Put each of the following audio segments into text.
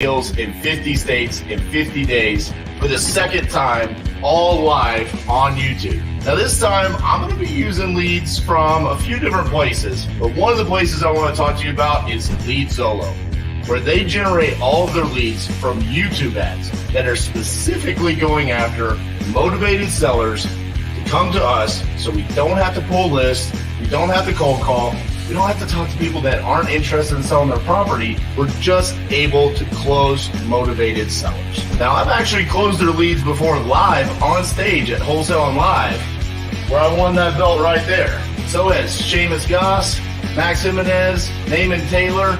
deals in 50 states in 50 days for the second time, all live on YouTube. Now this time, I'm going to be using leads from a few different places, but one of the places I want to talk to you about is LeadZolo, where they generate all of their leads from YouTube ads that are specifically going after motivated sellers to come to us so we don't have to pull lists, we don't have to cold call, we don't have to talk to people that aren't interested in selling their property. We're just able to close motivated sellers. Now, I've actually closed their leads before live on stage at Wholesale and Live, where I won that belt right there. So has Seamus Goss, Max Jimenez, Naaman Taylor,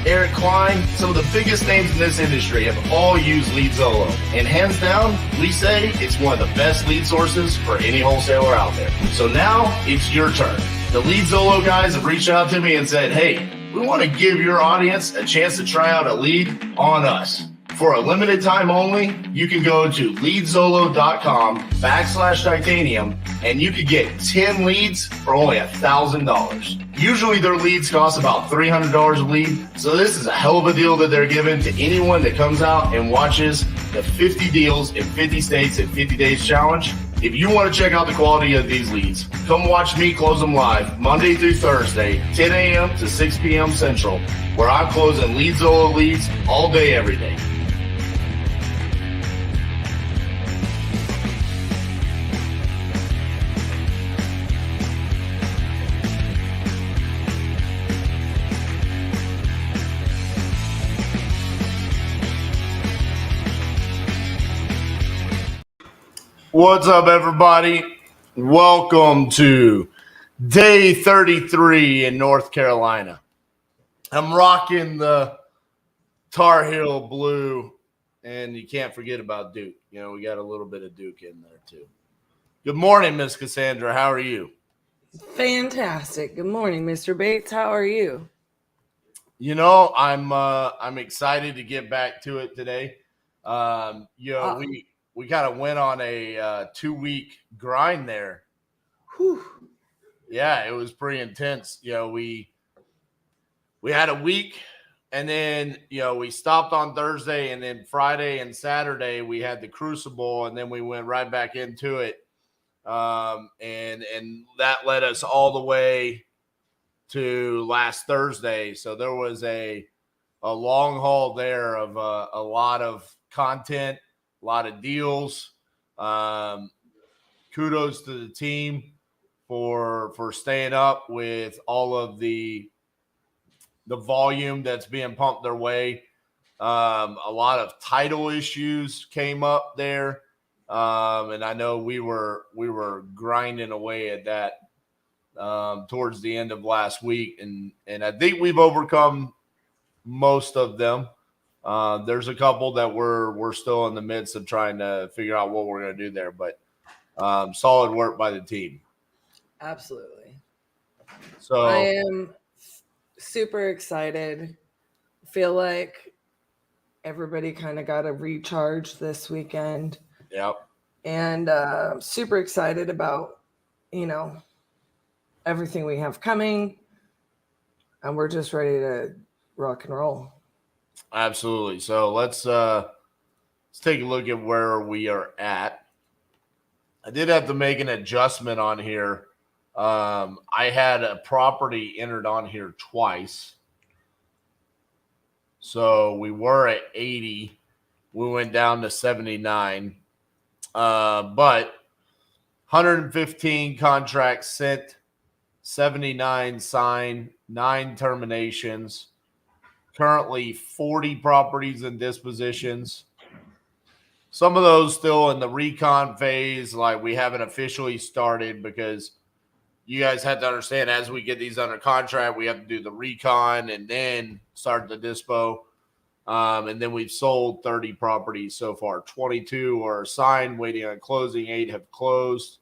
Eric Klein. Some of the biggest names in this industry have all used LeadZolo. And hands down, we say it's one of the best lead sources for any wholesaler out there. So now it's your turn. The LeadZolo guys have reached out to me and said, hey, we want to give your audience a chance to try out a lead on us. For a limited time only, you can go to leadzolo.com/titanium and you can get 10 leads for only $1,000. Usually their leads cost about $300 a lead. So this is a hell of a deal that they're giving to anyone that comes out and watches the 50 deals in 50 states in 50 days challenge. If you want to check out the quality of these leads, come watch me close them live Monday through Thursday, 10 a.m. to 6 p.m. Central, where I'm closing LeadZolo leads all day, every day. What's up, everybody? Welcome to day 33 in North Carolina. I'm rocking the Tar Heel blue, and you can't forget about Duke. You know, we got a little bit of Duke in there, too. Good morning, Miss Cassandra. How are you? Fantastic. Good morning, Mr. Bates. How are you? You know, I'm excited to get back to it today. We kind of went on a 2-week grind there. Whew. Yeah, it was pretty intense. You know, we had a week, and then, you know, we stopped on Thursday, and then Friday and Saturday we had the Crucible, and then we went right back into it. And that led us all the way to last Thursday. So there was a long haul there of a lot of content, a lot of deals. Kudos to the team for staying up with all of the volume that's being pumped their way. A lot of title issues came up there. And I know we were grinding away at that towards the end of last week. And I think we've overcome most of them. There's a couple that we're still in the midst of trying to figure out what we're going to do there, but solid work by the team. Absolutely. So I am super excited. Feel like everybody kind of got a recharge this weekend. Yep. And super excited about, you know, everything we have coming. And we're just ready to rock and roll. Absolutely. So let's take a look at where we are at. I did have to make an adjustment on here. I had a property entered on here twice. So we were at 80. We went down to 79. But 115 contracts sent, 79 signed, 9 terminations. Currently 40 properties and dispositions. Some of those still in the recon phase, like we haven't officially started, because you guys have to understand, as we get these under contract, we have to do the recon and then start the dispo. And then we've sold 30 properties so far. 22 are signed, waiting on closing. 8 have closed.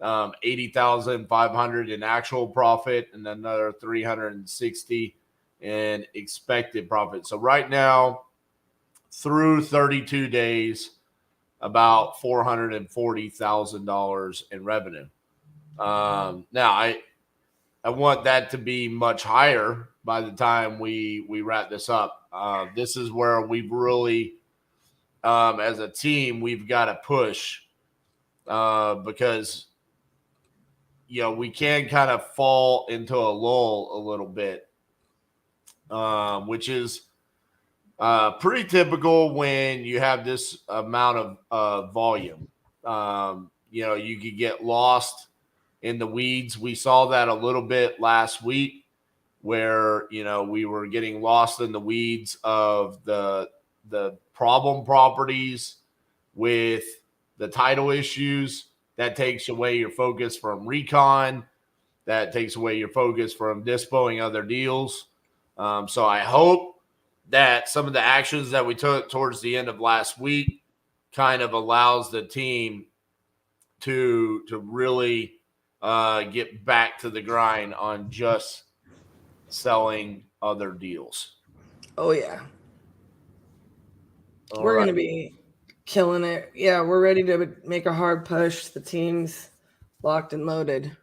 80,500 in actual profit, and another 360 in expected profit. So right now, through 32 days, about $440,000 in revenue. Now, I I want that to be much higher by the time we wrap this up. This is where we've really, as a team, we've got to push because we can kind of fall into a lull a little bit, which is pretty typical when you have this amount of volume. You could get lost in the weeds. We saw that a little bit last week where, we were getting lost in the weeds of the problem properties with the title issues. That takes away your focus from recon. That takes away your focus from dispoing other deals. So I hope that some of the actions that we took towards the end of last week kind of allows the team to really get back to the grind on just selling other deals. Oh, yeah. We're going to be killing it. Yeah, we're ready to make a hard push. The team's locked and loaded.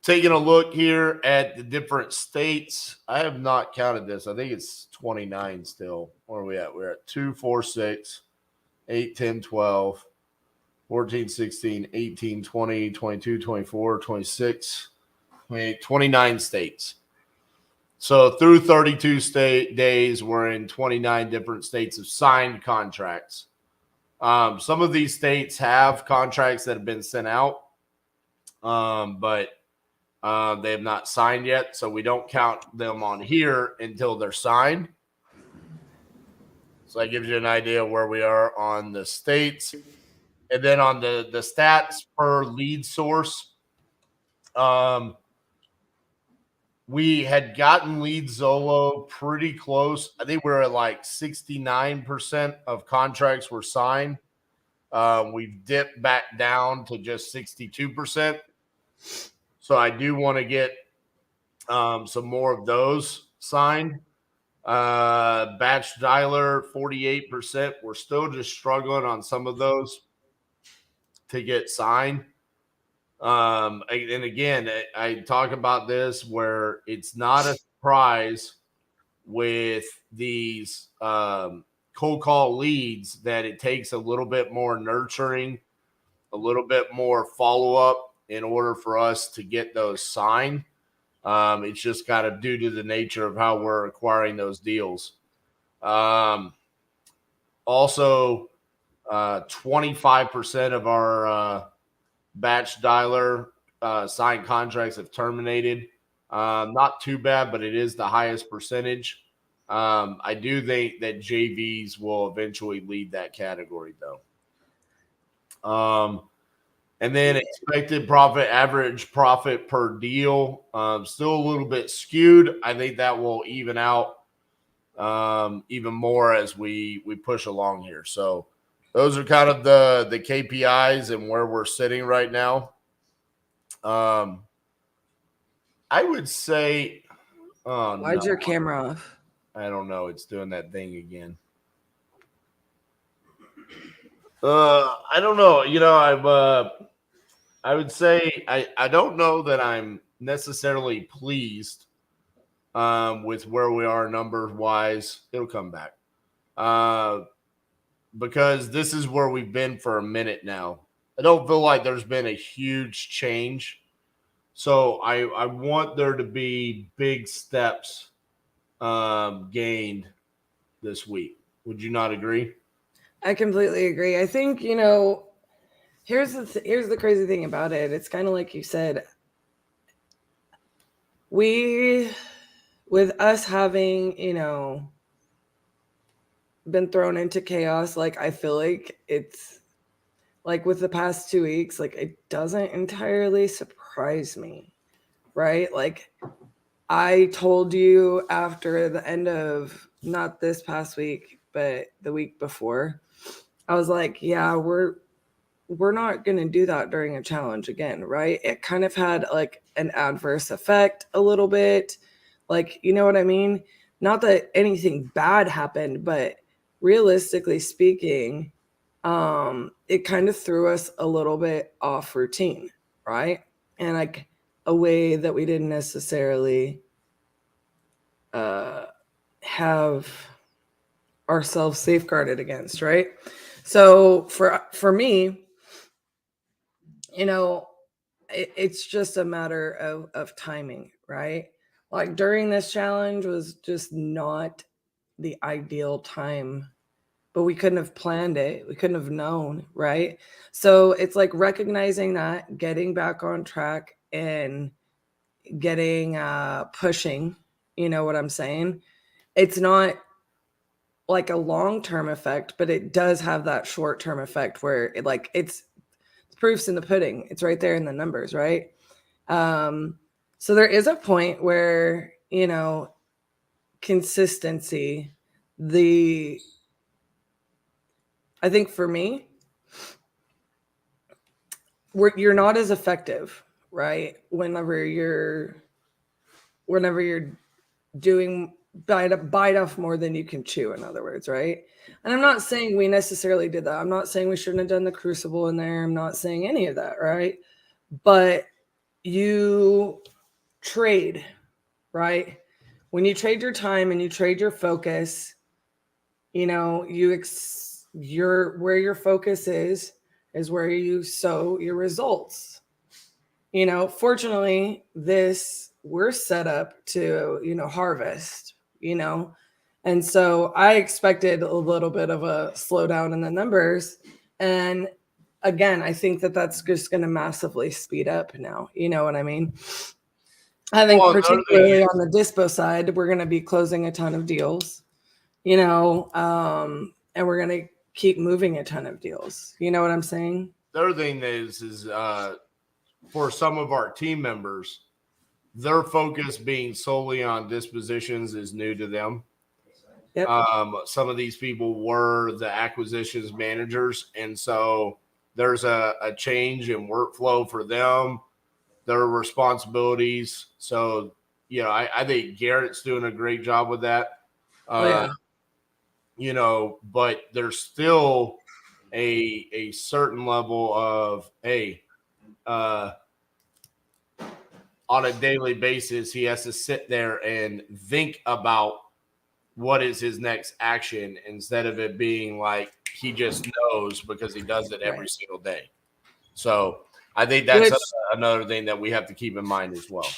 Taking a look here at the different states. I have not counted this. I think it's 29 still. Where are we at? We're at 2, 4, 6, 8, 10, 12, 14, 16, 18, 20, 22, 24, 26, 28, 29 states. So through 32 days, we're in 29 different states of signed contracts. Some of these states have contracts that have been sent out, but they have not signed yet, so we don't count them on here until they're signed. So that gives you an idea where we are on the states. And then on the stats per lead source, we had gotten lead Zolo pretty close. I think we're at like 69% of contracts were signed. We've dipped back down to just 62%. So I do want to get some more of those signed. Batch dialer, 48%. We're still just struggling on some of those to get signed. And again, I talk about this where it's not a surprise with these cold call leads that it takes a little bit more nurturing, a little bit more follow-up in order for us to get those signed. It's just kind of due to the nature of how we're acquiring those deals. Also, 25% of our batch dialer signed contracts have terminated. Not too bad, but it is the highest percentage. I do think that JVs will eventually lead that category, though. And then expected profit, average profit per deal, still a little bit skewed. I think that will even out even more as we push along here. So those are kind of the KPIs and where we're sitting right now. I would say, why'd your camera off? I don't know. It's doing that thing again. I don't know. I would say I don't know that I'm necessarily pleased with where we are number wise. It'll come back because this is where we've been for a minute now. I don't feel like there's been a huge change. So I want there to be big steps gained this week. Would you not agree? I completely agree. I think, here's the crazy thing about it. It's kind of like you said, with us having, been thrown into chaos, like I feel like it's like with the past 2 weeks, like it doesn't entirely surprise me, right? Like I told you after the end of not this past week, but the week before, I was like, yeah, we're not going to do that during a challenge again, right? It kind of had like an adverse effect a little bit. Like, you know what I mean? Not that anything bad happened, but realistically speaking, it kind of threw us a little bit off routine, right? And like a way that we didn't necessarily have ourselves safeguarded against, right? So for me, it's just a matter of timing, right? Like during this challenge was just not the ideal time, but we couldn't have planned it. We couldn't have known, right? So it's like recognizing that, getting back on track and getting pushing, you know what I'm saying? It's not like a long-term effect, but it does have that short-term effect where it's proofs in the pudding. It's right there in the numbers, right? So there is a point where, consistency, I think for me, you're not as effective, right? Whenever you're doing bite off more than you can chew, in other words, right? And I'm not saying we necessarily did that. I'm not saying we shouldn't have done the crucible in there. I'm not saying any of that, right? But you trade, right? When you trade your time and you trade your focus, where your focus is where you sow your results. Fortunately, we're set up to, harvest, and so I expected a little bit of a slowdown in the numbers. And again, I think that that's just going to massively speed up now. You know what I mean? I think particularly on the dispo side, we're going to be closing a ton of deals, and we're going to keep moving a ton of deals. You know what I'm saying? The other thing is for some of our team members, their focus being solely on dispositions is new to them. Yep. Some of these people were the acquisitions managers, and so there's a change in workflow for them, their responsibilities. So, I think Garrett's doing a great job with that. But there's still a certain level of, on a daily basis, he has to sit there and think about what is his next action instead of it being like he just knows because he does it every single day. So I think that's another thing that we have to keep in mind as well.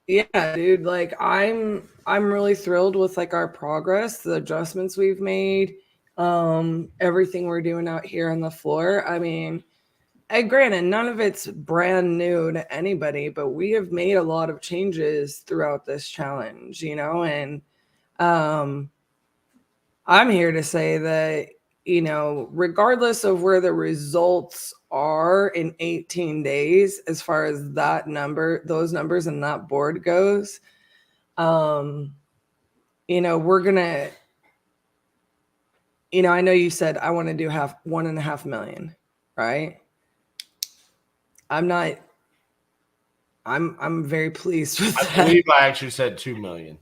Yeah, dude. Like I'm really thrilled with like our progress, the adjustments we've made, everything we're doing out here on the floor. I mean, and granted, none of it's brand new to anybody, but we have made a lot of changes throughout this challenge, and I'm here to say that, regardless of where the results are in 18 days, as far as those numbers and that board goes, we're gonna, I know you said I want to do 1.5 million, right? I'm very pleased with that. I believe I actually said 2 million.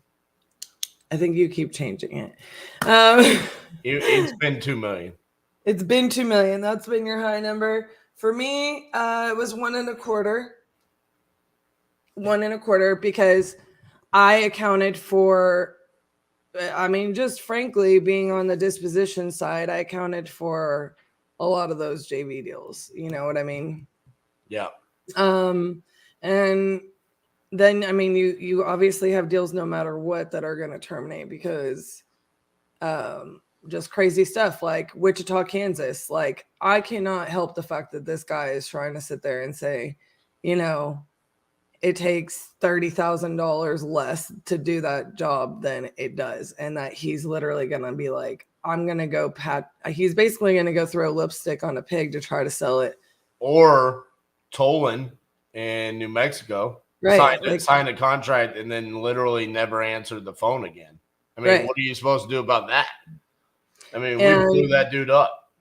I think you keep changing it. It's been 2 million. It's been 2 million. That's been your high number. For me, it was 1.25. 1.25 because I accounted for, just frankly, being on the disposition side, I accounted for a lot of those JV deals. You know what I mean? Yeah. And then, you obviously have deals no matter what that are going to terminate because just crazy stuff like Wichita, Kansas. Like I cannot help the fact that this guy is trying to sit there and say, it takes $30,000 less to do that job than it does. And that he's literally going to be like, I'm going to go he's basically going to go throw lipstick on a pig to try to sell it. Or Tolan in New Mexico, right? Signed a contract and then literally never answered the phone again. I mean, What are you supposed to do about that? I mean, we blew that dude up.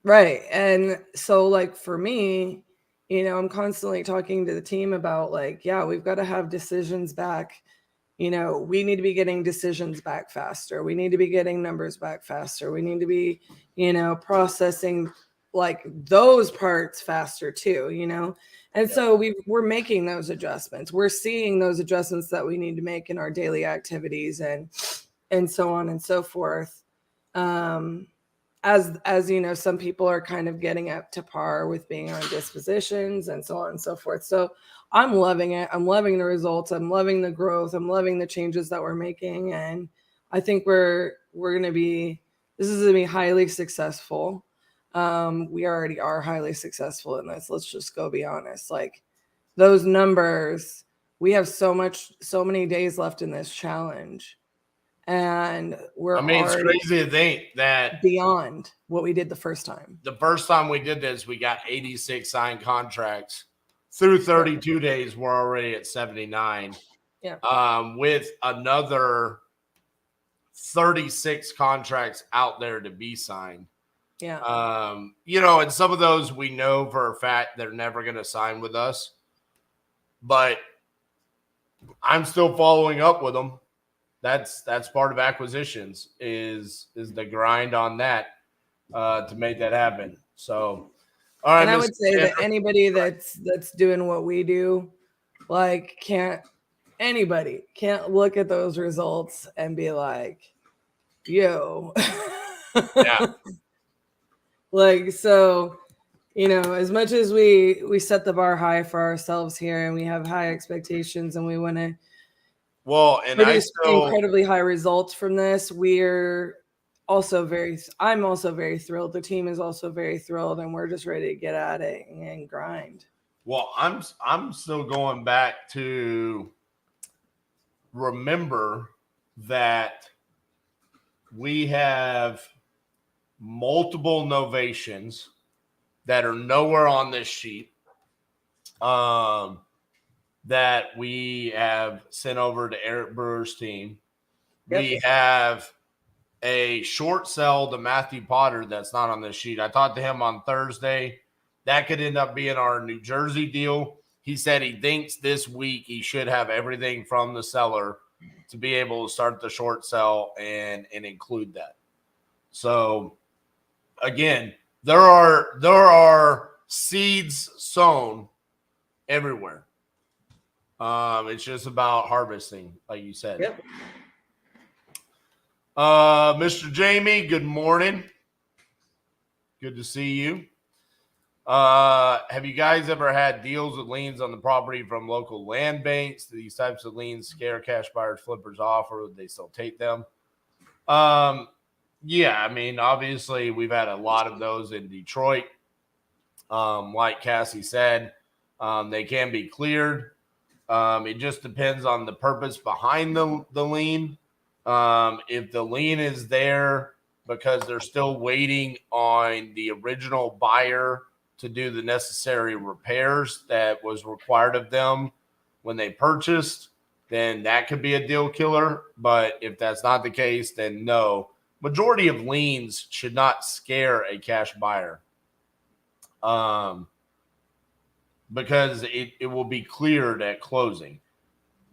Right. And so like for me, I'm constantly talking to the team about like, yeah, we've got to have decisions back. We need to be getting decisions back faster. We need to be getting numbers back faster. We need to be, processing like those parts faster too, you know? And so we're making those adjustments. We're seeing those adjustments that we need to make in our daily activities and so on and so forth. As you know, some people are kind of getting up to par with being on dispositions and so on and so forth. So I'm loving it. I'm loving the results. I'm loving the growth. I'm loving the changes that we're making. And I think this is going to be highly successful. We already are highly successful in this. Let's just go be honest. Like those numbers, we have so many days left in this challenge. And it's crazy to think that beyond what we did the first time. The first time we did this, we got 86 signed contracts. Through 32 days, we're already at 79. Yeah. With another 36 contracts out there to be signed. Yeah. And some of those we know for a fact they're never going to sign with us. But I'm still following up with them. That's part of acquisitions is the grind on that to make that happen. So, all right. And I would say that anybody that's doing what we do, like anybody can't look at those results and be like, yo. Yeah. Like, so, as much as we set the bar high for ourselves here and we have high expectations and we want to produce incredibly high results from this, I'm also very thrilled. The team is also very thrilled, and we're just ready to get at it and grind. Well, I'm still going back to remember that we have multiple novations that are nowhere on this sheet that we have sent over to Eric Brewer's team. Yep. We have a short sell to Matthew Potter that's not on this sheet. I talked to him on Thursday. That could end up being our New Jersey deal. He said he thinks this week he should have everything from the seller to be able to start the short sell and include that. So, again, there are seeds sown everywhere. It's just about harvesting, like you said. Yep. Mr. Jamie, good morning. Good to see you. Have you guys ever had deals with liens on the property from local land banks? Do these types of liens scare cash buyers, flippers off, or would they still take them? Yeah, obviously we've had a lot of those in Detroit. Like Cassie said, they can be cleared. It just depends on the purpose behind the lien. If the lien is there because they're still waiting on the original buyer to do the necessary repairs that was required of them when they purchased, then that could be a deal killer. But if that's not the case, then no. Majority of liens should not scare a cash buyer. Because it will be cleared at closing.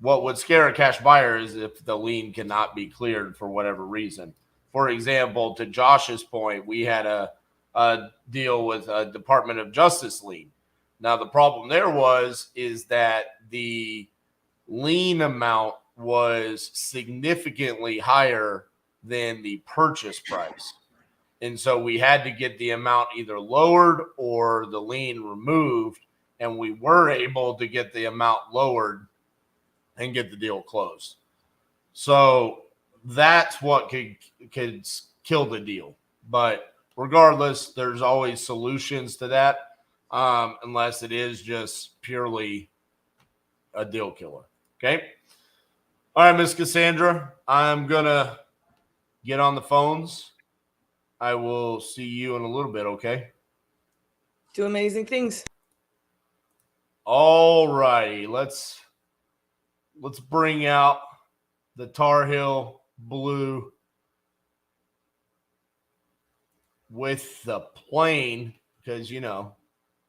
What would scare a cash buyer is if the lien cannot be cleared for whatever reason. For example, to Josh's point, we had a deal with a Department of Justice lien. Now, the problem there is that the lien amount was significantly higher than the purchase price. And so we had to get the amount either lowered or the lien removed. And we were able to get the amount lowered and get the deal closed. So that's what could kill the deal. But regardless, there's always solutions to that, unless it is just purely a deal killer. Okay? All right, Miss Cassandra, I'm going to get on the phones. I will see you in a little bit, okay? Do amazing things. All righty, let's bring out the Tar Heel blue with the plane, because the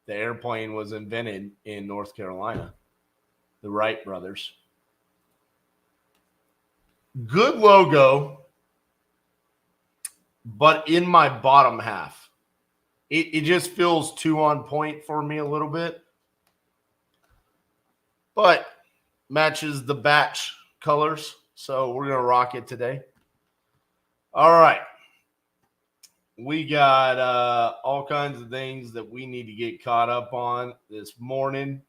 airplane was invented in North Carolina. The Wright brothers. Good logo, but in my bottom half. it just feels too on point for me a little bit. But matches the batch colors. So we're going to rock it today. All right. We got all kinds of things that we need to get caught up on this morning.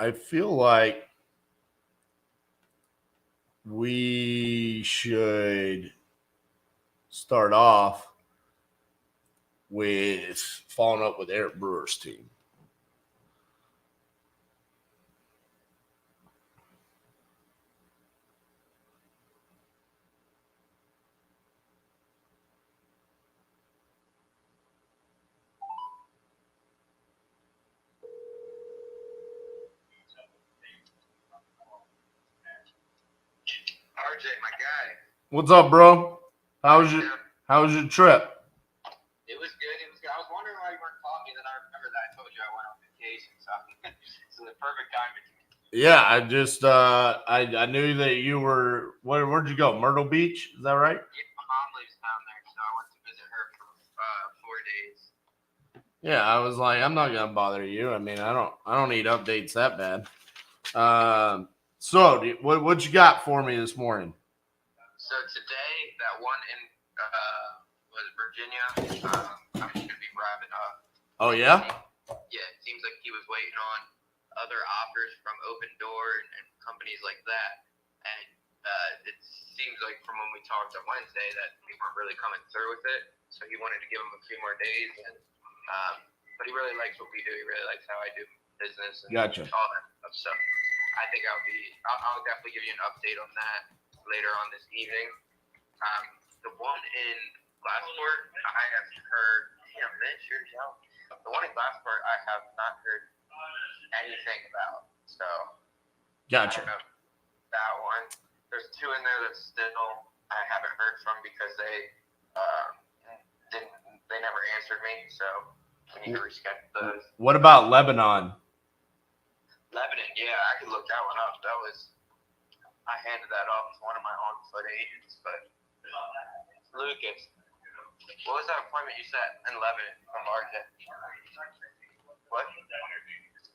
I feel like we should start off with following up with Eric Brewer's team. RJ, my guy. What's up, bro? How was your trip? It was good. I was wondering why you weren't calling me. Then I remember that I told you I went on vacation, so the perfect timing. Yeah, I just I knew that you were. Where'd you go? Myrtle Beach, is that right? Yeah, my mom lives down there, so I went to visit her for 4 days. Yeah, I was like, I'm not gonna bother you. I mean, I don't need updates that bad. So what you got for me this morning? So today, that one in was it Virginia? I'm just gonna be wrapping up. Oh yeah. Yeah, it seems like he was waiting on other offers from Open Door and companies like that, and it seems like from when we talked on Wednesday that they weren't really coming through with it. So he wanted to give him a few more days, and but he really likes what we do. He really likes how I do business and Gotcha. all that stuff. So I think I'll definitely give you an update on that later on this evening. The one in Glassport, I have heard. Damn, man, sure as hell. The one in Glassport, I have not heard anything about. So Gotcha. I don't know that one. There's two in there that still I haven't heard from because they never answered me. So we need to reschedule those. What about Lebanon? Lebanon, yeah, I could look that one up. I handed that off to one of my on-foot agents, but Lucas, what was that appointment you set in Lebanon from RJ? What?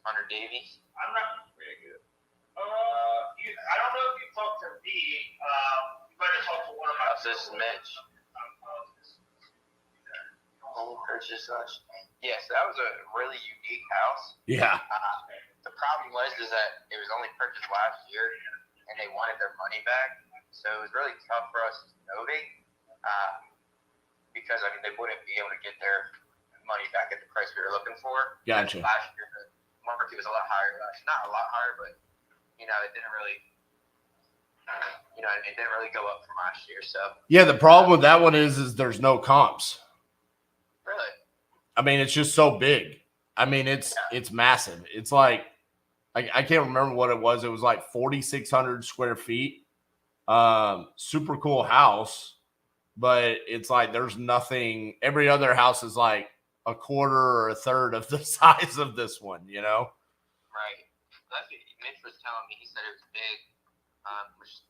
Hunter Davies? I'm not very good. I don't know if you talked to me. You might have talked to one of my. This is Mitch. Home purchase us. Yes, that was a really unique house. Yeah. The problem was that it was only purchased last year, and they wanted their money back. So it was really tough for us to novate because they wouldn't be able to get their money back at the price we were looking for. Gotcha. Last year, the market was a lot higher. Not a lot higher, but it didn't really. It didn't really go up from last year. So Yeah, the problem with that one is there's no comps. really, I mean, it's just so big. I mean, it's massive. It's like I can't remember what it was. It was like 4,600 square feet. Super cool house, but it's like there's nothing. Every other house is like a quarter or a third of the size of this one, Right. That's what Mitch was telling me. He said it was big, which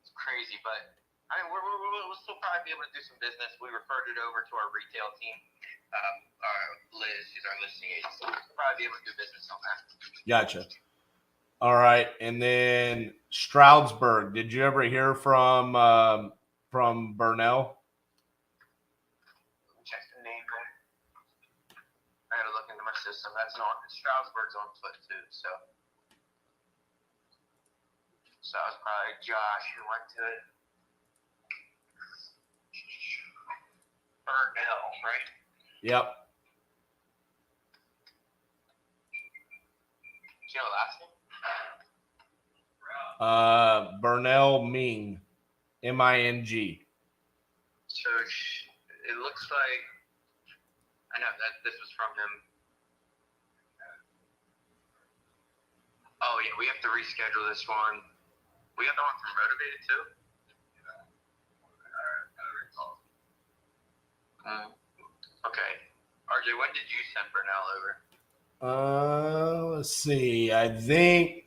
is crazy, but we'll still probably be able to do some business. We referred it over to our retail team. Liz, she's our listing agent, so we'll probably be able to do business on that. Gotcha. All right, and then Stroudsburg. Did you ever hear from Burnell? Check the name. I gotta look into my system. That's on Stroudsburg's on foot too, so that was probably Josh who went to it. Burnell, right? Yep. Do you know the last name? Burnell Ming, M-I-N-G. So it looks like I know that this was from him. Oh yeah, we have to reschedule this one. We got the one from Motivated too. Okay, RJ, when did you send Burnell over? Let's see. I think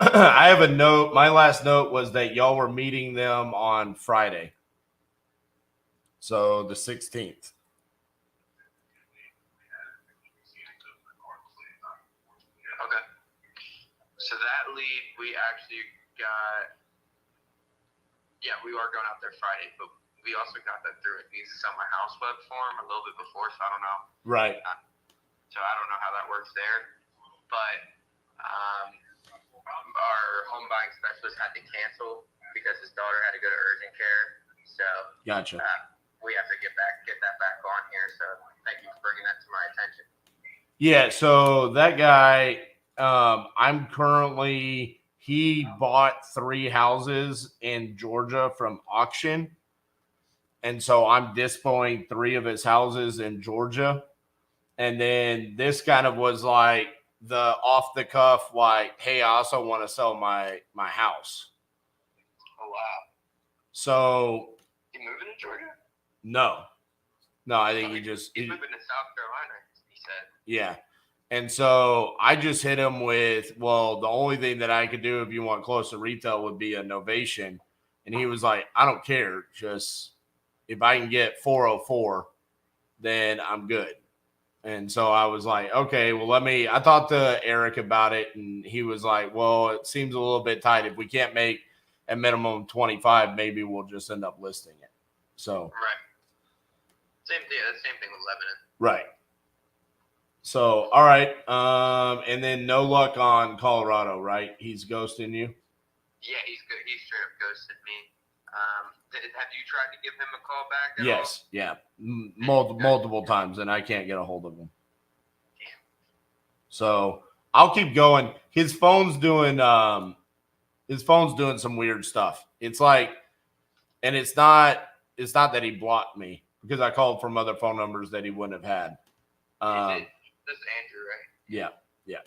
I have a note. My last note was that y'all were meeting them on Friday. So the 16th. Okay. So that lead, we actually got, we are going out there Friday, but we also got that through it needs to sell my house web form a little bit before, so I don't know. Right. So I don't know how that works there. But our home buying specialist had to cancel because his daughter had to go to urgent care. So Gotcha. We have to get that back on here. So thank you for bringing that to my attention. Yeah. So that guy, he bought 3 houses in Georgia from auction. And so I'm dispoing 3 of his houses in Georgia. And then this kind of was like the off the cuff, like, hey, I also want to sell my house. Oh, wow. So. You moving to Georgia? No, I think he's moving to South Carolina, he said. Yeah. And so I just hit him with, well, the only thing that I could do if you want close to retail would be a novation. And he was like, I don't care. Just if I can get 404, then I'm good. And so I was like, okay, well, I talked to Eric about it. And he was like, well, it seems a little bit tight. If we can't make a minimum 25, maybe we'll just end up listing it. So. Right. Same thing with Lebanon. Right. So, all right. And then no luck on Colorado, right? He's ghosting you? Yeah, he's good. He straight up ghosted me. Have you tried to give him a call back at Yes. all? Yeah. Multiple times, and I can't get a hold of him. Damn. So I'll keep going. His phone's doing some weird stuff. It's like, and it's not that he blocked me, because I called from other phone numbers that he wouldn't have had. This is Andrew, right? Yeah.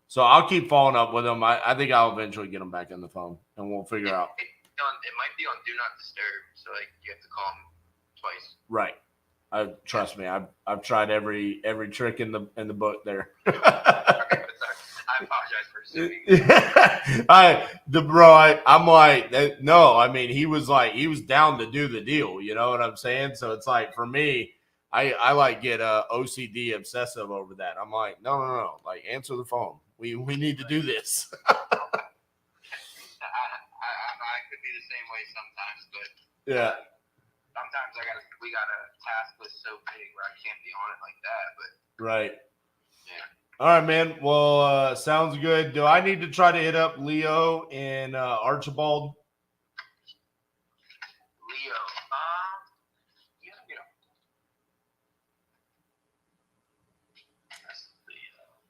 So I'll keep following up with him. I think I'll eventually get him back on the phone, and we'll figure out. It might be on Do Not Disturb, so like you have to call him twice. Right. Trust me. I've tried every trick in the book there. Okay, I apologize for assuming. I'm like, no. I mean, he was down to do the deal. You know what I'm saying? So it's like, for me, I like get OCD obsessive over that. I'm like, no. Like, answer the phone. We need to do this. I could be the same way sometimes, but yeah. Sometimes we got a task list so big where I can't be on it like that. But right. Yeah. All right, man. Well, sounds good. Do I need to try to hit up Leo and Archibald? Leo,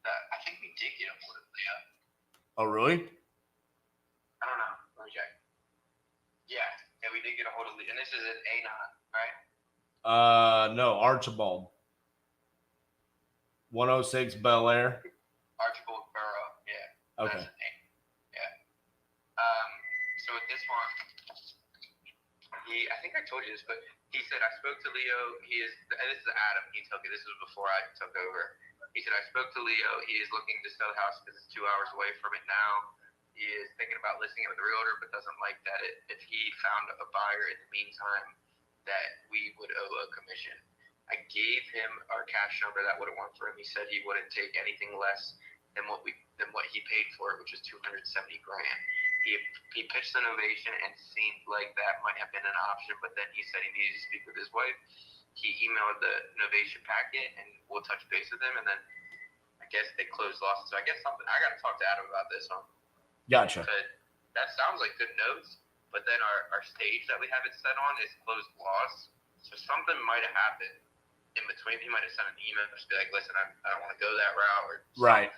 I think we did get a hold of Leo. Oh, really? I don't know. Let me check. Yeah, we did get a hold of Leo, and this is an A-Not, right? No, Archibald. 106 Bel Air. Archibald Burrow, yeah. Okay. Yeah. So with this one, I think I told you this, but he said, I spoke to Leo. And this is Adam. He took it. This was before I took over. He said, I spoke to Leo. He is looking to sell the house because it's 2 hours away from it now. He is thinking about listing it with a realtor, but doesn't like that if he found a buyer in the meantime, that we would owe a commission. I gave him our cash number that would have won for him. He said he wouldn't take anything less than what he paid for it, which was $270,000. He pitched an ovation and seemed like that might have been an option, but then he said he needed to speak with his wife. He emailed the novation packet, and we'll touch base with him, and then I guess they closed losses. So I guess I got to talk to Adam about this one. Gotcha. But that sounds like good notes, but then our stage that we have it set on is closed loss. So something might have happened in between. He might have sent an email just be like, listen, I don't want to go that route. Or right.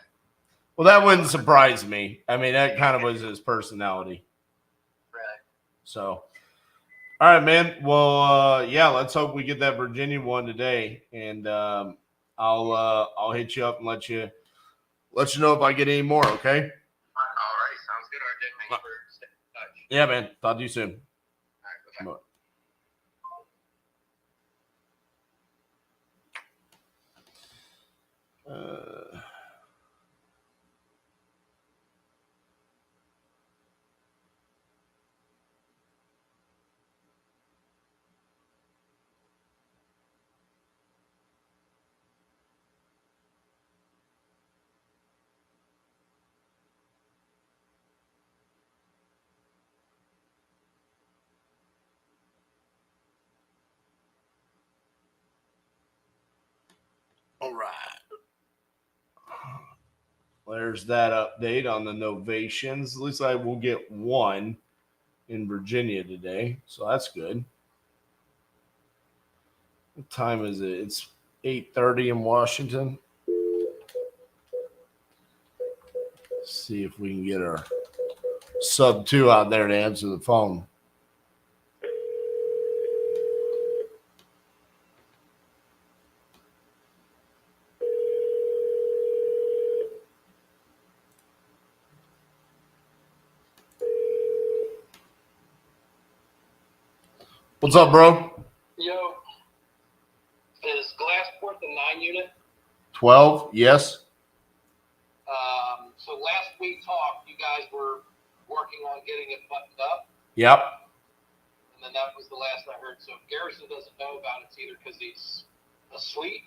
Well, that wouldn't surprise me. I mean, that kind of was his personality. Right. So, all right, man. Well, let's hope we get that Virginia one today, and I'll hit you up and let you know if I get any more. Okay. All right. Sounds good, RJ. Thanks for staying in touch. Yeah, man. Talk to you soon. All right. Bye. All right. There's that update on the novations. At least I will get one in Virginia today, so that's good. What time is it? It's 8:30 in Washington. Let's see if we can get our sub 2 out there to answer the phone. What's up, bro? Yo, is Glassport the 9 unit? 12, yes. So last we talked, you guys were working on getting it buttoned up, Yep. and then that was the last I heard. So if Garrison doesn't know about it, it's either because he's asleep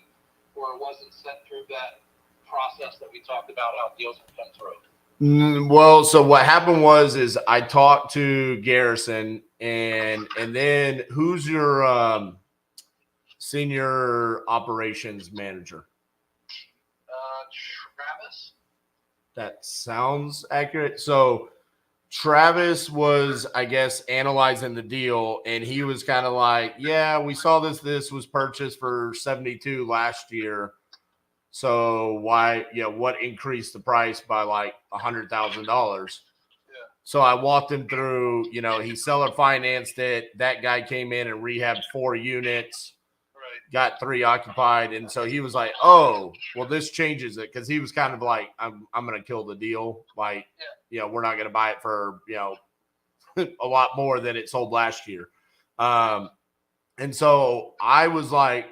or it wasn't sent through that process that we talked about how deals would come through. Well, so what happened is I talked to Garrison, and then who's your senior operations manager? Travis? That sounds accurate. So Travis was, I guess, analyzing the deal, and he was kind of like, yeah, we saw this was purchased for 72 last year. So why, what increased the price by like $100,000? Yeah. So I walked him through, he seller financed it. That guy came in and rehabbed 4 units, Right. got 3 occupied. And so he was like, oh, well, this changes it. Cause he was kind of like, I'm going to kill the deal. Like, we're not going to buy it for, a lot more than it sold last year. And so I was like,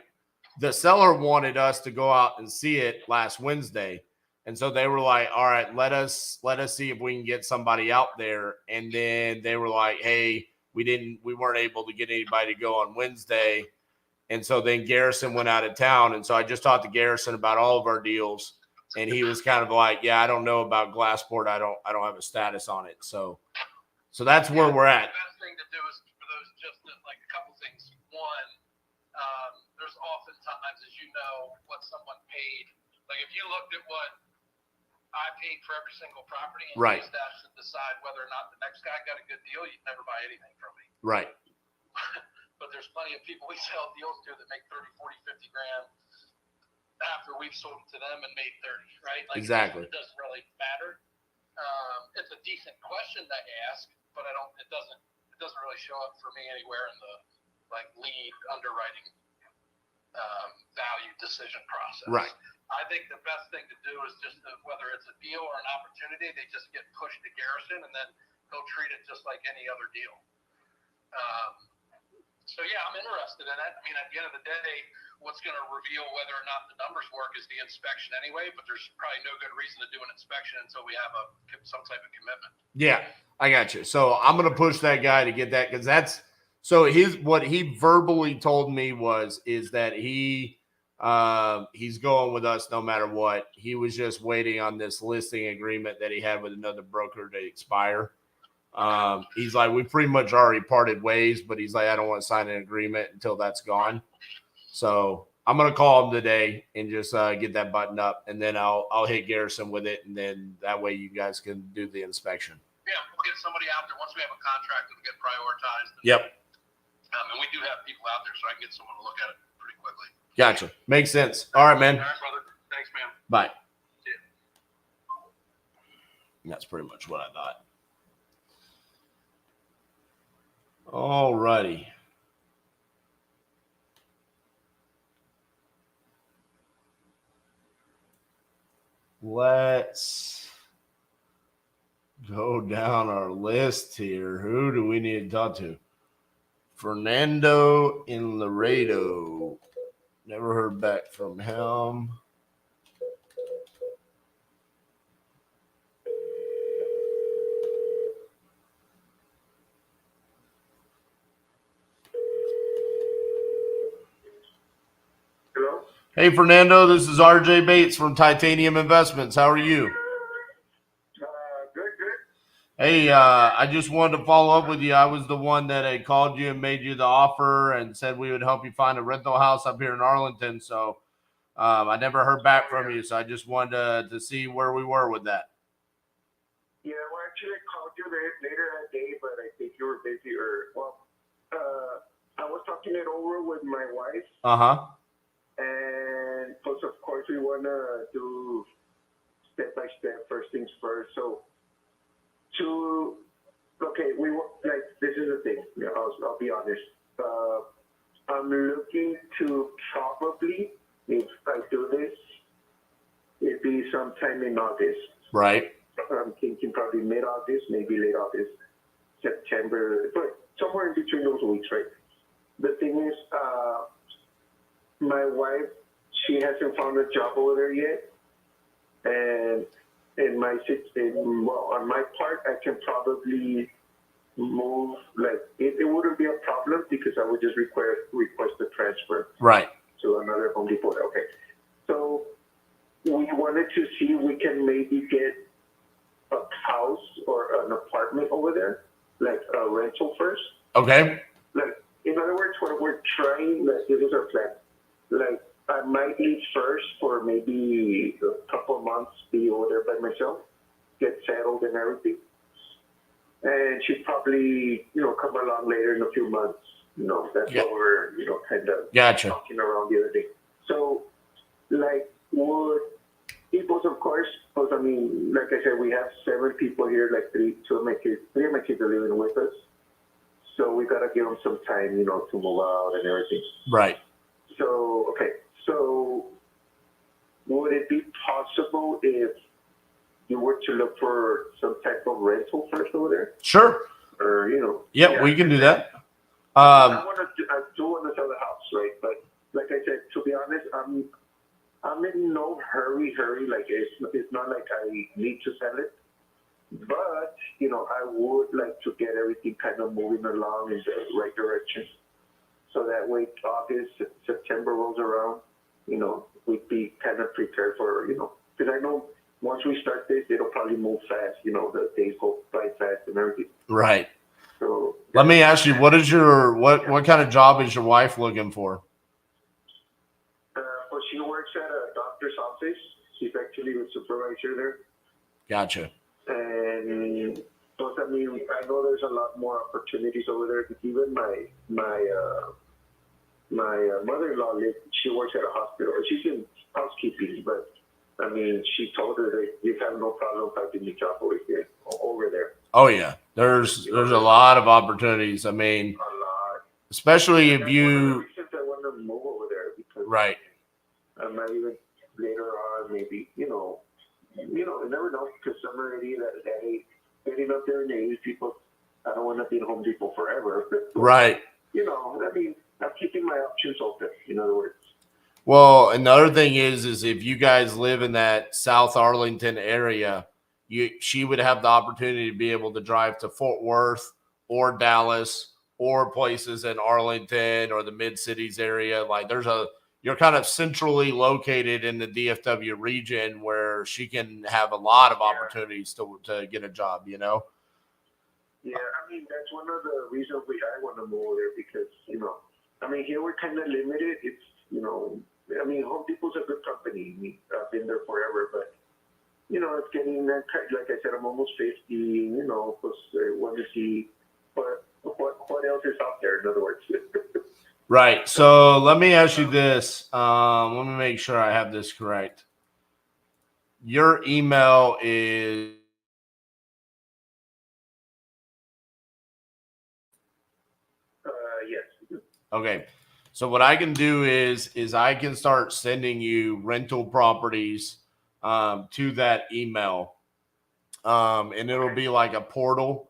the seller wanted us to go out and see it last Wednesday. And so they were like, all right, let us see if we can get somebody out there. And then they were like, hey, we weren't able to get anybody to go on Wednesday. And so then Garrison went out of town. And so I just talked to Garrison about all of our deals. And he was kind of like, yeah, I don't know about Glassport. I don't have a status on it. So that's where we're at. The best thing to do is for those just like a couple things. One, there's oftentimes, as you know, what someone paid. Like if you looked at what I paid for every single property and Right. used that to decide whether or not the next guy got a good deal, you'd never buy anything from me. Right. But there's plenty of people we sell deals to that make 30, 40, 50 grand after we've sold to them and made 30, right? Like Exactly. It doesn't really matter. It's a decent question to ask, but it doesn't really show up for me anywhere in the like lead underwriting value decision process. Right. I think the best thing to do is just whether it's a deal or an opportunity, they just get pushed to Garrison, and then he'll treat it just like any other deal. So yeah, I'm interested in it. I mean, at the end of the day, what's going to reveal whether or not the numbers work is the inspection anyway. But there's probably no good reason to do an inspection until we have some type of commitment. Yeah, I got you. So I'm going to push that guy to get that, because that's what he verbally told me is that he's going with us no matter what. He was just waiting on this listing agreement that he had with another broker to expire. He's like, we pretty much already parted ways, but he's like, I don't want to sign an agreement until that's gone. So I'm going to call him today and just get that buttoned up, and then I'll hit Garrison with it, and then that way you guys can do the inspection. Yeah, we'll get somebody out there once we have a contract and get prioritized. Yep. And we do have people out there, so I can get someone to look at it pretty quickly. Gotcha. Makes sense. All right, man. All right, brother. Thanks, man. Bye. See ya. That's pretty much what I thought. All righty. Let's go down our list here. Who do we need to talk to? Fernando in Laredo. Never heard back from him. Hello? Hey, Fernando, this is RJ Bates from Titanium Investments. How are you? Good. Hey, I just wanted to follow up with you. I was the one that had called you and made you the offer and said we would help you find a rental house up here in Arlington. So I never heard back from you, so I just wanted to see where we were with that. Yeah, well, actually, I called you later that day, but I think you were busy. I was talking it over with my wife. And plus, of course, we want to do step by step, first things first. So, this is the thing. I'll be honest. I'm looking to probably, if I do this, it'd be sometime in August. Right. I'm thinking probably mid-August, maybe late August, September, but somewhere in between those weeks, right? The thing is, my wife, she hasn't found a job over there yet, and on my part, I can probably move. Like it wouldn't be a problem because I would just request a transfer. Right. To another Home Depot. Okay, so we wanted to see if we can maybe get a house or an apartment over there, like a rental first. Okay. Like, in other words, what we're trying, like, this is our plan. Like, I might leave first for maybe a couple of months, be over there by myself, get settled and everything. And she'd probably, come along later in a few months. That's what we're, kind of talking around the other day. So, like, would people, of course, because I mean, like I said, we have 7 people here, like three of my kids are living with us. So we got to give them some time, to move out and everything. Right. So, okay. So would it be possible if you were to look for some type of rental first over there? Sure. Or, Yeah, we can do that. I do want to sell the house, right? But like I said, to be honest, I'm in no hurry. Like it's not like I need to sell it, but I would like to get everything kind of moving along in the right direction, so that way August, September rolls around, we'd be kind of prepared for, because I know once we start this, it'll probably move fast. The days go by fast and everything. Right. So let me ask you, what kind of job is your wife looking for? Well, she works at a doctor's office. She's actually a supervisor there. Gotcha. And plus, I mean, I know there's a lot more opportunities over there. Even my mother-in-law, she works at a hospital. She's in housekeeping, but I mean, she told her that you have no problem finding a job over there. Oh yeah, there's a lot of opportunities. I mean, a lot, especially if you. One of the reasons I want to move over there because right. I might even later on maybe you never know, because I'm already that age, getting up there in age. People, I don't want to be in Home Depot forever. Right. I mean, I'm keeping my options open. In other words. Well, another thing is if you guys live in that South Arlington area, she would have the opportunity to be able to drive to Fort Worth or Dallas or places in Arlington or the mid-cities area. Like you're kind of centrally located in the DFW region where she can have a lot of opportunities to get a job, Yeah, I mean, that's one of the reasons I want to move there because, I mean, here we're kind of limited. It's, I mean, Home Depot's a good company. I've been there forever, but, it's getting, like I said, I'm almost 50, because I want to see what else is out there, in other words. Right. So let me ask you this. Let me make sure I have this correct. Your email is yes. Okay. So what I can do is I can start sending you rental properties to that email. And it'll be like a portal.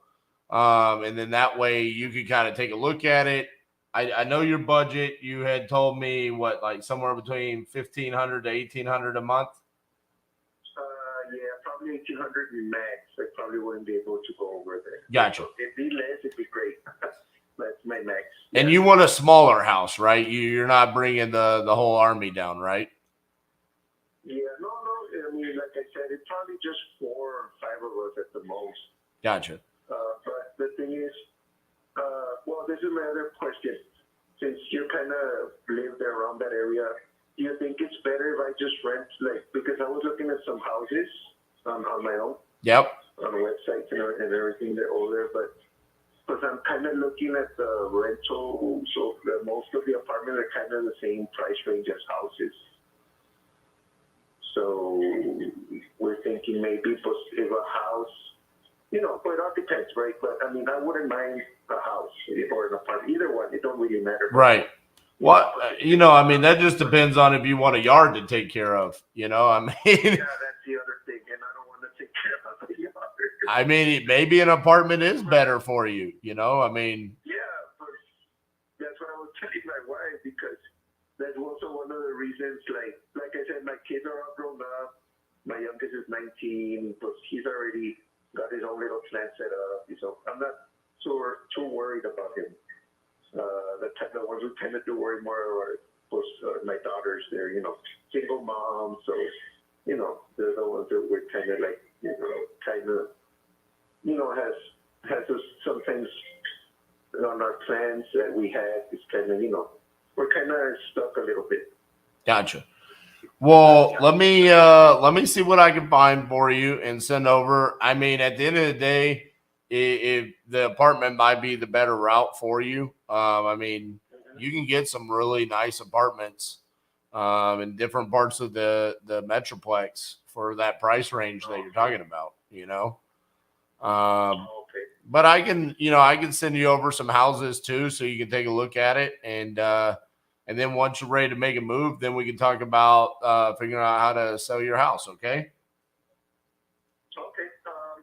And then that way you can kind of take a look at it. I know your budget. You had told me like somewhere between $1,500 to $1,800 a month. Yeah, probably 1,800 max. I probably wouldn't be able to go over there. Gotcha. It'd be less. It'd be great. That's my max. And you want a smaller house, right? You're not bringing the whole army down, right? Yeah, no. I mean, like I said, it's probably just 4 or 5 of us at the most. Gotcha. But the thing is, well, this is my other question. Since you kind of live there around that area, you think it's better if I just rent, like, because I was looking at some houses on my own, Yep. on websites and everything, they're older, but because I'm kind of looking at the rental, so most of the apartments are kind of the same price range as houses. So we're thinking maybe if a house, you know, but it all depends, right? But I mean, I wouldn't mind a house or an apartment, either one. It don't really matter. Right. What, you know, I mean, that just depends on if you want a yard to take care of, you know, I mean. Yeah, that's the other thing, and I don't want to take care of the yard. I mean, maybe an apartment is better for you, you know, I mean. Yeah, but that's what I was telling my wife, because that's also one of the reasons, like I said, my kids are all grown up. My youngest is 19, but he's already got his own little plant set up, so I'm not too worried about him. The ones who tend to worry more are my daughters. They're, you know, single moms, so, you know, they're the ones that we're kind of like, you know, has some things on our plans that we had. It's kind of, you know, we're kind of stuck a little bit. Gotcha. Well, let me see what I can find for you and send over. I mean, at the end of the day, if the apartment might be the better route for you. I mean, you can get some really nice apartments in different parts of the Metroplex for that price range that you're talking about, you know. But I can send you over some houses too, so you can take a look at it, and then once you're ready to make a move, then we can talk about figuring out how to sell your house. Okay. Okay.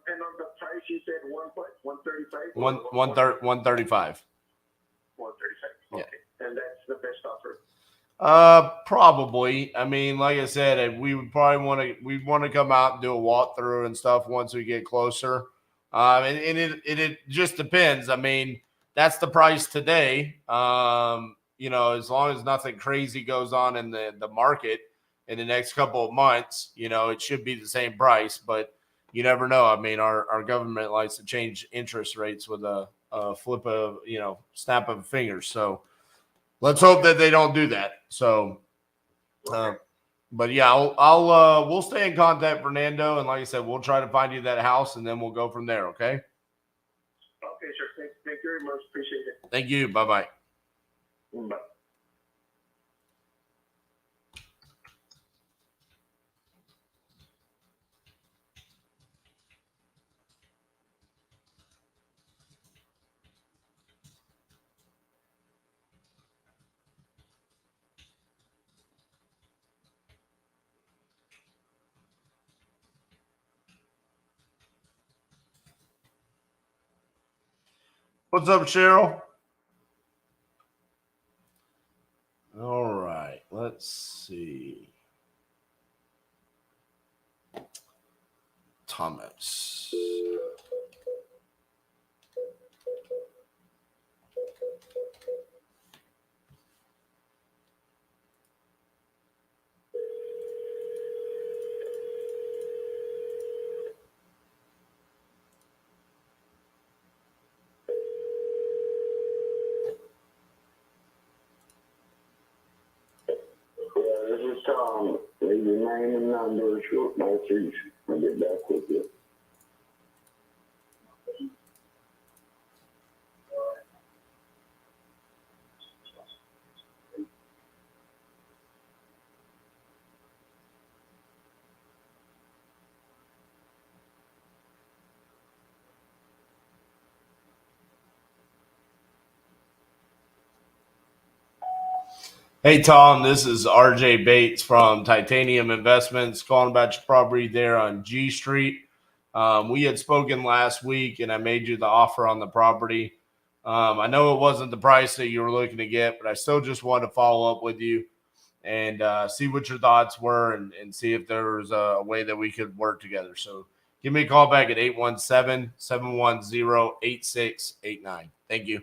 And on the price, you said 135. 135. 135. Yeah. Okay. And that's the best offer. Probably. I mean, like I said, we would probably want to come out and do a walkthrough and stuff once we get closer. And it just depends. I mean, that's the price today. You know, as long as nothing crazy goes on in the market in the next couple of months, you know, it should be the same price, but you never know. I mean, our government likes to change interest rates with a flip of, you know, snap of fingers. So let's hope that they don't do that. So, but yeah, we'll stay in contact, Fernando. And like I said, we'll try to find you that house and then we'll go from there. Okay. Okay, sure. Thank you very much. Appreciate it. Thank you. Bye-bye. Bye. What's up, Cheryl? All right. Let's see. Thomas. This is Tom. Leave your name and number, short message. I'll get back with you. Hey, Tom, this is RJ Bates from Titanium Investments calling about your property there on G Street. We had spoken last week and I made you the offer on the property. I know it wasn't the price that you were looking to get, but I still just wanted to follow up with you and see what your thoughts were and see if there was a way that we could work together. So give me a call back at 817-710-8689. Thank you.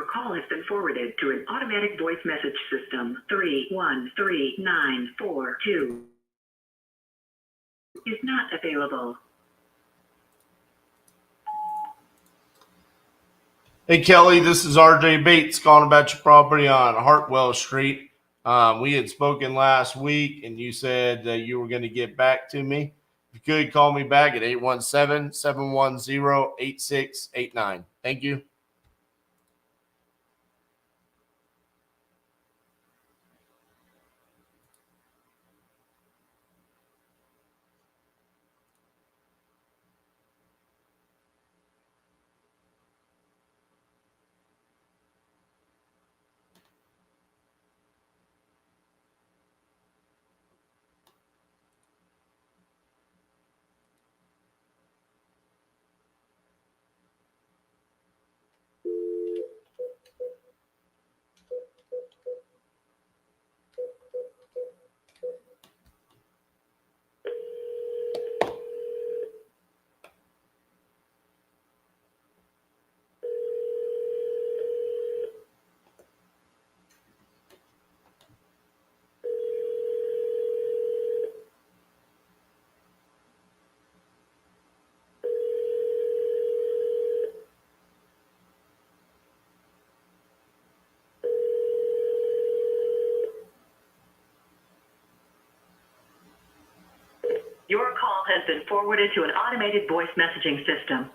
Your call has been forwarded to an automatic voice message system. 313942 is not available. Hey, Kelly, this is RJ Bates calling about your property on Hartwell Street. We had spoken last week, and you said that you were going to get back to me. If you could, call me back at 817-710-8689. Thank you. Your call has been forwarded to an automated voice messaging system.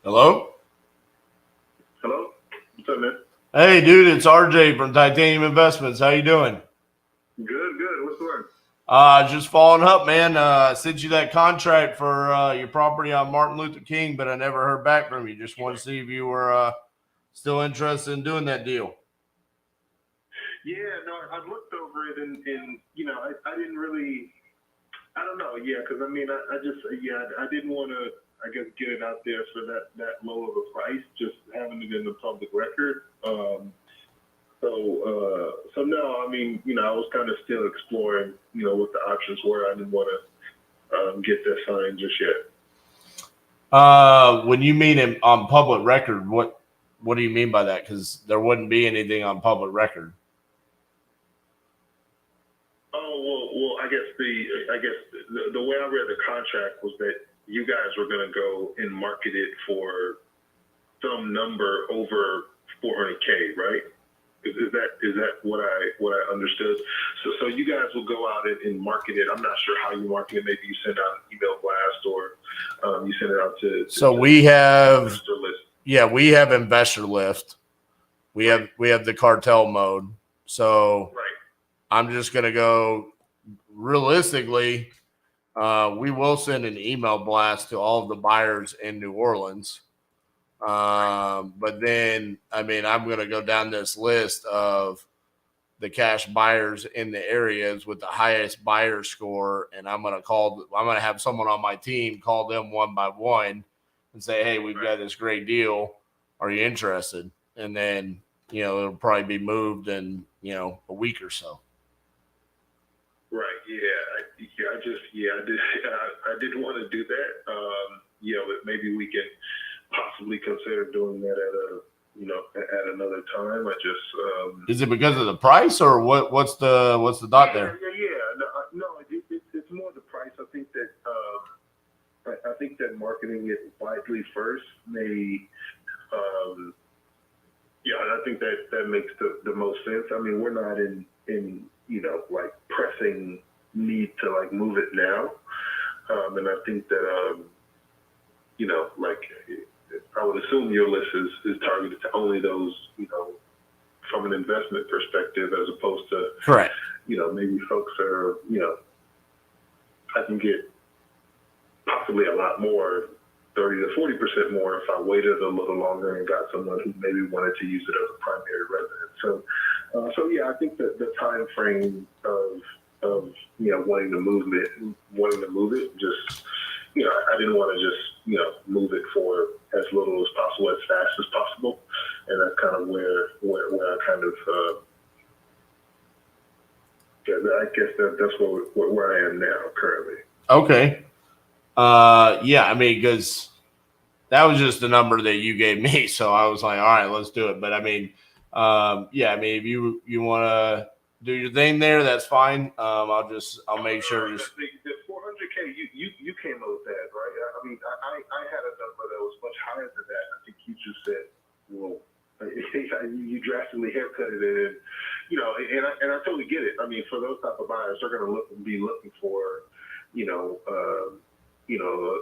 Hello? Hello? What's up, man? Hey, dude, it's RJ from Titanium Investments. How you doing? Good. What's the word? Just following up, man. I sent you that contract for your property on Martin Luther King, but I never heard back from you. Just want to see if you were still interested in doing that deal. Yeah, no, I looked over it and you know, I didn't really, I don't know, yeah, because I mean, I didn't want to, I guess, get it out there for that low of a price, just having it in the public record. So no, I mean, you know, I was kind of still exploring, you know, what the options were. I didn't want to get that signed just yet. When you mean on public record, what do you mean by that? Because there wouldn't be anything on public record. Oh, well, I guess the way I read the contract was that you guys were going to go and market it for some number over 400K, right? Is that what I understood? So you guys will go out and market it. I'm not sure how you market it. Maybe you send out an email blast or you send it out to So we have investor list. Yeah, we have investor lift. We have the cartel mode. So Right. I'm just gonna go realistically. We will send an email blast to all of the buyers in New Orleans. But then, I mean, I'm going to go down this list of the cash buyers in the areas with the highest buyer score. And I'm going to have someone on my team call them one by one and say, hey, we've got this great deal. Are you interested? And then, you know, it'll probably be moved in, you know, a week or so. Right. I didn't want to do that. But maybe we can possibly consider doing that at another time. Is it because of the price or what's the thought there? No, it's more the price. I think that marketing it widely first may, I think that makes the most sense. I mean, we're not in like pressing need to like move it now. And I think that, I would assume your list is targeted to only those, from from an investment perspective as opposed to, Correct. Maybe folks are, I can get possibly a lot more, 30 to 40% more if I waited a little longer and got someone who maybe wanted to use it as a primary residence. So yeah, I think that the time frame of wanting to move it, just I didn't want to just move it for as little as possible, as fast as possible, and that's kind of where I kind of I guess that's where I am now currently. Okay. Yeah, I mean, because that was just the number that you gave me, so I was like, all right, let's do it. But I mean, yeah, I mean, if you want to do your thing there, that's fine. I'll make sure. The 400K, you came up with that, right? I mean, I had a number that was much higher than that. I think you just said, well, you drastically haircutted it, and I totally get it. I mean, for those type of buyers, they're going to be looking for,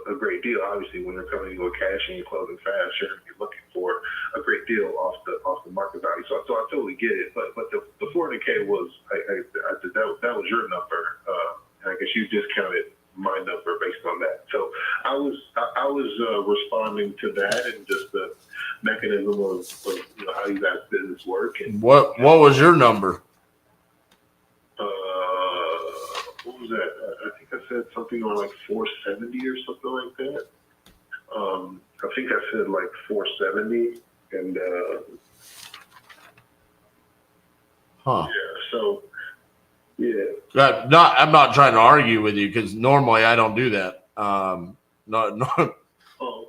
a great deal. Obviously, when you're coming with cash and you're closing fast, you're going to be looking for a great deal off the market value. So I totally get it. But the 400K was that was your number, and I guess you discounted my number based on that. So I was responding to that and just the mechanism of how you guys business work. And What was your number? What was that? I think I said something on like 470 or something like that. I think I said like 470, and Huh. yeah. So yeah. I'm not trying to argue with you because normally I don't do that.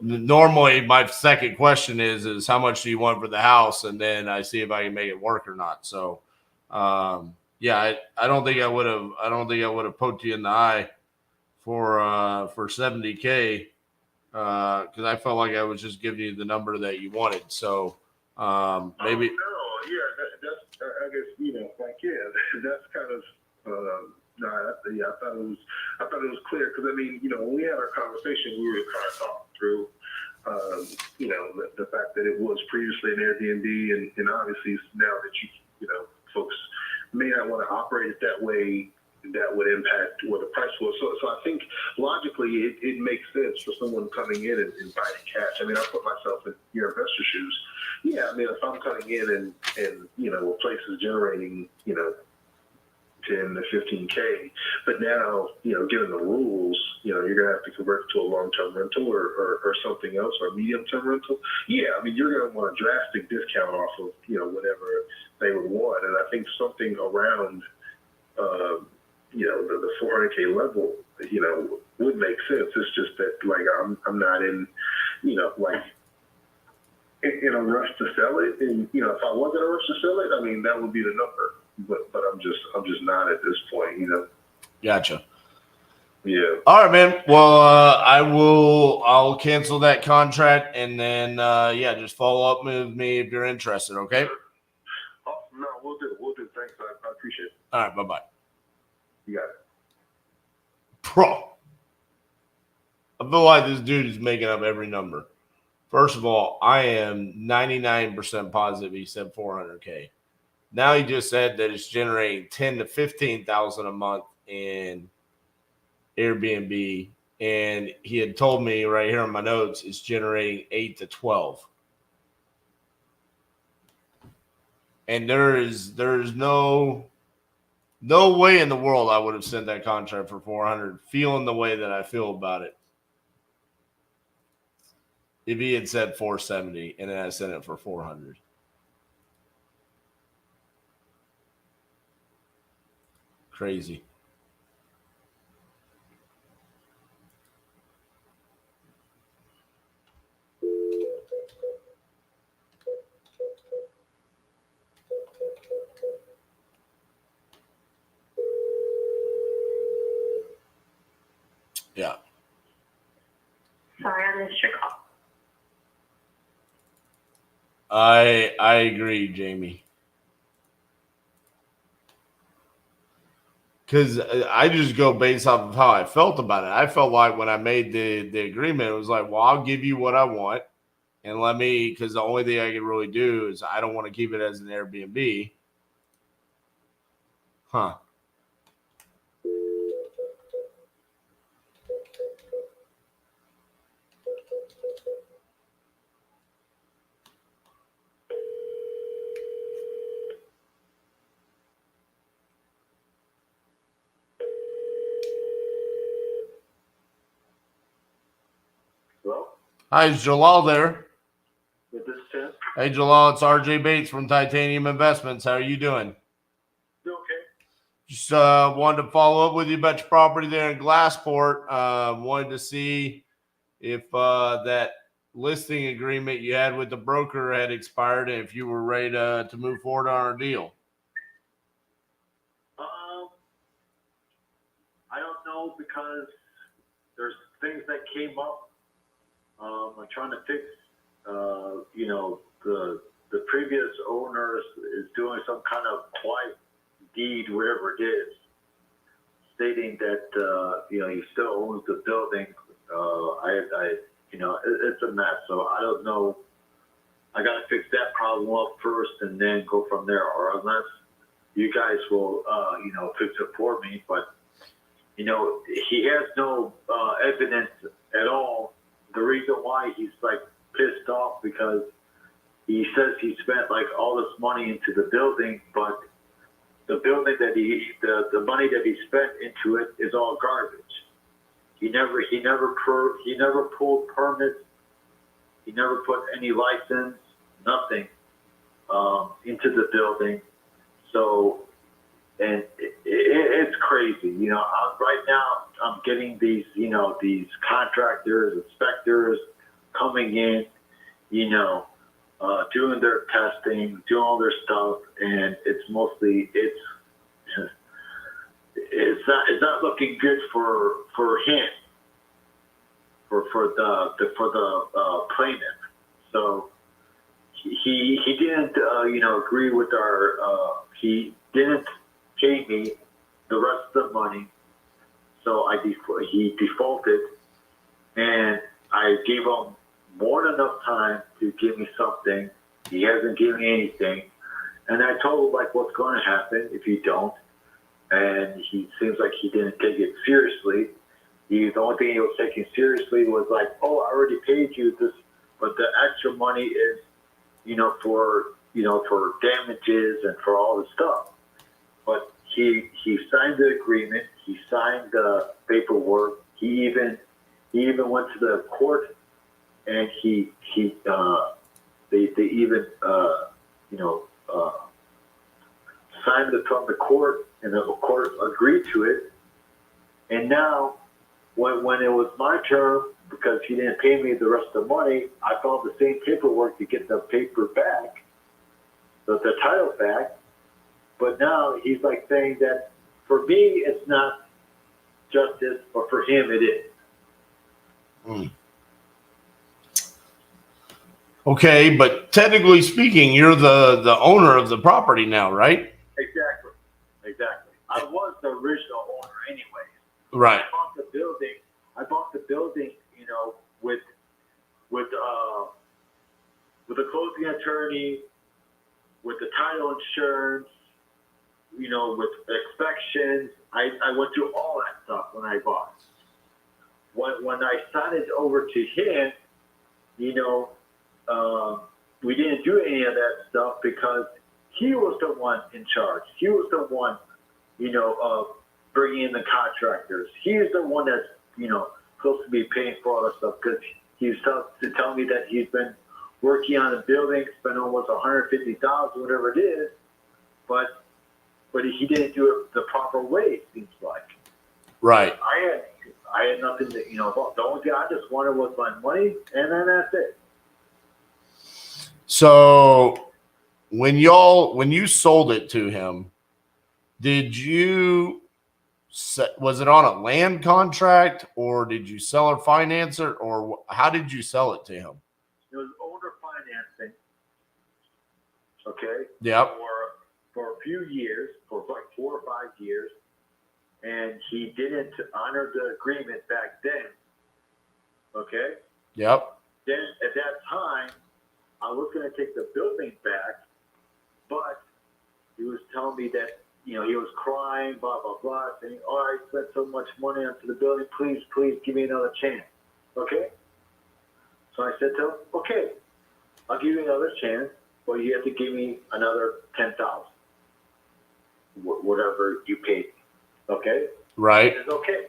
Normally my second question is how much do you want for the house, and then I see if I can make it work or not. So, yeah, I don't think I would have poked you in the eye for 70K because I felt like I was just giving you the number that you wanted. So maybe. Oh, no, yeah, that's I guess that's kind of. No, I thought it was clear because I mean, when we had our conversation, we were kind of talking through, the fact that it was previously an Airbnb, and obviously now that folks may not want to operate it that way, that would impact what the price was. So I think logically it makes sense for someone coming in and buying cash. I mean, I put myself in your investor shoes. Yeah, I mean, if I'm coming in and a place is generating 10 to 15K, but now, given the rules, you're going to have to convert to a long-term rental or something else, or medium-term rental. Yeah, I mean, you're going to want a drastic discount off of, whatever they would want. And I think something around, the 400K level, would make sense. It's just that, like, I'm not in, in a rush to sell it. And, if I was in a rush to sell it, I mean, that would be the number. But I'm just not at this point, Gotcha. Yeah. All right, man. Well, I'll cancel that contract and then just follow up with me if you're interested. Okay. Oh, no, we'll do. Thanks. I appreciate it. All right. Bye-bye. You got it. Bro, I feel like this dude is making up every number. First of all, I am 99% positive he said 400K. Now he just said that it's generating 10 to 15,000 a month in Airbnb, and he had told me right here on my notes it's generating 8 to 12. And there's no way in the world I would have sent that contract for 400, feeling the way that I feel about it. If he had said 470 and then I sent it for 400. Crazy. Yeah. Sorry, I missed your call. I agree, Jamie. Because I just go based off of how I felt about it. I felt like when I made the agreement, it was like, well, I'll give you what I want, and let me, because the only thing I can really do is I don't want to keep it as an Airbnb. Huh. Hello? Hi, is Jalal there? Is this Tim? Hey, Jalal, it's RJ Bates from Titanium Investments. How are you doing? You okay? Just wanted to follow up with you about your property there in Glassport. Wanted to see if that listing agreement you had with the broker had expired and if you were ready to move forward on our deal. I don't know because there's things that came up. I'm trying to fix, the previous owners is doing some kind of quiet deed, whatever it is, stating that, he still owns the building. It's a mess. So I don't know. I got to fix that problem up first and then go from there, or unless you guys will, fix it for me. But, he has no evidence at all. The reason why he's like pissed off because he says he spent like all this money into the building, but the building that the money that he spent into it is all garbage. He never pulled permits. He never put any license, nothing, into the building. So, and it's crazy. Right now I'm getting these contractors, inspectors coming in, doing their testing, doing all their stuff, and it's not looking good for him, for the plaintiff. So he didn't agree with our he didn't pay me the rest of the money, so he defaulted, and I gave him more than enough time to give me something. He hasn't given me anything, and I told him like what's going to happen if you don't, and he seems like he didn't take it seriously. The only thing he was taking seriously was like, oh, I already paid you this, but the extra money is, for damages and for all the stuff. But he signed the agreement. He signed the paperwork. He even went to the court, and they even signed it from the court, and the court agreed to it. And now, when it was my turn, because he didn't pay me the rest of the money, I filed the same paperwork to get the paper back, the title back. But now he's like saying that for me it's not justice, but for him it is. Hmm. Okay, but technically speaking, you're the owner of the property now, right? Exactly. I was the original owner anyway. Right. I bought the building, with a closing attorney, with the title insurance, with inspections. I went through all that stuff when I bought. When I signed it over to him, we didn't do any of that stuff because he was the one in charge. He was the one, bringing in the contractors. He's the one that's, supposed to be paying for all that stuff because he's to tell me that he's been working on the building, spent almost $150,000, whatever it is, but he didn't do it the proper way, it seems like. Right. I had nothing to, the only thing I just wanted was my money, and then that's it. So when you sold it to him, was it on a land contract, or did you sell or finance it, or how did you sell it to him? It was owner financing. Okay. Yep. For a few years, for like 4 or 5 years, and he didn't honor the agreement back then. Okay. Yep. Then at that time, I was going to take the building back, but he was telling me that, he was crying, blah, blah, blah, saying, oh, I spent so much money onto the building. Please give me another chance. Okay? So I said to him, okay, I'll give you another chance, but you have to give me another $10,000, whatever you paid. Okay? Right. He said, okay.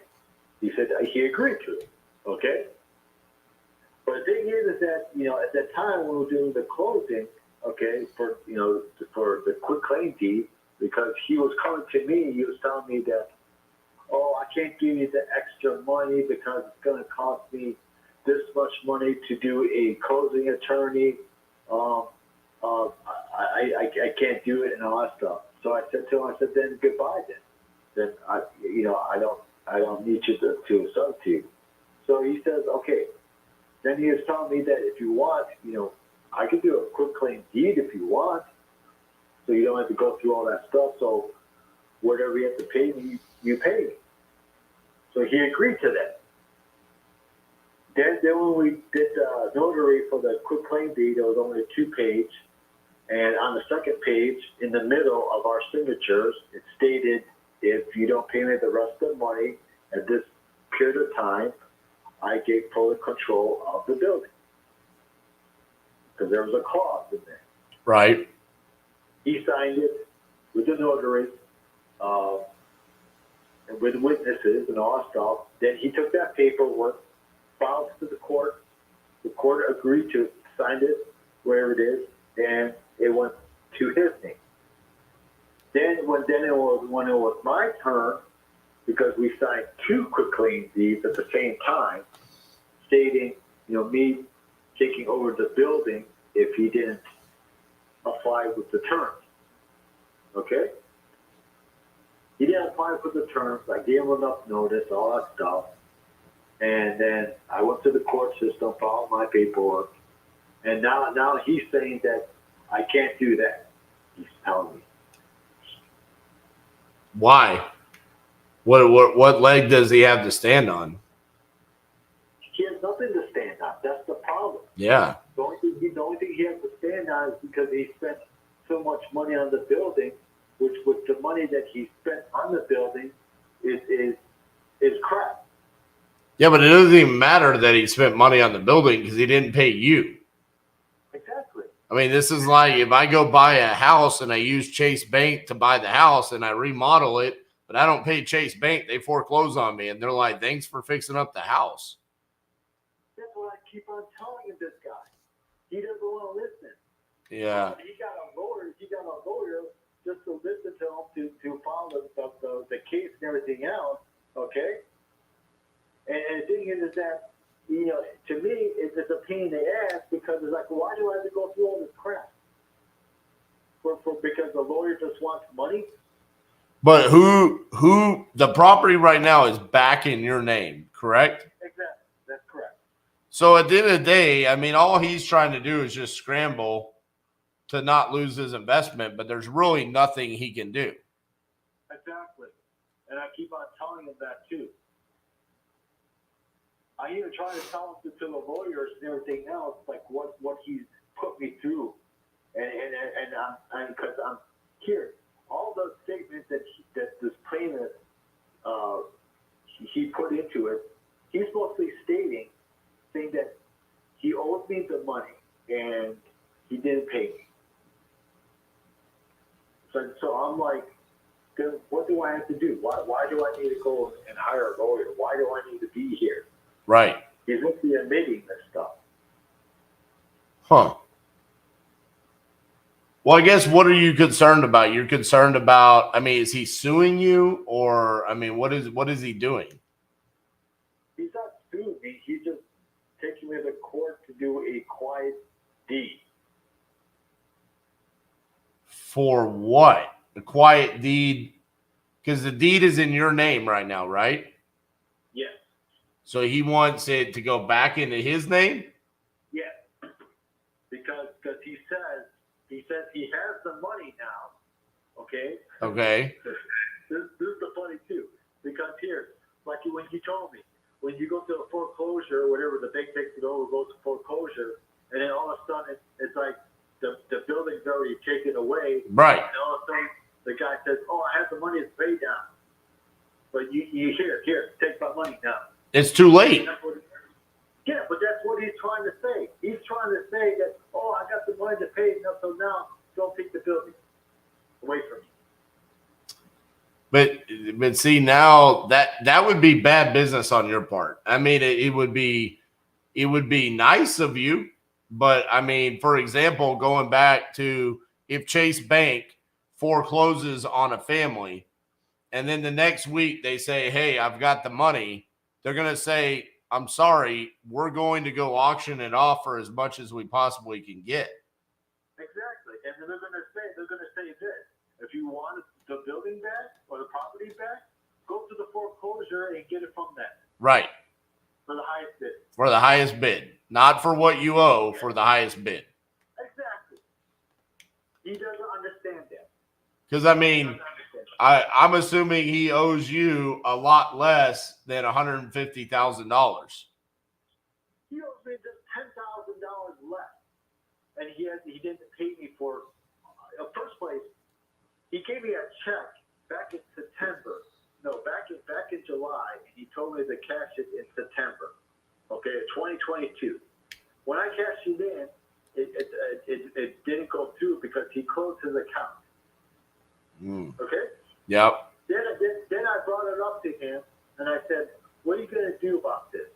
He said he agreed to it. Okay? But the thing is that, at that time when we were doing the closing, okay, for the quit claim deed, because he was coming to me, he was telling me that, oh, I can't give you the extra money because it's going to cost me this much money to do a closing attorney. I can't do it and all that stuff. So I said to him, then goodbye then. Then I don't need you to substitute. So he says, okay. Then he was telling me that if you want, I could do a quick claim deed if you want, so you don't have to go through all that stuff. So whatever you have to pay me, you pay me. So he agreed to that. Then when we did the notary for the quick claim deed, it was only a 2-page. And on the second page, in the middle of our signatures, it stated, if you don't pay me the rest of the money at this period of time, I gave total control of the building. Because there was a clause in there. Right. He signed it with the notary, and with witnesses and all that stuff. Then he took that paperwork, filed it to the court. The court agreed to it, signed it, wherever it is, and it went to his name. Then when it was my turn, because we signed 2 quick claim deeds at the same time, stating, me taking over the building if he didn't apply with the terms. Okay? He didn't apply with the terms. I gave him enough notice, all that stuff. And then I went to the court system, filed my paperwork. And now he's saying that I can't do that. He's telling me. Why? What leg does he have to stand on? He has nothing to stand on. That's the problem. Yeah. The only thing he has to stand on is because he spent so much money on the building, which with the money that he spent on the building is crap. Yeah, but it doesn't even matter that he spent money on the building because he didn't pay you. Exactly. I mean, this is like if I go buy a house and I use Chase Bank to buy the house and I remodel it, but I don't pay Chase Bank, they foreclose on me and they're like, thanks for fixing up the house. That's what I keep on telling him, this guy. He doesn't want to listen. Yeah. He got a lawyer just to listen to him to file the case and everything else, okay? And the thing is that, to me, it's a pain in the ass because it's like, why do I have to go through all this crap? Because the lawyer just wants money? But who the property right now is back in your name, correct? Exactly. That's correct. So at the end of the day, I mean, all he's trying to do is just scramble to not lose his investment, but there's really nothing he can do. Exactly. And I keep on telling him that too. I even try to tell him to the lawyers and everything else, like what he's put me through. And because I'm here, all those statements that this plaintiff he put into it, he's mostly saying that he owed me the money and he didn't pay me. So I'm like, then what do I have to do? Why do I need to go and hire a lawyer? Why do I need to be here? Right. He's simply admitting this stuff. Huh. Well, I guess what are you concerned about? You're concerned about, I mean, is he suing you or, I mean, what is he doing? He's not suing me. He's just taking me to court to do a quiet deed. For what? A quiet deed? Because the deed is in your name right now, right? Yes. So he wants it to go back into his name? Yes. Because he says he has the money now. Okay? Okay. This is the funny too. Because here, like when he told me, when you go to a foreclosure or whatever, the bank takes it over, goes to foreclosure, and then all of a sudden it's like the building's already taken away. Right. And all of a sudden the guy says, "Oh, I have the money to pay down." But you here, take my money now. It's too late. Yeah, but that's what he's trying to say. He's trying to say that, "Oh, I got the money to pay, so now don't take the building away from me." But see, now that would be bad business on your part. I mean, it would be nice of you, but I mean, for example, going back to if Chase Bank forecloses on a family, and then the next week they say, "Hey, I've got the money," they're gonna say, "I'm sorry, we're going to go auction it off for as much as we possibly can get." Exactly, and then they're gonna say this: if you want the building back or the property back, go to the foreclosure and get it from them. Right. For the highest bid. For the highest bid, not for what you owe, for the highest bid. Exactly. He doesn't understand that. Because I mean, I'm assuming he owes you a lot less than $150,000. He owes me just $10,000 less, and he didn't pay me for. First place, he gave me a check back in September. No, back in July, and he told me to cash it in September. Okay, 2022. When I cashed it in, it didn't go through because he closed his account. Okay. Yep. Then I brought it up to him, and I said, "What are you going to do about this?"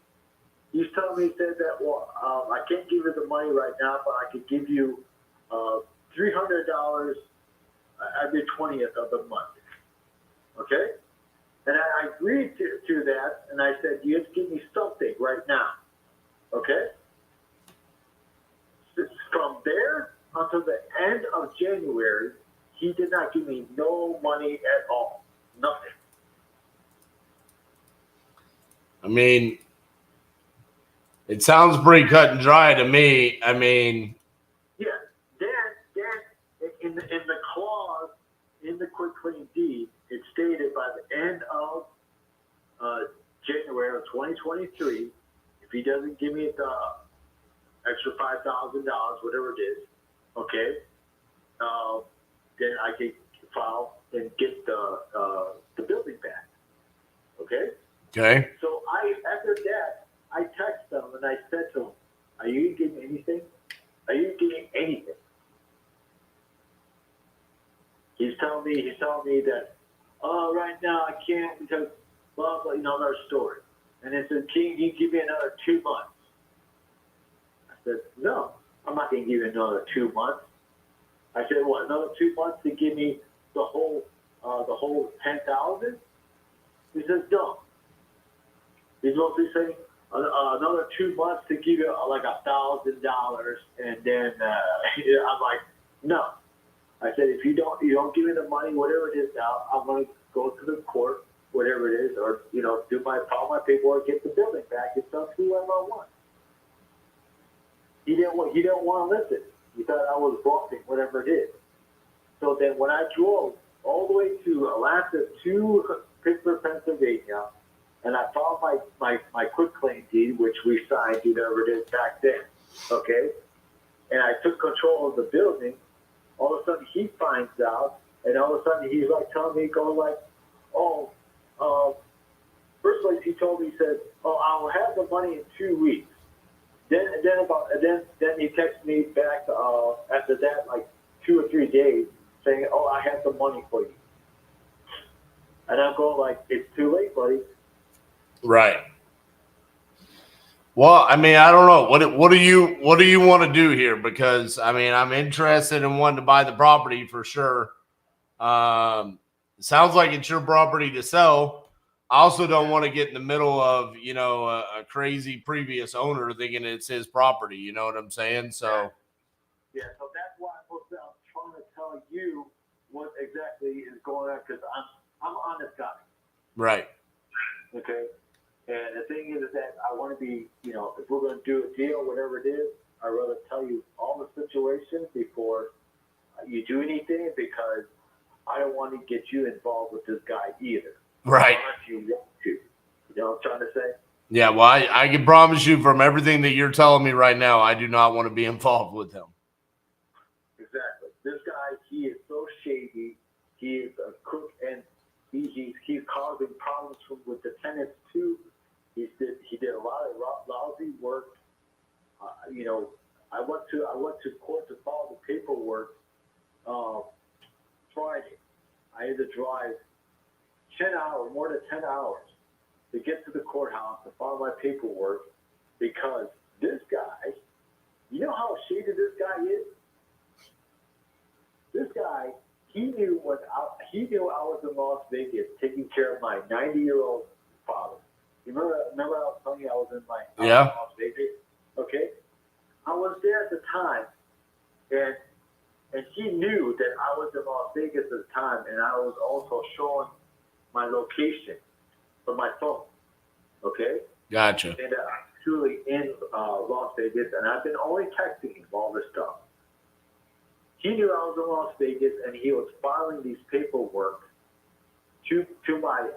He's telling me, he said that, "Well, I can't give you the money right now, but I could give you $300 every 20th of the month." Okay? And I agreed to that, and I said, "You have to give me something right now." Okay? From there until the end of January, he did not give me no money at all. Nothing. I mean, it sounds pretty cut and dry to me. I mean, yeah. Then in the clause in the quitclaim deed, it stated by the end of January of 2023, if he doesn't give me the extra $5,000, whatever it is, okay, then I can file and get the building back. Okay? okay. So after that, I texted him and I said to him, "Are you getting anything? Are you getting anything?" He's telling me that, "Oh, right now I can't because blah blah, another story." And he said, "Can you give me another 2 months?" I said, "No, I'm not going to give you another 2 months." I said, "What, another 2 months to give me the whole 10,000?" He says, "No." He's mostly saying another 2 months to give you like $1,000, and then I'm like, "No." I said, "If you don't give me the money, whatever it is now, I'm going to go to the court, whatever it is, or file my paperwork, get the building back. It's up to whoever I want." He didn't want to listen. He thought I was bluffing, whatever it is. So then when I drove all the way to Alaska to Pittsburgh, Pennsylvania, and I filed my quitclaim deed, which we signed, whatever it is back then, okay? And I took control of the building. All of a sudden he finds out, and all of a sudden he's like telling me, going like, "Oh, first place he told me, he said, 'Oh, I will have the money in 2 weeks.' Then he texted me back after that, like 2 or 3 days, saying, 'Oh, I have the money for you.' And I'm going like, 'It's too late, buddy.'" Right. Well, I mean, I don't know. What do you want to do here? Because I mean, I'm interested in wanting to buy the property for sure. It sounds like it's your property to sell. I also don't want to get in the middle of, a crazy previous owner thinking it's his property. You know what I'm saying? So yeah, so that's why I'm trying to tell you what exactly is going on, because I'm an honest guy. right. Okay. And the thing is that I want to be, if we're going to do a deal, whatever it is, I'd rather tell you all the situations before you do anything, because I don't want to get you involved with this guy either. Right. Unless you want to. You know what I'm trying to say? Yeah, well, I can promise you from everything that you're telling me right now, I do not want to be involved with him. Exactly. This guy, he is so shady. He is a crook, and he's causing problems with the tenants too. He did a lot of lousy work. You know, I went to court to file the paperwork Friday. I had to drive 10 hours, more than 10 hours, to get to the courthouse to file my paperwork because this guy, you know how shady this guy is? This guy, he knew I was in Las Vegas taking care of my 90-year-old father. You remember I was telling you I was in Las Vegas? Okay? I was there at the time, and he knew that I was in Las Vegas at the time, and I was also showing my location from my phone. Okay? Gotcha. And I'm truly in Las Vegas, and I've been only texting him all this stuff. He knew I was in Las Vegas, and he was filing these paperwork to my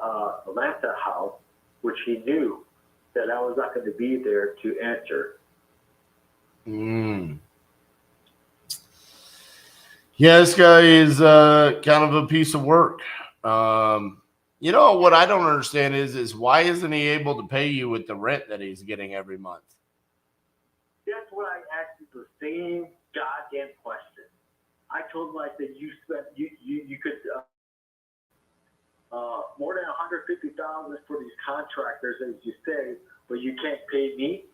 Atlanta house, which he knew that I was not going to be there to answer. Yeah, this guy is kind of a piece of work. You know, what I don't understand is why isn't he able to pay you with the rent that he's getting every month? That's what I asked you the same goddamn question. I told him, I said, you could more than $150,000 for these contractors, as you say, but you can't pay me.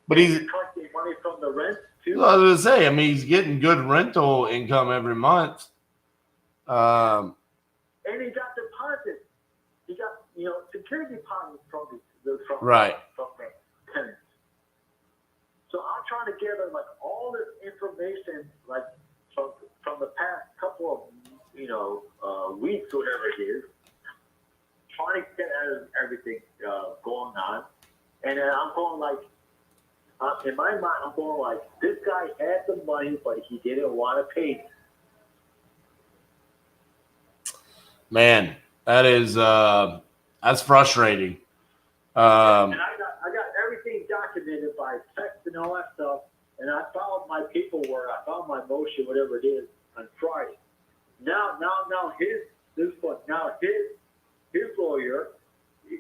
But he's collecting money from the rent too. I was gonna say, I mean, he's getting good rental income every month. And he got deposits. He got security deposits from the tenants. So I'm trying to gather all this information from the past couple of weeks, whatever it is, trying to get out of everything going on, and then I'm going in my mind, I'm going this guy had the money, but he didn't want to pay me. Man, that is that's frustrating. And I got everything documented by text and all that stuff, and I filed my paperwork, I filed my motion, whatever it is, on Friday. Now his lawyer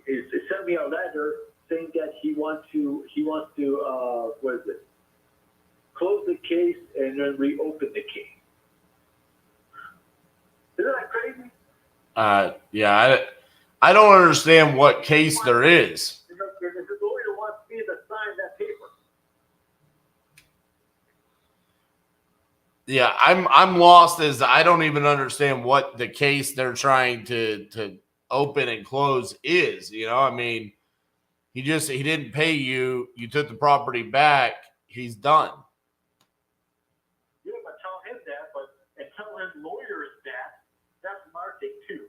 is sent me a letter saying that he wants to close the case and then reopen the case. Isn't that crazy? Yeah, I don't understand what case there is. If the lawyer wants me to sign that paper. Yeah, I'm lost as I don't even understand what the case they're trying to open and close is. You know, I mean, he didn't pay you. You took the property back. He's done. Yeah, but tell him that, and tell his lawyers that's my thing too.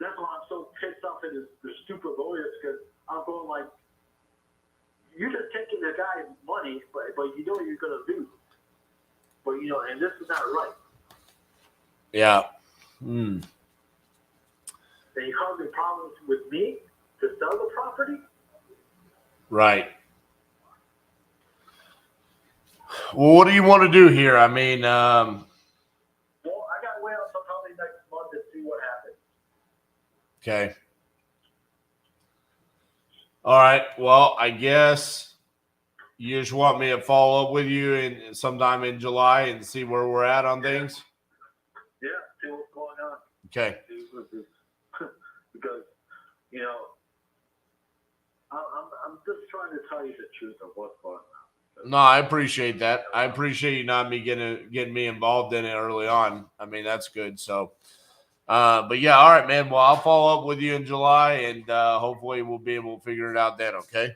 That's why I'm so pissed off at the stupid lawyers, because I'm going you're just taking the guy's money, but you know you're going to lose. But and this is not right. Yeah. And you're causing problems with me to sell the property? Right. Well, what do you want to do here? I mean, well, I got to wait until probably next month to see what happens. Okay. All right. Well, I guess you just want me to follow up with you in sometime in July and see where we're at on things? Yeah, see what's going on. Okay. Because, I'm just trying to tell you the truth of what's going on. No, I appreciate that. I appreciate you not getting me involved in it early on. I mean, that's good. So, but yeah, all right, man. Well, I'll follow up with you in July, and hopefully we'll be able to figure it out then. Okay.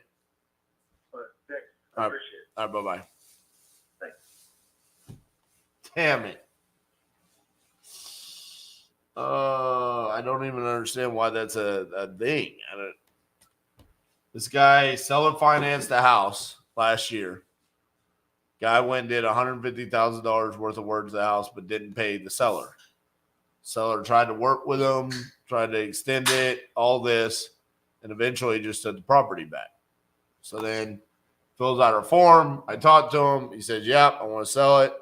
Thanks. I appreciate it. All right. Bye-bye. Thanks. Damn it. I don't even understand why that's a thing. This guy seller financed a house last year. Guy went and did $150,000 worth of work to the house, but didn't pay the seller. Seller tried to work with him, tried to extend it, all this, and eventually just took the property back. So then fills out a form. I talked to him. He said, yep, I want to sell it.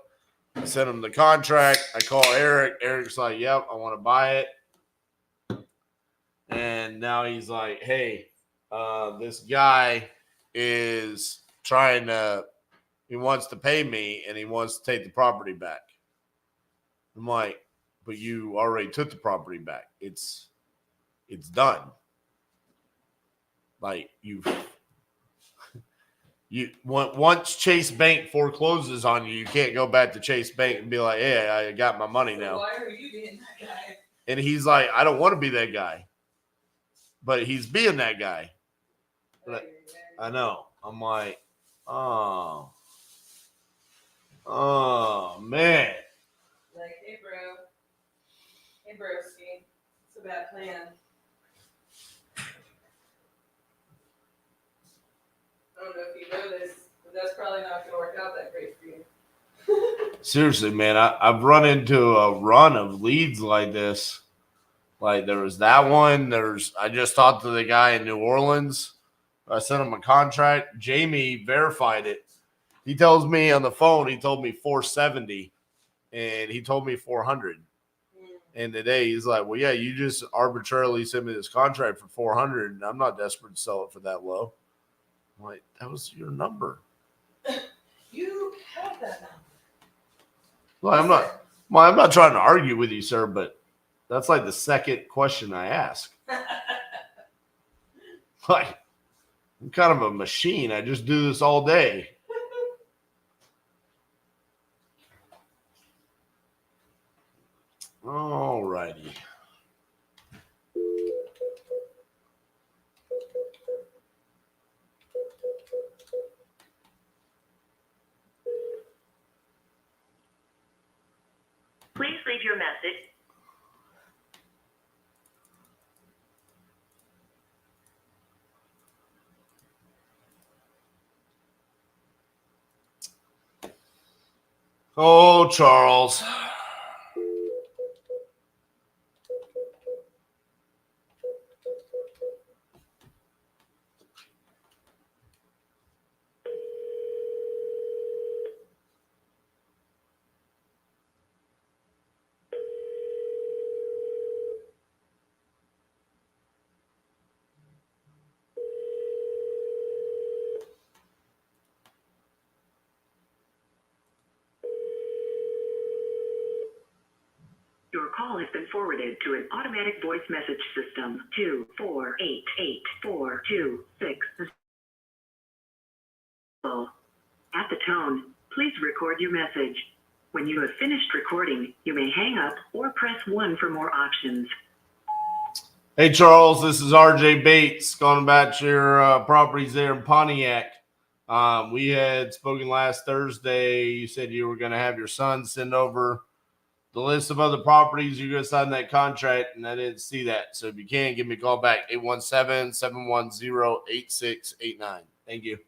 I sent him the contract. I call Eric. Eric's like, yep, I want to buy it. And now he's like, hey, this guy is trying to, he wants to pay me and he wants to take the property back. I'm like, but you already took the property back. It's done. Like once Chase Bank forecloses on you, you can't go back to Chase Bank and be like, hey, I got my money now. Why are you being that guy? And he's like, I don't want to be that guy. But he's being that guy. But I know. I'm like, oh man. Like, hey broski, it's a bad plan. I don't know if you know this, but that's probably not going to work out that great for you. Seriously, man, I've run into a run of leads like this. Like there was that one. I just talked to the guy in New Orleans. I sent him a contract. Jamie verified it. He tells me on the phone, he told me 470 and he told me 400. And today he's like, well, yeah, you just arbitrarily sent me this contract for 400 and I'm not desperate to sell it for that low. I'm like, that was your number. You have that number. Well, I'm not trying to argue with you, sir, but that's like the second question I ask. Like, I'm kind of a machine. I just do this all day. All righty. Please leave your message. Oh, Charles. Your call has been forwarded to an automatic voice message system. 2488426. At the tone, please record your message. When you have finished recording, you may hang up or press 1 for more options. Hey, Charles, this is RJ Bates calling about your properties there in Pontiac. We had spoken last Thursday. You said you were going to have your son send over the list of other properties you're going to sign that contract, and I didn't see that. So if you can, give me a call back, 817-710-8689. Thank you.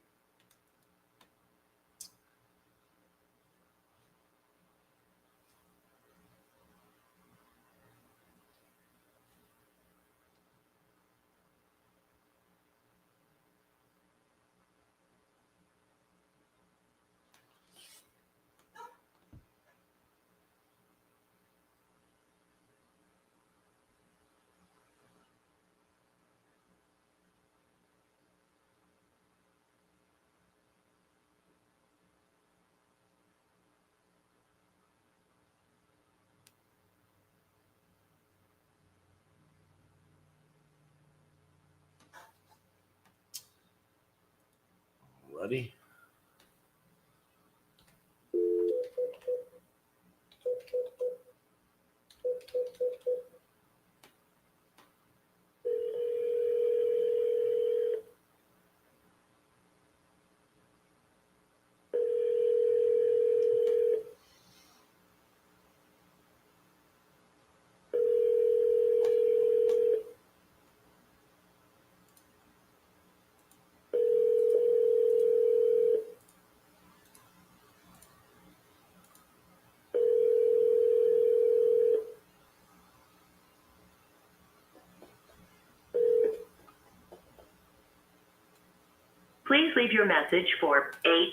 Ready? Please leave your message for 80.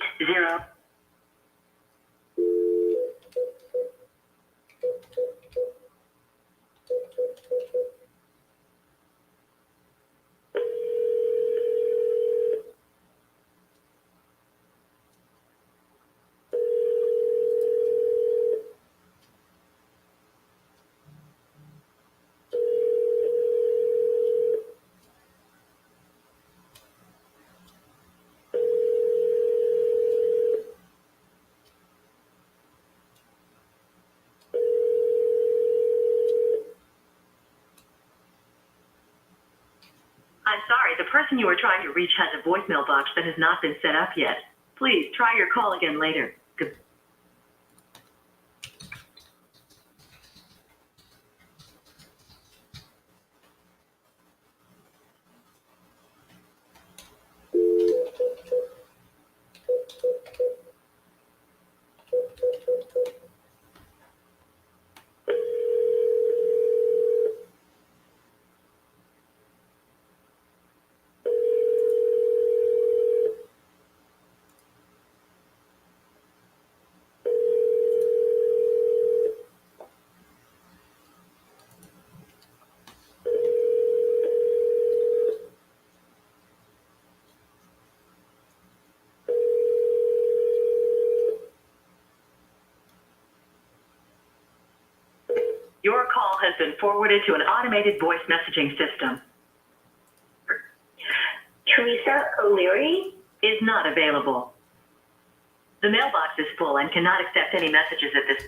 I'm sorry, the person you are trying to reach has a voicemail box that has not been set up yet. Please try your call again later. Good. Your call has been forwarded to an automated voice messaging system. Teresa O'Leary is not available. The mailbox is full and cannot accept any messages at this.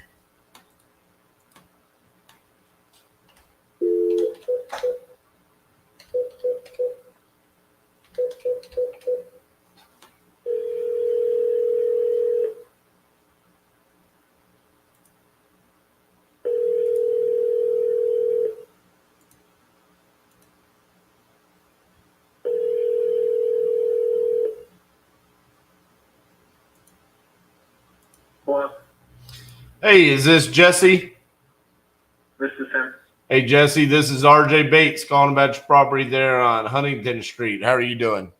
Hello, Hey, is this Jesse? this is him. Hey, Jesse, this is RJ Bates calling about your property there on Huntington Street. How are you doing?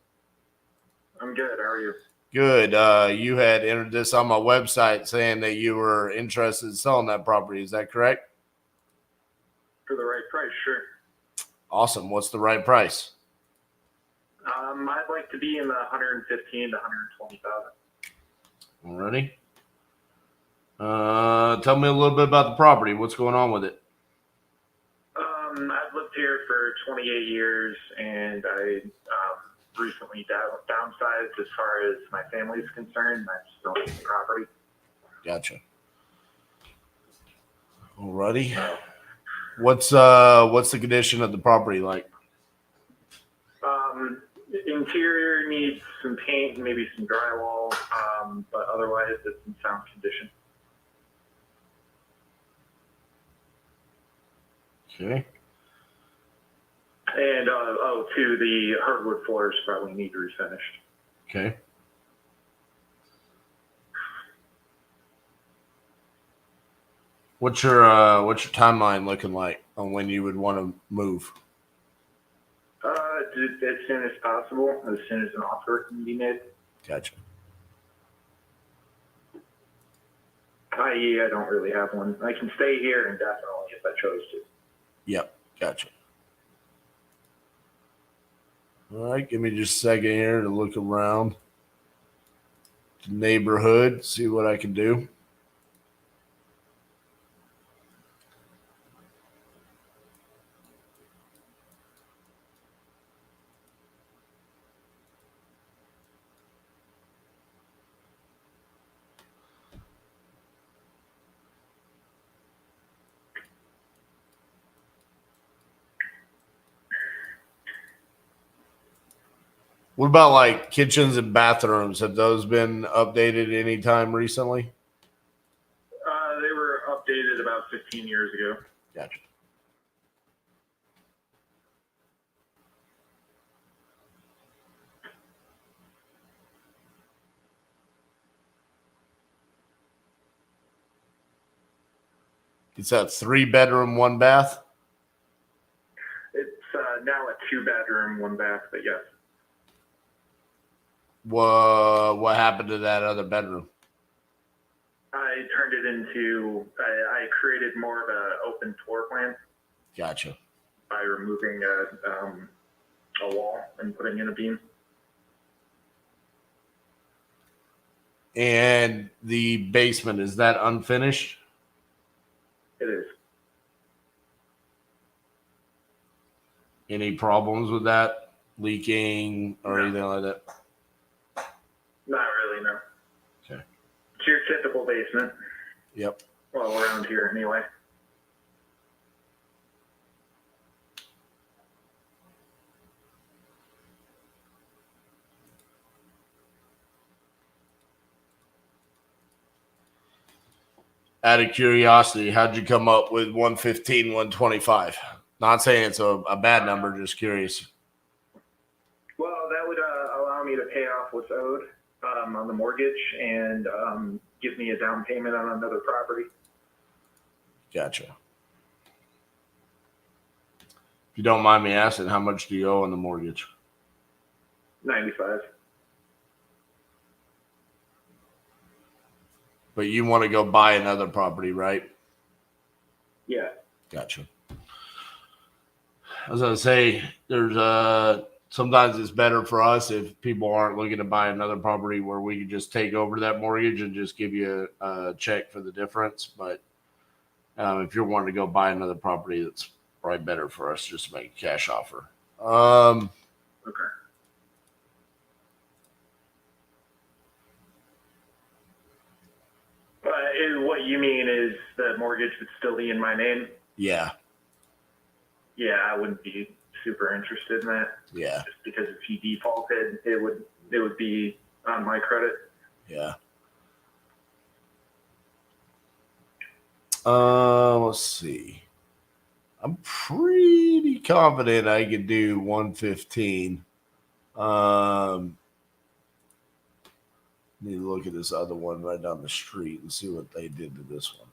I'm good. How are you? Good. You had entered this on my website saying that you were interested in selling that property. Is that correct? For the right price, sure. Awesome. What's the right price? I'd like to be in the 115 to 120,000. Alrighty. Tell me a little bit about the property. What's going on with it? I've lived here for 28 years, and I recently downsized as far as my family is concerned. I just don't need the property. Gotcha. Alrighty. What's the condition of the property like? Interior needs some paint, maybe some drywall, but otherwise it's in sound condition. Okay. And too, the hardwood floors probably need refinished. Okay. What's your timeline looking like on when you would want to move? As soon as possible, as soon as an offer can be made. Gotcha. I.e., I don't really have one. I can stay here indefinitely if I chose to. Yep. Gotcha. All right. Give me just a second here to look around the neighborhood, see what I can do. What about like kitchens and bathrooms? Have those been updated any time recently? They were updated about 15 years ago. Gotcha. It's a 3-bedroom, 1 bath. It's now a 2-bedroom, 1 bath, but yes. What happened to that other bedroom? I turned it into, I created more of an open floor plan Gotcha. by removing a wall and putting in a beam. And the basement, is that unfinished? It is. Any problems with that? Leaking or anything like that? Not really, no. Okay. It's your typical basement. Yep. Well, around here anyway. Out of curiosity, how'd you come up with 115, 125? Not saying it's a bad number, just curious. Well, that would allow me to pay off what's owed on the mortgage and give me a down payment on another property. Gotcha. If you don't mind me asking, how much do you owe on the mortgage? 95. But you want to go buy another property, right? Yeah. Gotcha. I was going to say, there's sometimes it's better for us if people aren't looking to buy another property where we can just take over that mortgage and just give you a check for the difference. But if you're wanting to go buy another property, that's probably better for us just to make a cash offer. Okay. What you mean is the mortgage would still be in my name? Yeah. Yeah, I wouldn't be super interested in that. Yeah. Just because if he defaulted, it would be on my credit. Yeah. Let's see. I'm pretty confident I could do 115. Need to look at this other one right down the street and see what they did to this one.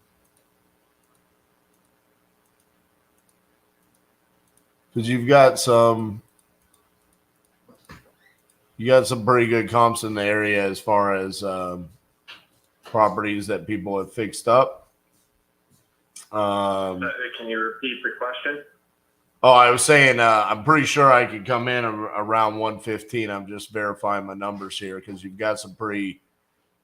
Because you got some pretty good comps in the area as far as properties that people have fixed up. Can you repeat the question? Oh, I was saying I'm pretty sure I could come in around 115. I'm just verifying my numbers here because you've got some pretty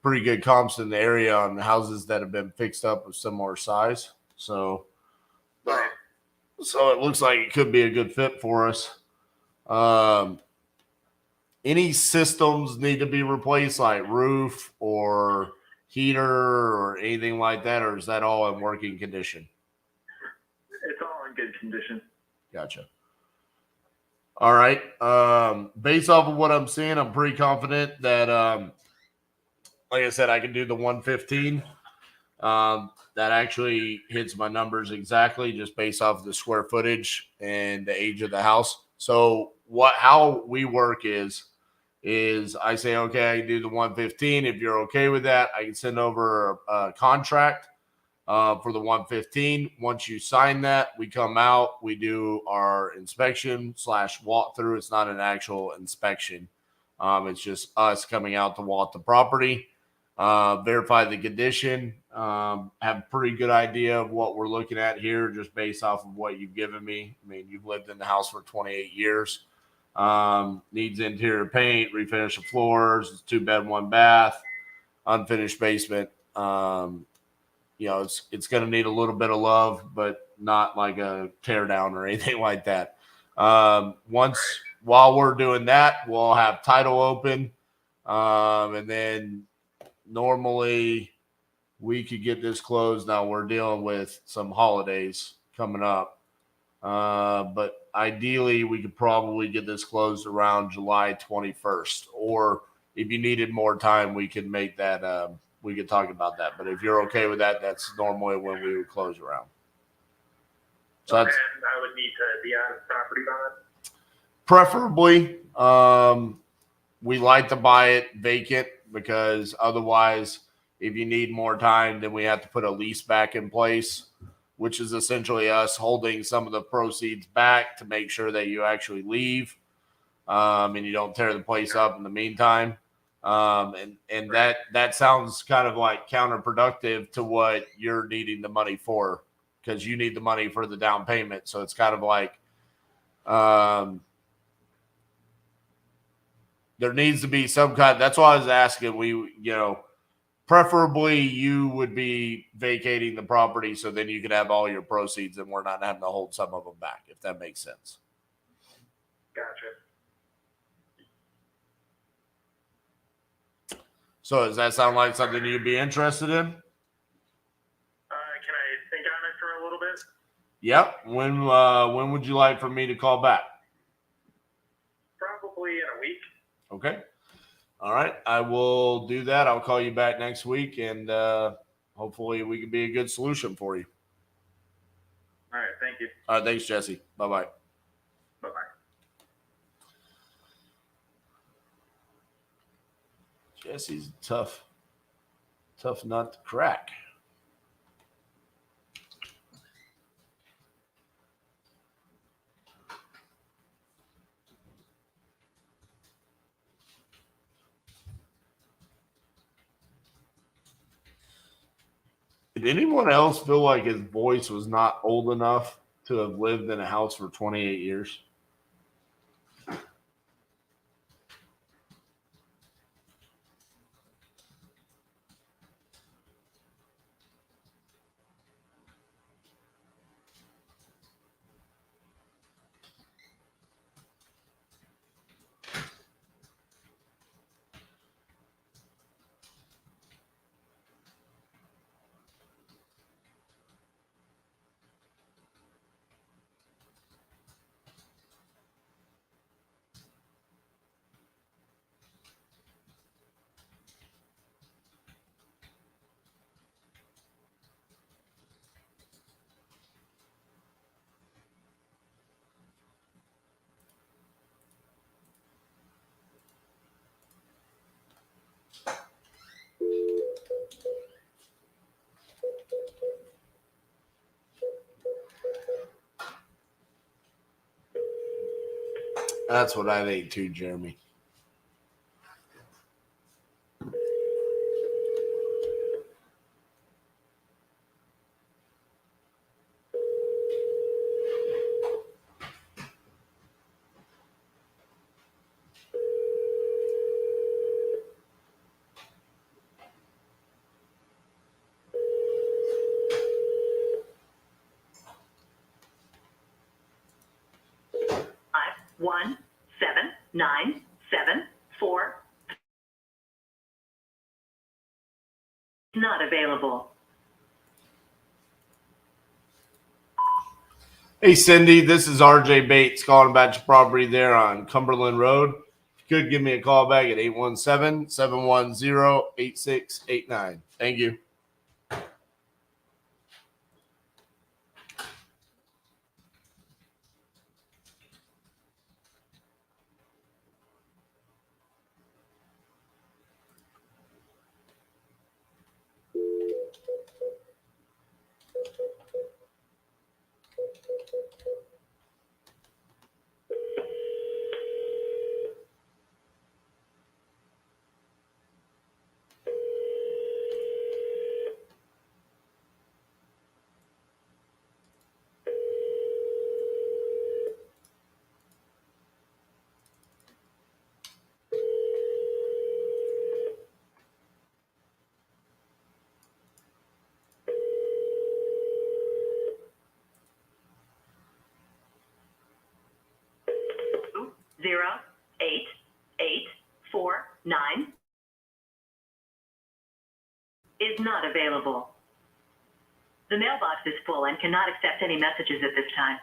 good comps in the area on houses that have been fixed up of similar size. So it looks like it could be a good fit for us. Any systems need to be replaced, like roof or heater or anything like that, or is that all in working condition? It's all in good condition. Gotcha. All right. Based off of what I'm seeing, I'm pretty confident that, like I said, I can do the 115. That actually hits my numbers exactly just based off of the square footage and the age of the house. So how we work is I say, okay, I do the 115. If you're okay with that, I can send over a contract for the 115. Once you sign that, we come out, we do our inspection / walkthrough. It's not an actual inspection. It's just us coming out to walk the property, verify the condition, have a pretty good idea of what we're looking at here just based off of what you've given me. I mean, you've lived in the house for 28 years. Needs interior paint, refinish the floors, it's 2-bed, 1-bath, unfinished basement. It's going to need a little bit of love, but not like a tear down or anything like that. While we're doing that, we'll have title open. And then normally we could get this closed. Now we're dealing with some holidays coming up. But ideally we could probably get this closed around July 21st, or if you needed more time, we could make that, we could talk about that. But if you're okay with that, that's normally when we would close around. So and I would need to be on property bond? Preferably, we like to buy it vacant because otherwise, if you need more time, then we have to put a lease back in place, which is essentially us holding some of the proceeds back to make sure that you actually leave and you don't tear the place up in the meantime. And that sounds kind of like counterproductive to what you're needing the money for, because you need the money for the down payment. So it's kind of like there needs to be some kind. That's why I was asking. Preferably you would be vacating the property so then you could have all your proceeds and we're not having to hold some of them back, if that makes sense. Gotcha. So does that sound like something you'd be interested in? Can I think on it for a little bit? Yep. When would you like for me to call back? Probably in a week. Okay. All right. I will do that. I'll call you back next week, and hopefully we can be a good solution for you. All right. Thank you. All right. Thanks, Jesse. Bye-bye. Bye-bye. Jesse's a tough nut to crack. Did anyone else feel like his voice was not old enough to have lived in a house for 28 years? That's what I think too, Jeremy. Five 1 7 9 7 4 not available. Hey, Cindy, this is RJ Bates calling about your property there on Cumberland Road. If you could give me a call back at 817-710-8689. Thank you. Zero 8 8 4 9 is not available. The mailbox is full and cannot accept any messages at this time.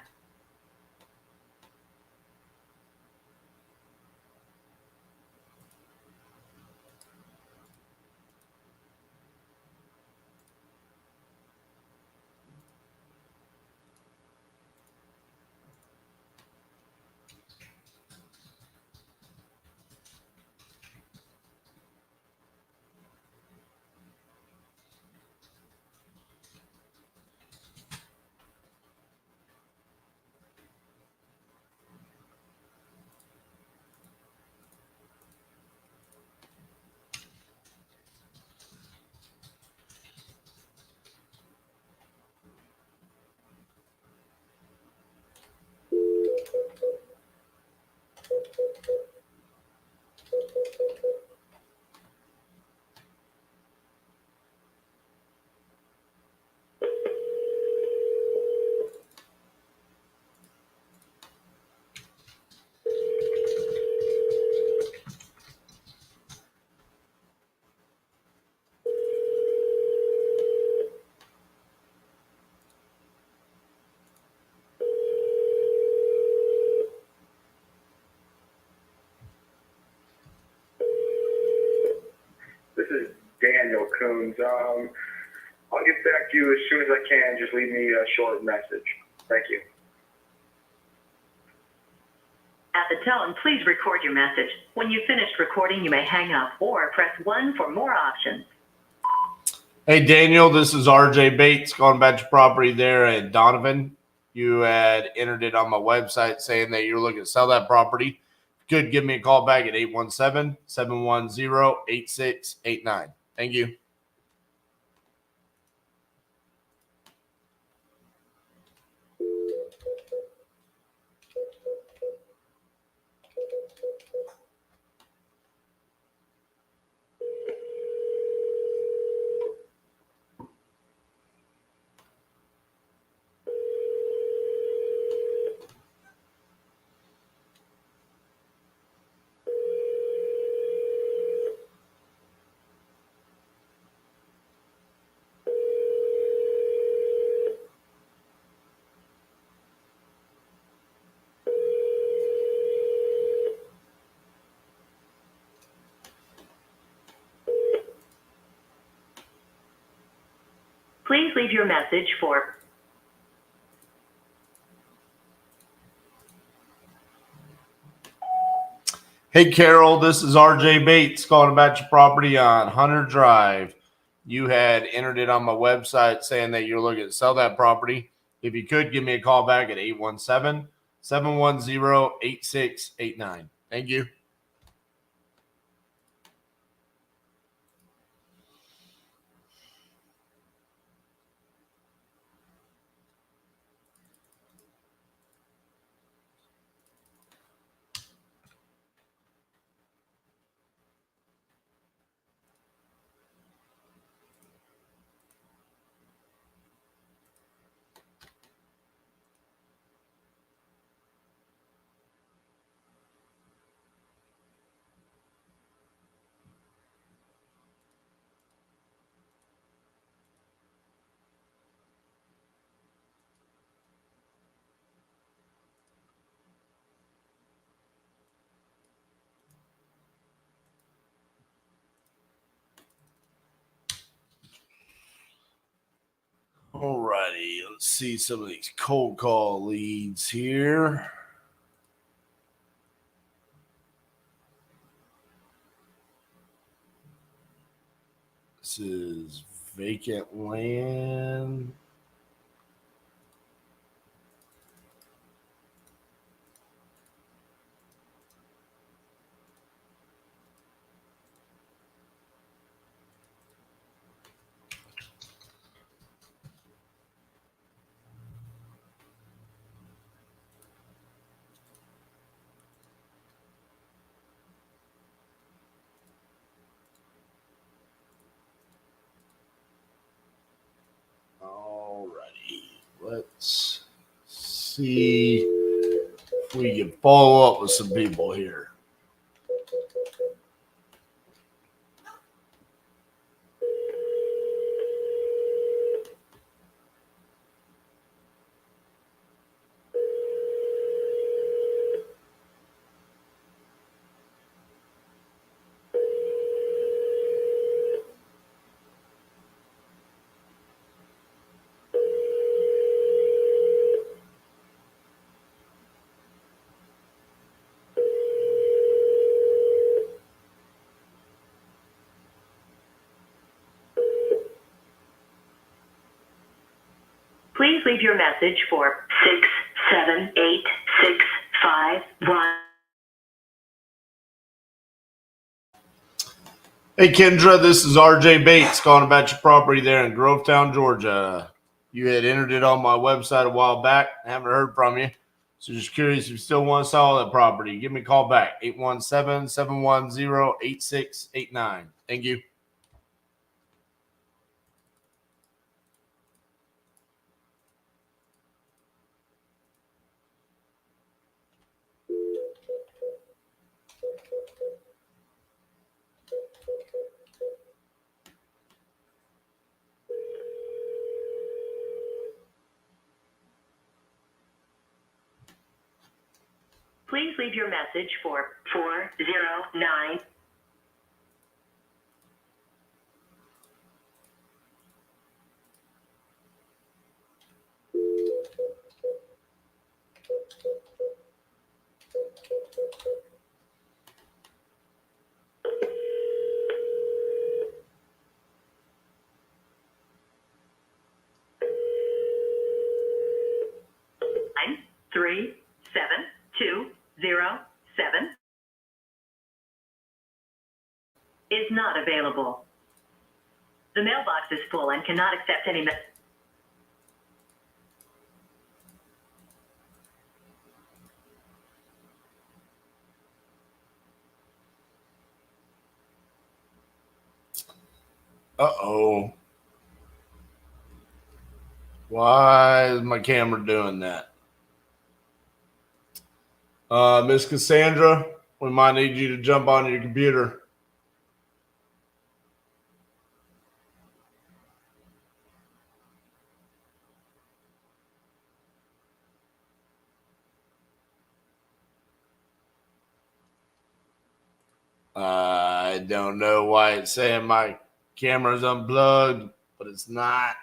Coons. I'll get back to you as soon as I can. Just leave me a short message. Thank you. At the tone, please record your message. When you've finished recording, you may hang up or press 1 for more options. Hey, Daniel, this is RJ Bates calling about your property there at Donovan. You had entered it on my website saying that you're looking to sell that property. You could give me a call back at 817-710-8689. Thank you. Please leave your message for... Hey, Carol, this is RJ Bates calling about your property on Hunter Drive. You had entered it on my website saying that you're looking to sell that property. If you could, give me a call back at 817-710-8689. Thank you. Alrighty, let's see some of these cold call leads here. This is vacant land. Alrighty, let's see if we can follow up with some people here. Please leave your message for 678-651. Hey, Kendra, this is RJ Bates calling about your property there in Grovetown, Georgia. You had entered it on my website a while back. I haven't heard from you. So just curious if you still want to sell that property. Give me a call back, 817-710-8689. Thank you. Please leave your message for 409. 937-207 is not available. The mailbox is full and cannot accept any message. Uh-oh. Why is my camera doing that? Miss Cassandra, we might need you to jump on your computer. I don't know why it's saying my camera's unplugged, but it's not.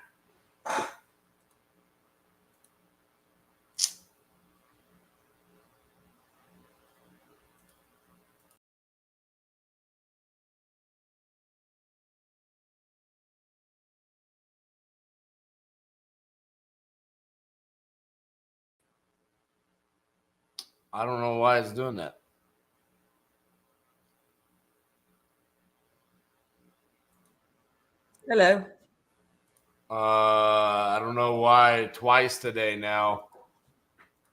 I don't know why it's doing that. Hello. I don't know why twice today now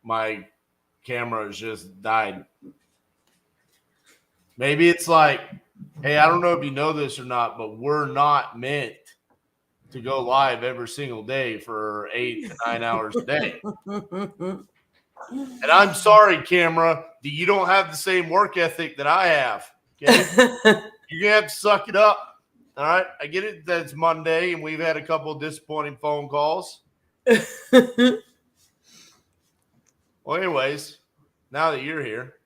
my camera has just died. Maybe it's like, hey, I don't know if you know this or not, but we're not meant to go live every single day for 8 to 9 hours a day. And I'm sorry, camera, that you don't have the same work ethic that I have. Okay? You're going to have to suck it up. All right? I get it that it's Monday and we've had a couple of disappointing phone calls. Well, anyways, now that you're here.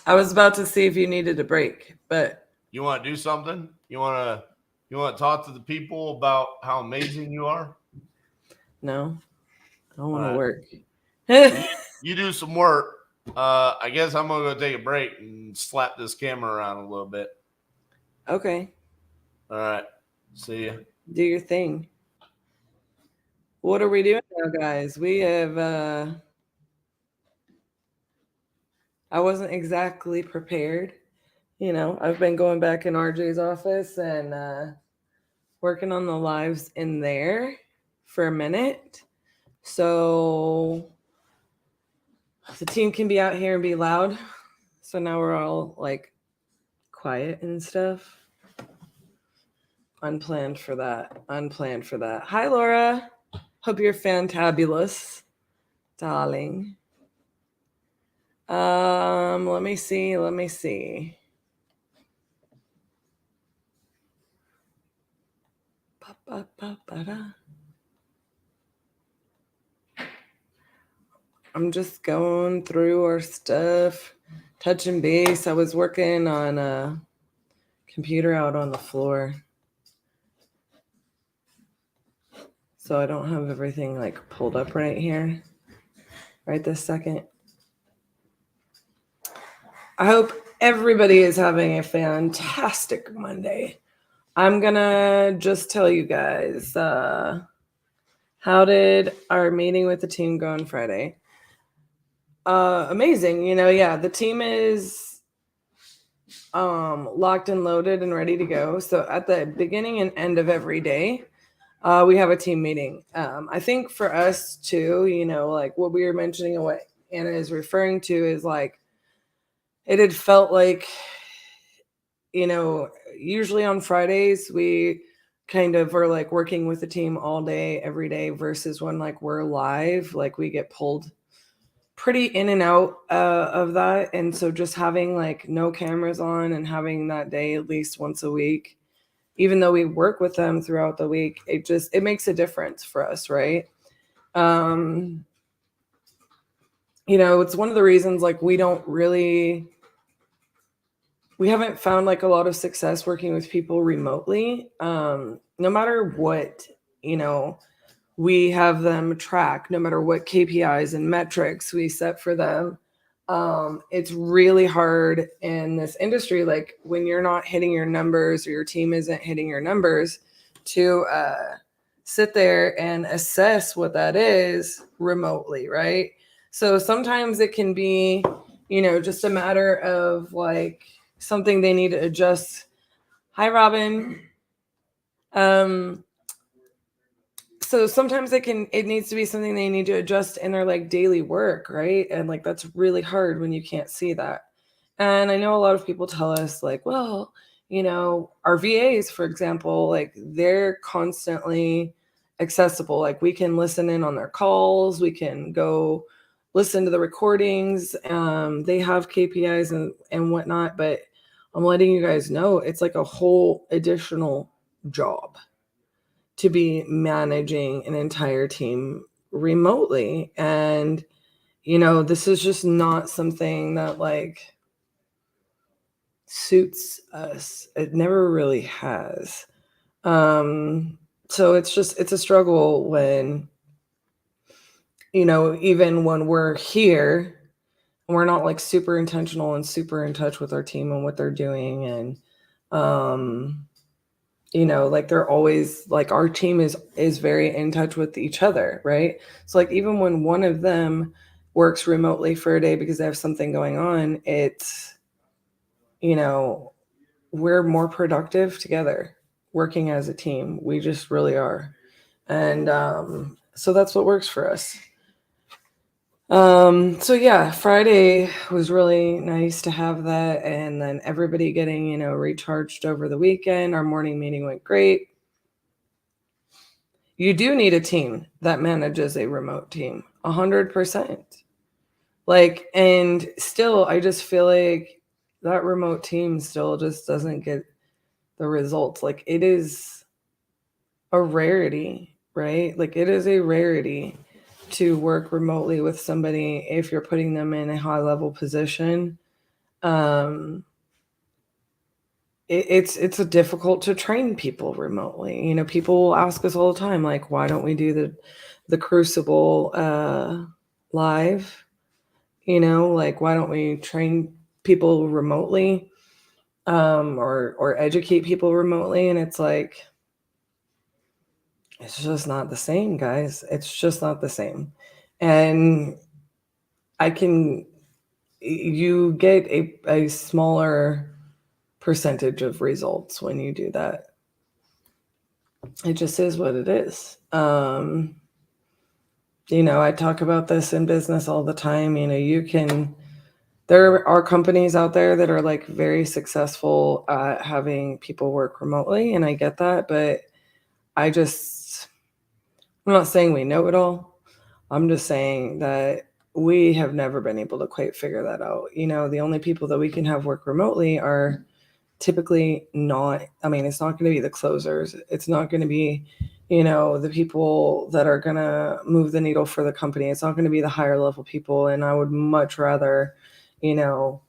I was about to see if you needed a break, but You want to do something? You want to talk to the people about how amazing you are? no, I don't want to All work. You do some work. I guess I'm going to go take a break and slap this camera around a little bit. Okay, All right. See ya. do your thing. What are we doing now, guys? We have I wasn't exactly prepared. I've been going back in RJ's office and working on the lives in there for a minute. So the team can be out here and be loud. So now we're all like quiet and stuff. Unplanned for that. Hi, Laura. Hope you're fantabulous, darling. Let me see. I'm just going through our stuff, touching base. I was working on a computer out on the floor, so I don't have everything like pulled up right here, right this second. I hope everybody is having a fantastic Monday. I'm gonna just tell you guys, how did our meeting with the team go on Friday? Amazing. The team is locked and loaded and ready to go. So at the beginning and end of every day, we have a team meeting. I think for us too, like what we were mentioning and what Anna is referring to is like, it had felt like, usually on Fridays, we kind of are like working with the team all day, every day, versus when like we're live, like we get pulled pretty in and out of that. And so just having like no cameras on and having that day at least once a week, even though we work with them throughout the week, it makes a difference for us, right? It's one of the reasons like we haven't found like a lot of success working with people remotely. No matter what, we have them track no matter what KPIs and metrics we set for them. It's really hard in this industry, like when you're not hitting your numbers or your team isn't hitting your numbers, to sit there and assess what that is remotely, right? So sometimes it can be, just a matter of like something they need to adjust. Hi, Robin. So sometimes it needs to be something they need to adjust in their like daily work, right? And like that's really hard when you can't see that. And I know a lot of people tell us like, well, our VAs, for example, like they're constantly accessible. Like we can listen in on their calls, we can go listen to the recordings. They have KPIs and whatnot, but I'm letting you guys know it's like a whole additional job to be managing an entire team remotely. And, this is just not something that like suits us. It never really has. So it's a struggle when, even when we're here, we're not like super intentional and super in touch with our team and what they're doing. And, like they're always like our team is very in touch with each other, right? So like even when one of them works remotely for a day because they have something going on, it's we're more productive together working as a team. We just really are. And so that's what works for us. So yeah, Friday was really nice to have that, and then everybody getting recharged over the weekend. Our morning meeting went great. You do need a team that manages a remote team, 100%. Like, and still, I just feel like that remote team still just doesn't get the results. Like, it is a rarity, right? Like, it is a rarity to work remotely with somebody if you're putting them in a high level position. It's difficult to train people remotely. People will ask us all the time, like, why don't we do the Crucible live? Like, why don't we train people remotely, or educate people remotely? And it's like, it's just not the same, guys. It's just not the same. And you get a smaller percentage of results when you do that. It just is what it is. I talk about this in business all the time. There are companies out there that are like very successful at having people work remotely, and I get that, but I'm not saying we know it all. I'm just saying that we have never been able to quite figure that out. The only people that we can have work remotely are typically not, it's not going to be the closers. It's not going to be, the people that are going to move the needle for the company. It's not going to be the higher level people. And I would much rather, if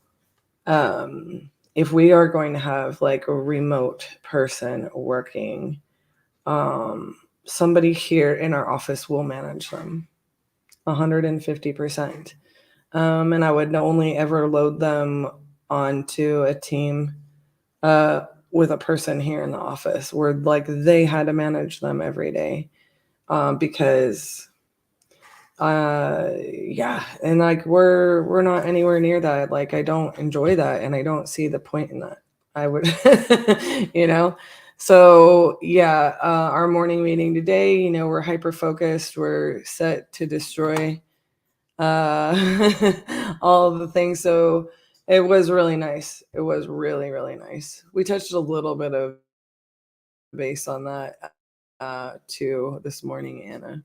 we are going to have like a remote person working, somebody here in our office will manage them 150%. And I would only ever load them onto a team with a person here in the office where like they had to manage them every day, because and like we're not anywhere near that. Like I don't enjoy that, and I don't see the point in that. I would so yeah, our morning meeting today, we're hyper focused, we're set to destroy all of the things. So it was really nice. It was really, really nice. We touched a little bit of base on that too this morning, Anna,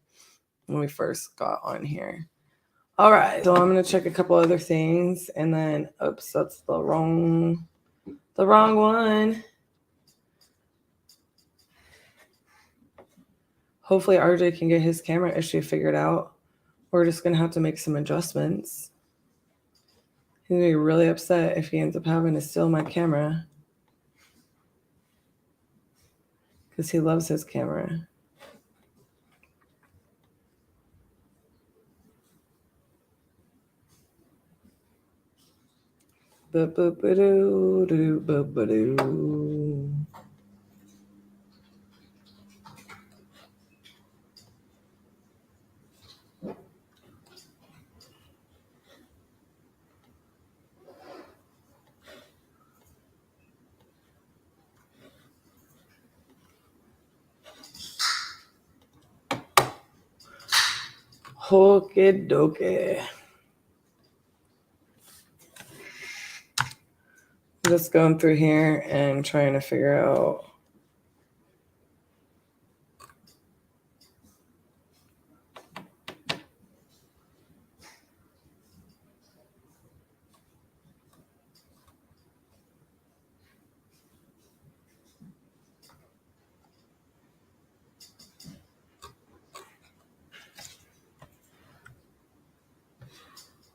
when we first got on here. All right, so I'm gonna check a couple other things, and then oops, that's the wrong one. Hopefully RJ can get his camera issue figured out. We're just gonna have to make some adjustments. He's gonna be really upset if he ends up having to steal my camera, because he loves his camera. Ba-ba-ba-doo, ba-ba-doo. Okie dokie. Just going through here and trying to figure out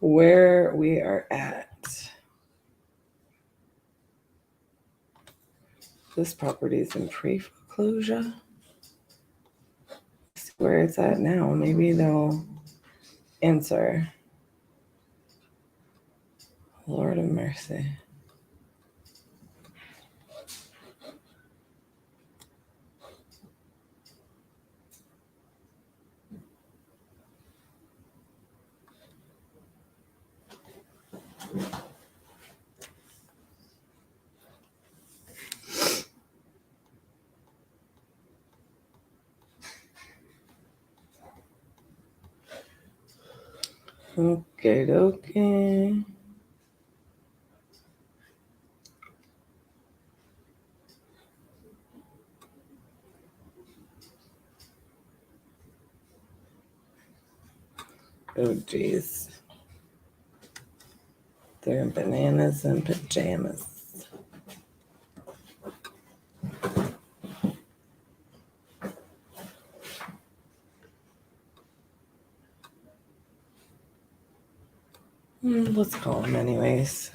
where we are at. This property is in pre-foreclosure. See where it's at now. Maybe they'll answer. Lord of mercy. Okay. Oh, geez. They're bananas and pajamas. Let's call them anyways.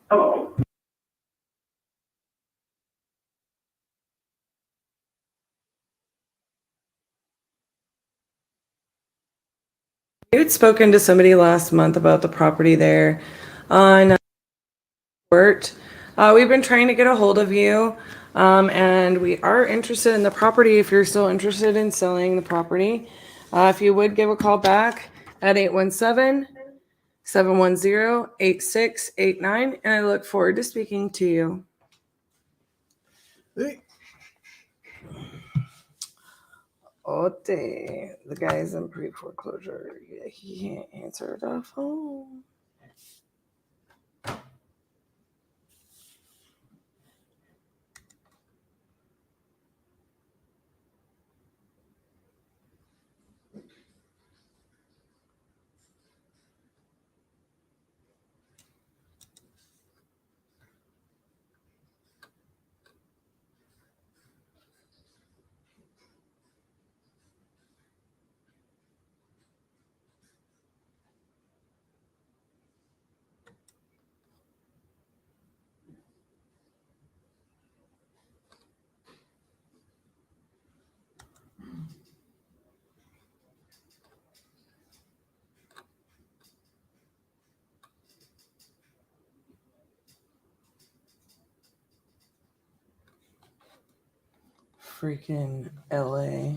Hello. You had spoken to somebody last month about the property there on Court. We've been trying to get a hold of you, and we are interested in the property if you're still interested in selling the property. If you would give a call back at 817-710-8689, and I look forward to speaking to you. The guy's in pre-foreclosure. Yeah, he can't answer the phone. Freaking LA.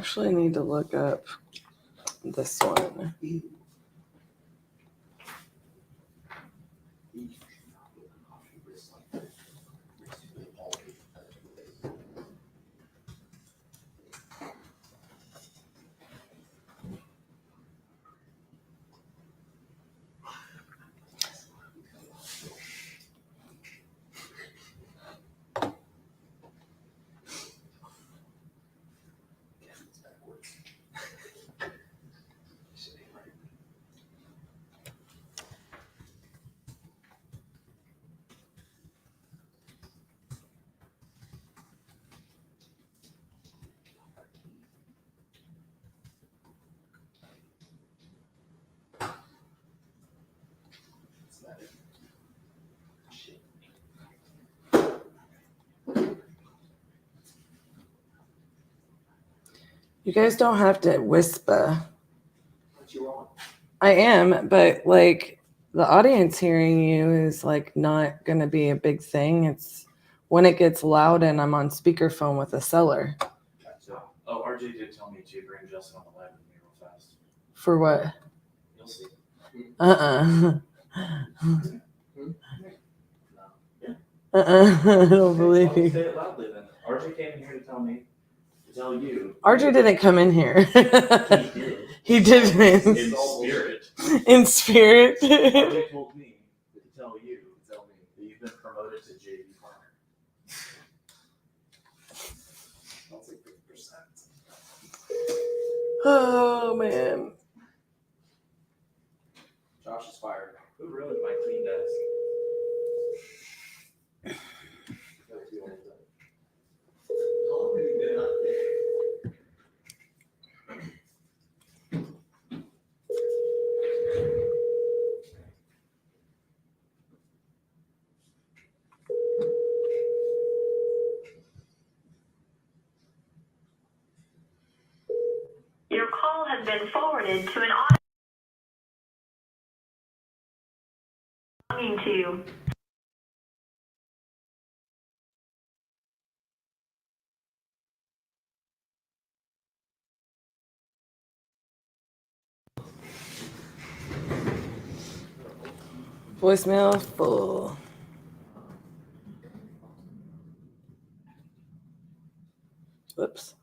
actually need to look up this one. You guys don't have to whisper. What you want? I am, but like the audience hearing you is like not going to be a big thing. It's when it gets loud and I'm on speakerphone with a seller. Gotcha. Oh, RJ did tell me to bring Justin on the live with me real fast. For what? You'll see. Uh-uh. No. Yeah. I don't believe I'll you. say it loudly then. RJ came in here to tell me, to tell you. RJ didn't come in here. He did. He didn't. In spirit. In spirit. RJ told me to tell you that you've been promoted to JV partner. I'll take 50%. Oh, man. Josh is fired. Who ruined my clean desk? How long have you been up there? Your call has been forwarded to an belonging to. Voicemail full. Whoops.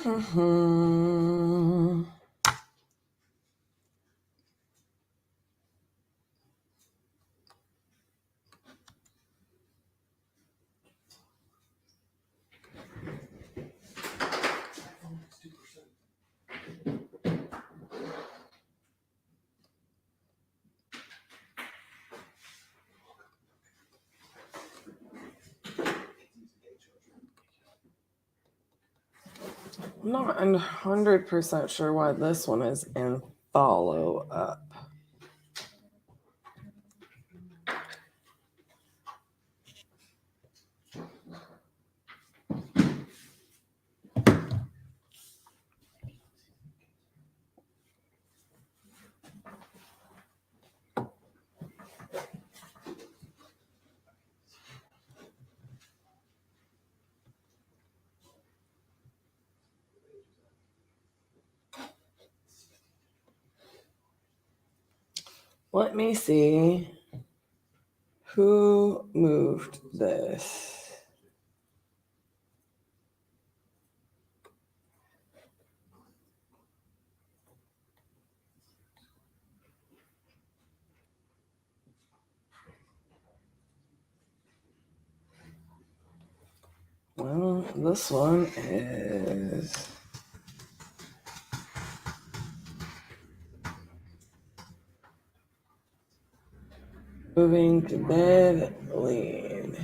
I'm not 100% sure why this one is in follow up. Let me see who moved this. Well, this one is moving to bed lead.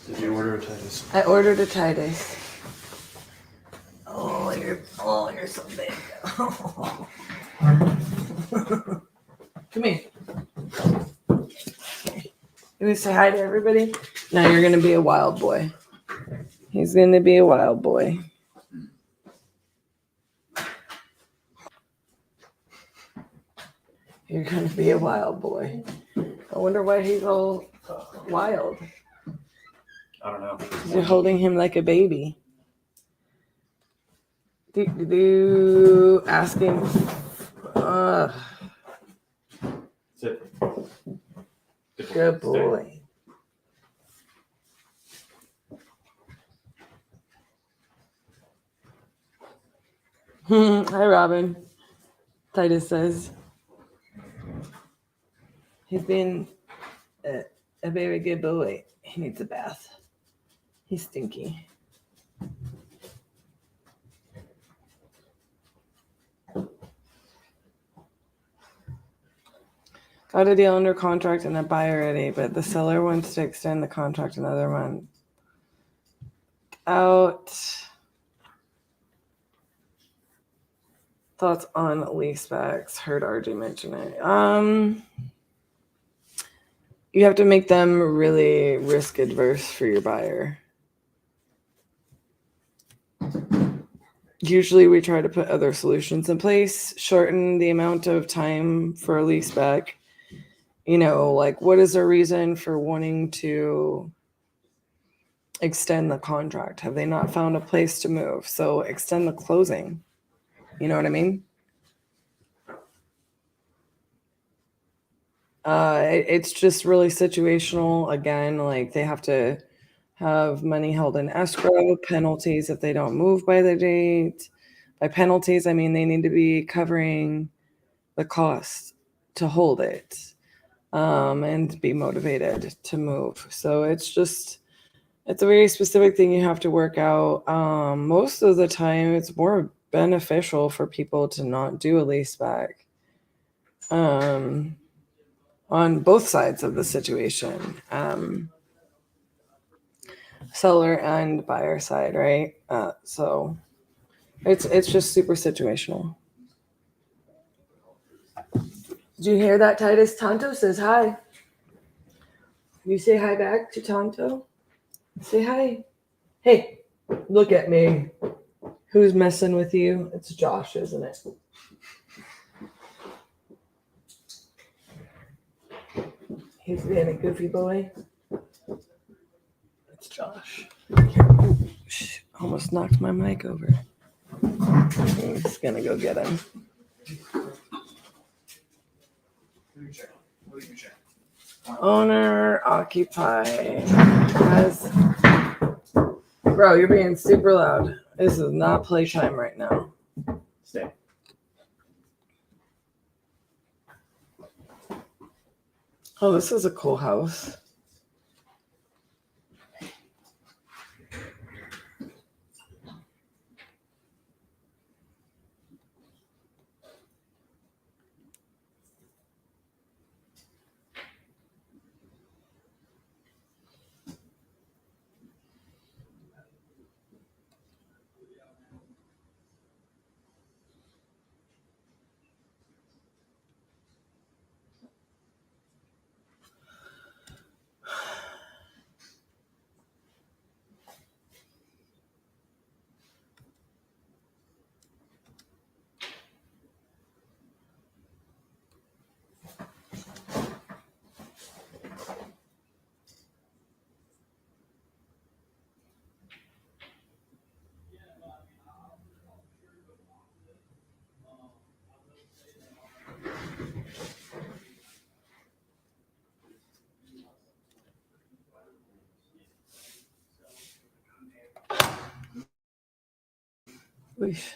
Did you order a Titus? I ordered a Titus. Oh, you're so big. Come here. You want to say hi to everybody? Now you're going to be a wild boy. He's going to be a wild boy. You're going to be a wild boy. I wonder why he's all wild. I don't know. You're holding him like a baby. Do ask him. Sit. Good boy. Hi, Robin. Titus says he's been a very good boy. He needs a bath. He's stinky. Got a deal under contract and a buyer ready, but the seller wants to extend the contract another month. Out. Thoughts on leasebacks? Heard RJ mention it. You have to make them really risk adverse for your buyer. usually we try to put other solutions in place, shorten the amount of time for a lease back. You know, like what is their reason for wanting to extend the contract? Have they not found a place to move? So extend the closing. You know what I mean? It's just really situational. Again, like they have to have money held in escrow, penalties if they don't move by the date. By penalties, I mean they need to be covering the cost to hold it, and be motivated to move. So it's a very specific thing you have to work out. Most of the time, it's more beneficial for people to not do a lease back. On both sides of the situation, seller and buyer side, right? So it's just super situational. Did you hear that, Titus? Tonto says hi. You say hi back to Tonto? Say hi. Hey, look at me. Who's messing with you? It's Josh, isn't it? He's being a goofy boy. It's Josh. Ooh, almost knocked my mic over. I'm just gonna go get him. Owner occupy. Bro, you're being super loud. This is not playtime right now. Stay. Oh, this is a cool house. Oof.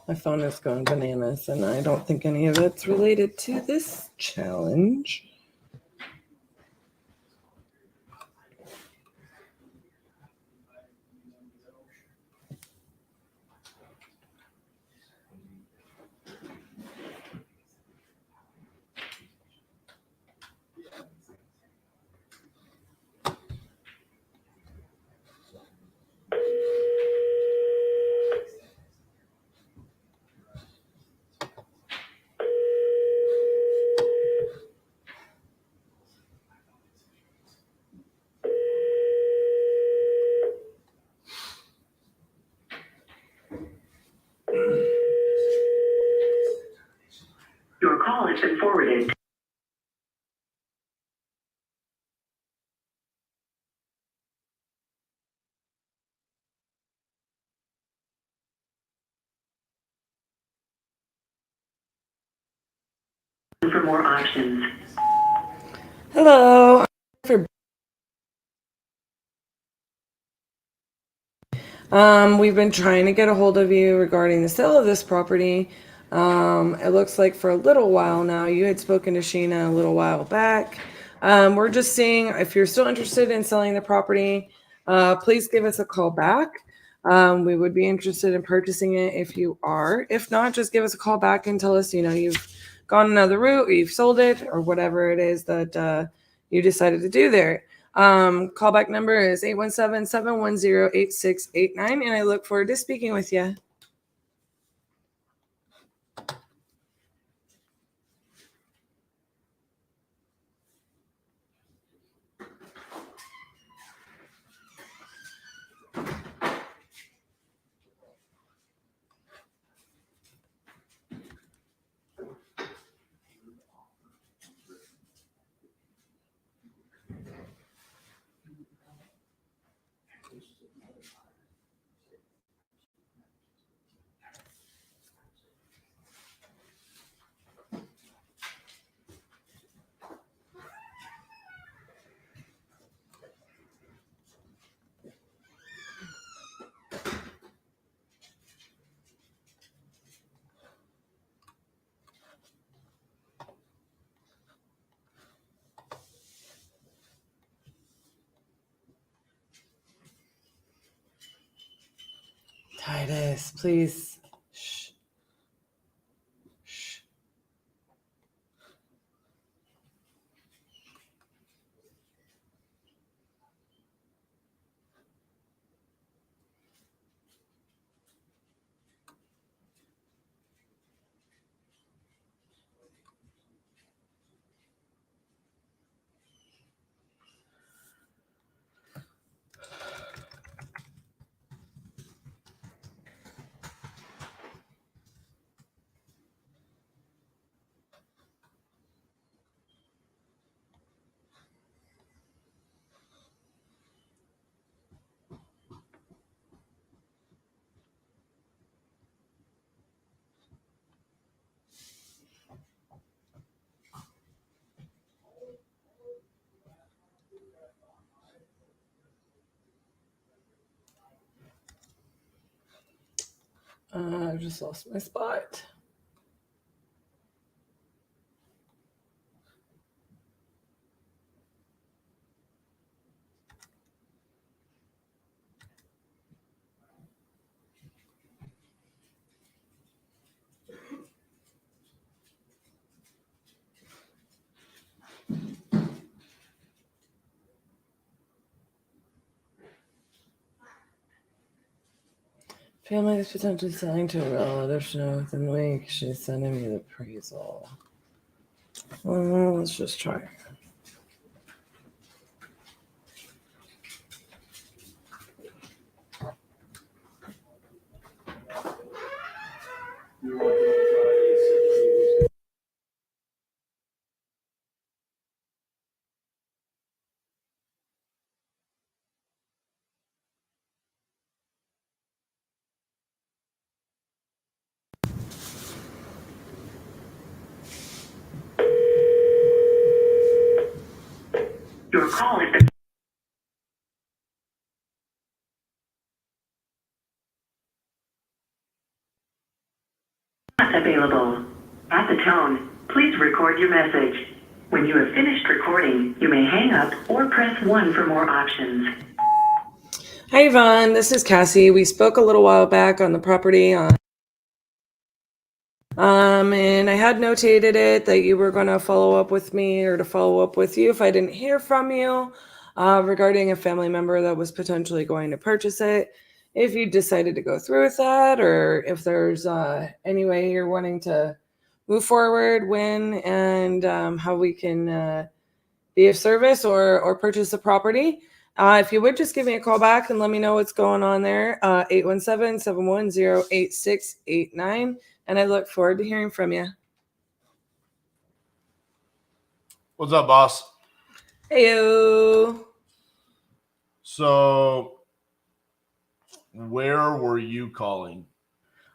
My phone is going bananas, and I don't think any of it's related to this challenge. Your call has been forwarded. For more options. Hello. We've been trying to get a hold of you regarding the sale of this property. It looks like for a little while now, you had spoken to Sheena a little while back. We're just seeing if you're still interested in selling the property, please give us a call back. We would be interested in purchasing it if you are. If not, just give us a call back and tell us, you've gone another route, or you've sold it, or whatever it is that you decided to do there. Callback number is 817-710-8689, and I look forward to speaking with you. Titus, please. Shh. Shh. I just lost my spot. Family is potentially selling to a relative to know within the week. She's sending me the appraisal. Well, let's just try. Your call has been not available. At the tone, please record your message. When you have finished recording, you may hang up or press 1 for more options. Hi, Yvonne. This is Cassie. We spoke a little while back on the property and I had notated it that you were going to follow up with me or to follow up with you if I didn't hear from you regarding a family member that was potentially going to purchase it. If you decided to go through with that, or if there's any way you're wanting to move forward, when, and how we can be of service or purchase a property. If you would just give me a call back and let me know what's going on there, 817-710-8689. And I look forward to hearing from you. What's up, boss? Heyo. So, where were you calling?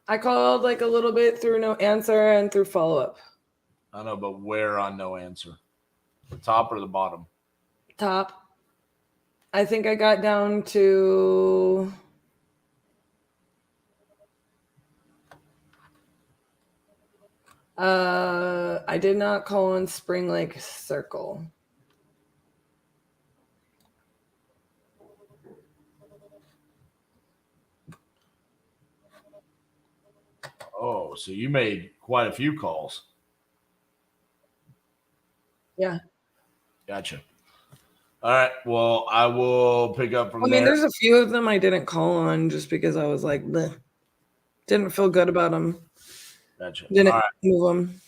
I called like a little bit through no answer and through follow-up. I know, but where on no answer? The top or the bottom? Top. I think I got down to... I did not call on Spring Lake Circle. Oh, so you made quite a few calls. Yeah. Gotcha. All right. Well, I will pick up from I there. mean, there's a few of them I didn't call on just because I was like, bleh. Didn't feel good about them. Gotcha. Didn't All right. move them.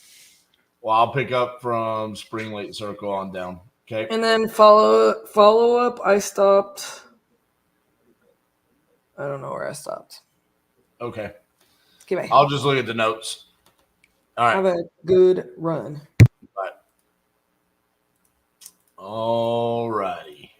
Well, I'll pick up from Spring Lake Circle on down. Okay. And then follow up, I stopped. I don't know where I stopped. Okay. Okay, bye. I'll just look at the notes. All right. Have a good run. Bye. All righty.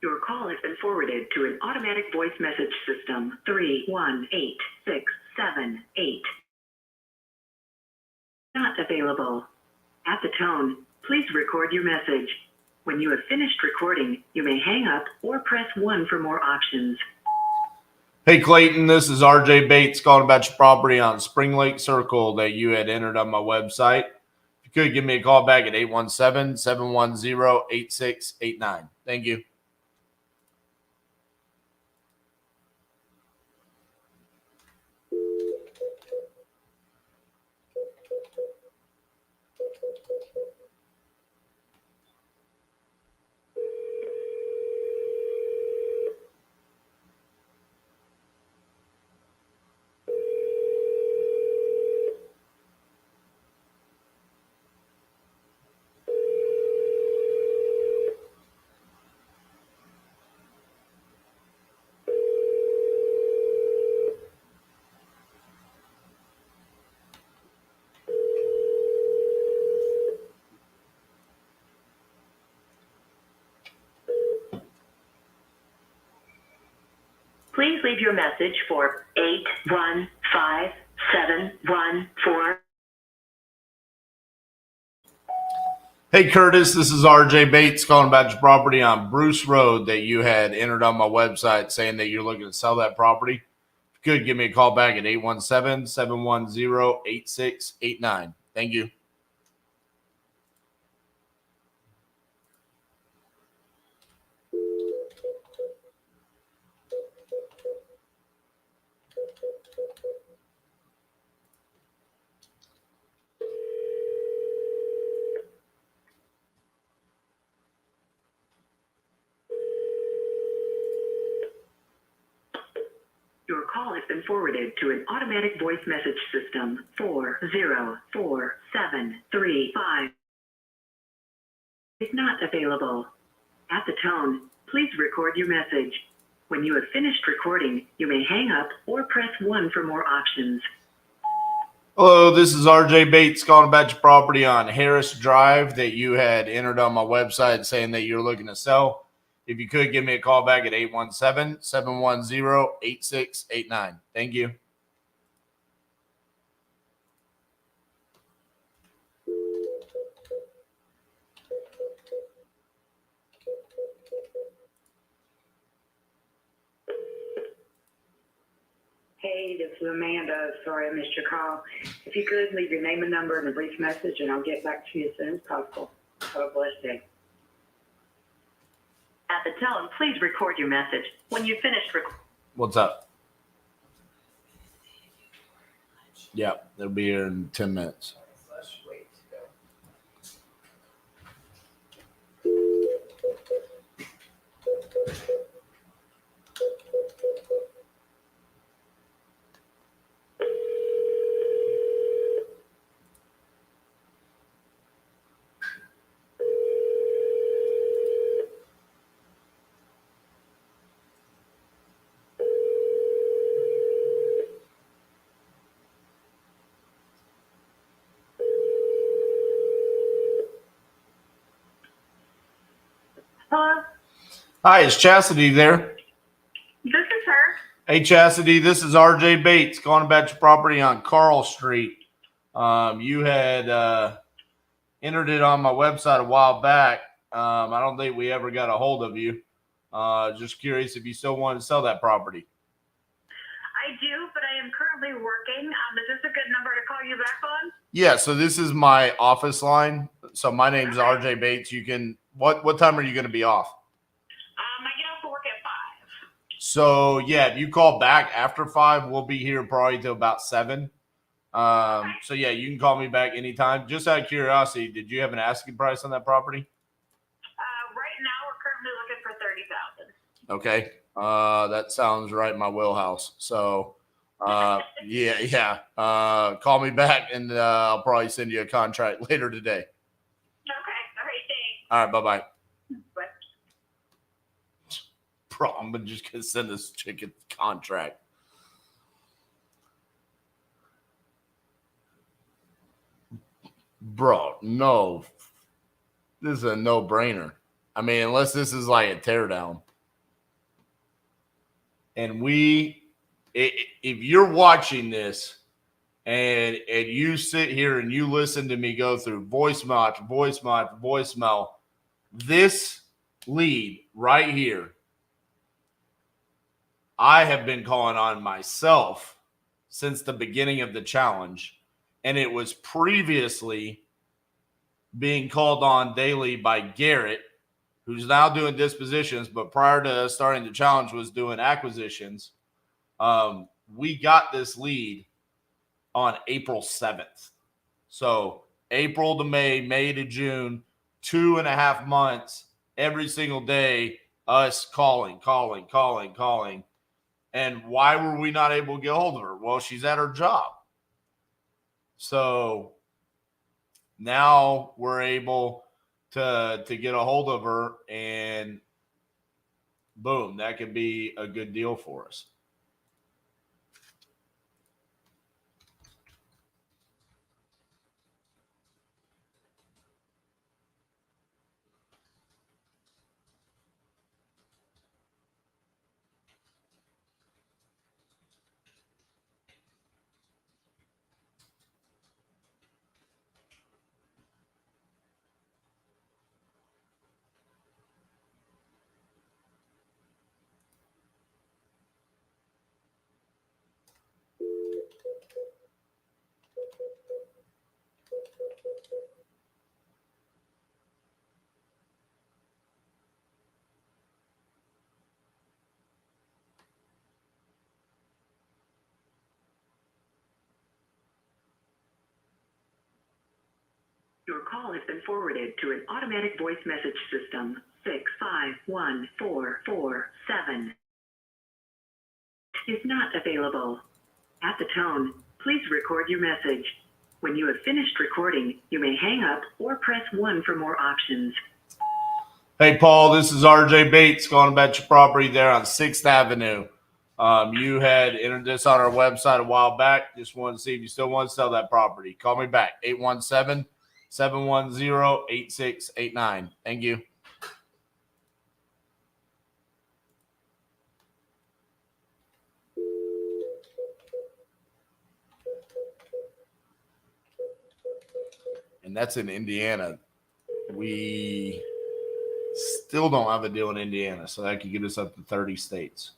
Your call has been forwarded to an automatic voice message system. 318678. Not available. At the tone, please record your message. When you have finished recording, you may hang up or press 1 for more options. Hey, Clayton, this is RJ Bates calling about your property on Spring Lake Circle that you had entered on my website. If you could give me a call back at 817-710-8689. Thank you. Please leave your message for 815714. Hey, Curtis, this is RJ Bates calling about your property on Bruce Road that you had entered on my website saying that you're looking to sell that property. If you could give me a call back at 817-710-8689. Thank you. Your call has been forwarded to an automatic voice message system. 404735 is not available. At the tone, please record your message. When you have finished recording, you may hang up or press 1 for more options. Hello, this is RJ Bates calling about your property on Harris Drive that you had entered on my website saying that you're looking to sell. If you could give me a call back at 817-710-8689. Thank you. Hey, this is Amanda. Sorry I missed your call. If you could, leave your name and number and a brief message, and I'll get back to you as soon as possible. Have a blessed day. At the tone, please record your message. When you've finished recording. What's up? Yeah, they'll be here in 10 minutes. Hello, Hi, is Chastity there? this is her. Hey, Chastity, this is RJ Bates calling about your property on Carl Street. You had entered it on my website a while back. I don't think we ever got a hold of you. Just curious if you still want to sell that property. I do, but I am currently working. Is this a good number to call you back on? Yeah, so this is my office line. So my name's RJ Bates. You can what time are you going to be off? I get off to work at 5. So yeah, if you call back after 5, we'll be here probably till about 7. So yeah, you can call me back anytime. Just out of curiosity, did you have an asking price on that property? Right now, we're currently looking for 30,000. Okay. That sounds right in my wheelhouse. So yeah. Call me back and I'll probably send you a contract later today. Okay. All right. Thanks. All right, bye-bye. Bye. Bro, I'm just gonna send this chick a contract. Bro, no. This is a no-brainer. I mean, unless this is like a teardown. And if you're watching this and you sit here and you listen to me go through voicemail after voicemail after voicemail, this lead right here, I have been calling on myself since the beginning of the challenge, and it was previously being called on daily by Garrett, who's now doing dispositions, but prior to starting the challenge was doing acquisitions. We got this lead on April 7th. So April to May, May to June, 2.5 months, every single day, us calling. And why were we not able to get a hold of her? Well, she's at her job. So now we're able to get a hold of her, and boom, that could be a good deal for us. Your call has been forwarded to an automatic voice message system. 651447 is not available. At the tone, please record your message. When you have finished recording, you may hang up or press 1 for more options. Hey, Paul, this is RJ Bates calling about your property there on 6th Avenue. You had entered this on our website a while back. Just wanted to see if you still want to sell that property. Call me back, 817-710-8689. Thank you. And that's in Indiana. We still don't have a deal in Indiana, so that could get us up to 30 states.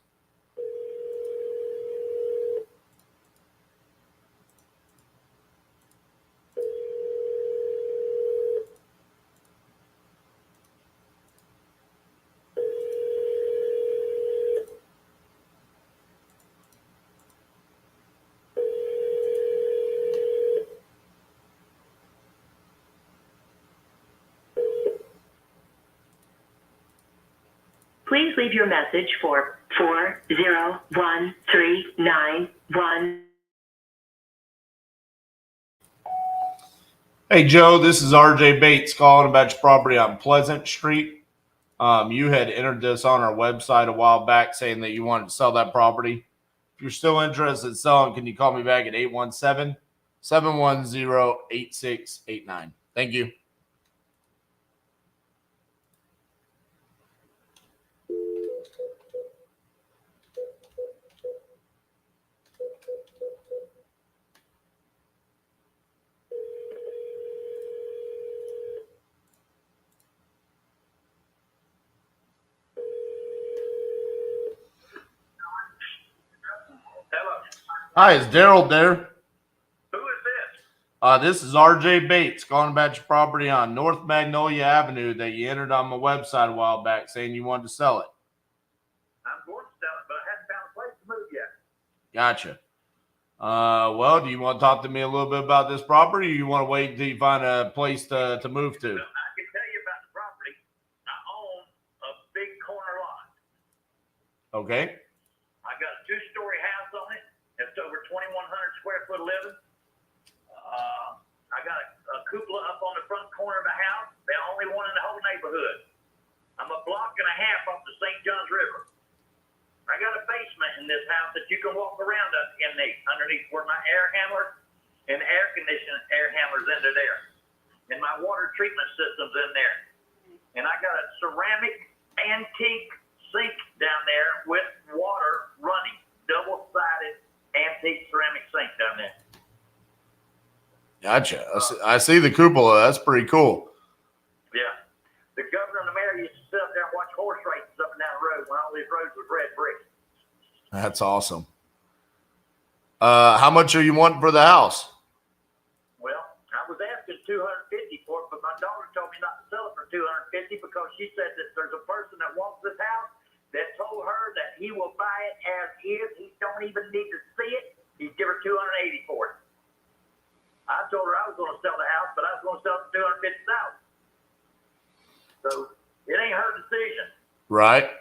Please leave your message for 401391. Hey, Joe, this is RJ Bates calling about your property on Pleasant Street. You had entered this on our website a while back saying that you wanted to sell that property. If you're still interested in selling, can you call me back at 817-710-8689? Thank you. Hello. Hi, is Daryl there? Who is this? This is RJ Bates calling about your property on North Magnolia Avenue that you entered on my website a while back saying you wanted to sell it. I'm going to sell it, but I haven't found a place to move yet. Gotcha. Well, do you want to talk to me a little bit about this property, or you want to wait until you find a place to move to? I can tell you about the property. I own a big corner lot. Okay. I got a 2-story house on it. It's over 2,100 square foot living. I got a cupola up on the front corner of the house. The only one in the whole neighborhood. I'm a block and a half off the St. Johns River. I got a basement in this house that you can walk around underneath where my air handler and air conditioning air handler's under there. And my water treatment system's in there. And I got a ceramic antique sink down there with water running, double-sided antique ceramic sink down there. Gotcha. I see the cupola. That's pretty cool. Yeah. The governor and the mayor used to sit up there and watch horse races up and down the road when all these roads was red brick. That's awesome. How much are you wanting for the house? Well, I was asking $250 for it, but my daughter told me not to sell it for $250 because she said that there's a person that wants this house that told her that he will buy it as is. He don't even need to see it. He'd give her $280 for it. I told her I was going to sell the house, but I was going to sell it for $250,000. So it ain't her decision. Right.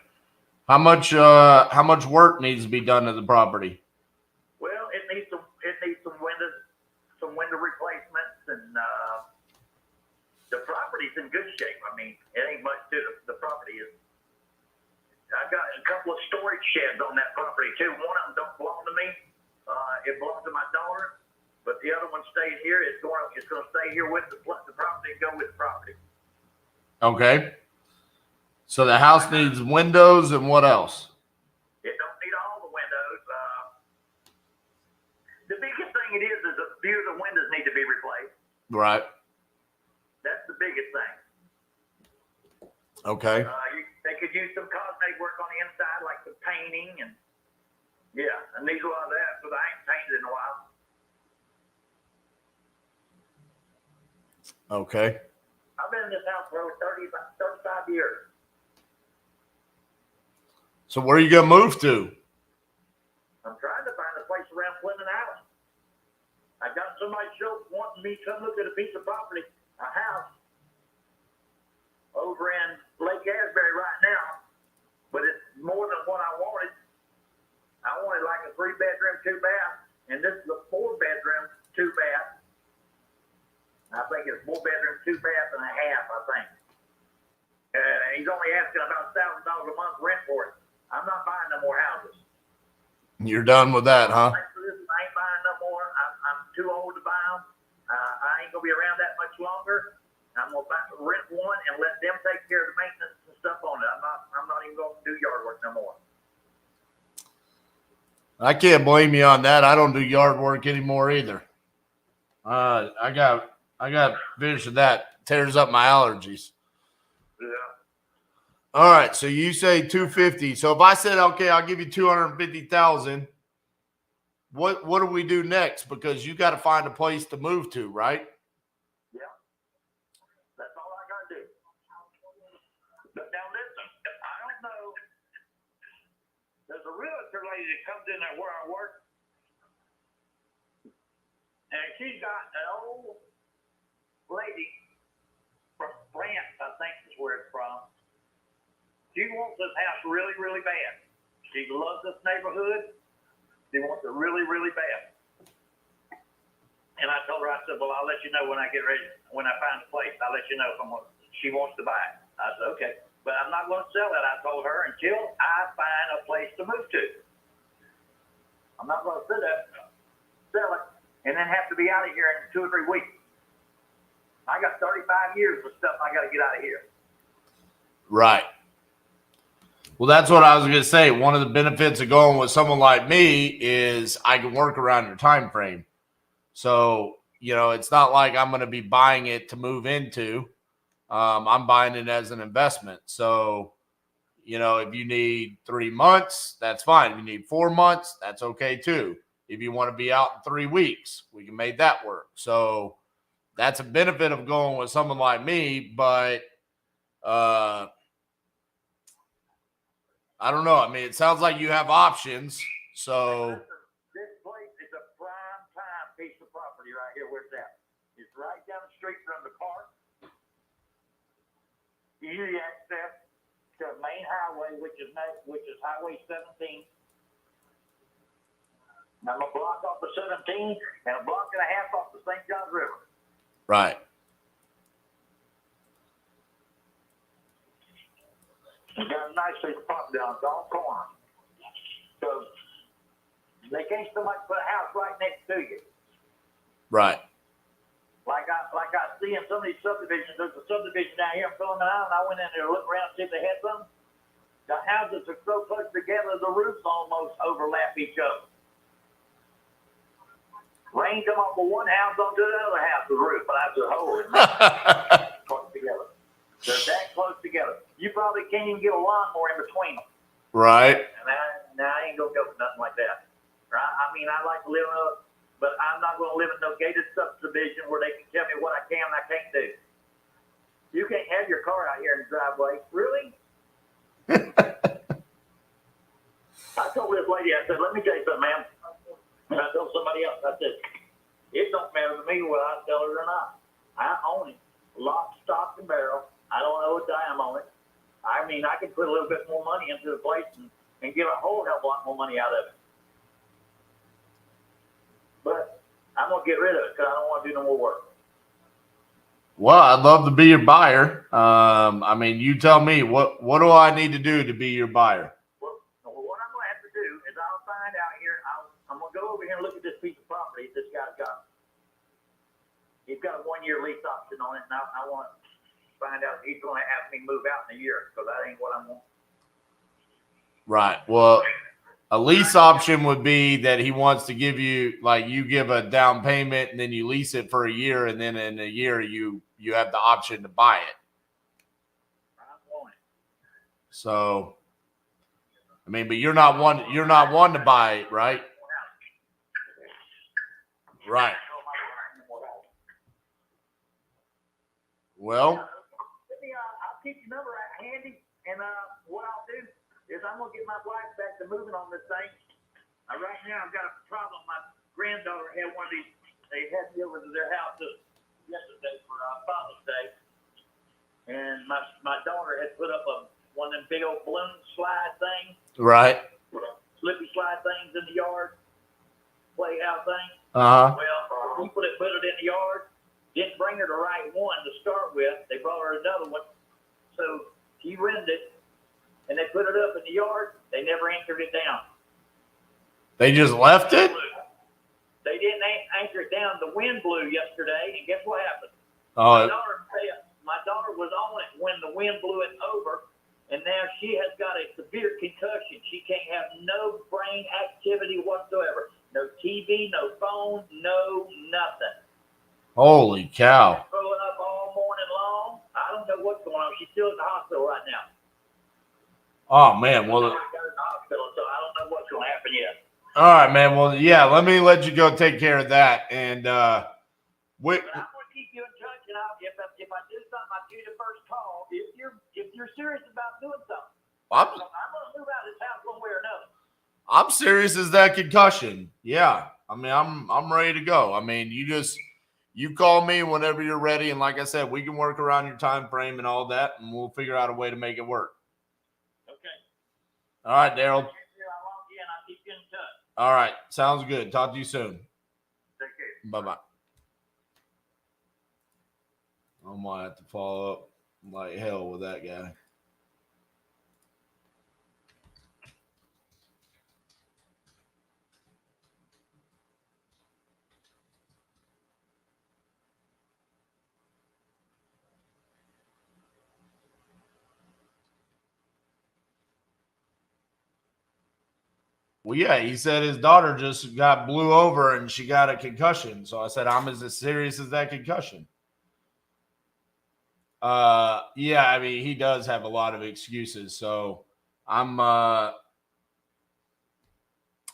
How much work needs to be done to the property? Well, it needs some window replacements, and the property's in good shape. I mean, it ain't much to the property. I've got a couple of storage sheds on that property too. One of them don't belong to me. It belongs to my daughter, but the other one stays here. It's going to stay here with the property and go with the property. Okay. So the house needs windows, and what else? It don't need all the windows. The biggest thing it is a few of the windows need to be replaced. Right. That's the biggest thing. Okay. They could use some cosmetic work on the inside, like some painting, and yeah, it needs a lot of that, but I ain't painted in a while. Okay. I've been in this house for over 35 years. So where are you gonna move to? I'm trying to find a place around Clinton Island. I got somebody wanting me to come look at a piece of property, a house, over in Lake Asbury right now, but it's more than what I wanted. I wanted like a 3-bedroom, 2-bath, and this is a 4-bedroom, 2-bath. I think it's 4-bedroom, 2-bath and a half, I think. And he's only asking about $1,000 a month rent for it. I'm not buying no more houses. You're done with that, huh? I ain't buying no more. I'm too old to buy them. I ain't gonna be around that much longer. I'm gonna rent one and let them take care of the maintenance and stuff on it. I'm not even gonna do yard work no more. I can't blame you on that. I don't do yard work anymore either. I got vision that tears up my allergies. Yeah. All right, so you say 250. So if I said, okay, I'll give you 250,000, what do we do next? Because you got to find a place to move to, right? Yeah. That's all I gotta do. But now listen, I don't know. There's a realtor lady that comes in there where I work, and she's got an old lady from France, I think is where it's from. She wants this house really, really bad. She loves this neighborhood. She wants it really, really bad. And I told her, I said, well, I'll let you know when I get ready. When I find a place, I'll let you know if she wants to buy it. I said, okay. But I'm not going to sell it, I told her, until I find a place to move to. I'm not going to sell it, and then have to be out of here in 2 or 3 weeks. I got 35 years of stuff I got to get out of here. Right. Well, that's what I was going to say. One of the benefits of going with someone like me is I can work around your time frame. So, it's not like I'm going to be buying it to move into. I'm buying it as an investment. So, if you need 3 months, that's fine. If you need 4 months, that's okay too. If you want to be out in 3 weeks, we can make that work. So that's a benefit of going with someone like me, but I don't know. I mean, it sounds like you have options. So this place is a prime time piece of property right here where it's at. It's right down the street from the park. Easy access to the main highway, which is Highway 17. I'm a block off the 17 and a block and a half off the St. Johns River. right. It's got a nice piece of property on the corner. So they can't so much put a house right next to you. Right. Like I see in some of these subdivisions, there's a subdivision down here in Philomon Island. I went in there to look around, see if they had some. The houses are so close together, the roofs almost overlap each other. Rain come off of one house onto the other house's roof, but that's a hole. Close together. They're that close together. You probably can't even get a lawnmower in between them. Right. And I ain't gonna go for nothing like that. Right? I mean, I like to live in but I'm not gonna live in no gated subdivision where they can tell me what I can and I can't do. You can't have your car out here in the driveway. Really? I told this lady, I said, let me tell you something, ma'am. And I told somebody else, I said, it don't matter to me whether I sell it or not. I own it. Lock, stock, and barrel. I don't know what dime on it. I mean, I can put a little bit more money into the place and get a whole hell of a lot more money out of it. But I'm going to get rid of it because I don't want to do no more work. Well, I'd love to be your buyer. I mean, you tell me, what do I need to do to be your buyer? Well, what I'm going to have to do is I'll find out here. I'm going to go over here and look at this piece of property this guy's got. He's got a 1-year lease option on it, and I want to find out if he's going to have me move out in a year because that ain't what I want. Right. Well, a lease option would be that he wants to give you, like, you give a down payment and then you lease it for a year, and then in a year you have the option to buy it. So, I mean, but you're not one to buy it, right? Right. Well, I'll keep your number handy, and what I'll do is I'm gonna get my wife back to moving on this thing. Right now, I've got a problem. My granddaughter had one of these. They had me over to their house yesterday for Father's Day, and my daughter had put up one of them big old balloon slide things. right. Slippy slide things in the yard, playhouse thing. Uh-huh. Well, he put it in the yard. Didn't bring her the right one to start with. They brought her another one. So she rented it, and they put it up in the yard. They never anchored it down. They just left it? They didn't anchor it down. The wind blew yesterday, and guess what happened? Oh, My daughter was on it when the wind blew it over, and now she has got a severe concussion. She can't have no brain activity whatsoever. No TV, no phone, no nothing. holy cow. Throwing up all morning long. I don't know what's going on. She's still in the hospital right now. Oh, man. Well, She's in the hospital, so I don't know what's going to happen yet. all right, man. Well, yeah, let me let you go take care of that. And But I'm going to keep you in touch, and if I do something, I'll give you the first call. If you're serious about doing something, I'm going to move out of this house one way or another. I'm serious as that concussion. Yeah. I mean, I'm ready to go. I mean, you call me whenever you're ready. And like I said, we can work around your time frame and all that, and we'll figure out a way to make it work. Okay. All right, Daryl. I'll keep you in touch. All right. Sounds good. Talk to you soon. Take care. Bye-bye. I might have to follow up like hell with that guy. Well, yeah, he said his daughter just got blew over and she got a concussion. So I said, I'm as serious as that concussion. Yeah, I mean, he does have a lot of excuses. So I'm, like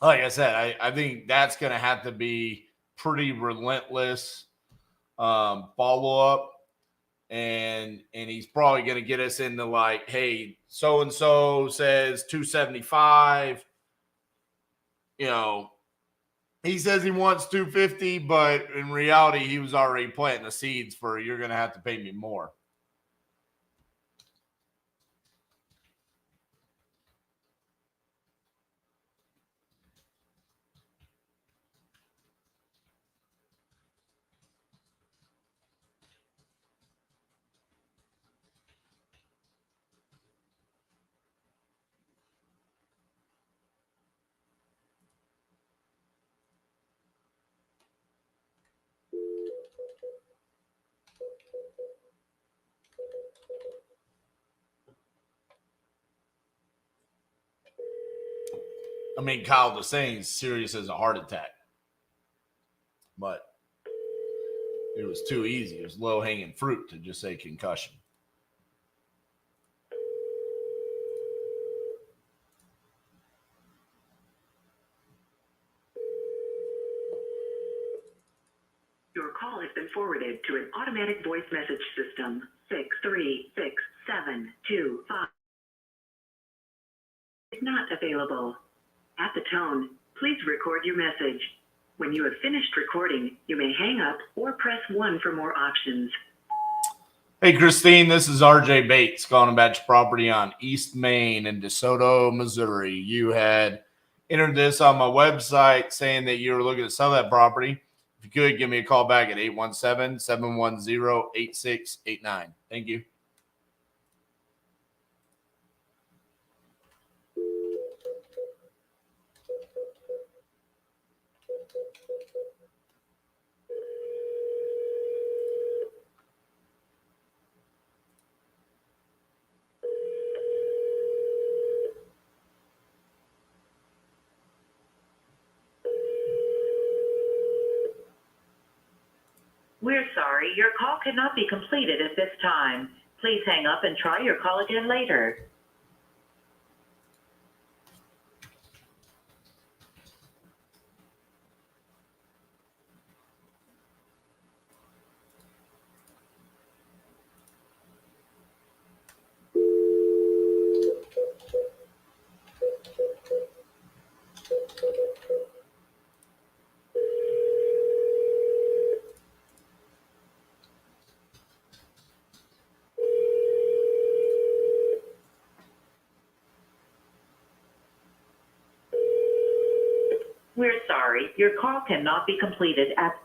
I said, I think that's going to have to be pretty relentless follow-up. And he's probably going to get us into like, hey, so-and-so says 275. You know, he says he wants 250, but in reality, he was already planting the seeds for you're going to have to pay me more. I mean, Kyle was saying serious as a heart attack. But it was too easy. It was low-hanging fruit to just say concussion. Your call has been forwarded to an automatic voice message system. 6367225 is not available. At the tone, please record your message. When you have finished recording, you may hang up or press 1 for more options. Hey, Christine, this is RJ Bates calling about your property on East Main in DeSoto, Missouri. You had entered this on my website saying that you were looking to sell that property. If you could, give me a call back at 817-710-8689. Thank you. We're sorry, your call cannot be completed at this time. Please hang up and try your call again later. We're sorry, your call cannot be completed at...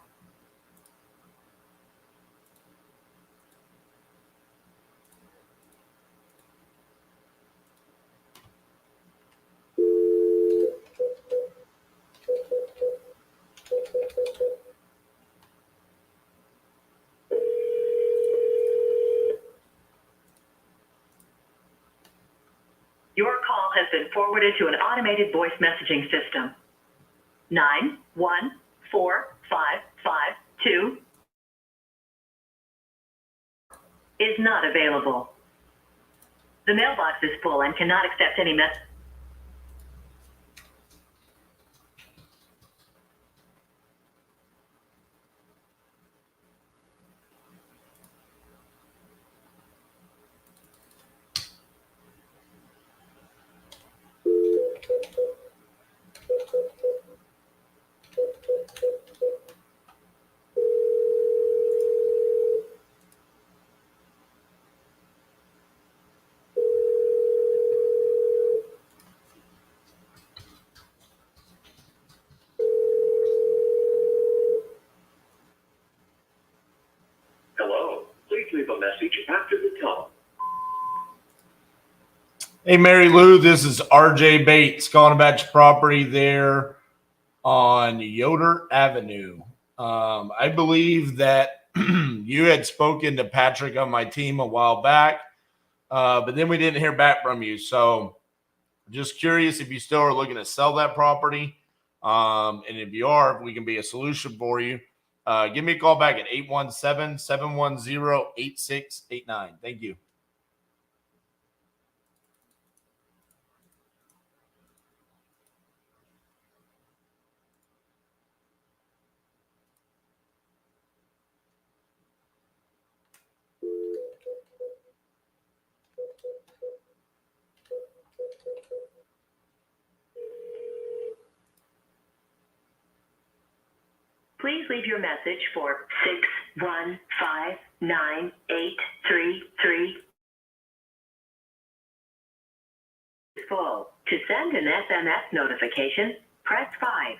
Your call has been forwarded to an automated voice messaging system. 914552 is not available. The mailbox is full and cannot accept any message. Hello, please leave a message after the tone. Hey, Mary Lou, this is RJ Bates calling about your property there on Yoder Avenue. I believe that you had spoken to Patrick on my team a while back, but then we didn't hear back from you. So just curious if you still are looking to sell that property. And if you are, we can be a solution for you. Give me a call back at 817-710-8689. Thank you. Please leave your message for 6159833. Full. To send an SMS notification, press 5.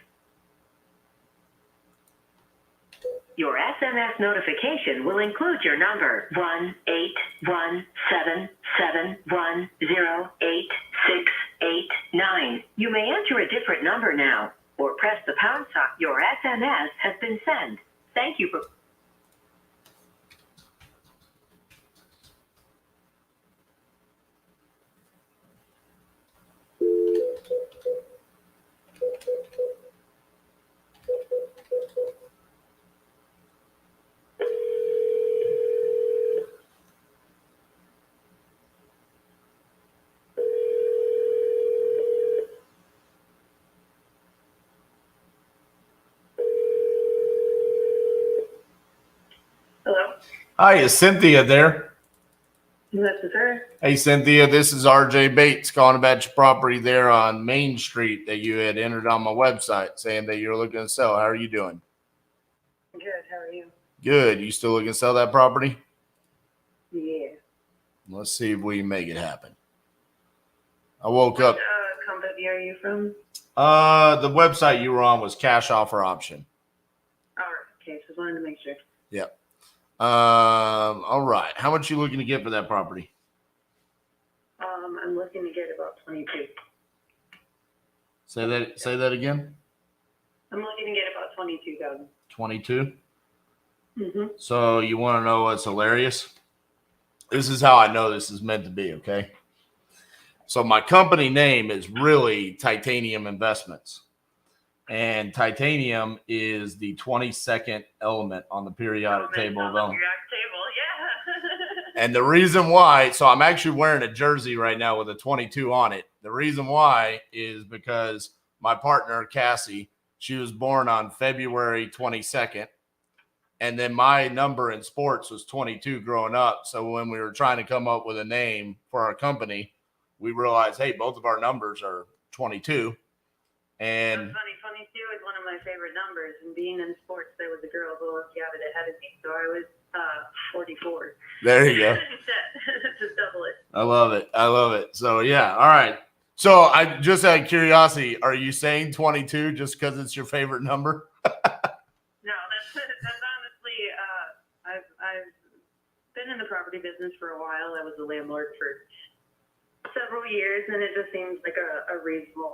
Your SMS notification will include your number 1-817-710-8689. You may enter a different number now, or press the pound sign. Your SMS has been sent. Thank you for... Hi, is Cynthia there? This is her. Hey, Cynthia, this is RJ Bates calling about your property there on Main Street that you had entered on my website saying that you're looking to sell. How are you doing? Good. How are you? Good. You still looking to sell that property? Yeah. Let's see if we can make it happen. I woke up. What company are you from? The website you were on was cash offer option. All right. Okay. Just wanted to make sure. Yep. All right. How much you looking to get for that property? I'm looking to get about 22. Say that again. I'm looking to get about 22,000. 22. Mm-hmm. So you want to know what's hilarious? This is how I know this is meant to be, okay? So my company name is really Titanium Investments. And titanium is the 22nd element on the periodic table of elements. Yeah. And the reason why, so I'm actually wearing a jersey right now with a 22 on it. The reason why is because my partner, Cassi, she was born on February 22nd. And then my number in sports was 22 growing up. So when we were trying to come up with a name for our company, we realized, hey, both of our numbers are 22. And That's funny. 22 is one of my favorite numbers. And being in sports, there was a girl who got it ahead of me. So I was 44. there you go. Just double it. I love it. I love it. So, yeah. All right. So I just out of curiosity, are you saying 22 just because it's your favorite number? No, that's honestly, I've been in the property business for a while. I was a landlord for several years, and it just seems like a reasonable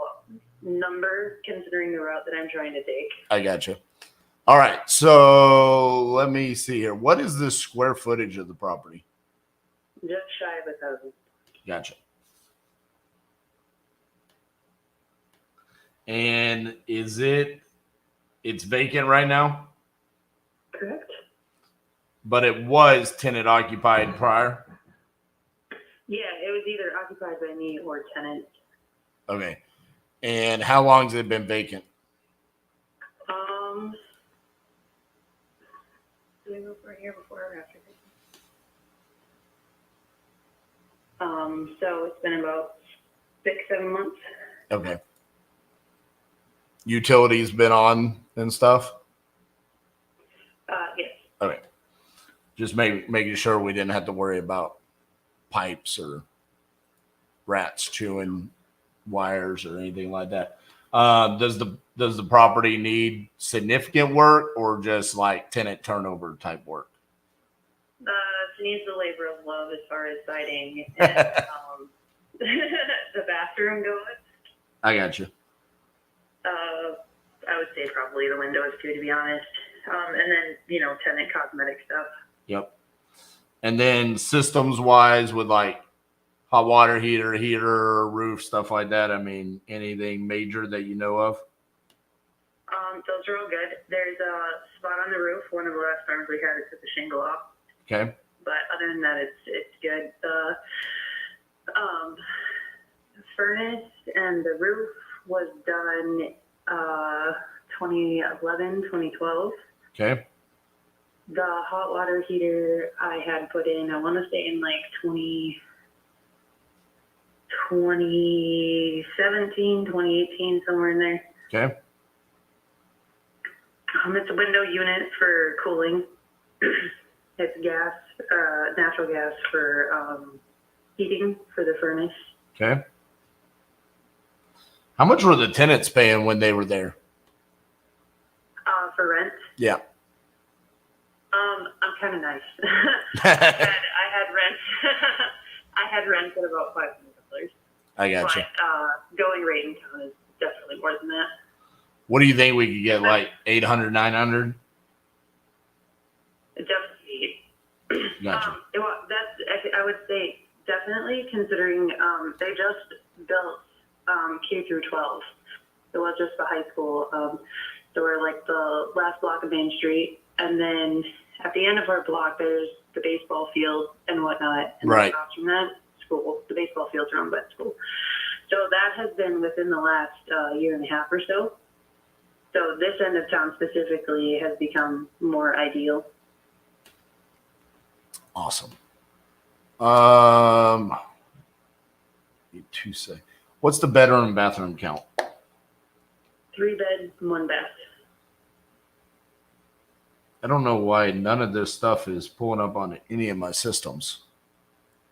number considering the route that I'm trying to take. I got you. All right. So let me see here. What is the square footage of the property? Just shy of 1,000. Gotcha. And it's vacant right now? Correct. But it was tenant occupied prior? Yeah, it was either occupied by me or tenant. Okay. And how long has it been vacant? Did we move right here before or after? So it's been about 6-7 months. Okay. Utilities been on and stuff? Yes. Okay. Just making sure we didn't have to worry about pipes or rats chewing wires or anything like that. Does the property need significant work or just like tenant turnover type work? She needs the labor of love as far as siding and the bathroom goes. I got you. I would say probably the windows too, to be honest. And then, tenant cosmetic stuff. Yep. And then systems wise with like hot water heater, roof, stuff like that. I mean, anything major that you know of? Those are all good. There's a spot on the roof. One of the last times we had it took the shingle off. Okay. But other than that, it's good. The furnace and the roof was done 2011, 2012. Okay. The hot water heater I had put in, I want to say in like 2017, 2018, somewhere in there. Okay. It's a window unit for cooling. It's gas, natural gas for heating for the furnace. Okay. How much were the tenants paying when they were there? For rent? Yeah. I'm kind of nice. I had rent. I had rent at about $500. I got you. But going rate in town is definitely more than that. What do you think we could get, like 800, 900? Definitely. Gotcha. I would say definitely, considering they just built K through 12. It was just the high school. So we're like the last block of Main Street, and then at the end of our block, there's the baseball field and whatnot. And right. Across from that, school. The baseball field's run by the school. So that has been within the last year and a half or so. So this end of town specifically has become more ideal. Awesome. Need 2 seconds. What's the bedroom and bathroom count? 3 bed, 1 bath. I don't know why none of this stuff is pulling up on any of my systems.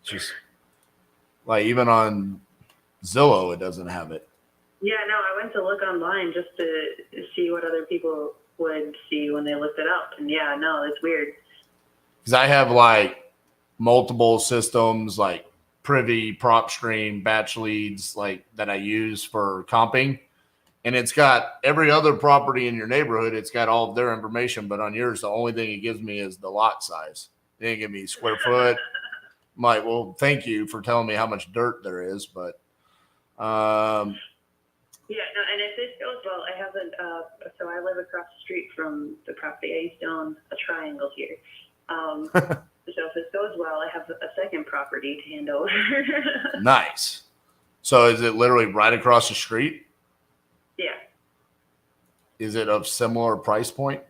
It's just like even on Zillow, it doesn't have it. Yeah, no, I went to look online just to see what other people would see when they looked it up. And yeah, no, it's weird. Because I have like multiple systems like Privy, PropStream, Batch Leads, like that I use for comping. And it's got every other property in your neighborhood. It's got all of their information. But on yours, the only thing it gives me is the lot size. They didn't give me square foot. I'm like, well, thank you for telling me how much dirt there is. But yeah, no, and if this goes well, I have so I live across the street from the property. I used to own a triangle here. So if this goes well, I have a second property to hand over. Nice. So is it literally right across the street? Yeah. Is it of similar price point?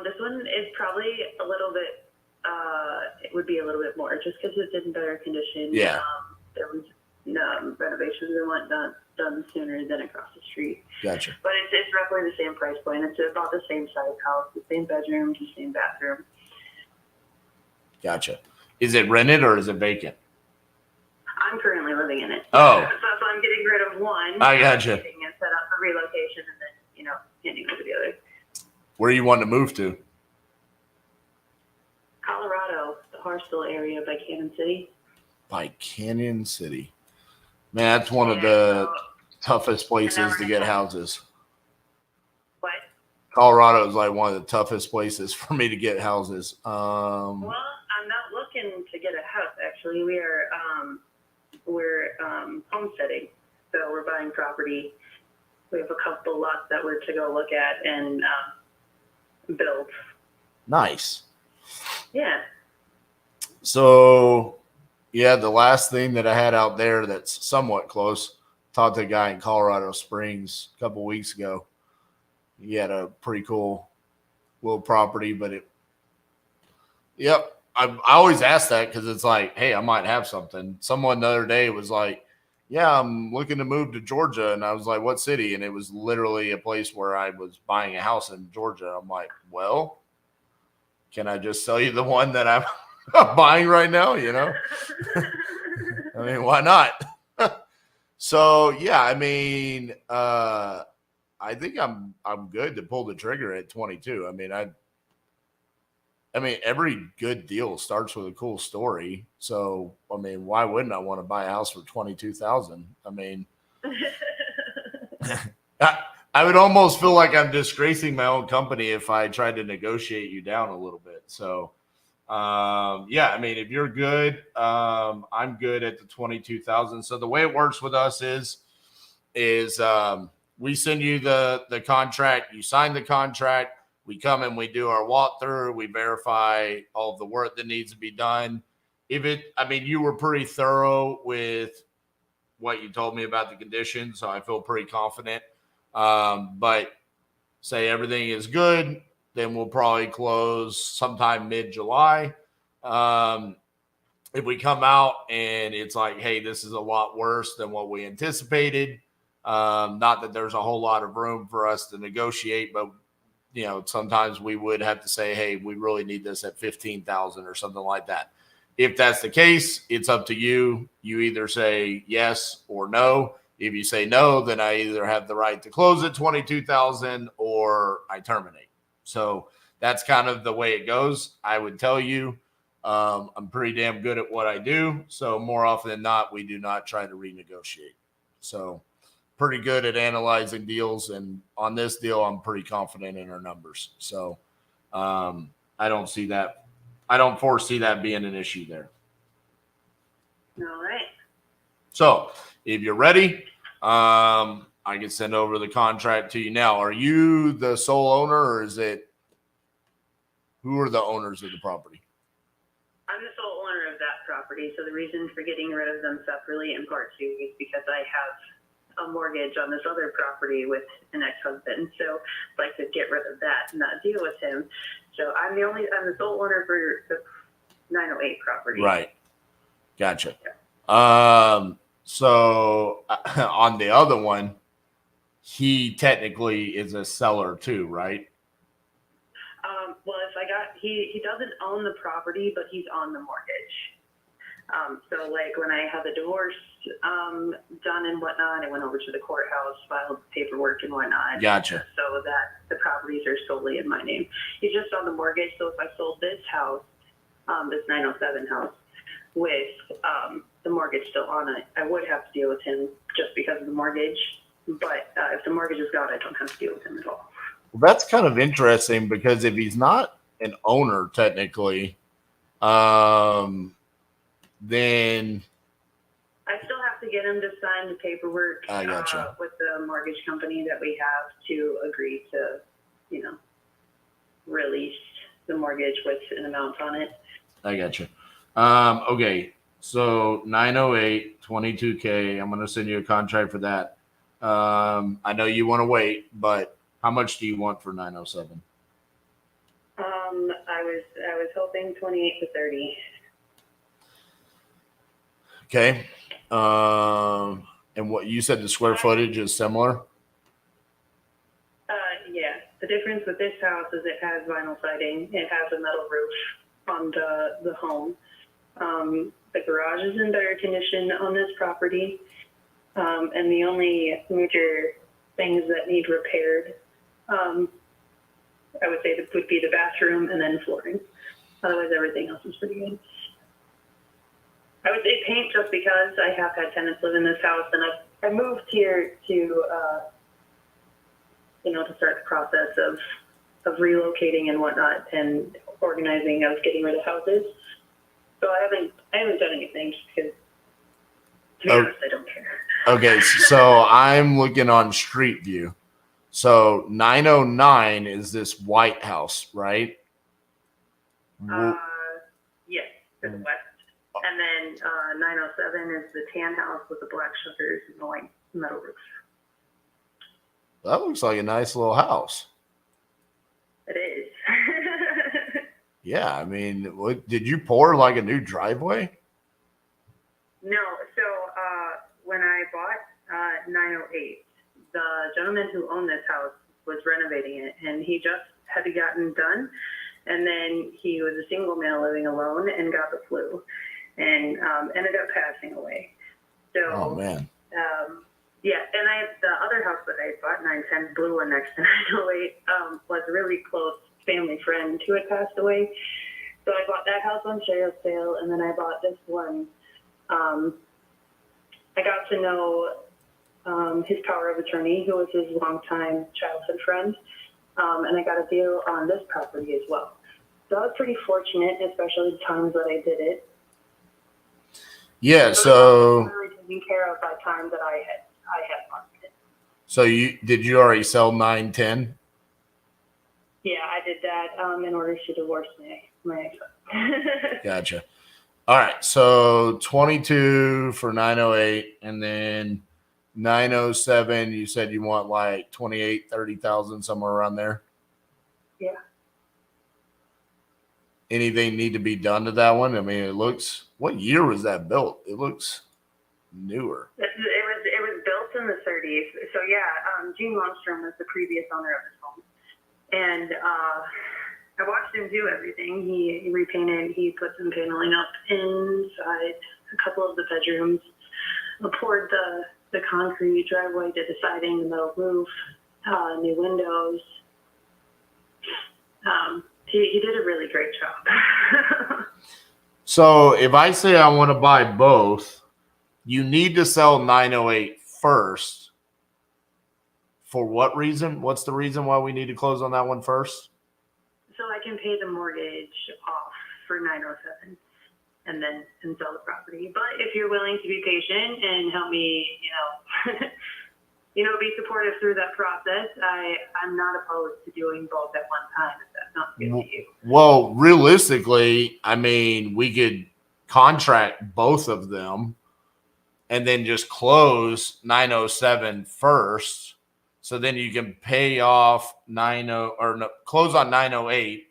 This one is probably a little bit, it would be a little bit more just because it's in better condition. Yeah. There was renovations that weren't done sooner than across the street. Gotcha. But it's roughly the same price point. It's about the same size house, the same bedroom, the same bathroom. Gotcha. Is it rented or is it vacant? I'm currently living in it. Oh. So I'm getting rid of one. I gotcha. Getting it set up for relocation and then, handing over the other. Where you want to move to? Colorado, the Hartsville area by Canyon City. By Canyon City. Man, that's one of the toughest places to get houses. What? Colorado is like one of the toughest places for me to get houses. Well, I'm not looking to get a house. Actually, we're homesteading, so we're buying property. We have a couple lots that we're to go look at and build. Nice. Yeah. So, yeah, the last thing that I had out there that's somewhat close, talked to a guy in Colorado Springs a couple weeks ago. He had a pretty cool little property, but I always ask that because it's like, hey, I might have something. Someone the other day was like, yeah, I'm looking to move to Georgia. And I was like, what city? And it was literally a place where I was buying a house in Georgia. I'm like, well, can I just sell you the one that I'm buying right now? I mean, why not? So, yeah, I mean, I think I'm good to pull the trigger at 22. I mean, every good deal starts with a cool story. So, I mean, why wouldn't I want to buy a house for $22,000? I mean, I would almost feel like I'm disgracing my own company if I tried to negotiate you down a little bit. So, yeah, I mean, if you're good, I'm good at the 22,000. So the way it works with us is we send you the contract, you sign the contract. We come and we do our walkthrough. We verify all of the work that needs to be done. You were pretty thorough with what you told me about the conditions, so I feel pretty confident. But say everything is good, then we'll probably close sometime mid-July. If we come out and it's like, hey, this is a lot worse than what we anticipated, not that there's a whole lot of room for us to negotiate, but sometimes we would have to say, hey, we really need this at 15,000 or something like that. If that's the case, it's up to you. You either say yes or no. If you say no, then I either have the right to close at 22,000 or I terminate. So that's kind of the way it goes. I would tell you, I'm pretty damn good at what I do. So more often than not, we do not try to renegotiate. So pretty good at analyzing deals, and on this deal, I'm pretty confident in our numbers. So I don't foresee that being an issue there. All right. So if you're ready, I can send over the contract to you now. Are you the sole owner, or who are the owners of the property? I'm the sole owner of that property. So the reason for getting rid of them separately in part two is because I have a mortgage on this other property with an ex-husband. So I'd like to get rid of that and not deal with him. So I'm the sole owner for the 908 property. Right. Gotcha. So on the other one, he technically is a seller too, right? Well, he doesn't own the property, but he's on the mortgage. So like when I had the divorce done and whatnot, I went over to the courthouse, filed paperwork and whatnot. Gotcha. So that the properties are solely in my name. He's just on the mortgage. So if I sold this house, this 907 house, with the mortgage still on it, I would have to deal with him just because of the mortgage. But if the mortgage is gone, I don't have to deal with him at all. Well, that's kind of interesting because if he's not an owner technically, then I still have to get him to sign the paperwork I gotcha. with the mortgage company that we have to agree to, release the mortgage with an amount on it. I got you. Okay, so 908, 22K. I'm going to send you a contract for that. I know you want to wait, but how much do you want for 907? I was hoping 28 to 30. Okay. And what you said, the square footage is similar? Yeah. The difference with this house is it has vinyl siding. It has a metal roof on the home. The garage is in better condition on this property. And the only major things that need repaired, I would say that would be the bathroom and then flooring. Otherwise, everything else is pretty good. I would say paint just because I have had tenants live in this house, and I moved here to to start the process of relocating and whatnot and organizing of getting rid of houses. So I haven't done anything just because, to be honest, I don't care. Okay, so I'm looking on Street View. So 909 is this White House, right? Yes, to the west. And then 907 is the tan house with the black shutters and the white metal roof. That looks like a nice little house. It is. Yeah, I mean, did you pour like a new driveway? No, so when I bought 908, the gentleman who owned this house was renovating it, and he just had gotten done, and then he was a single male living alone and got the flu, and ended up passing away. So, oh man. Yeah, and the other house that I bought, 910, blue one next to 908, was a really close family friend who had passed away. So I bought that house on sale, and then I bought this one. I got to know his power of attorney, who was his longtime childhood friend, and I got a deal on this property as well. So I was pretty fortunate, especially the times that I did it. Yeah, so really taken care of by time that I had marketed. So did you already sell 910? Yeah, I did that in order to divorce my ex. Gotcha. All right, so 22 for 908, and then 907, you said you want like 28, 30,000, somewhere around there? Yeah. Anything need to be done to that one? I mean, it looks, what year was that built? It looks newer. It was built in the 30s. So yeah, Gene Lundstrom was the previous owner of this home. And I watched him do everything. He repainted, he put some paneling up inside a couple of the bedrooms, poured the concrete driveway, did the siding, the metal roof, new windows. He did a really great job. So if I say I want to buy both, you need to sell 908 first. For what reason? What's the reason why we need to close on that one first? So I can pay the mortgage off for 907 and sell the property. But if you're willing to be patient and help me, be supportive through that process, I'm not opposed to doing both at one time if that sounds good to you. Well, realistically, I mean, we could contract both of them and then just close 907 first. So then you can pay off close on 908.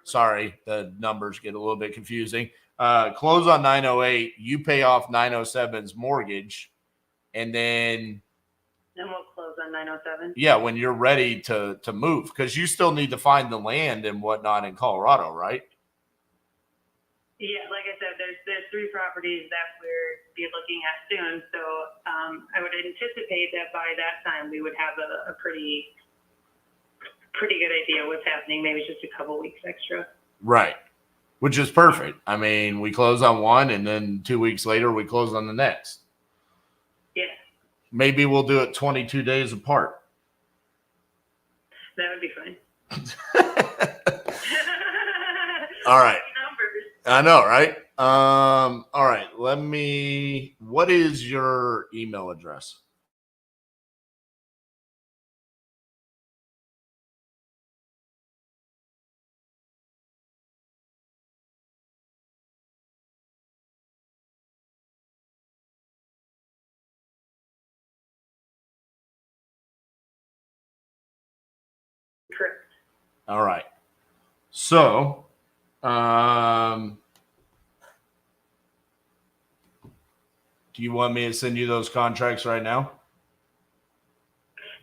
sorry, the numbers get a little bit confusing. Close on 908, you pay off 907's mortgage, and then we'll close on 907. yeah, when you're ready to move, because you still need to find the land and whatnot in Colorado, right? Yeah, like I said, there's 3 properties that we're be looking at soon. So I would anticipate that by that time we would have a pretty good idea what's happening. Maybe just a couple weeks extra. Right. Which is perfect. I mean, we close on one, and then 2 weeks later we close on the next. Yeah. Maybe we'll do it 22 days apart. That would be fine. All right. I know, right? All right. What is your email address? Correct. All right. So, do you want me to send you those contracts right now?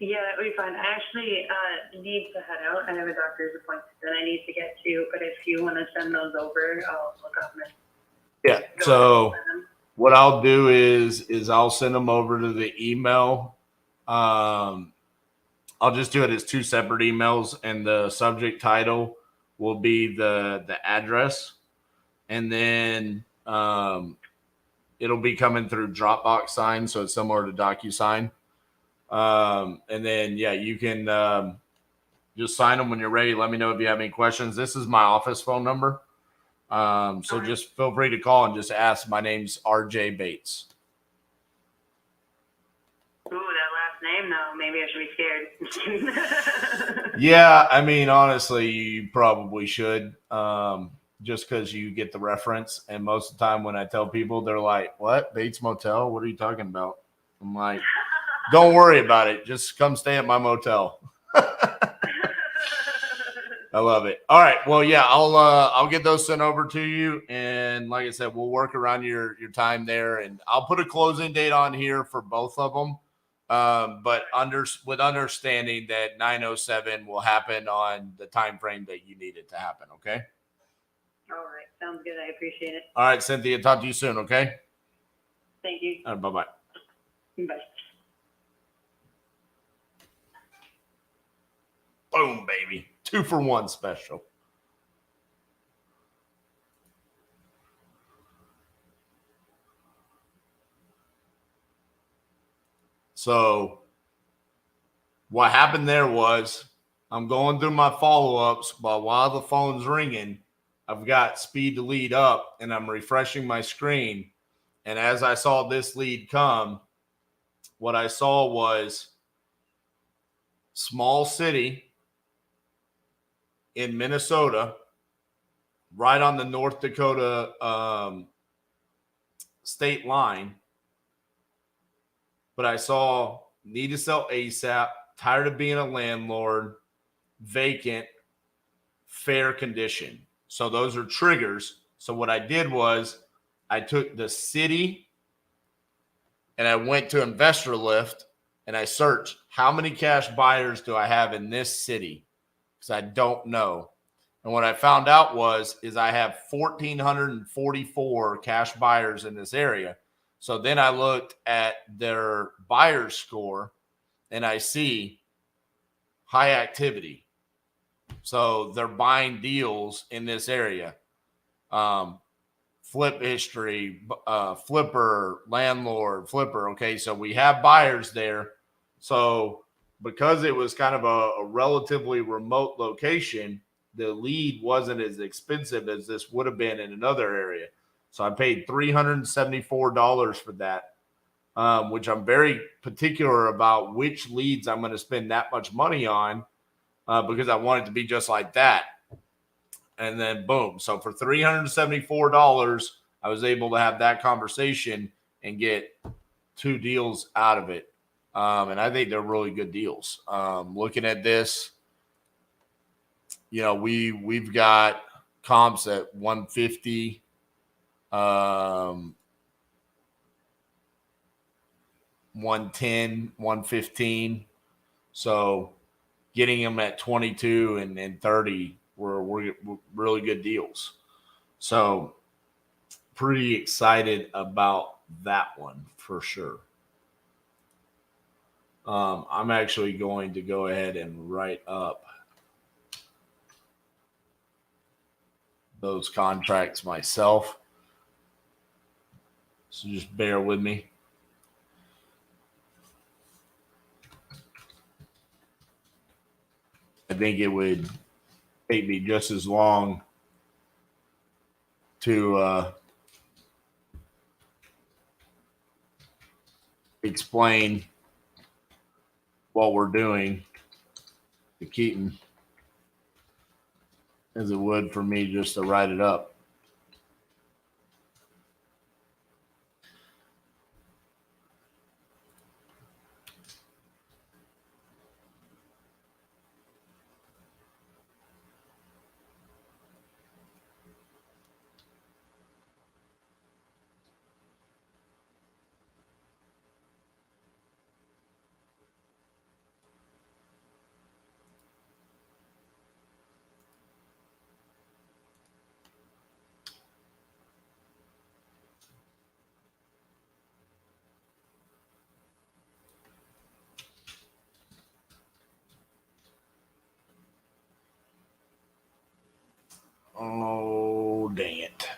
Yeah, that would be fine. I actually need to head out. I have a doctor's appointment that I need to get to, but if you want to send those over, I'll look up them. Yeah. So what I'll do is I'll send them over to the email. I'll just do it as 2 separate emails, and the subject title will be the address, and then it'll be coming through Dropbox sign, so it's similar to DocuSign. And then yeah, you can just sign them when you're ready. Let me know if you have any questions. This is my office phone number, so just feel free to call and just ask. My name's RJ Bates. Ooh, that last name, though. Maybe I should be scared. Yeah, I mean, honestly, you probably should, just because you get the reference. And most of the time when I tell people, they're like, what? Bates Motel? What are you talking about? I'm like, don't worry about it. Just come stay at my motel. I love it. All right. Well, yeah, I'll get those sent over to you. And like I said, we'll work around your time there. And I'll put a closing date on here for both of them. But with understanding that 907 will happen on the time frame that you need it to happen. Okay. All right. Sounds good. I appreciate it. All right, Cynthia. Talk to you soon. Okay. Thank you. All right, bye-bye. Bye. Boom, baby. 2-for-1 special. So what happened there was I'm going through my follow-ups, but while the phone's ringing, I've got speed to lead up, and I'm refreshing my screen. And as I saw this lead come, what I saw was small city in Minnesota, right on the North Dakota state line. But I saw need to sell ASAP, tired of being a landlord, vacant, fair condition. So those are triggers. So what I did was I took the city and I went to Investor Lift and I searched how many cash buyers do I have in this city, because I don't know. And what I found out is I have 1,444 cash buyers in this area. So then I looked at their buyer score and I see high activity. So they're buying deals in this area. Flip history, flipper, landlord, flipper. Okay, so we have buyers there. So because it was kind of a relatively remote location, the lead wasn't as expensive as this would have been in another area. So I paid $374 for that, which I'm very particular about which leads I'm going to spend that much money on, because I want it to be just like that. And then boom. So for $374, I was able to have that conversation and get 2 deals out of it. And I think they're really good deals. Looking at this, you know, we've got comps at 150. 110, 115. So getting them at 22 and 30 were really good deals. So pretty excited about that one for sure. I'm actually going to go ahead and write up those contracts myself. So just bear with me. I think it would take me just as long to explain what we're doing to Keaton as it would for me just to write it up. Oh, dang it.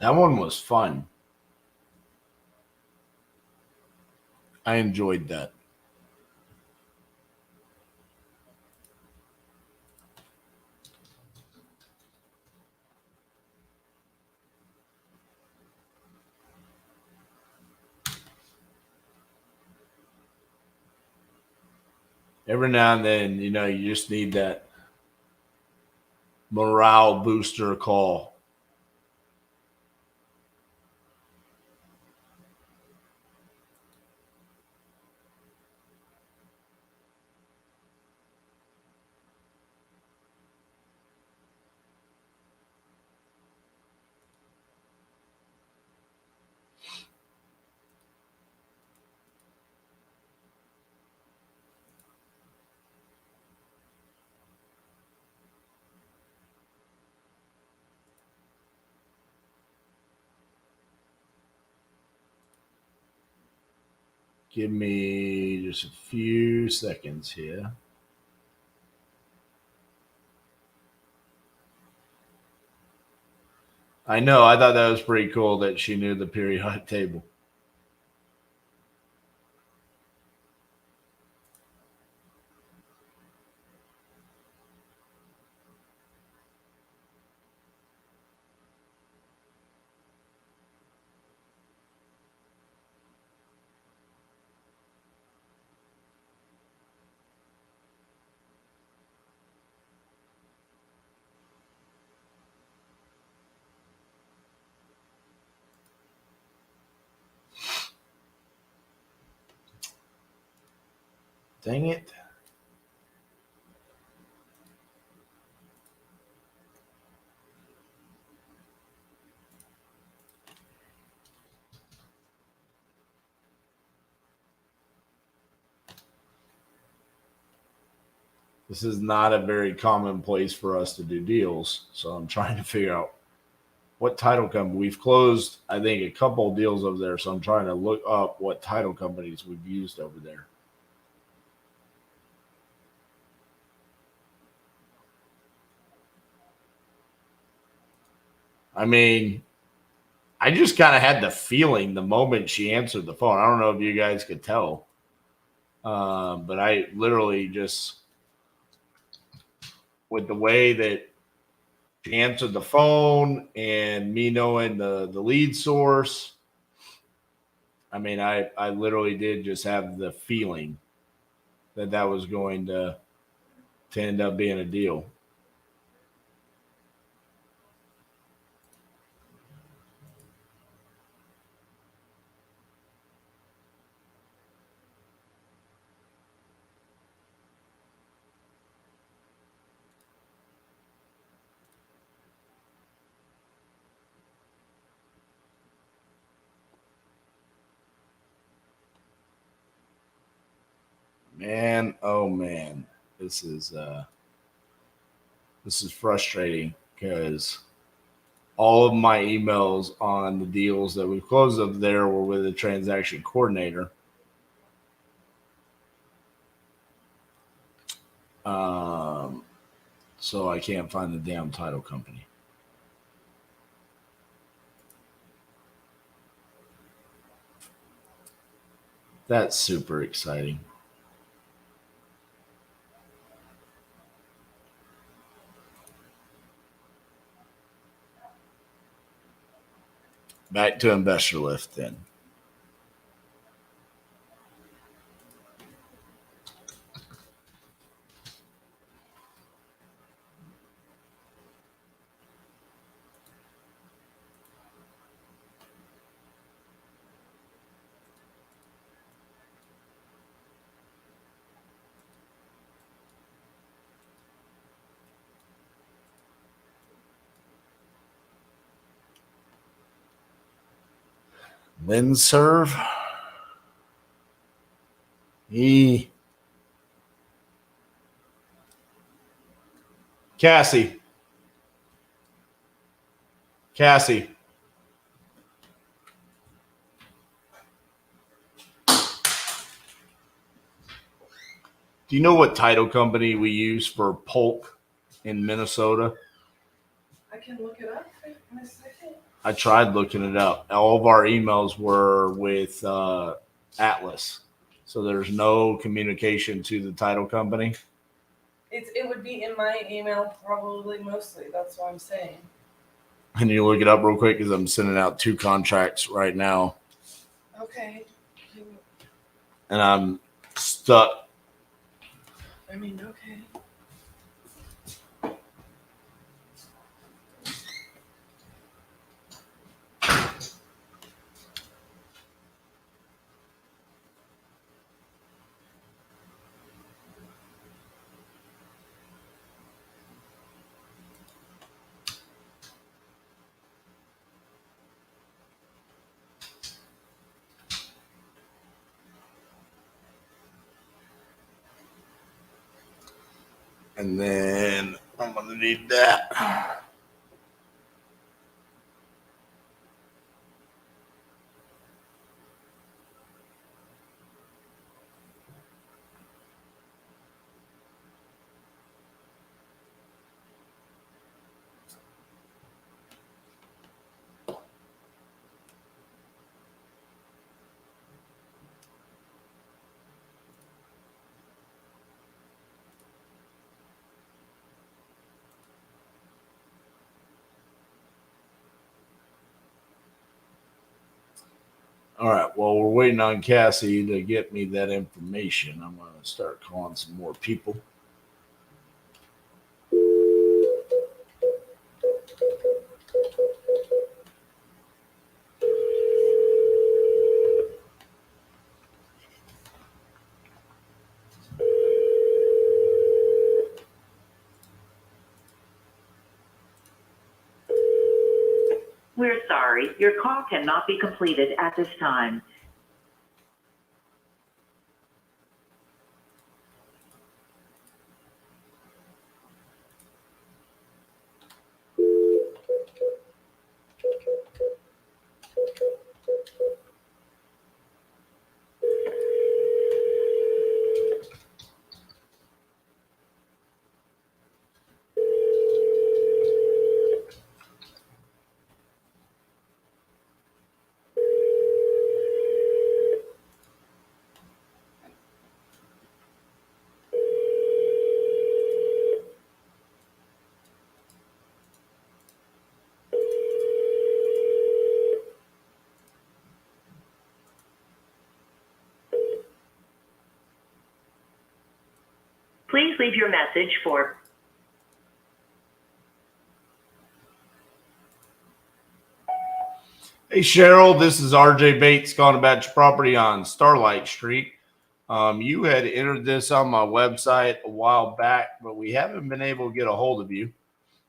That one was fun. I enjoyed that. Every now and then, you just need that morale booster call. Give me just a few seconds here. I know. I thought that was pretty cool that she knew the periodic table. Dang it. This is not a very common place for us to do deals. So I'm trying to figure out what title company. We've closed, I think, a couple of deals over there. So I'm trying to look up what title companies we've used over there. I mean, I just kind of had the feeling the moment she answered the phone. I don't know if you guys could tell, but I literally just, with the way that she answered the phone and me knowing the lead source, I mean, I literally did just have the feeling that that was going to end up being a deal. Man, oh man, this is frustrating because all of my emails on the deals that we've closed up there were with a transaction coordinator. So I can't find the damn title company. That's super exciting. Back to investor lift then. Lynn serve. Cassie. Do you know what title company we use for pulp in Minnesota? I can look it up in a second. I tried looking it up. All of our emails were with Atlas. So there's no communication to the title company. It would be in my email probably mostly. That's what I'm saying. Can you look it up real quick? Because I'm sending out 2 contracts right now. Okay. And I'm stuck. I mean, okay. And then I'm going to need that. All right. Well, we're waiting on Cassie to get me that information. I'm going to start calling some more people. We're sorry, your call cannot be completed at this time. Please leave your message for Hey, Cheryl, this is RJ Bates calling about your property on Starlight Street. You had entered this on my website a while back, but we haven't been able to get a hold of you.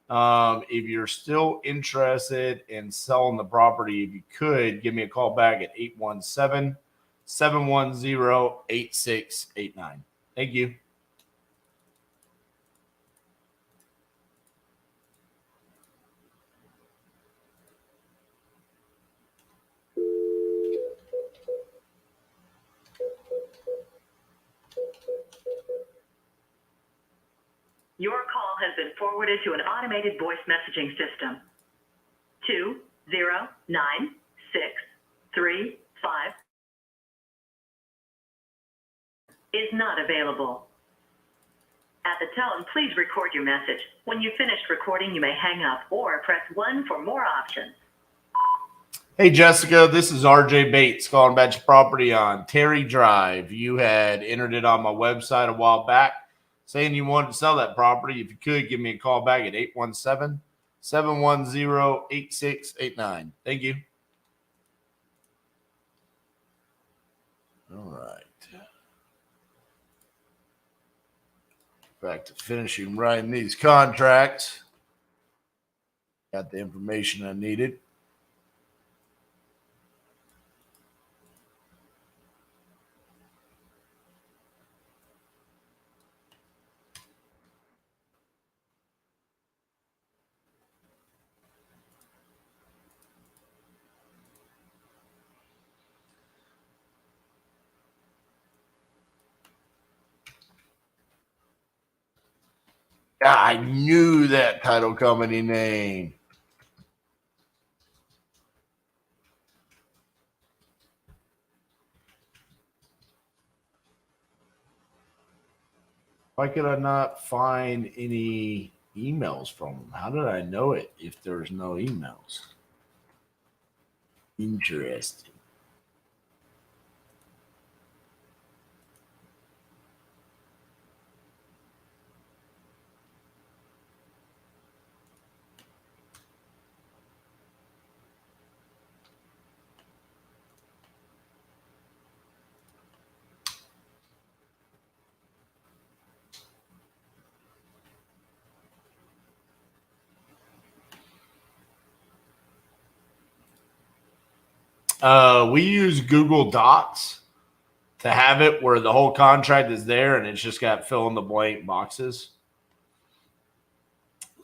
If you're still interested in selling the property, if you could, give me a call back at 817-710-8689. Thank you. your call has been forwarded to an automated voice messaging system. 209635 is not available. At the tone, please record your message. When you've finished recording, you may hang up or press 1 for more options. Hey, Jessica, this is RJ Bates calling about your property on Terry Drive. You had entered it on my website a while back saying you wanted to sell that property. If you could, give me a call back at 817-710-8689. Thank you. All right. Back to finishing writing these contracts. Got the information I needed. I knew that title company name. Why could I not find any emails from them? How did I know it if there's no emails? Interesting. We use Google Docs to have it where the whole contract is there and it's just got fill in the blank boxes.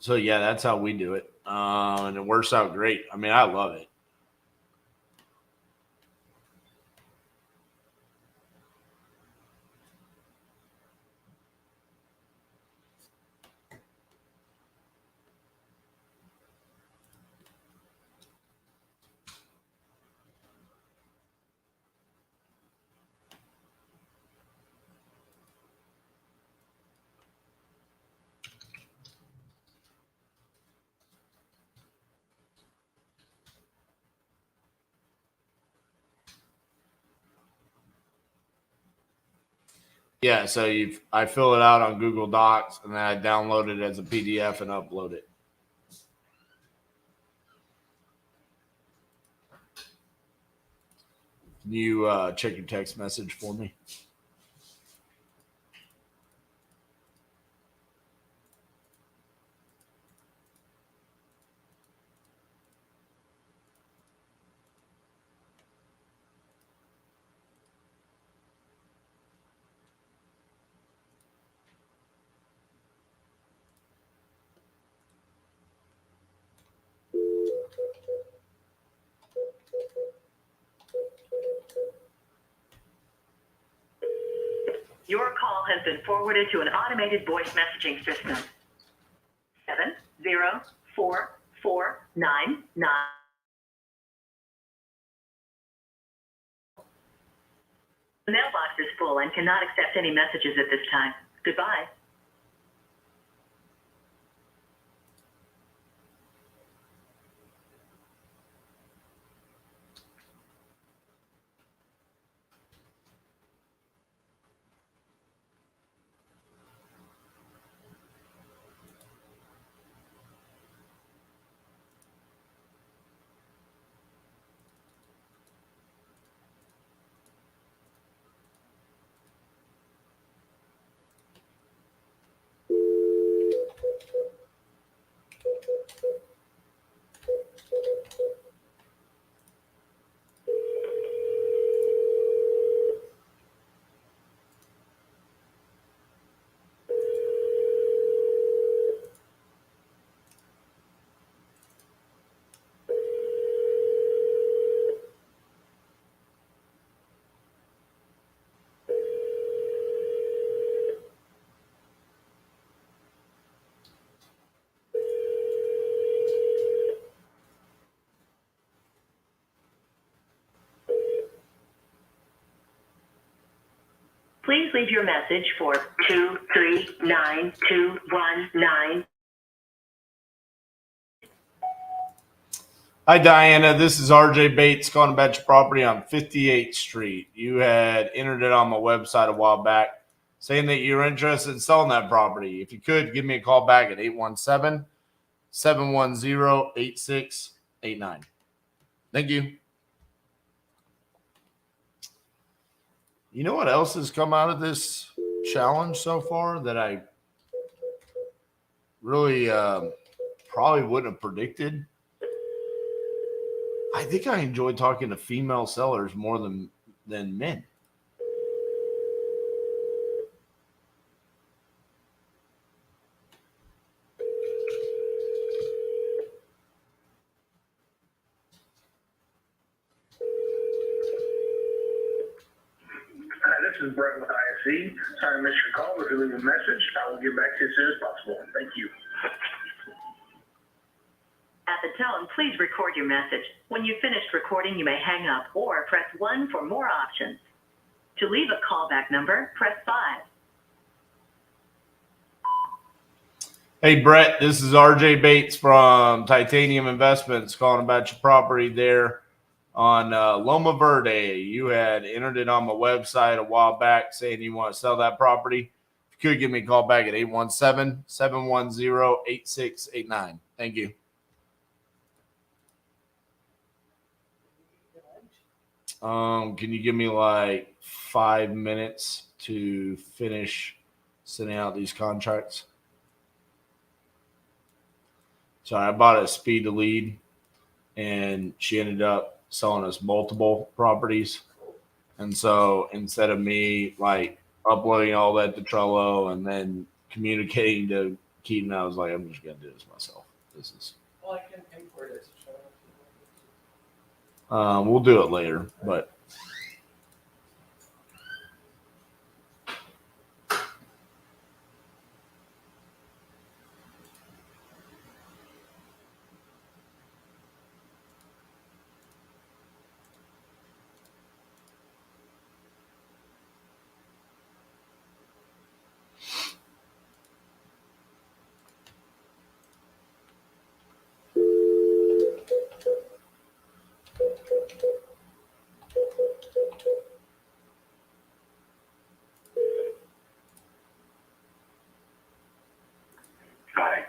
So yeah, that's how we do it. And it works out great. I mean, I love it. Yeah, so I fill it out on Google Docs and then I download it as a PDF and upload it. Can you check your text message for me? Your call has been forwarded to an automated voice messaging system. 704499. The mailbox is full and cannot accept any messages at this time. Goodbye. Please leave your message for 239219. Hi, Diana. This is RJ Bates calling about your property on 58th Street. You had entered it on my website a while back saying that you're interested in selling that property. If you could, give me a call back at 817-710-8689. Thank you. You know what else has come out of this challenge so far that I really probably wouldn't have predicted? I think I enjoy talking to female sellers more than men. Hi, this is Brett with ISC. Sorry I missed your call, but if you leave a message, I will get back to you as soon as possible. Thank you. At the tone, please record your message. When you've finished recording, you may hang up or press 1 for more options. To leave a callback number, press 5. Hey, Brett, this is RJ Bates from Titanium Investments calling about your property there on Loma Verde. You had entered it on my website a while back saying you want to sell that property. If you could, give me a call back at 817-710-8689. Thank you. Can you give me like 5 minutes to finish sending out these contracts? So I bought a speed to lead, and she ended up selling us multiple properties. And so instead of me like uploading all that to Trello and then communicating to Keaton, I was like, I'm just gonna do this myself. This is. Well, I can import it to show. We'll do it later, but. Hi,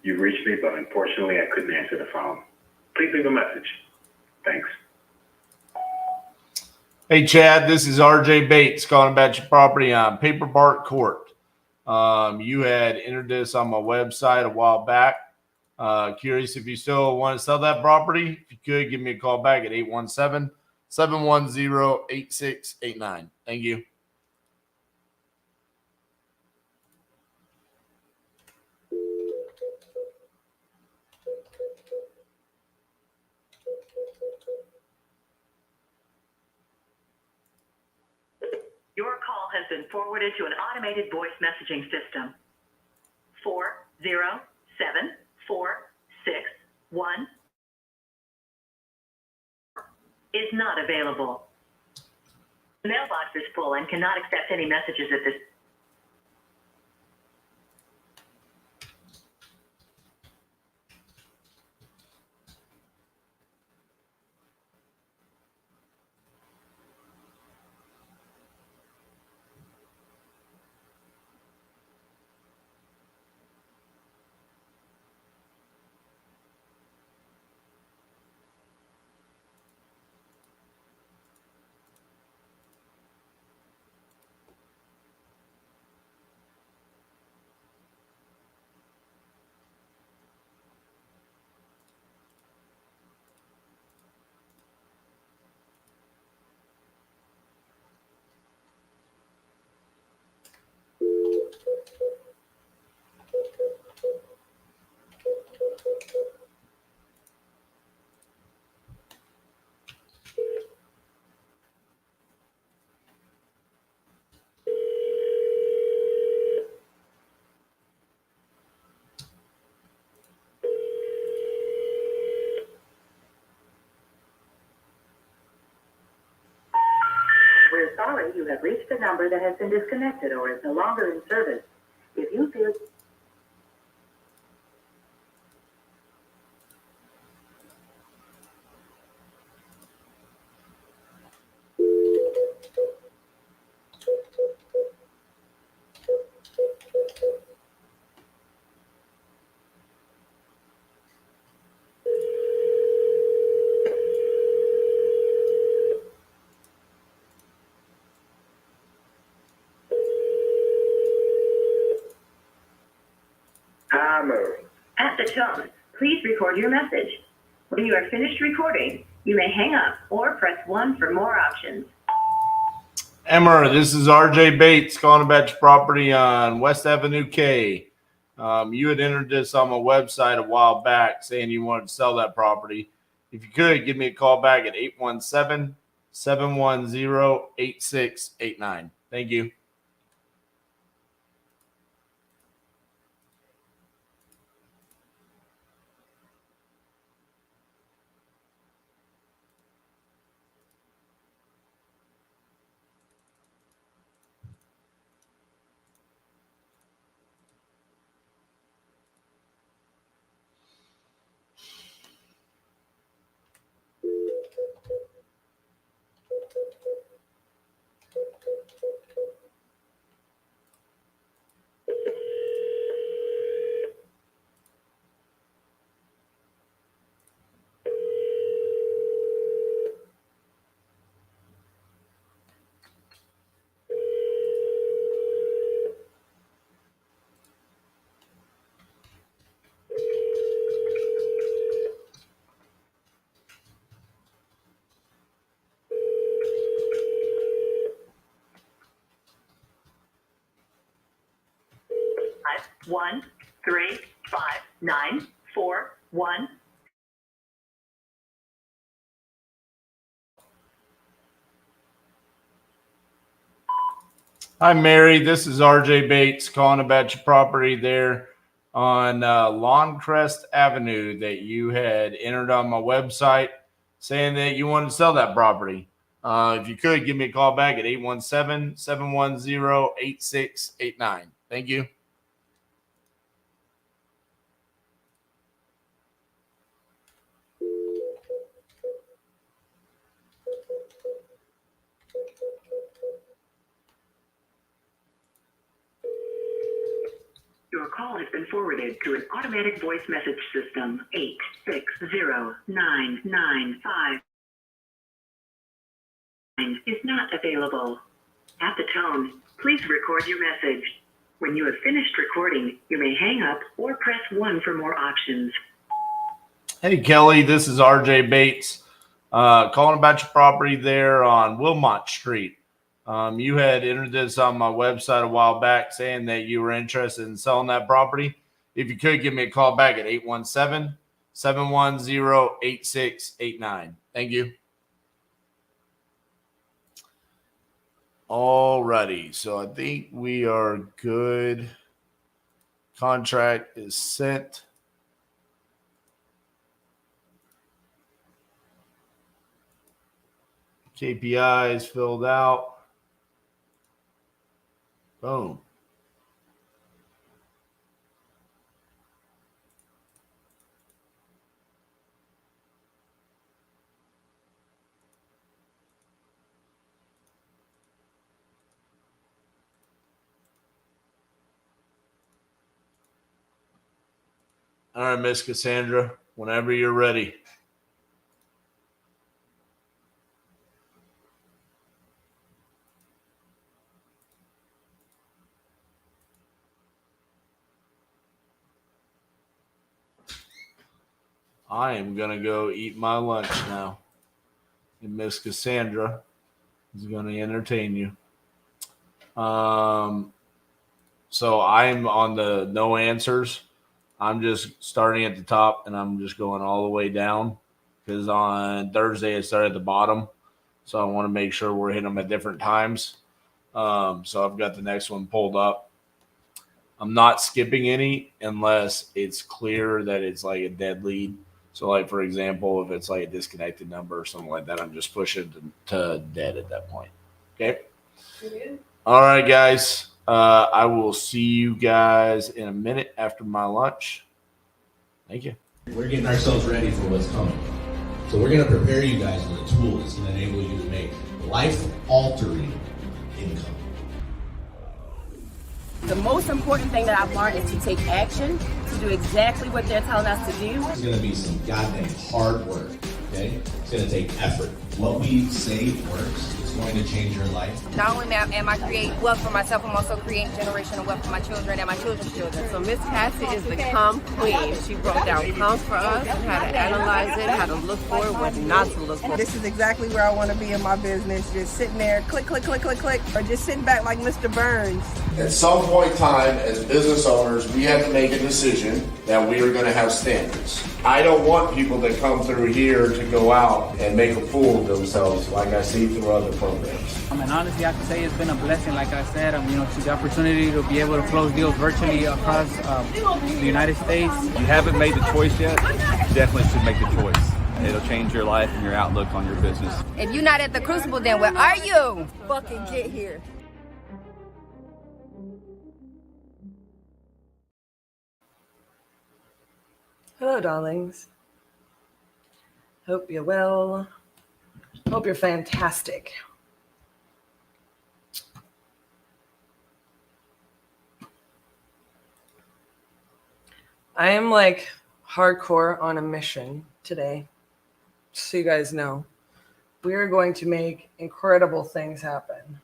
you reached me, but unfortunately I couldn't answer the phone. Please leave a message. Thanks. Hey, Chad, this is RJ Bates calling about your property on Paper Bark Court. You had entered this on my website a while back. Curious if you still want to sell that property. If you could, give me a call back at 817-710-8689. Thank you. Your call has been forwarded to an automated voice messaging system. 407461 is not available. The mailbox is full and cannot accept any messages at this time. sorry, you have reached a number that has been disconnected or is no longer in service. If you feel... At the tone, please record your message. When you are finished recording, you may hang up or press 1 for more options. Emmer, this is RJ Bates calling about your property on West Avenue K. You had entered this on my website a while back saying you wanted to sell that property. If you could, give me a call back at 817-710-8689. Thank you. One, 3, 5, 9, 4, 1. Hi, Mary. This is RJ Bates calling about your property there on Lawncrest Avenue that you had entered on my website saying that you wanted to sell that property. If you could, give me a call back at 817-710-8689. Thank you. Your call has been forwarded to an automatic voice message system. 860-995 is not available. At the tone, please record your message. When you have finished recording, you may hang up or press 1 for more options. Hey, Kelly, this is RJ Bates calling about your property there on Wilmot Street. You had entered this on my website a while back saying that you were interested in selling that property. If you could, give me a call back at 817-710-8689. Thank you. Alrighty, so I think we are good. Contract is sent. KPI is filled out. Boom. All right, Miss Cassandra, whenever you're ready. I am going to go eat my lunch now. And Miss Cassandra is going to entertain you. So I'm on the no answers. I'm just starting at the top and I'm just going all the way down because on Thursday I started at the bottom. So I want to make sure we're hitting them at different times. So I've got the next one pulled up. I'm not skipping any unless it's clear that it's like a dead lead. So like, for example, if it's like a disconnected number or something like that, I'm just pushing to dead at that point. Okay. All right, guys. I will see you guys in a minute after my lunch. Thank you. We're getting ourselves ready for what's coming. So we're going to prepare you guys with a tool that's going to enable you to make life-altering income. The most important thing that I've learned is to take action, to do exactly what they're telling us to do. It's going to be some goddamn hard work, okay? It's going to take effort. What we say works. It's going to change your life. Not only am I creating wealth for myself, I'm also creating generational wealth for my children and my children's children. So Miss Cassi is the comp queen. She broke down comps for us, how to analyze it, how to look for it, what not to look for. This is exactly where I want to be in my business. Just sitting there, click, click, click, click, click, or just sitting back like Mr. Burns. At some point in time, as business owners, we have to make a decision that we are going to have standards. I don't want people that come through here to go out and make a fool of themselves like I see through other programs. And honestly, I can say it's been a blessing, like I said, to the opportunity to be able to close deals virtually across the United States. If you haven't made the choice yet, you definitely should make the choice. It'll change your life and your outlook on your business. If you're not at the Crucible, then where are you? Fucking get here. Hello, darlings. Hope you're well. Hope you're fantastic. I am like hardcore on a mission today. So you guys know, we are going to make incredible things happen.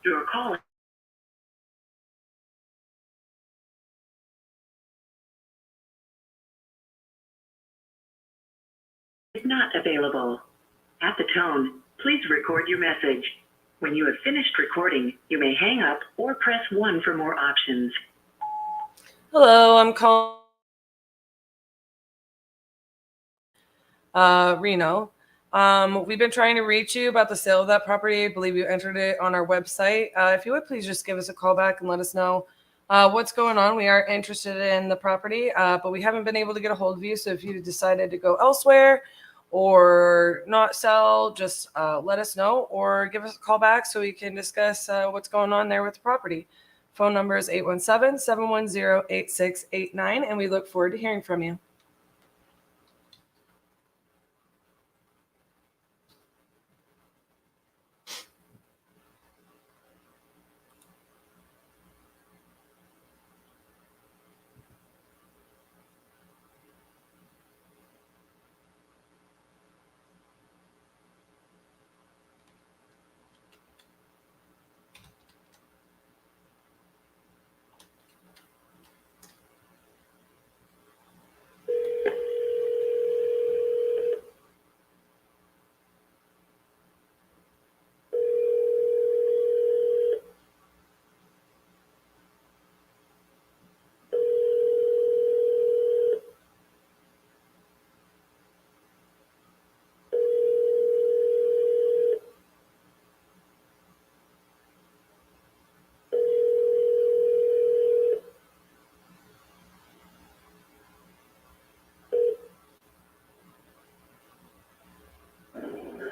Your call is not available. At the tone, please record your message. When you have finished recording, you may hang up or press 1 for more options. Hello, I'm calling Reno. We've been trying to reach you about the sale of that property. I believe you entered it on our website. If you would please just give us a call back and let us know what's going on. We are interested in the property, but we haven't been able to get a hold of you. So if you decided to go elsewhere or not sell, just let us know or give us a call back so we can discuss what's going on there with the property. Phone number is 817-710-8689, and we look forward to hearing from you.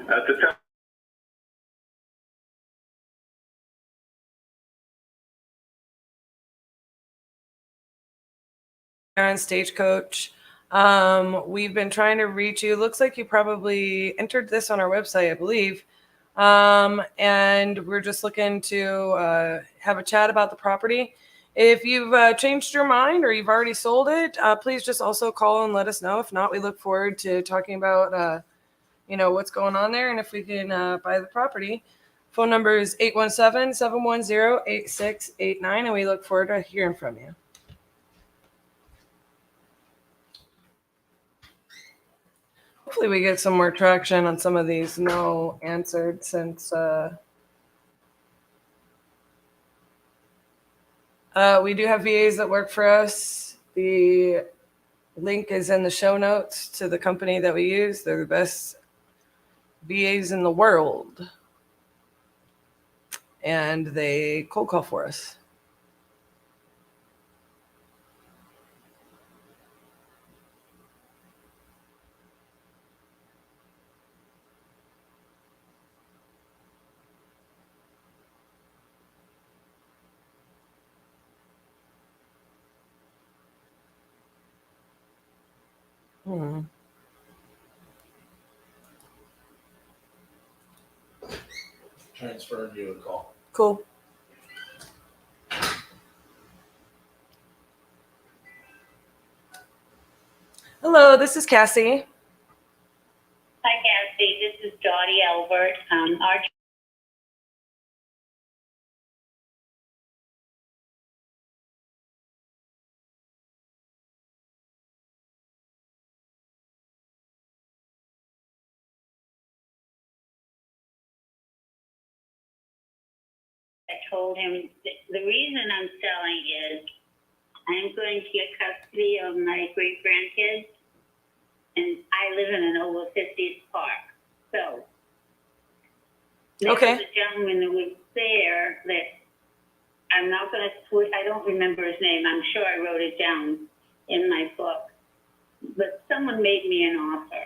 At the time. On Stagecoach. We've been trying to reach you. Looks like you probably entered this on our website, I believe. And we're just looking to have a chat about the property. If you've changed your mind or you've already sold it, please just also call and let us know. If not, we look forward to talking about what's going on there and if we can buy the property. Phone number is 817-710-8689, and we look forward to hearing from you. Hopefully we get some more traction on some of these no answered, since we do have VAs that work for us. The link is in the show notes to the company that we use. They're the best VAs in the world. And they cold call for us. Transferring you a call. Cool. Hello, this is Cassie. Hi, Cassie. This is Dottie Albert. Our I told him the reason I'm selling is I'm going to get custody of my great grandkids, and I live in an over 50s park. So there was a gentleman that was there that I'm not going to, I don't remember his name. I'm sure I wrote it down in my book. But someone made me an offer.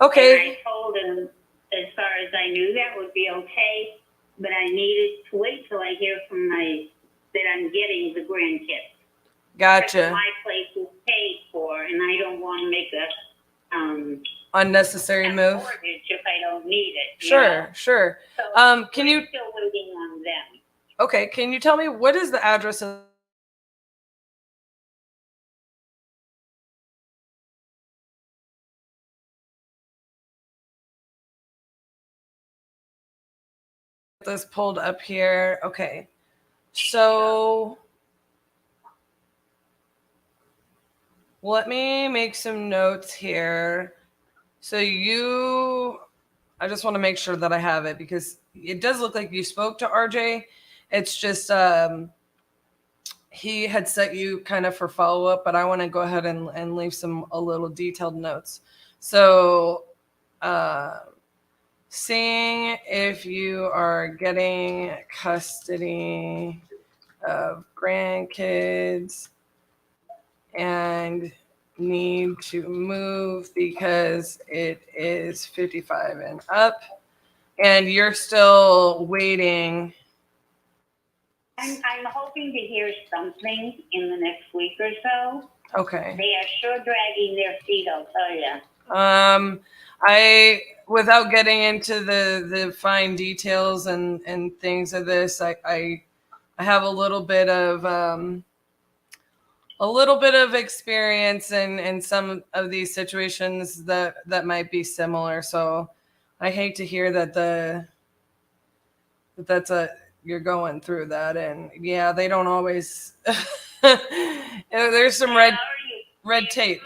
Okay. And I told him, as far as I knew, that would be okay. But I needed to wait till I hear from that I'm getting the grandkids. Gotcha. My place is paid for, and I don't want to make a unnecessary move. Mortgage if I don't need it. Sure, sure. So can you? Still waiting on them. Okay, can you tell me what is the address of this pulled up here? Okay, so let me make some notes here. So I just want to make sure that I have it, because it does look like you spoke to RJ. It's just he had set you kind of for follow-up, but I want to go ahead and leave a little detailed notes. So seeing if you are getting custody of grandkids and need to move because it is 55 and up, and you're still waiting. I'm hoping to hear something in the next week or so. Okay. They are sure dragging their feet, I'll tell you. Without getting into the fine details and things of this, I have a little bit of experience in some of these situations that might be similar. So I hate to hear that you're going through that. And yeah, they don't always, there's some red tape.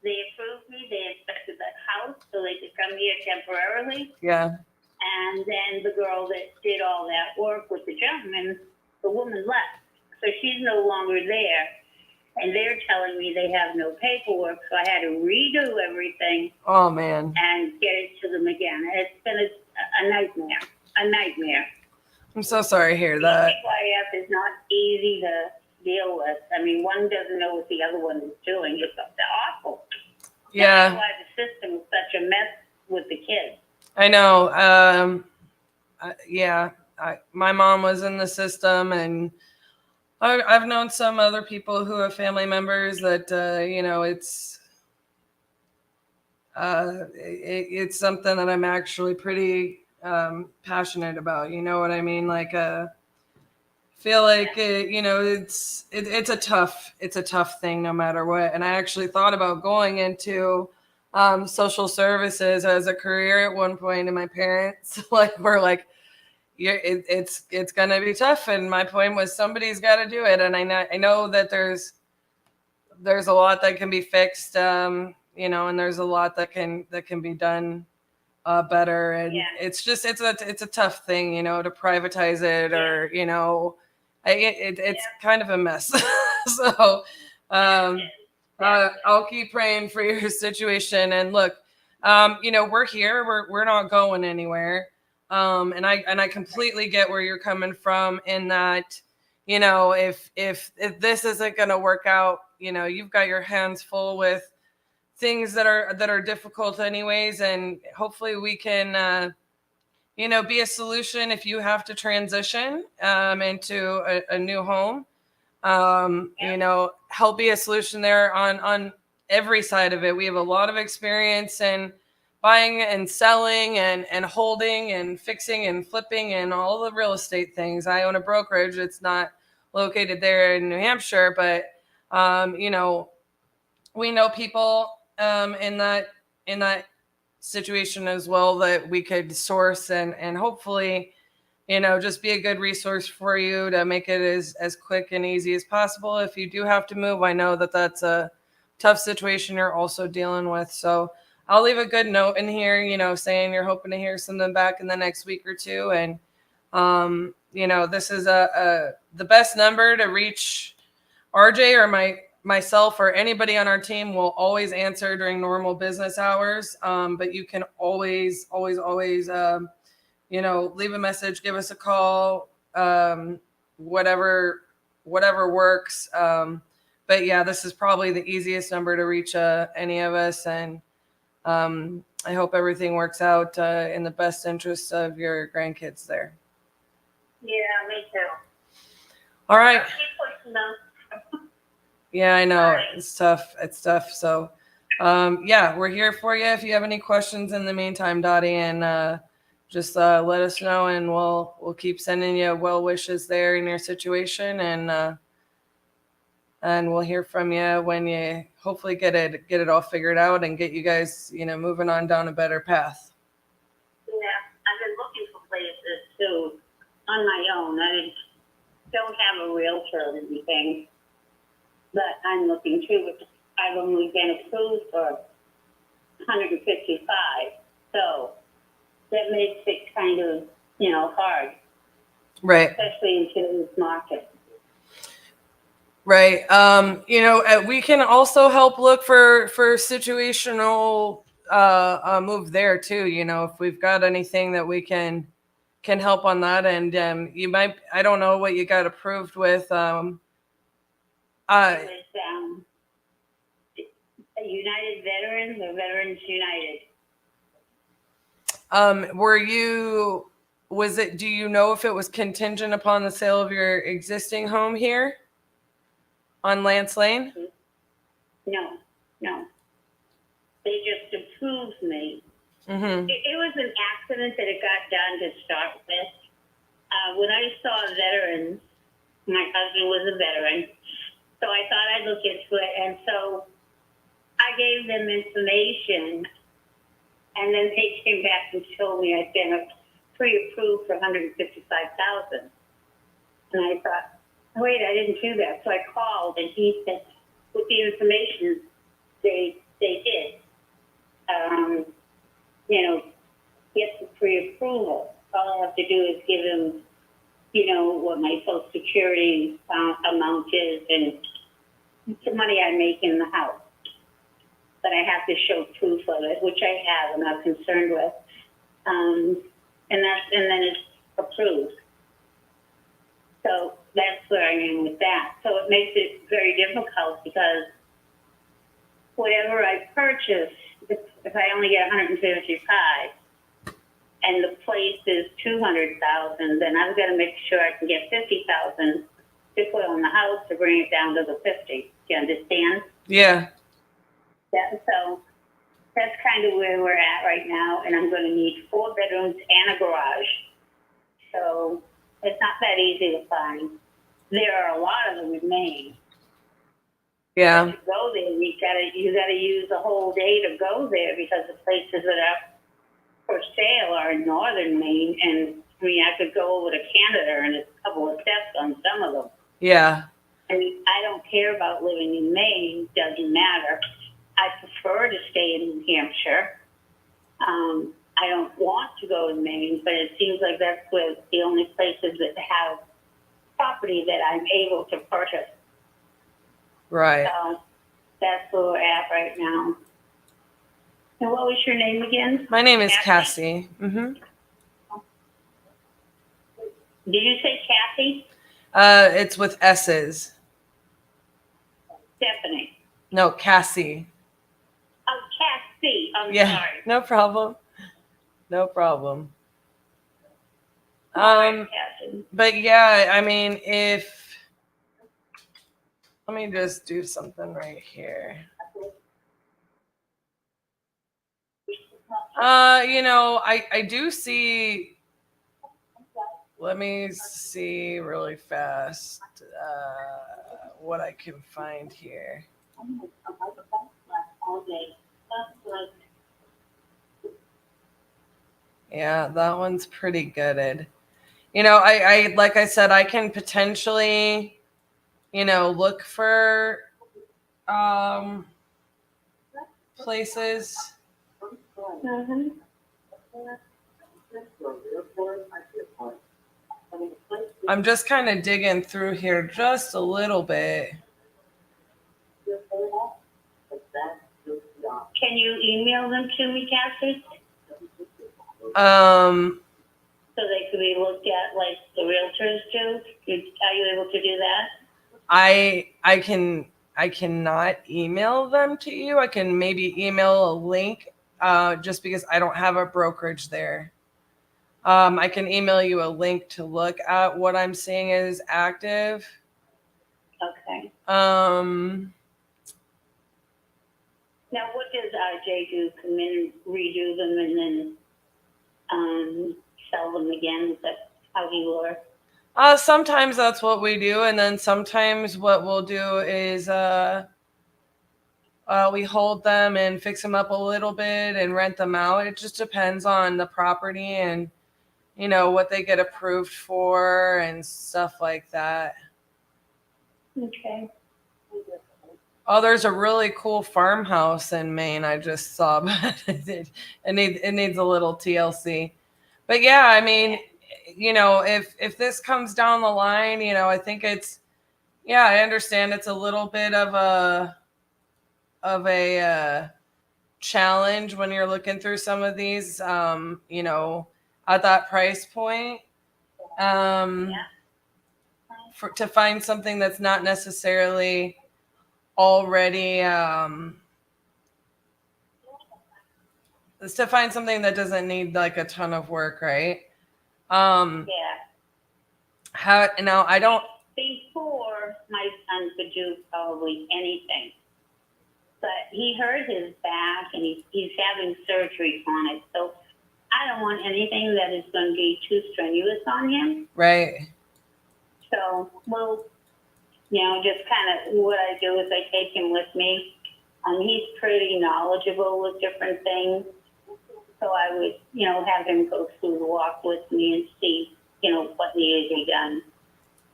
They approved me. They inspected the house so they could come here temporarily. Yeah. And then the girl that did all that work with the gentleman, the woman left. So she's no longer there. And they're telling me they have no paperwork. So I had to redo everything. Oh, man. And get it to them again. It's been a nightmare. A nightmare. I'm so sorry to hear that. CYF is not easy to deal with. I mean, one doesn't know what the other one is doing. It's awful. Yeah. That's why the system is such a mess with the kids. I know. My mom was in the system, and I've known some other people who have family members that, it's something that I'm actually pretty passionate about. You know what I mean? Like, feel like it's a tough thing no matter what. And I actually thought about going into social services as a career at one point, and my parents were like, it's gonna be tough. And my point was, somebody's got to do it. And I know that there's a lot that can be fixed, and there's a lot that can be done better. And it's a tough thing, to privatize it, or it's kind of a mess. So I'll keep praying for your situation. And look, we're here, we're not going anywhere. And I completely get where you're coming from, in that, if this isn't going to work out, you've got your hands full with things that are difficult anyways. And hopefully we can, be a solution if you have to transition into a new home. Help be a solution there on every side of it. We have a lot of experience in buying and selling and holding and fixing and flipping and all the real estate things. I own a brokerage. It's not located there in New Hampshire, but we know people in that situation as well, that we could source and hopefully, just be a good resource for you to make it as quick and easy as possible. If you do have to move, I know that that's a tough situation you're also dealing with. So I'll leave a good note in here, saying you're hoping to hear something back in the next week or two. And, this is the best number to reach RJ or myself or anybody on our team. Will always answer during normal business hours. But you can always leave a message, give us a call, whatever works. But yeah, this is probably the easiest number to reach any of us. And I hope everything works out in the best interest of your grandkids there. Yeah, me too. All right. Keep pushing them. Yeah, I know. It's tough. So, we're here for you if you have any questions in the meantime, Dottie, and just let us know, and we'll keep sending you well wishes there in your situation, and we'll hear from you when you hopefully get it all figured out and get you guys, moving on down a better path. Yeah, I've been looking for places too on my own. I don't have a realtor or anything, but I'm looking too. I've only been approved for 155, so that makes it kind of, hard. Right. Especially in today's market. Right. We can also help look for situational move there too. If we've got anything that we can help on that. And I don't know what you got approved with. It was United Veterans or Veterans United. Do you know if it was contingent upon the sale of your existing home here on Lance Lane? No. They just approved me. Mm-hmm. It was an accident that it got done to start with. When I saw veterans, my husband was a veteran, so I thought I'd look into it. And so I gave them information, and then they came back and told me I'd been pre-approved for $155,000. And I thought, wait, I didn't do that. So I called, and he said, with the information they did, get the pre-approval. All I have to do is give them, what my Social Security amount is and the money I make in the house. But I have to show proof of it, which I have, and I'm concerned with. And then it's approved. So that's where I am with that. So it makes it very difficult because whatever I purchase, if I only get 155 and the place is 200,000, then I've got to make sure I can get 50,000 to put on the house to bring it down to the 50. Do you understand? Yeah. Yeah. So that's kind of where we're at right now, and I'm going to need 4 bedrooms and a garage. So it's not that easy to find. There are a lot of them in Maine. Yeah. To go there, you gotta use a whole day to go there because the places that are for sale are in northern Maine, and I mean I could go over to Canada and it's a couple of steps on some of them. Yeah. I mean I don't care about living in Maine; doesn't matter. I prefer to stay in New Hampshire. I don't want to go in Maine, but it seems like that's where the only places that have property that I'm able to purchase. Right. So that's where we're at right now. And what was your name again? My name is Cassie. Mm-hmm. Did you say Kathy? It's with S's. Stephanie. No, Cassie. Oh, Cassie. I'm Yeah, sorry. no problem. No problem. Right, Cassie. But yeah, I mean, let me just do something right here. I do see, let me see really fast what I can find here. Yeah, that one's pretty good. I like I said, I can potentially, look for places. Mm-hmm. I'm just kind of digging through here just a little bit. Can you email them to me, Cassie? So they could be looked at like the realtors do? Are you able to do that? I cannot email them to you. I can maybe email a link just because I don't have a brokerage there. I can email you a link to look at what I'm seeing is active. Okay. Now, what does RJ do? Come in and redo them and then sell them again? Is that how he works? Sometimes that's what we do, and then sometimes what we'll do is we hold them and fix them up a little bit and rent them out. It just depends on the property and what they get approved for and stuff like that. Okay. Oh, there's a really cool farmhouse in Maine I just saw, but it needs a little TLC. But yeah, I mean, if this comes down the line, I think I understand it's a little bit of a challenge when you're looking through some of these, at that price point, to find something that's not necessarily already, to find something that doesn't need like a ton of work, right? Yeah. Now I don't. Before, my son could do probably anything. But he hurt his back and he's having surgery on it. So I don't want anything that is going to be too strenuous on him. Right. So, well, just kind of what I do is I take him with me. He's pretty knowledgeable with different things. So I would, have him go through the walk with me and see, what needed to be done.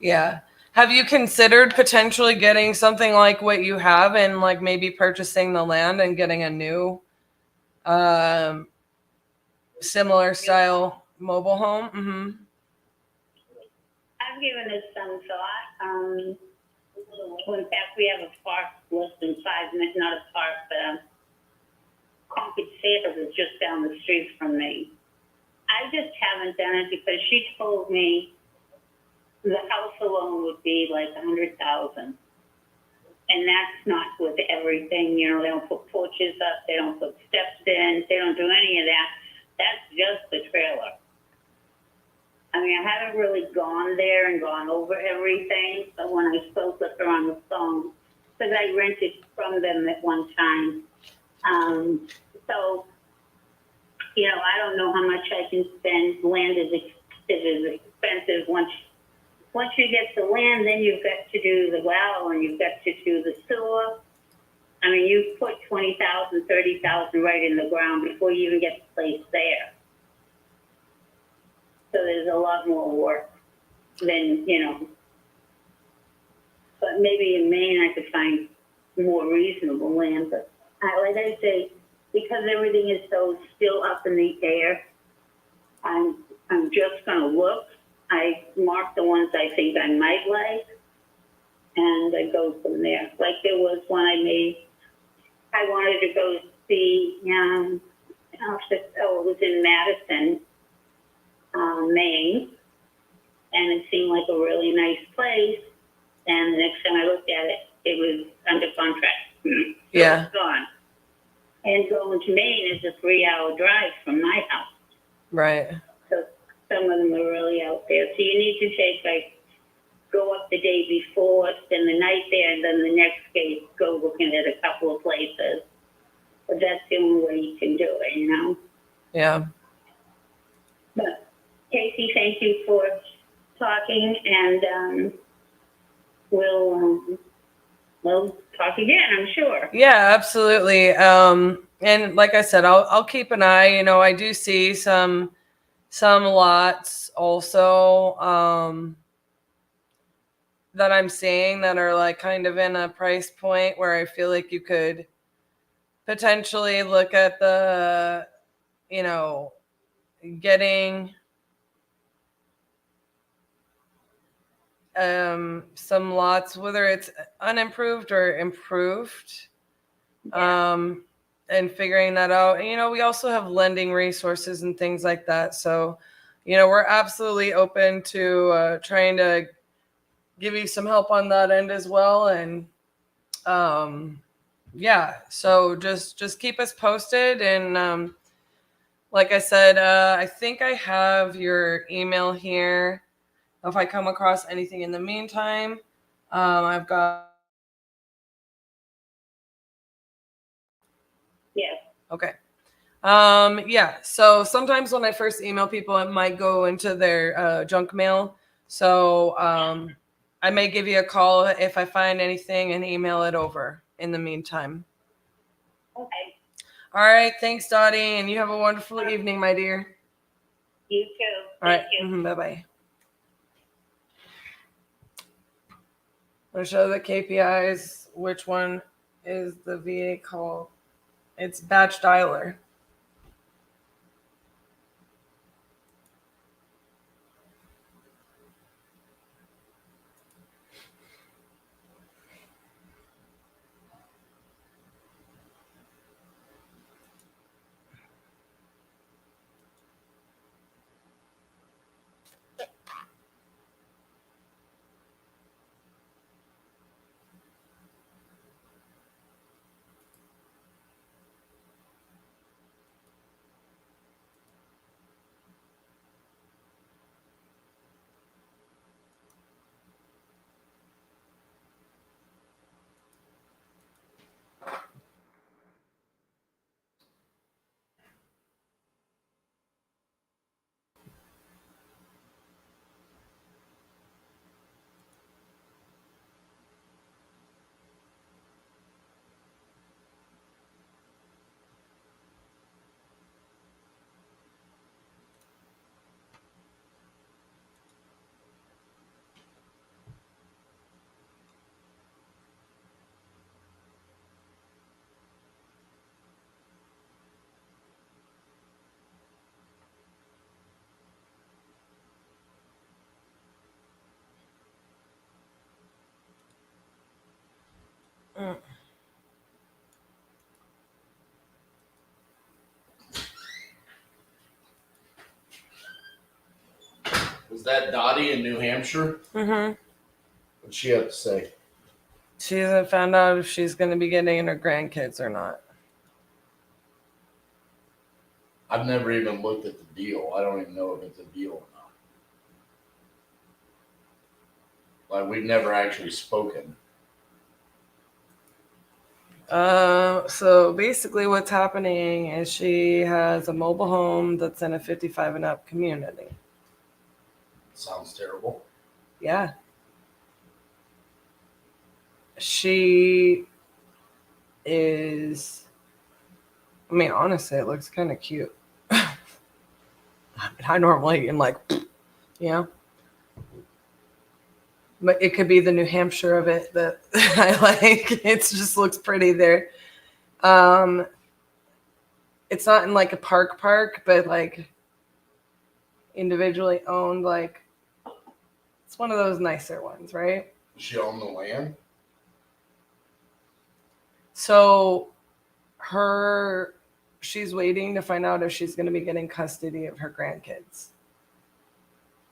Yeah. Have you considered potentially getting something like what you have and like maybe purchasing the land and getting a new similar style mobile home? Mm-hmm. I've given it some thought. In fact, we have a park less than 5 minutes, not a park, but Concord Theater is just down the street from me. I just haven't done it because she told me the house alone would be like $100,000, and that's not with everything. They don't put porches up, they don't put steps in, they don't do any of that. That's just the trailer. I mean, I haven't really gone there and gone over everything, but when I spoke with her on the phone, because I rented from them at one time, So, you know, I don't know how much I can spend. Land is expensive. Once you get the land, then you've got to do the well and you've got to do the sewer. I mean, you put $20,000, $30,000 right in the ground before you even get the place there. So there's a lot more work than, you know. But maybe in Maine I could find more reasonable land. But like I say, because everything is so still up in the air, I'm just going to look. I mark the ones I think I might like, and I go from there. Like there was one I wanted to go see, it was in Madison, Maine, and it seemed like a really nice place. And the next time I looked at it, it was under contract. So Yeah. it's gone. And going to Maine is a 3-hour drive from my house. Right. So some of them are really out there. So you need to go up the day before, spend the night there, and then the next day go looking at a couple of places. But that's the only way you can do it, you know? Yeah. But Casey, thank you for talking, and we'll talk again, I'm sure. Yeah, absolutely. And like I said, I'll keep an eye. You know, I do see some lots also that I'm seeing that are like kind of in a price point where I feel like you could potentially look at the, you know, getting some lots, whether it's unimproved or improved, and figuring that out. And, you know, we also have lending resources and things like that. So, you know, we're absolutely open to trying to give you some help on that end as well. And yeah, so just keep us posted. And like I said, I think I have your email here. If I come across anything in the meantime, I've got. Yes. Okay. Yeah. So sometimes when I first email people, it might go into their junk mail. So I may give you a call if I find anything and email it over in the meantime. Okay. All right. Thanks, Dottie. And you have a wonderful evening, my dear. You too. All right. Bye-bye. I'll show the KPIs. Which one is the VA call? It's batch dialer. Was that Dottie in New Hampshire? Mm-hmm. What'd she have to say? She hasn't found out if she's going to be getting her grandkids or not. I've never even looked at the deal. I don't even know if it's a deal or not. Like, we've never actually spoken. So basically what's happening is she has a mobile home that's in a 55 and up community. Sounds terrible. Yeah. She is, I mean, honestly, it looks kind of cute. I normally am like, you know, but it could be the New Hampshire of it that I like. It just looks pretty there. It's not in like a park, but like individually owned, like it's one of those nicer ones, right? Does she own the land? So she's waiting to find out if she's going to be getting custody of her grandkids.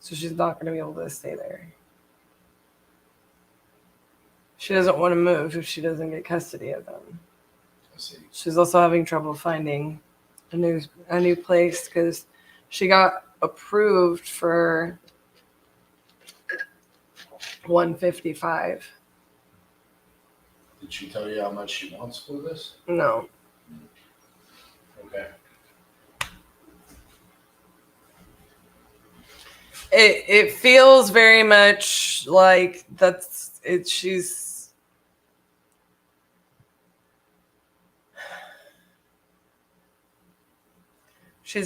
So she's not going to be able to stay there. She doesn't want to move if she doesn't get custody of them. I see. She's also having trouble finding a new place because she got approved for 155. Did she tell you how much she wants for this? No. Okay. It feels very much like that's it. She's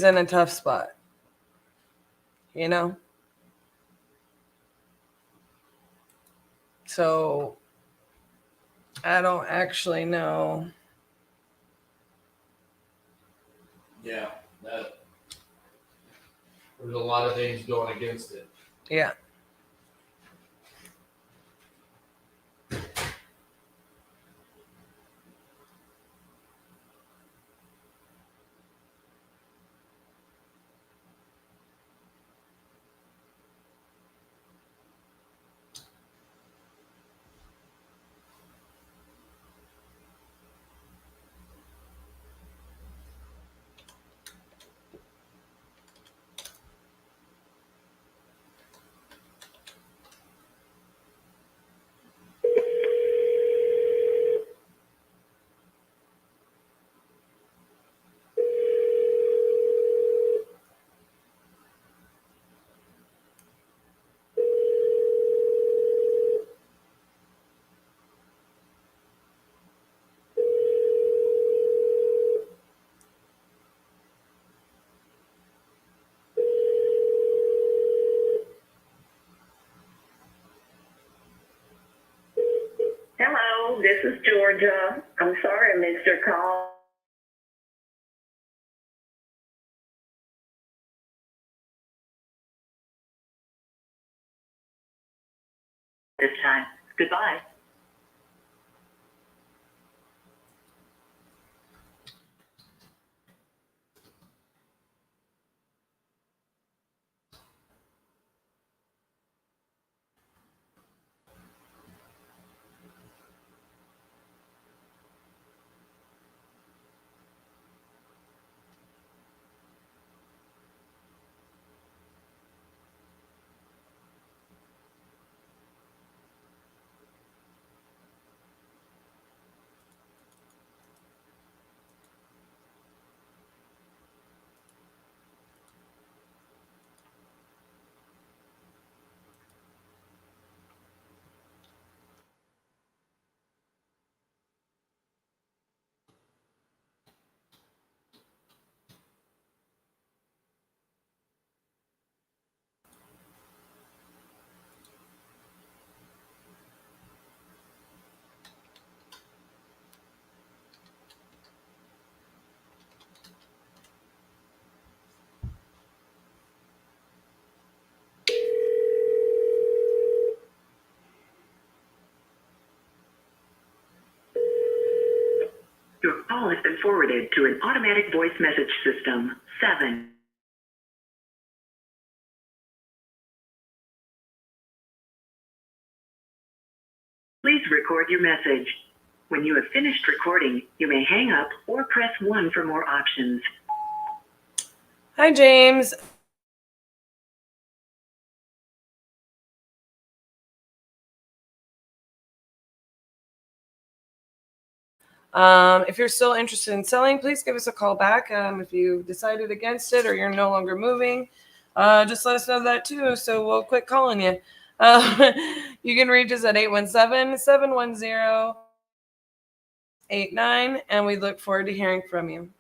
in a tough spot, you know? So I don't actually know. Yeah, there's a lot of things going against it. Yeah. Hello, this is Georgia. I'm sorry I missed your call. This time. Goodbye. Your call has been forwarded to an automatic voice message system. 7. Please record your message. When you have finished recording, you may hang up or press 1 for more options. Hi, James. If you're still interested in selling, please give us a call back. If you decided against it or you're no longer moving, just let us know that too. So we'll quit calling you. You can reach us at 817-710-89, and we look forward to hearing from you.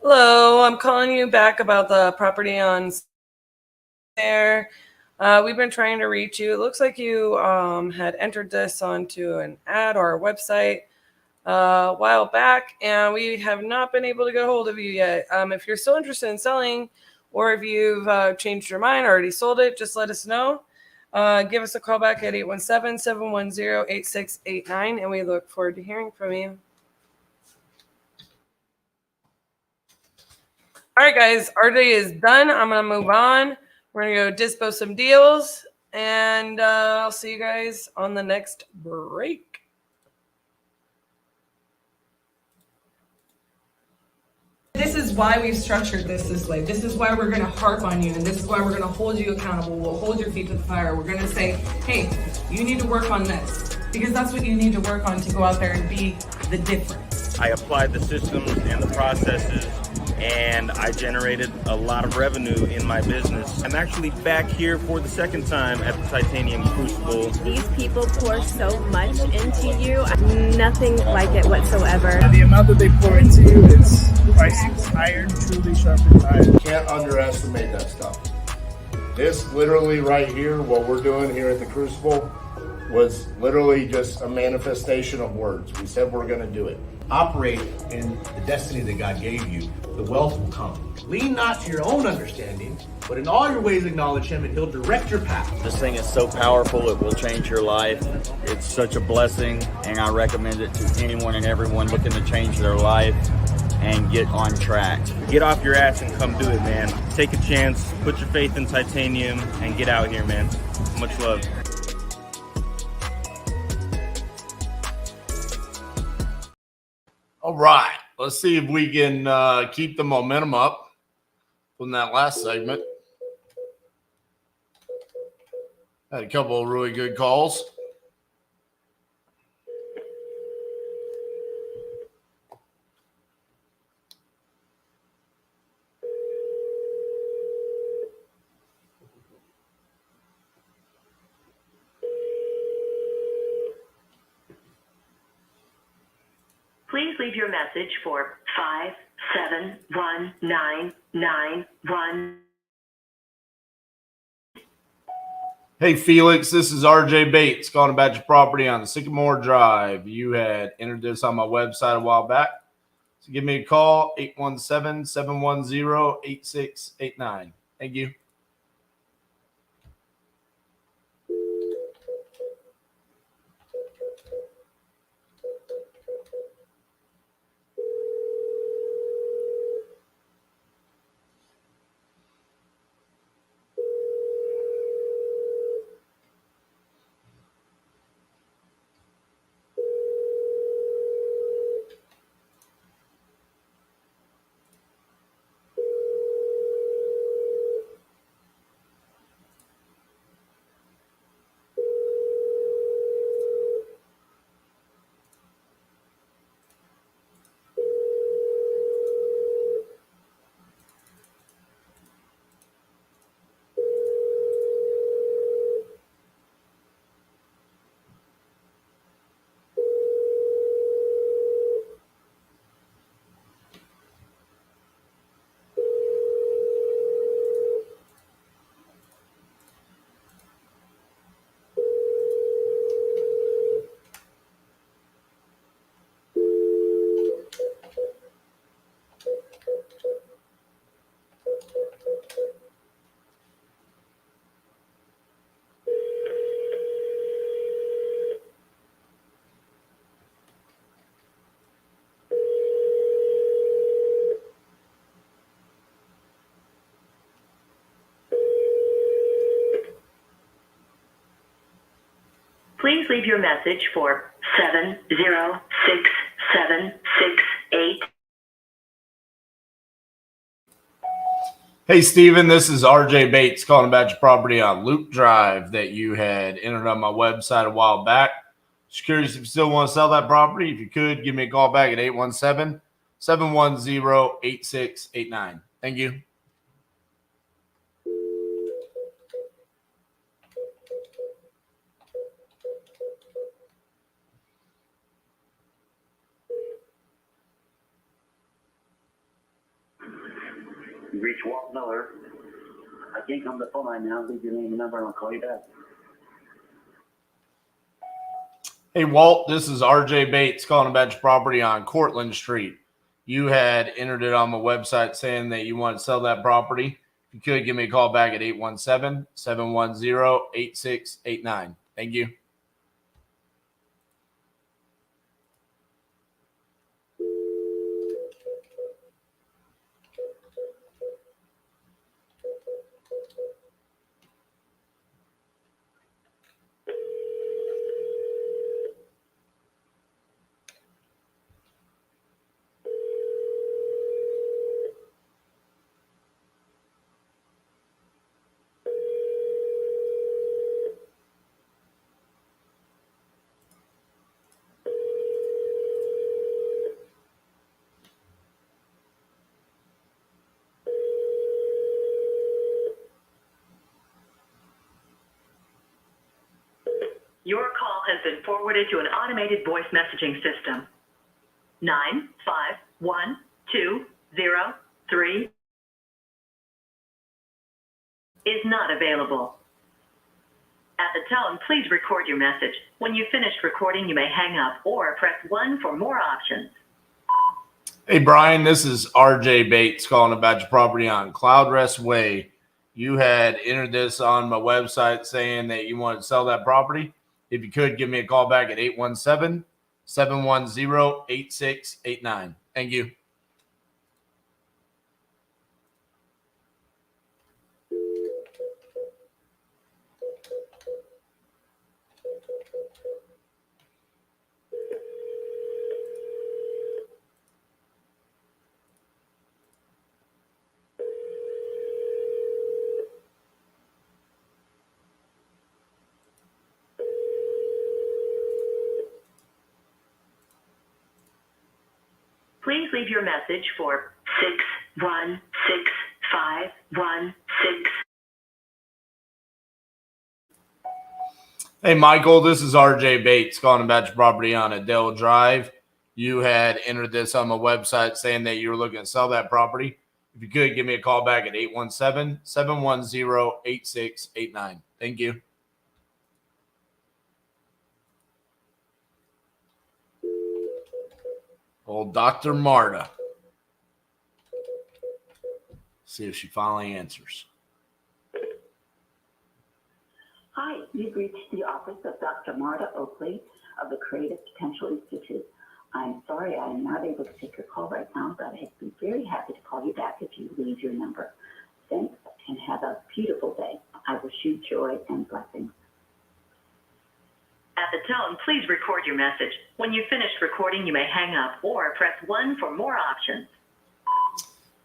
Hello, I'm calling you back about the property on there. We've been trying to reach you. It looks like you had entered this onto an ad or a website a while back, and we have not been able to get a hold of you yet. If you're still interested in selling, or if you've changed your mind, already sold it, just let us know. Give us a call back at 817-710-8689, and we look forward to hearing from you. All right, guys, our day is done. I'm going to move on. We're going to go dispo some deals, and I'll see you guys on the next break. This is why we've structured this way. This is why we're going to harp on you, and this is why we're going to hold you accountable. We'll hold your feet to the fire. We're going to say, hey, you need to work on this, because that's what you need to work on to go out there and be the difference. I applied the systems and the processes, and I generated a lot of revenue in my business. I'm actually back here for the second time at the Titanium Crucible. These people pour so much into you. Nothing like it whatsoever. The amount that they pour into you is priceless. Iron truly sharpens iron. Can't underestimate that stuff. This literally right here, what we're doing here at the Crucible, was literally just a manifestation of words. We said we're going to do it. Operate in the destiny that God gave you. The wealth will come. Lean not to your own understanding, but in all your ways acknowledge Him, and He'll direct your path. This thing is so powerful, it will change your life. It's such a blessing, and I recommend it to anyone and everyone looking to change their life and get on track. Get off your ass and come do it, man. Take a chance, put your faith in Titanium, and get out here, man. Much love. All right, let's see if we can keep the momentum up from that last segment. Had a couple of really good calls. Please leave your message for 5719991. Hey, Felix, this is RJ Bates calling about your property on the Sycamore Drive. You had entered this on my website a while back. So give me a call, 817-710-8689. Thank you. Please leave your message for 7067668. Hey, Steven, this is RJ Bates calling about your property on Loop Drive that you had entered on my website a while back. Just curious if you still want to sell that property. If you could, give me a call back at 817-710-8689. Thank you. You reach Walt Miller. I can't come to the phone right now. Leave your name and number and I'll call you back. Hey, Walt, this is RJ Bates calling about your property on Cortlandt Street. You had entered it on my website saying that you want to sell that property. If you could, give me a call back at 817-710-8689. Thank you. Your call has been forwarded to an automated voice messaging system. 951203 is not available. At the tone, please record your message. When you've finished recording, you may hang up or press 1 for more options. Hey, Brian, this is RJ Bates calling about your property on Cloudrest Way. You had entered this on my website saying that you wanted to sell that property. If you could, give me a call back at 817-710-8689. Thank you. Please leave your message for 616516. Hey, Michael, this is RJ Bates calling about your property on Adele Drive. You had entered this on my website saying that you were looking to sell that property. If you could, give me a call back at 817-710-8689. Thank you. Old Dr. Marta. See if she finally answers. Hi, you've reached the office of Dr. Marta Oakley of the Creative Potential Institute. I'm sorry I am not able to take your call right now, but I'd be very happy to call you back if you leave your number. Thanks, and have a beautiful day. I wish you joy and blessings. At the tone, please record your message. When you've finished recording, you may hang up or press 1 for more options.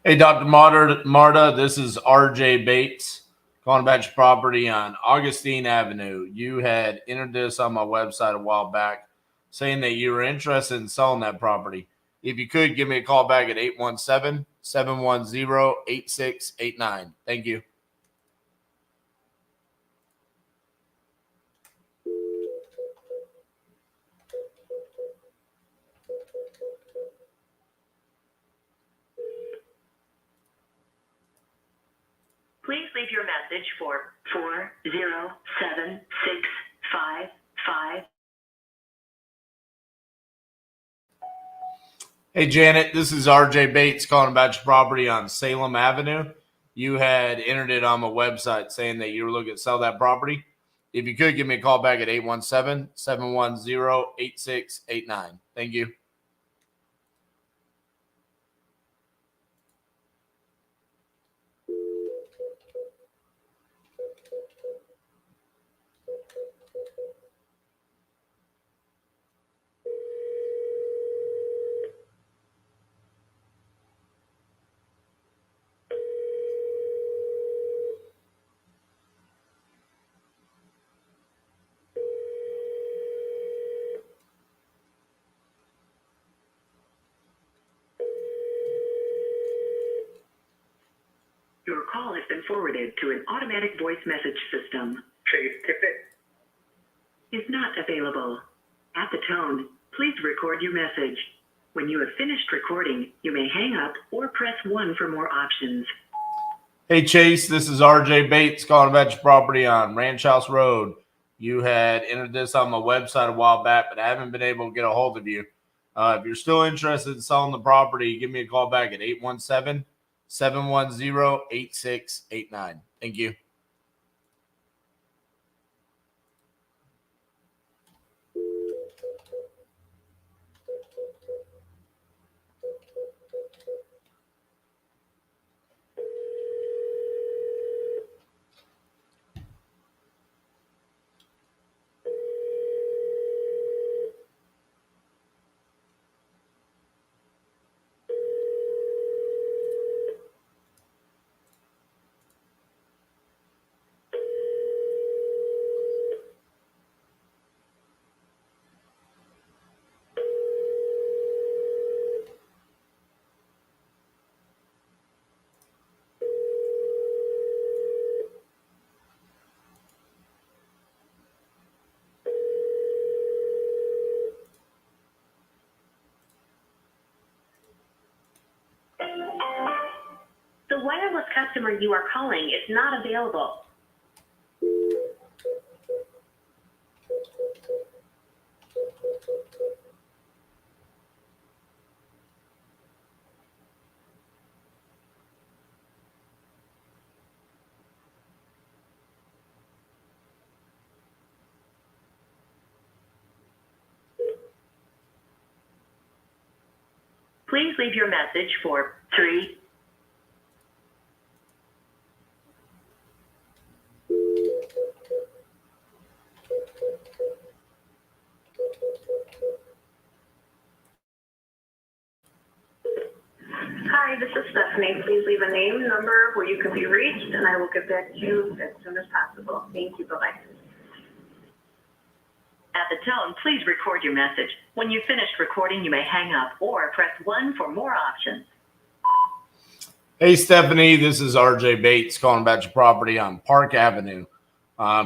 Hey, Dr. Marta, this is RJ Bates calling about your property on Augustine Avenue. You had entered this on my website a while back saying that you were interested in selling that property. If you could, give me a call back at 817-710-8689. Thank you. Please leave your message for 407655. Hey, Janet, this is RJ Bates calling about your property on Salem Avenue. You had entered it on my website saying that you were looking to sell that property. If you could, give me a call back at 817-710-8689. Thank you. been forwarded to an automatic voice message system. Chase Tippett Is not available. At the tone, please record your message. When you have finished recording, you may hang up or press 1 for more options. Hey, Chase, this is RJ Bates calling about your property on Ranch House Road. You had entered this on my website a while back, but I haven't been able to get a hold of you. If you're still interested in selling the property, give me a call back at 817-710-8689. Thank you. The wireless customer you are calling is not available. Please leave your message for 3. Hi, this is Stephanie. Please leave a name, number where you can be reached, and I will get back to you as soon as possible. Thank you. Bye-bye. At the tone, please record your message. When you've finished recording, you may hang up or press 1 for more options. Hey, Stephanie, this is RJ Bates calling about your property on Park Avenue.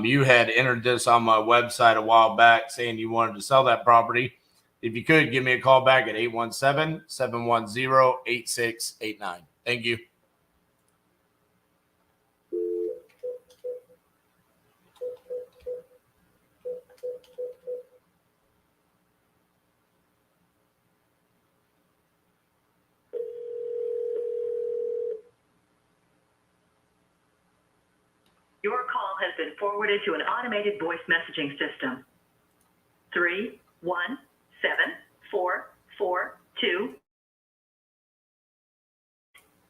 You had entered this on my website a while back saying you wanted to sell that property. If you could, give me a call back at 817-710-8689. Thank you. Your call has been forwarded to an automated voice messaging system. 317442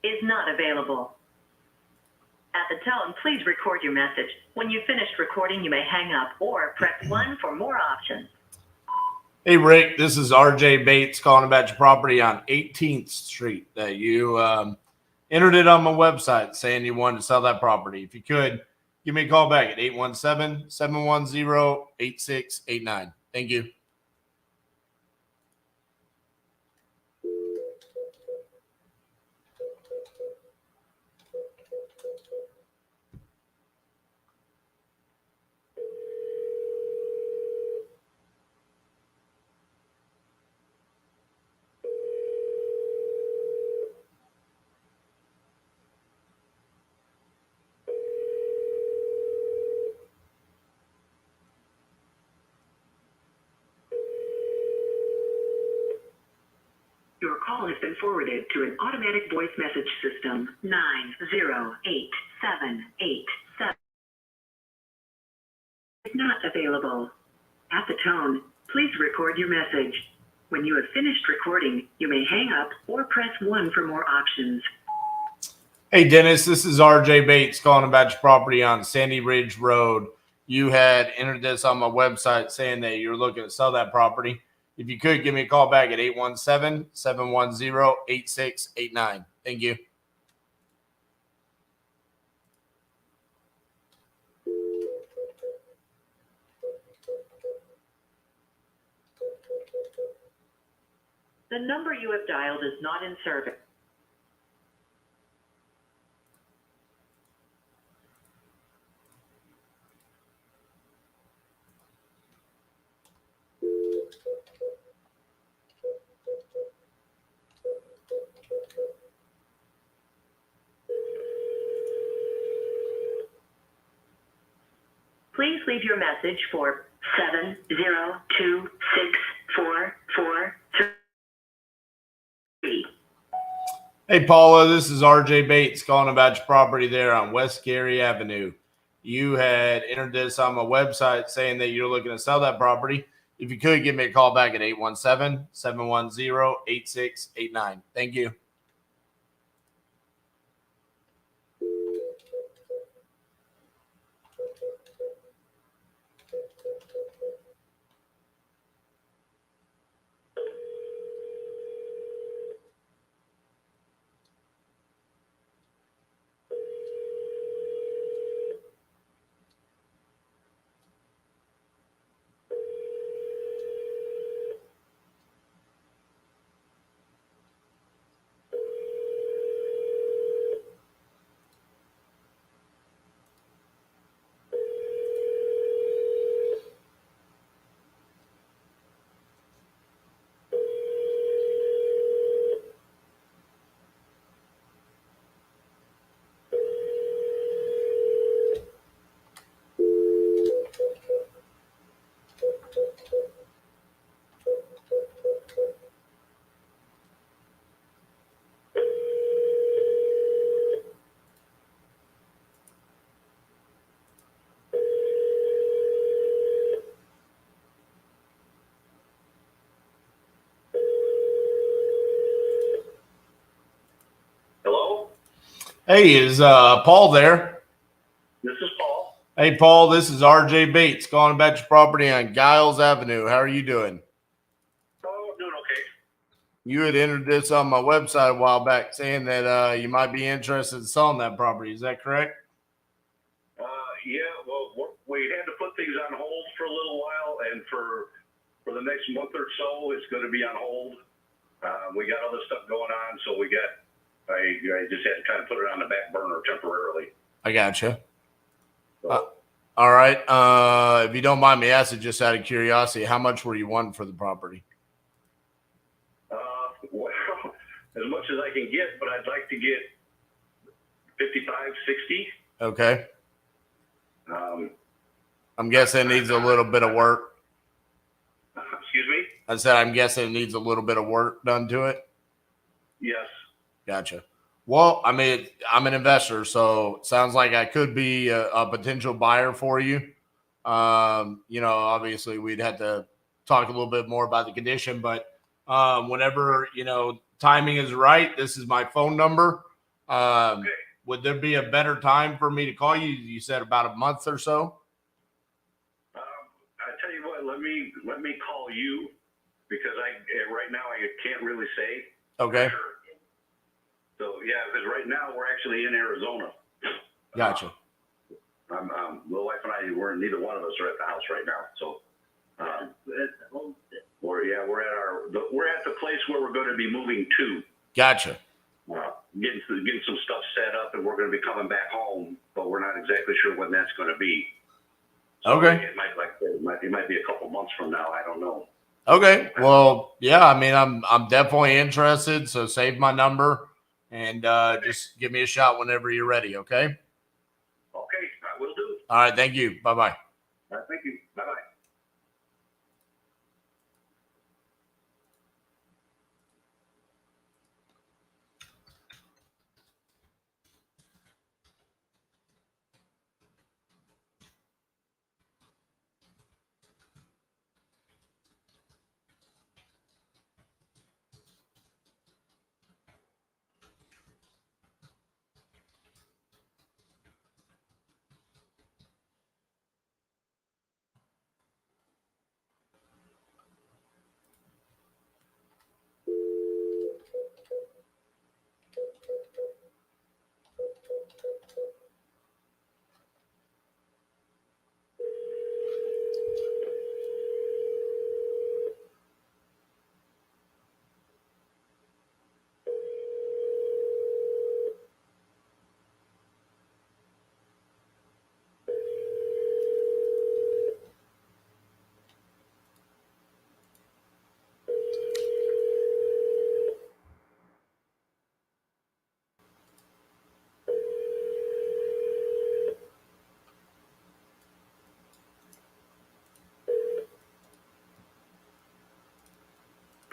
is not available. At the tone, please record your message. When you've finished recording, you may hang up or press 1 for more options. Hey, Rick, this is RJ Bates calling about your property on 18th Street that you entered it on my website saying you wanted to sell that property. If you could, give me a call back at 817-710-8689. Thank you. Your call has been forwarded to an automatic voice message system. 908787 is not available. At the tone, please record your message. When you have finished recording, you may hang up or press 1 for more options. Hey, Dennis, this is RJ Bates calling about your property on Sandy Ridge Road. You had entered this on my website saying that you're looking to sell that property. If you could, give me a call back at 817-710-8689. Thank you. The number you have dialed is not in service. Please leave your message for 7026443. Hey, Paula, this is RJ Bates calling about your property there on West Gary Avenue. You had entered this on my website saying that you're looking to sell that property. If you could, give me a call back at 817-710-8689. Thank you. Hello? Hey, is Paul there? This is Paul. Hey, Paul, this is RJ Bates calling about your property on Giles Avenue. How are you doing? Oh, doing okay. You had entered this on my website a while back saying that you might be interested in selling that property. Is that correct? Yeah, well, we had to put things on hold for a little while, and for the next month or so, it's going to be on hold. We got other stuff going on, so I just had to kind of put it on the back burner temporarily. I gotcha. All right. If you don't mind me asking, just out of curiosity, how much were you wanting for the property? Well, as much as I can get, but I'd like to get 55, 60. Okay. I'm guessing it needs a little bit of work. Excuse me? I said, I'm guessing it needs a little bit of work done to it. Yes. Gotcha. Well, I mean, I'm an investor, so it sounds like I could be a potential buyer for you. Obviously we'd have to talk a little bit more about the condition, but whenever, timing is right, this is my phone number. Okay. Would there be a better time for me to call you? You said about a month or so. I tell you what, let me call you, because right now I can't really say. Okay. For sure. So yeah, because right now we're actually in Arizona. Gotcha. The wife and I, neither one of us are at the house right now. So we're at the place where we're going to be moving to. Gotcha. Getting some stuff set up, and we're going to be coming back home, but we're not exactly sure when that's going to be. So Okay. It might be a couple months from now. I don't know. Okay. Well, yeah, I mean, I'm definitely interested. So save my number and just give me a shot whenever you're ready. Okay. Okay, I will do. All right. Thank you. Bye-bye. Thank you. Bye-bye.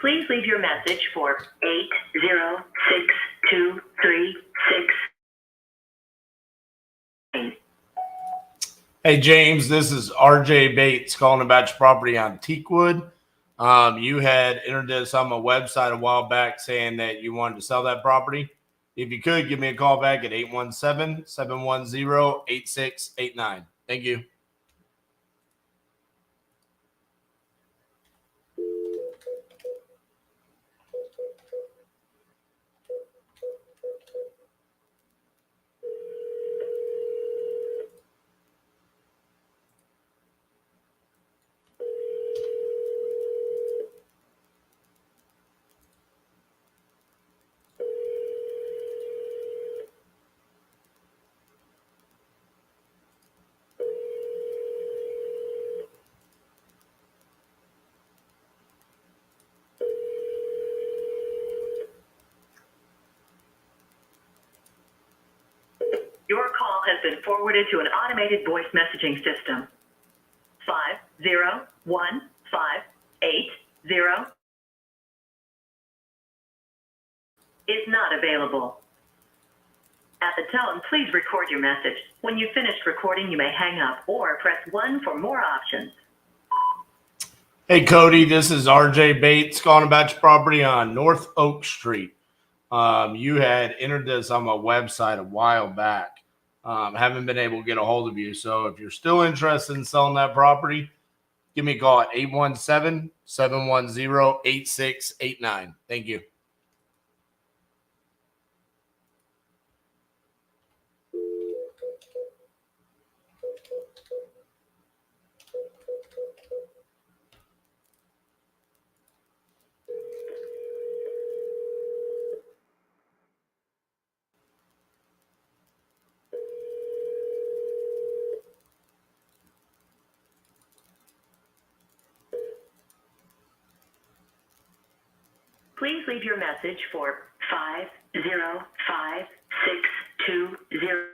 Please leave your message for 8062366. Hey, James, this is RJ Bates calling about your property on Teakwood. You had entered this on my website a while back saying that you wanted to sell that property. If you could, give me a call back at 817-710-8689. Thank you. Your call has been forwarded to an automated voice messaging system. 501-580 is not available. At the tone, please record your message. When you've finished recording, you may hang up or press 1 for more options. Hey, Cody, this is RJ Bates calling about your property on North Oak Street. You had entered this on my website a while back. Haven't been able to get a hold of you. So if you're still interested in selling that property, give me a call at 817-710-8689. Thank you. Please leave your message for 505620.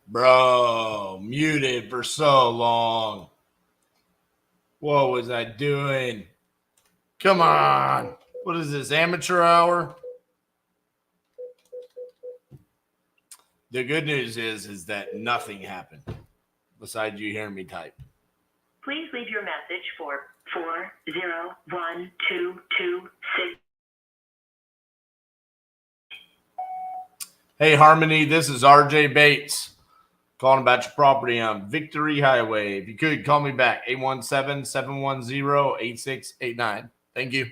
Bro, muted for so long. What was I doing? Come on. What is this, amateur hour? The good news is that nothing happened besides you hearing me type. Please leave your message for 401226. Hey, Harmony, this is RJ Bates calling about your property on Victory Highway. If you could, call me back, 817-710-8689. Thank you.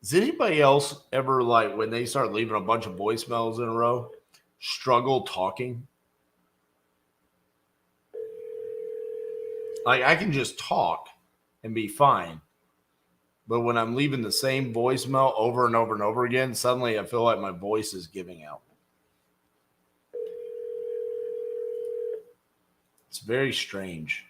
Does anybody else ever, like, when they start leaving a bunch of voicemails in a row, struggle talking? Like, I can just talk and be fine. But when I'm leaving the same voicemail over and over and over again, suddenly I feel like my voice is giving out. It's very strange.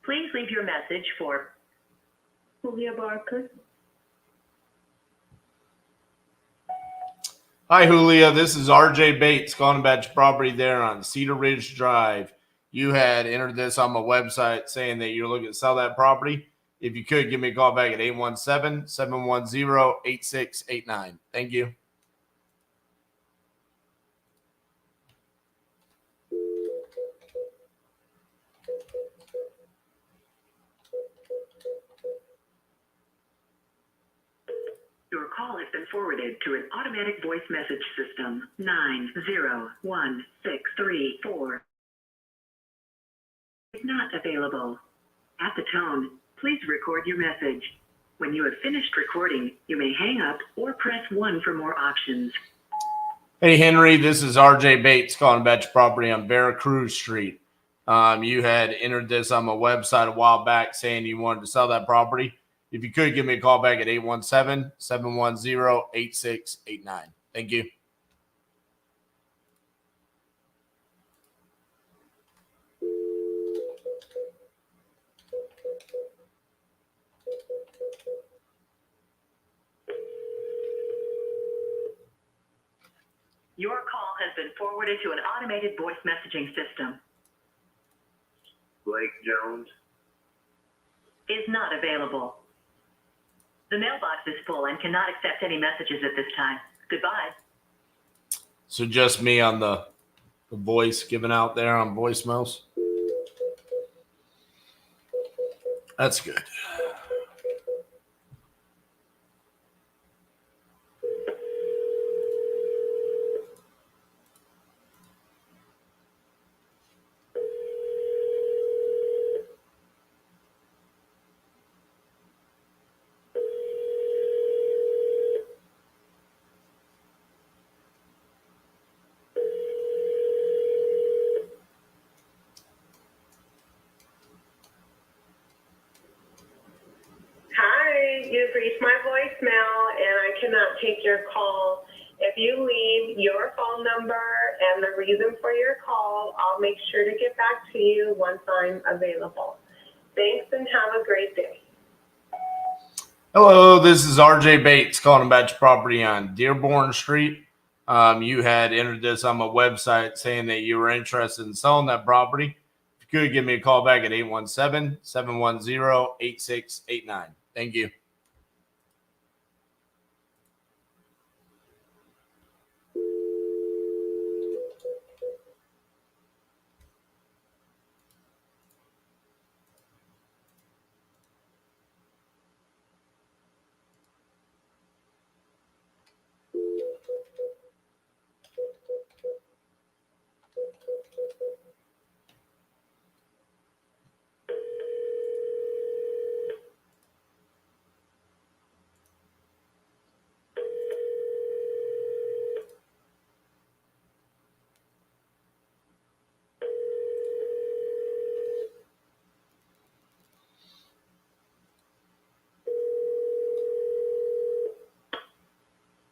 Please leave your message for Julia Barker. Hi, Julia. This is RJ Bates calling about your property there on Cedar Ridge Drive. You had entered this on my website saying that you're looking to sell that property. If you could, give me a call back at 817-710-8689. Thank you. Your call has been forwarded to an automatic voice message system. 901634 is not available. At the tone, please record your message. When you have finished recording, you may hang up or press 1 for more options. Hey, Henry, this is RJ Bates calling about your property on Veracruz Street. You had entered this on my website a while back saying you wanted to sell that property. If you could, give me a call back at 817-710-8689. Thank you. Your call has been forwarded to an automated voice messaging system. Blake Jones Is not available. The mailbox is full and cannot accept any messages at this time. Goodbye. So just me on the voice giving out there on voicemails. That's good. Hi, you've reached my voicemail and I cannot take your call. If you leave your phone number and the reason for your call, I'll make sure to get back to you once I'm available. Thanks and have a great day. Hello, this is RJ Bates calling about your property on Dearborn Street. You had entered this on my website saying that you were interested in selling that property. If you could, give me a call back at 817-710-8689. Thank you.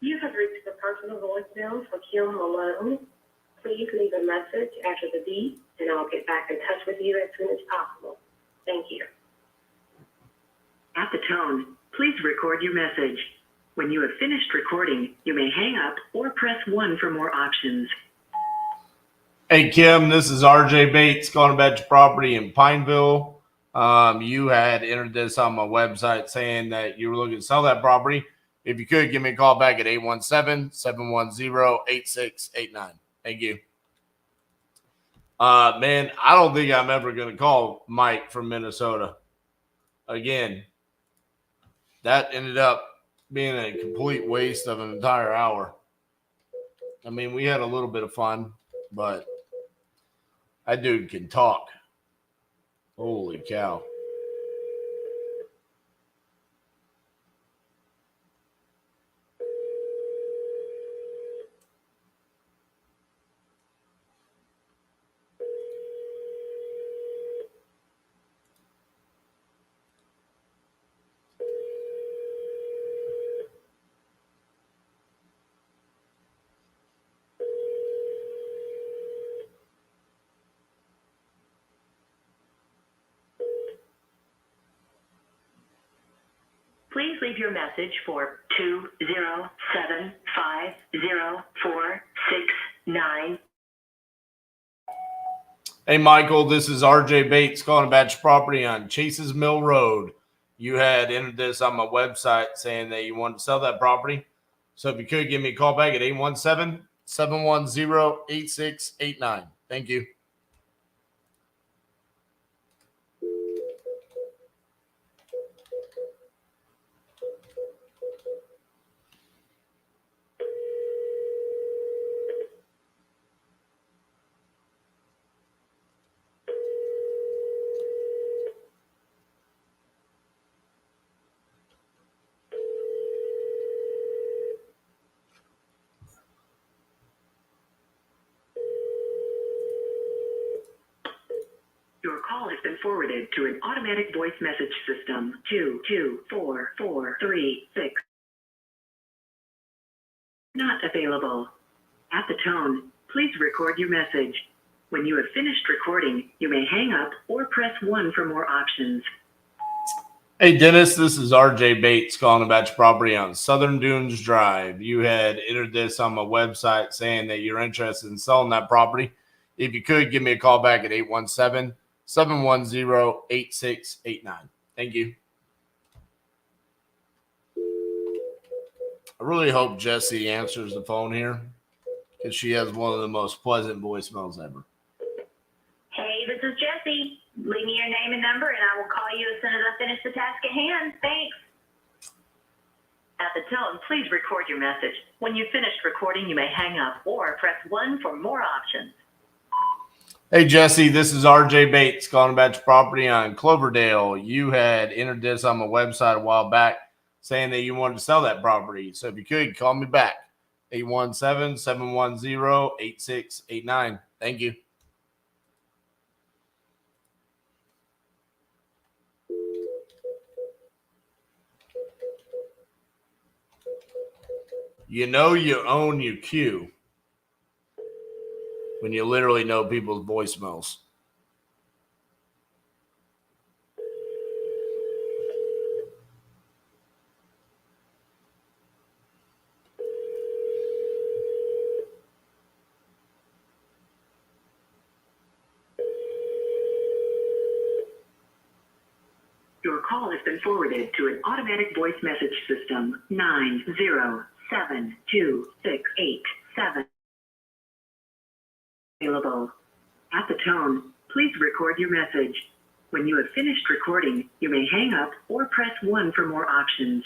You have reached the personal voicemail for Kim Malone. Please leave a message after the beep and I'll get back in touch with you as soon as possible. Thank you. At the tone, please record your message. When you have finished recording, you may hang up or press 1 for more options. Hey, Kim, this is RJ Bates calling about your property in Pineville. You had entered this on my website saying that you were looking to sell that property. If you could, give me a call back at 817-710-8689. Thank you. Man, I don't think I'm ever going to call Mike from Minnesota again. That ended up being a complete waste of an entire hour. I mean, we had a little bit of fun, but that dude can talk. Holy cow. Please leave your message for 207-504-669. Hey, Michael, this is RJ Bates calling about your property on Chase's Mill Road. You had entered this on my website saying that you wanted to sell that property. So if you could, give me a call back at 817-710-8689. Thank you. Your call has been forwarded to an automatic voice message system. 224436. Not available. At the tone, please record your message. When you have finished recording, you may hang up or press 1 for more options. Hey, Dennis, this is RJ Bates calling about your property on Southern Dunes Drive. You had entered this on my website saying that you're interested in selling that property. If you could, give me a call back at 817-710-8689. Thank you. I really hope Jessie answers the phone here because she has one of the most pleasant voicemails ever. Hey, this is Jessie. Leave me your name and number, and I will call you as soon as I finish the task at hand. Thanks. At the tone, please record your message. When you've finished recording, you may hang up or press 1 for more options. Hey, Jesse, this is RJ Bates calling about your property on Cloverdale. You had entered this on my website a while back saying that you wanted to sell that property. So if you could, call me back. 817-710-8689. Thank you. You know you own your queue when you literally know people's voicemails. Your call has been forwarded to an automatic voice message system. 9072687. Available. At the tone, please record your message. When you have finished recording, you may hang up or press 1 for more options.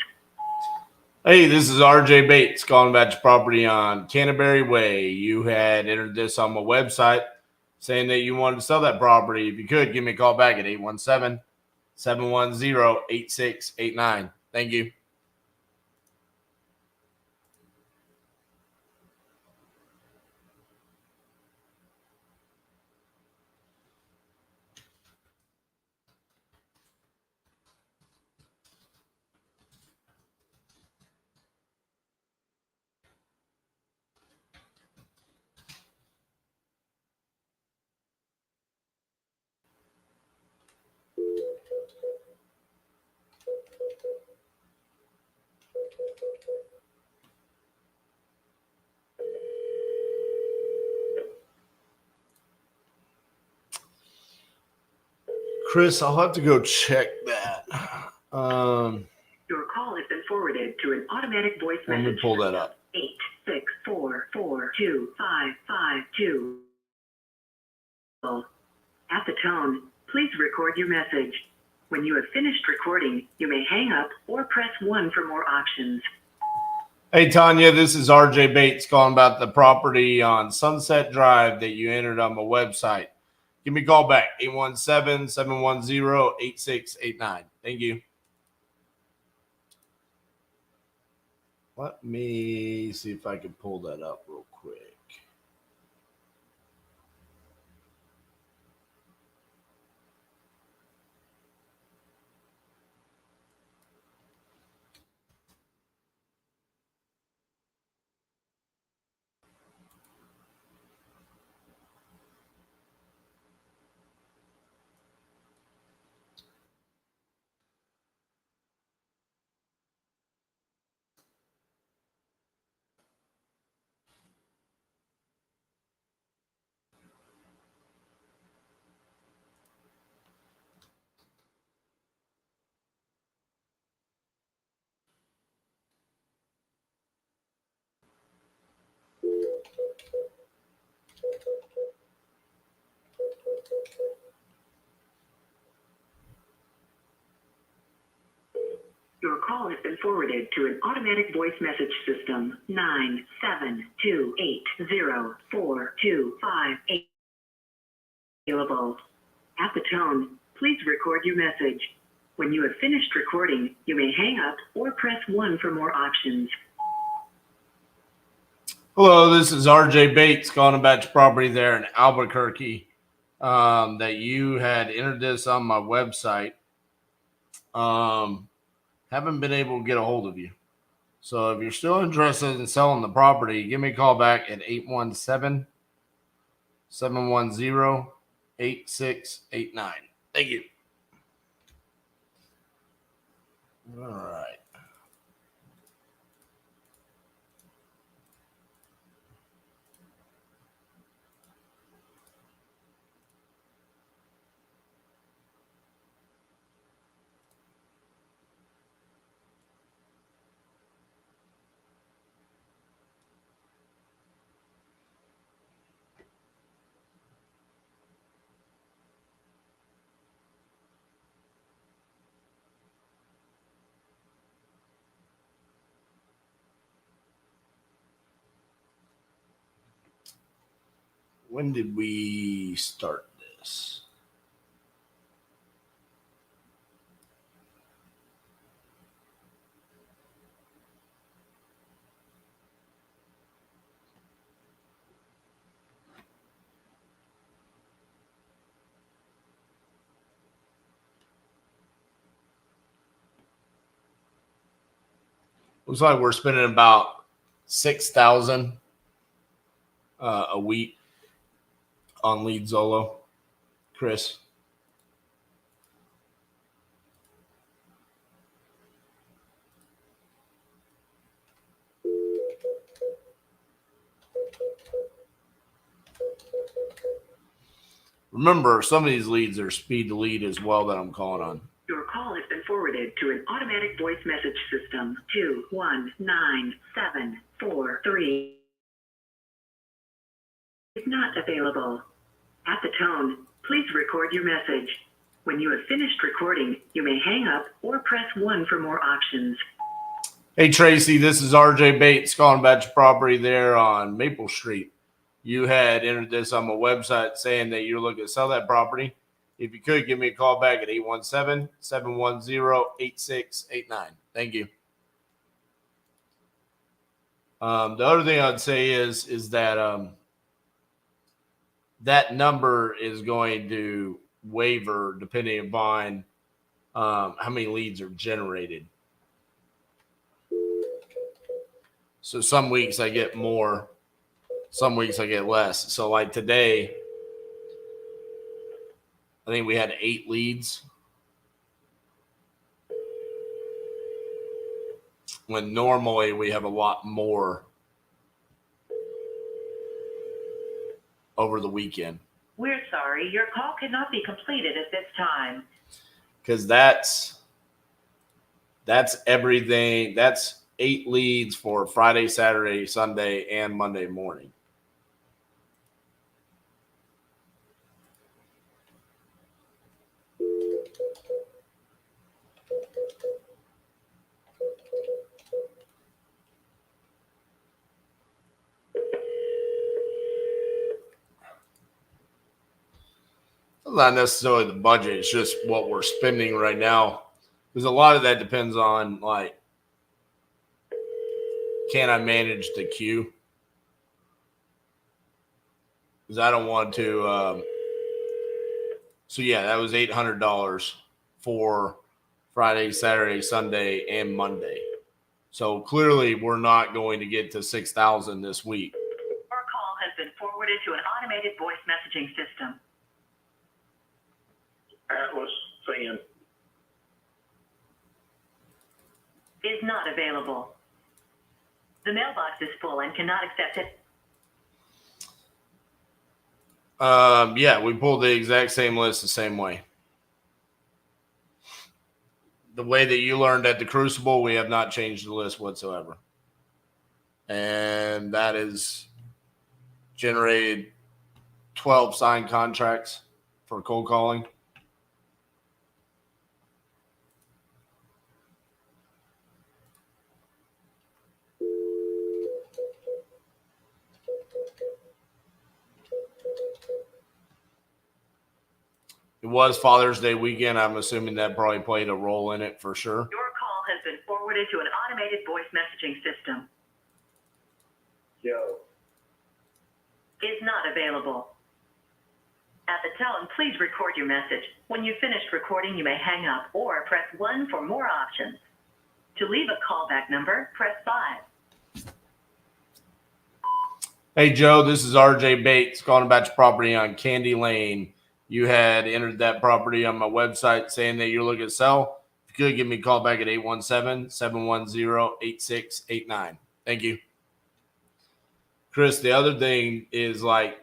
Hey, this is RJ Bates calling about your property on Canterbury Way. You had entered this on my website saying that you wanted to sell that property. If you could, give me a call back at 817-710-8689. Thank you. Chris, I'll have to go check that. Your call has been forwarded to an automatic voice message. Let me pull that up. 864442552. At the tone, please record your message. When you have finished recording, you may hang up or press 1 for more options. Hey, Tanya, this is RJ Bates calling about the property on Sunset Drive that you entered on my website. Give me a call back, 817-710-8689. Thank you. Let me see if I can pull that up real quick. Your call has been forwarded to an automatic voice message system. 972804258. Available. At the tone, please record your message. When you have finished recording, you may hang up or press 1 for more options. Hello, this is RJ Bates calling about your property there in Albuquerque that you had entered this on my website. Haven't been able to get a hold of you. So if you're still interested in selling the property, give me a call back at 817-710-8689. Thank you. All right. When did we start this? Looks like we're spending about $6,000 a week on Lead Zolo. Chris. Remember, some of these leads are speed to lead as well that I'm calling on. Your call has been forwarded to an automatic voice message system. 219743 is not available. At the tone, please record your message. When you have finished recording, you may hang up or press 1 for more options. Hey, Tracy, this is RJ Bates calling about your property there on Maple Street. You had entered this on my website saying that you're looking to sell that property. If you could, give me a call back at 817-710-8689. Thank you. The other thing I'd say is that that number is going to waver depending upon how many leads are generated. So some weeks I get more, some weeks I get less. So like today, I think we had 8 leads. When normally we have a lot more over the weekend. We're sorry, your call cannot be completed at this time. Because that's everything. That's 8 leads for Friday, Saturday, Sunday, and Monday morning. Not necessarily the budget, it's just what we're spending right now. Because a lot of that depends on, like, can I manage the queue? Because I don't want to. So, yeah, that was $800 for Friday, Saturday, Sunday, and Monday. So, clearly, we're not going to get to 6,000 this week. Your call has been forwarded to an automated voice messaging system. Atlas fan. Is not available. The mailbox is full and cannot accept it. Yeah, we pulled the exact same list the same way. The way that you learned at the Crucible, we have not changed the list whatsoever. And that is generated 12 signed contracts for cold calling. It was Father's Day weekend. I'm assuming that probably played a role in it for sure. Your call has been forwarded to an automated voice messaging system. Yo. Is not available. At the tone, please record your message. When you've finished recording, you may hang up or press 1 for more options. To leave a callback number, press 5. Hey, Joe, this is RJ Bates calling about your property on Candy Lane. You had entered that property on my website saying that you're looking to sell. If you could, give me a call back at 817-710-8689. Thank you. Chris, the other thing is, like,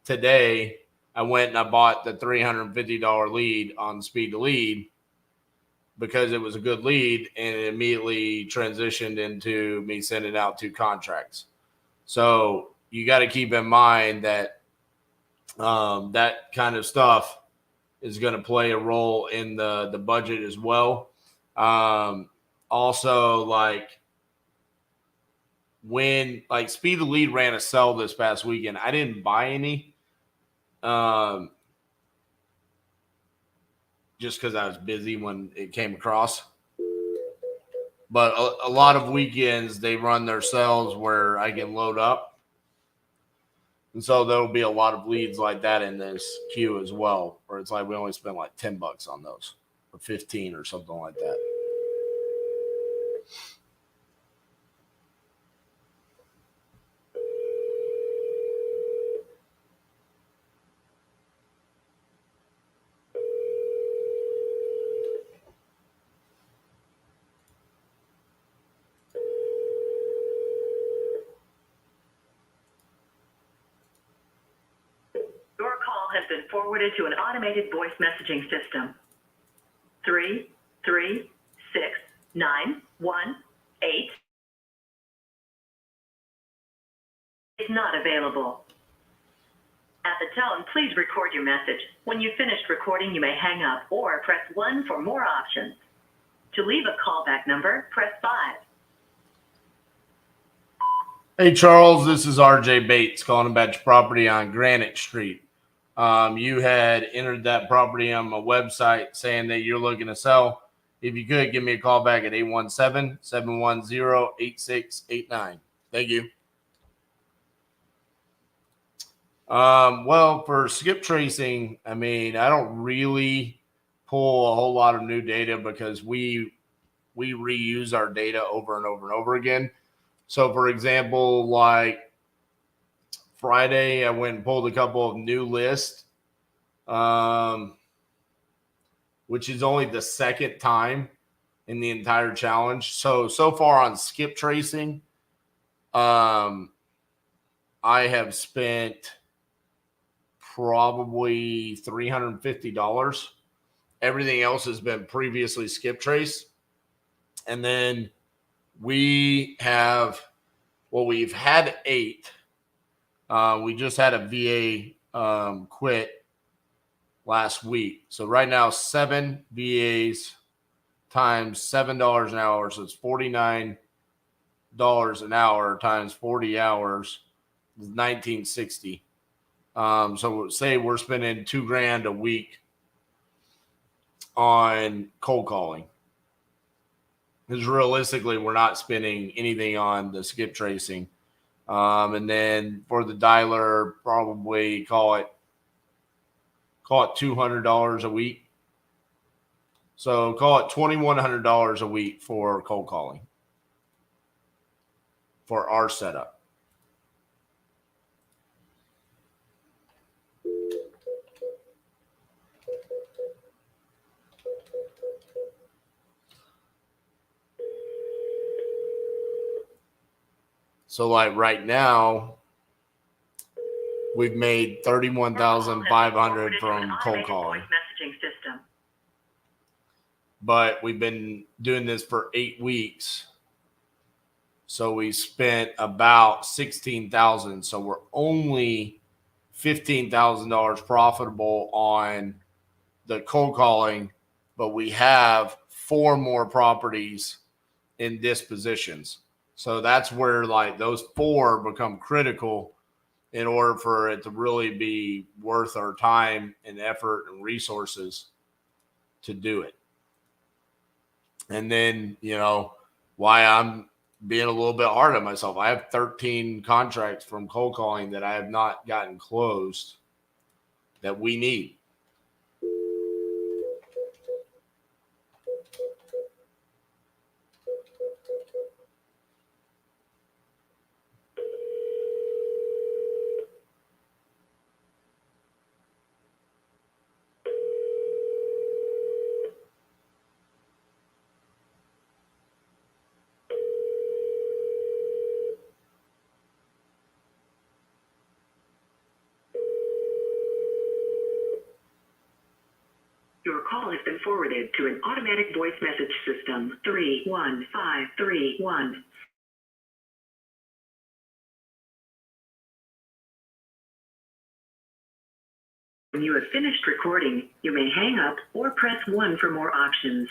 today I went and I bought the $350 lead on Speed to Lead because it was a good lead, and it immediately transitioned into me sending out 2 contracts. So you got to keep in mind that that kind of stuff is going to play a role in the budget as well. Also, like, when, like, Speed the Lead ran a sell this past weekend, I didn't buy any just because I was busy when it came across. But a lot of weekends they run their sales where I can load up. And so there'll be a lot of leads like that in this queue as well, where it's like we only spend like $10 on those, or 15 or something like that. Your call has been forwarded to an automated voice messaging system. 3369118 is not available. At the tone, please record your message. When you've finished recording, you may hang up or press 1 for more options. To leave a callback number, press 5. Hey, Charles, this is RJ Bates calling about your property on Granite Street. You had entered that property on my website saying that you're looking to sell. If you could, give me a call back at 817-710-8689. Thank you. Well, for skip tracing, I mean, I don't really pull a whole lot of new data because we reuse our data over and over and over again. So, for example, like Friday, I went and pulled a couple of new lists, which is only the second time in the entire challenge. So far on skip tracing, I have spent probably $350. Everything else has been previously skip traced. And then we've had 8. We just had a VA quit last week. So right now, 7 VAs times $7 an hour. So it's $49 an hour times 40 hours is $1,960. So say we're spending $2,000 a week on cold calling. Because realistically, we're not spending anything on the skip tracing. And then for the dialer, probably call it $200 a week. So call it $2,100 a week for cold calling for our setup. So like right now, we've made $31,500 from cold calling. Messaging system. But we've been doing this for 8 weeks. So we spent about $16,000. So we're only $15,000 profitable on the cold calling, but we have 4 more properties in dispositions. So that's where like those 4 become critical in order for it to really be worth our time and effort and resources to do it. And then, why I'm being a little bit hard on myself. I have 13 contracts from cold calling that I have not gotten closed that we need. Your call has been forwarded to an automatic voice message system. 31531. When you have finished recording, you may hang up or press 1 for more options.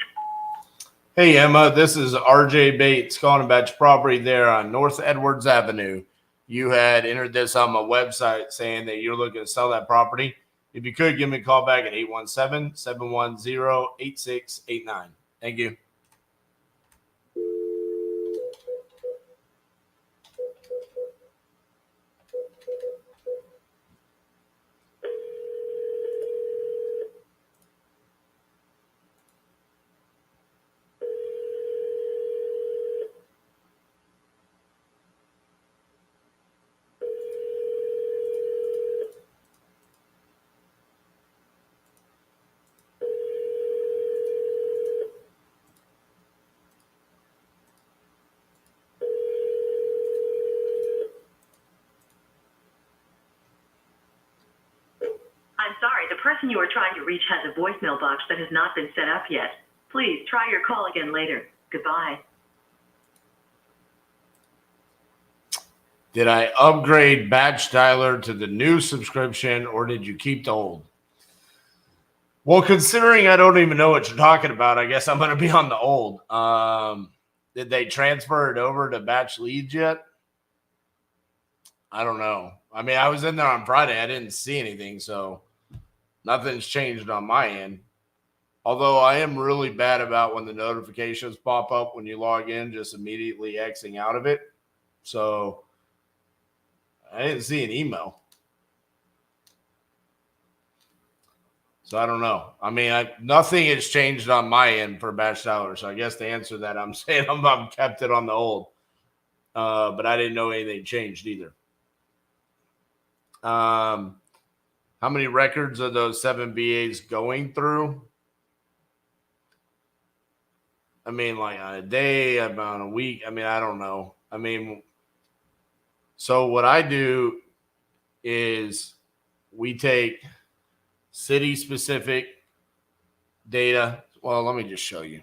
Hey, Emma, this is RJ Bates calling about your property there on North Edwards Avenue. You had entered this on my website saying that you're looking to sell that property. If you could, give me a call back at 817-710-8689. Thank you. I'm sorry, the person you are trying to reach has a voicemail box that has not been set up yet. Please try your call again later. Goodbye. Did I upgrade Batch Dialer to the new subscription, or did you keep the old? Well, considering I don't even know what you're talking about, I guess I'm going to be on the old. Did they transfer it over to Batch Leads yet? I don't know. I mean, I was in there on Friday. I didn't see anything, so nothing's changed on my end. Although I am really bad about when the notifications pop up when you log in, just immediately Xing out of it. So I didn't see an email. So I don't know. I mean, nothing has changed on my end for Batch Dialer. So I guess to answer that, I'm saying I'm kept it on the old. But I didn't know anything changed either. How many records are those 7 VAs going through? I mean, like on a day, about a week. I mean, I don't know. I mean, so what I do is we take city-specific data. Well, let me just show you.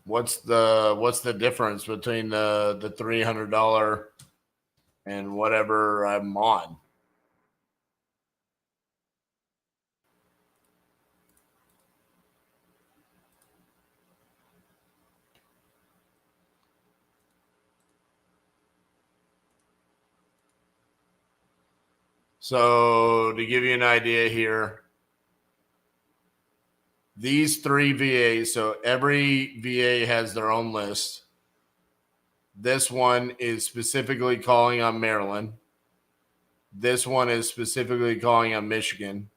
What's the difference between the $300 and whatever I'm on? So to give you an idea here, these 3 VAs, so every VA has their own list. This one is specifically calling on Maryland. This one is specifically calling on Michigan.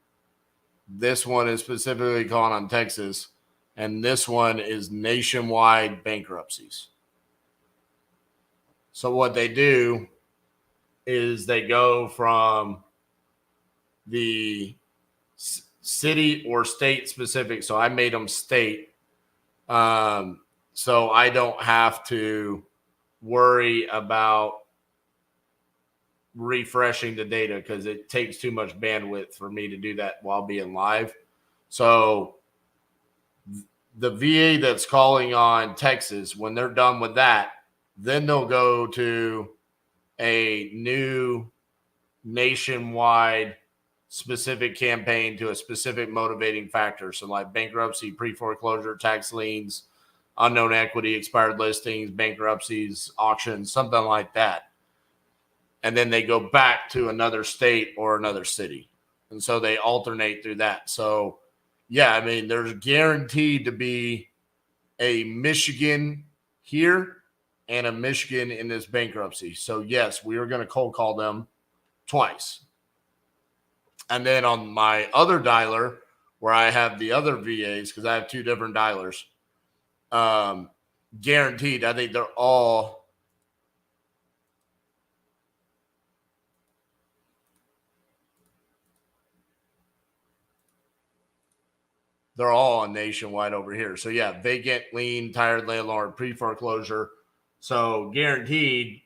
This one is specifically calling on Texas. And this one is nationwide bankruptcies. So what they do is they go from the city or state specific. So I made them state. So I don't have to worry about refreshing the data because it takes too much bandwidth for me to do that while being live. So the VA that's calling on Texas, when they're done with that, then they'll go to a new nationwide specific campaign to a specific motivating factor. So like bankruptcy, pre-foreclosure, tax liens, unknown equity, expired listings, bankruptcies, auctions, something like that. And then they go back to another state or another city. And so they alternate through that. So, yeah, I mean, there's guaranteed to be a Michigan here and a Michigan in this bankruptcy. So, yes, we are going to cold call them twice. And then on my other dialer, where I have the other VAs, because I have 2 different dialers, guaranteed, I think they're all on nationwide over here. So yeah, vacant, lien, tired landlord, pre-foreclosure. So guaranteed,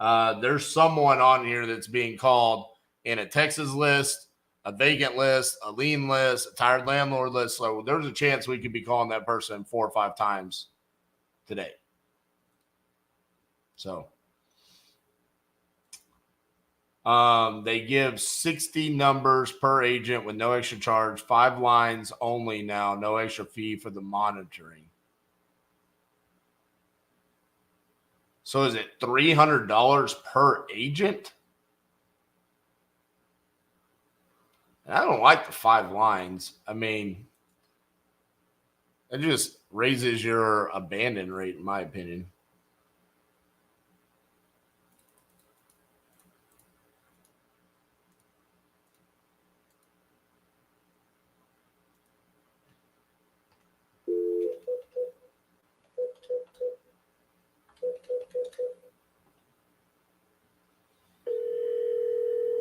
there's someone on here that's being called in a Texas list, a vacant list, a lien list, a tired landlord list. So there's a chance we could be calling that person 4 or 5 times today. So they give 60 numbers per agent with no extra charge, 5 lines only now, no extra fee for the monitoring. So is it $300 per agent? I don't like the 5 lines. I mean, it just raises your abandon rate, in my opinion.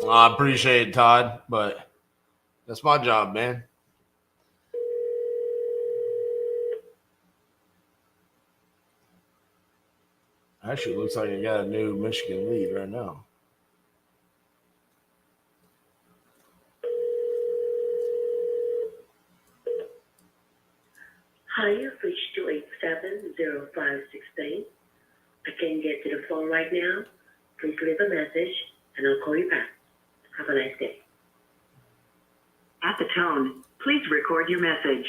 I appreciate it, Todd, but that's my job, man. Actually, it looks like I got a new Michigan lead right now. Hi, you've reached 287-0568. I can't get to the phone right now. Please leave a message, and I'll call you back. Have a nice day. At the tone, please record your message.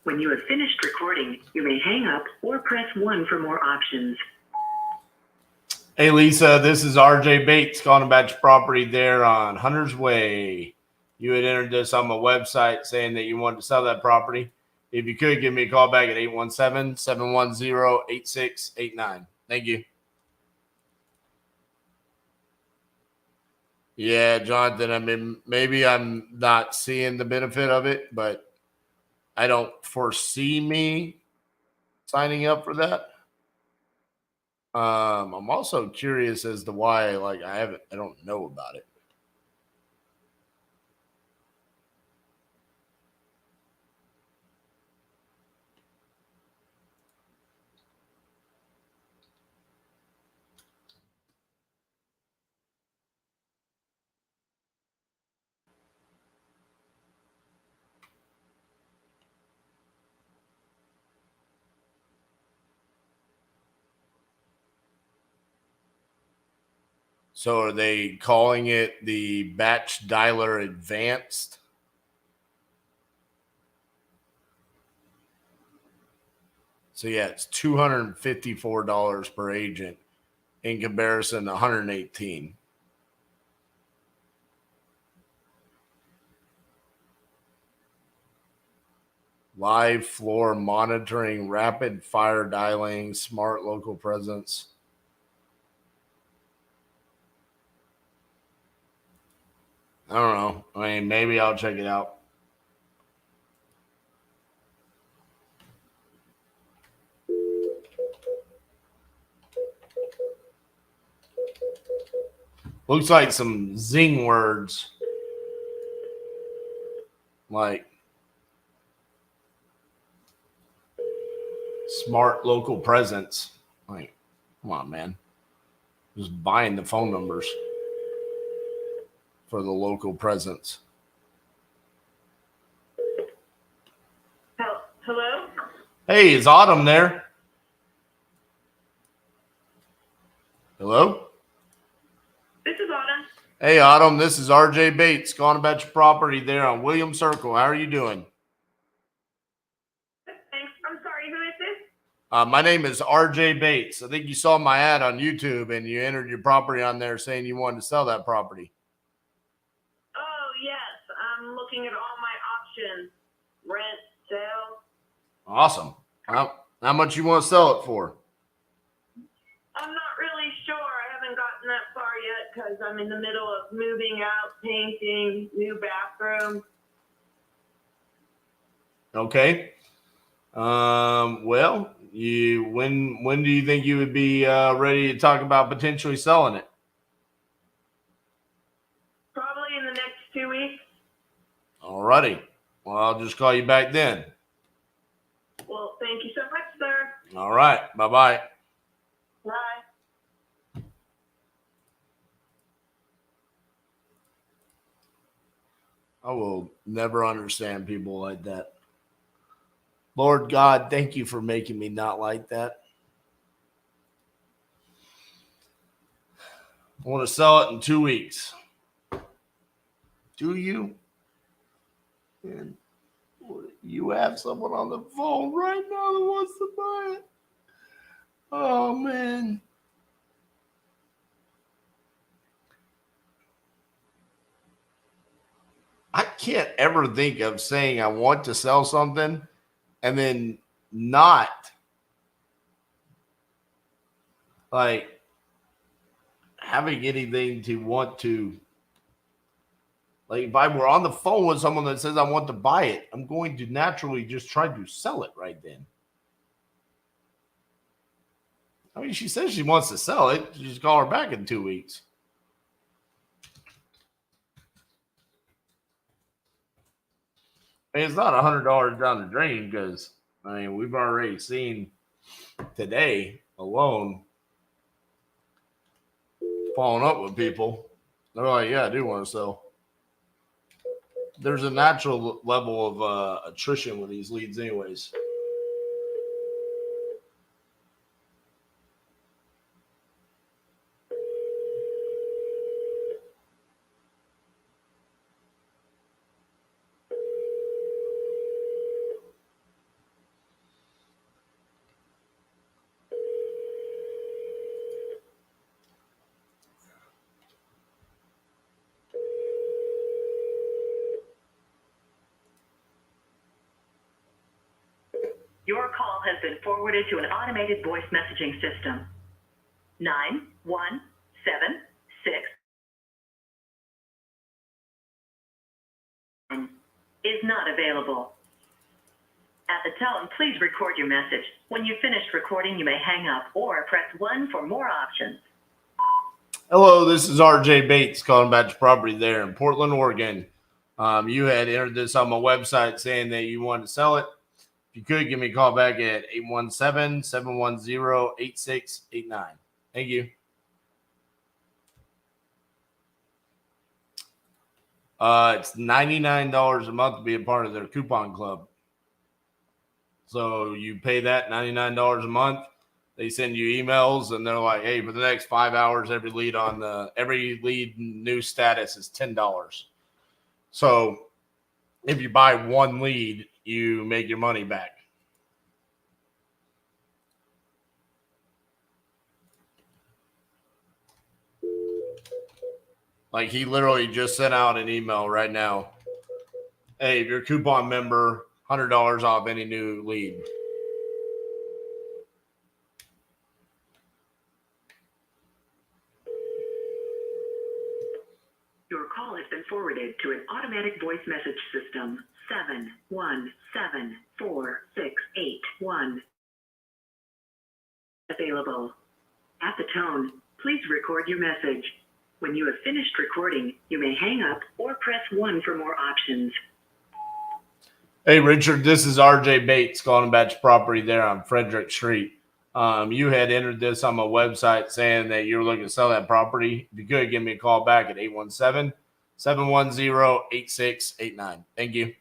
When you have finished recording, you may hang up or press 1 for more options. Hey, Lisa, this is RJ Bates calling about your property there on Hunter's Way. You had entered this on my website saying that you wanted to sell that property. If you could, give me a call back at 817-710-8689. Thank you. Yeah, Jonathan, I mean, maybe I'm not seeing the benefit of it, but I don't foresee me signing up for that. I'm also curious as to why, like, I don't know about it. So are they calling it the Batch Dialer Advanced? So yeah, it's $254 per agent in comparison to $118. Live floor monitoring, rapid fire dialing, smart local presence. I don't know. I mean, maybe I'll check it out. Looks like some zing words. Like smart local presence. Like, come on, man. Just buying the phone numbers for the local presence. Hello? Hey, is Autumn there? Hello? This is Autumn. Hey, Autumn, this is RJ Bates calling about your property there on William Circle. How are you doing? Thanks. I'm sorry, who is this? My name is RJ Bates. I think you saw my ad on YouTube and you entered your property on there saying you wanted to sell that property. Oh, yes. I'm looking at all my options. Rent, sell. Awesome. How much you want to sell it for? I'm not really sure. I haven't gotten that far yet because I'm in the middle of moving out, painting, new bathroom. Okay. Well, when do you think you would be ready to talk about potentially selling it? Probably in the next 2 weeks. Alrighty. Well, I'll just call you back then. Well, thank you so much, sir. All right. Bye-bye. Bye. I will never understand people like that. Lord God, thank you for making me not like that. I want to sell it in 2 weeks. Do you? And you have someone on the phone right now that wants to buy it. Oh, man. I can't ever think of saying I want to sell something and then not like having anything to want to. Like if I were on the phone with someone that says I want to buy it, I'm going to naturally just try to sell it right then. I mean, she says she wants to sell it. Just call her back in 2 weeks. I mean, it's not $100 down the drain because, I mean, we've already seen today alone following up with people. They're like, yeah, I do want to sell. There's a natural level of attrition with these leads anyways. Your call has been forwarded to an automated voice messaging system. 9176 is not available. At the tone, please record your message. When you've finished recording, you may hang up or press 1 for more options. Hello, this is RJ Bates calling about your property there in Portland, Oregon. You had entered this on my website saying that you wanted to sell it. If you could, give me a call back at 817-710-8689. Thank you. It's $99 a month to be a part of their coupon club. So you pay that $99 a month, They send you emails and they're like, hey, for the next 5 hours, every lead new status is $10. So if you buy one lead, you make your money back. Like he literally just sent out an email right now. Hey, if you're a coupon member, $100 off any new lead. Your call has been forwarded to an automatic voice message system. 7174681 available. At the tone, please record your message. When you have finished recording, you may hang up or press 1 for more options. Hey, Richard, this is RJ Bates calling about your property there on Frederick Street. You had entered this on my website saying that you're looking to sell that property. If you could, give me a call back at 817-710-8689. Thank you.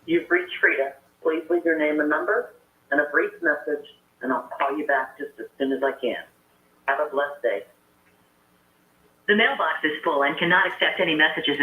You've reached Frida. Please leave your name and number and a brief message, and I'll call you back just as soon as I can. Have a blessed day. The mailbox is full and cannot accept any messages.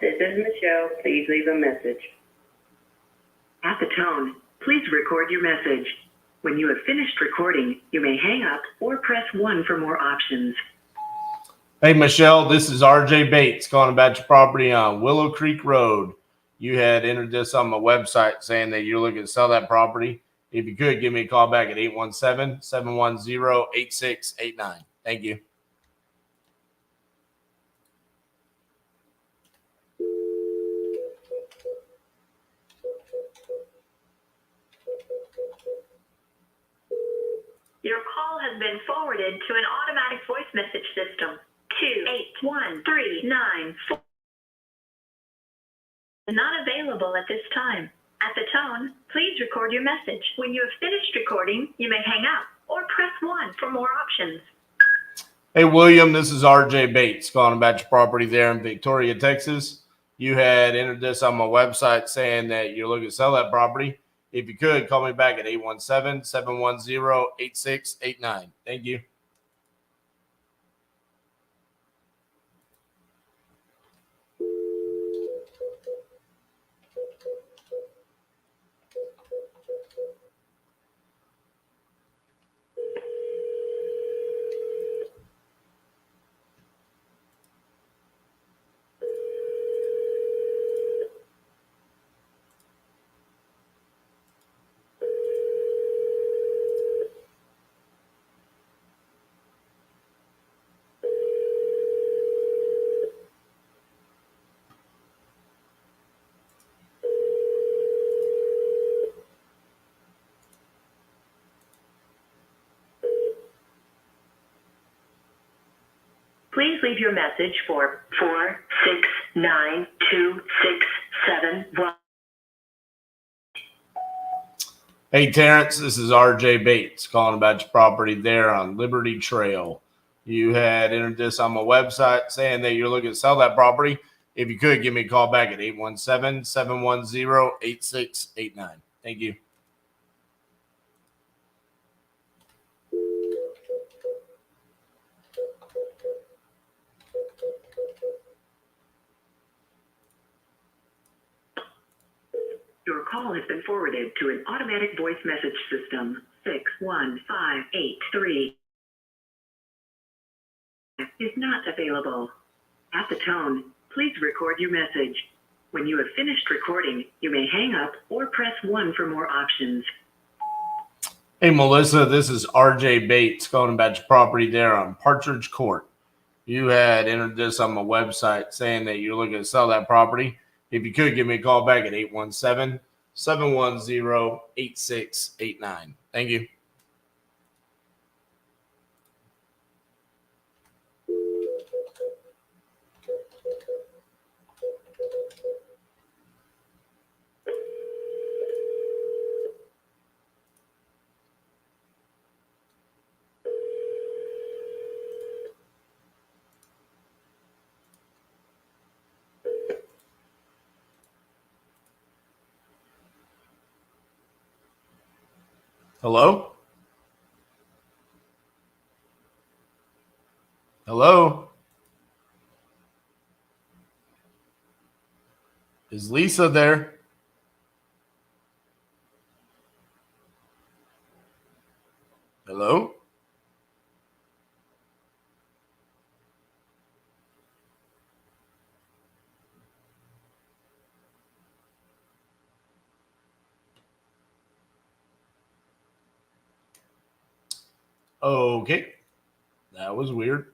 This is Michelle. Please leave a message. At the tone, please record your message. When you have finished recording, you may hang up or press 1 for more options. Hey, Michelle, this is RJ Bates calling about your property on Willow Creek Road. You had entered this on my website saying that you're looking to sell that property. If you could, give me a call back at 817-710-8689. Thank you. Your call has been forwarded to an automatic voice message system. 281394 not available at this time. At the tone, please record your message. When you have finished recording, you may hang up or press 1 for more options. Hey, William, this is RJ Bates calling about your property there in Victoria, Texas. You had entered this on my website saying that you're looking to sell that property. If you could, call me back at 817-710-8689. Thank you. Please leave your message for 46926 7-1. Hey, Terrence, this is RJ Bates calling about your property there on Liberty Trail. You had entered this on my website saying that you're looking to sell that property. If you could, give me a call back at 817-710-8689. Thank you. Your call has been forwarded to an automatic voice message system. 61583 is not available. At the tone, please record your message. When you have finished recording, you may hang up or press 1 for more options. Hey, Melissa, this is RJ Bates calling about your property there on Partridge Court. You had entered this on my website saying that you're looking to sell that property. If you could, give me a call back at 817-710-8689. Thank you. Hello? Hello? Is Lisa there? Hello? Okay. That was weird.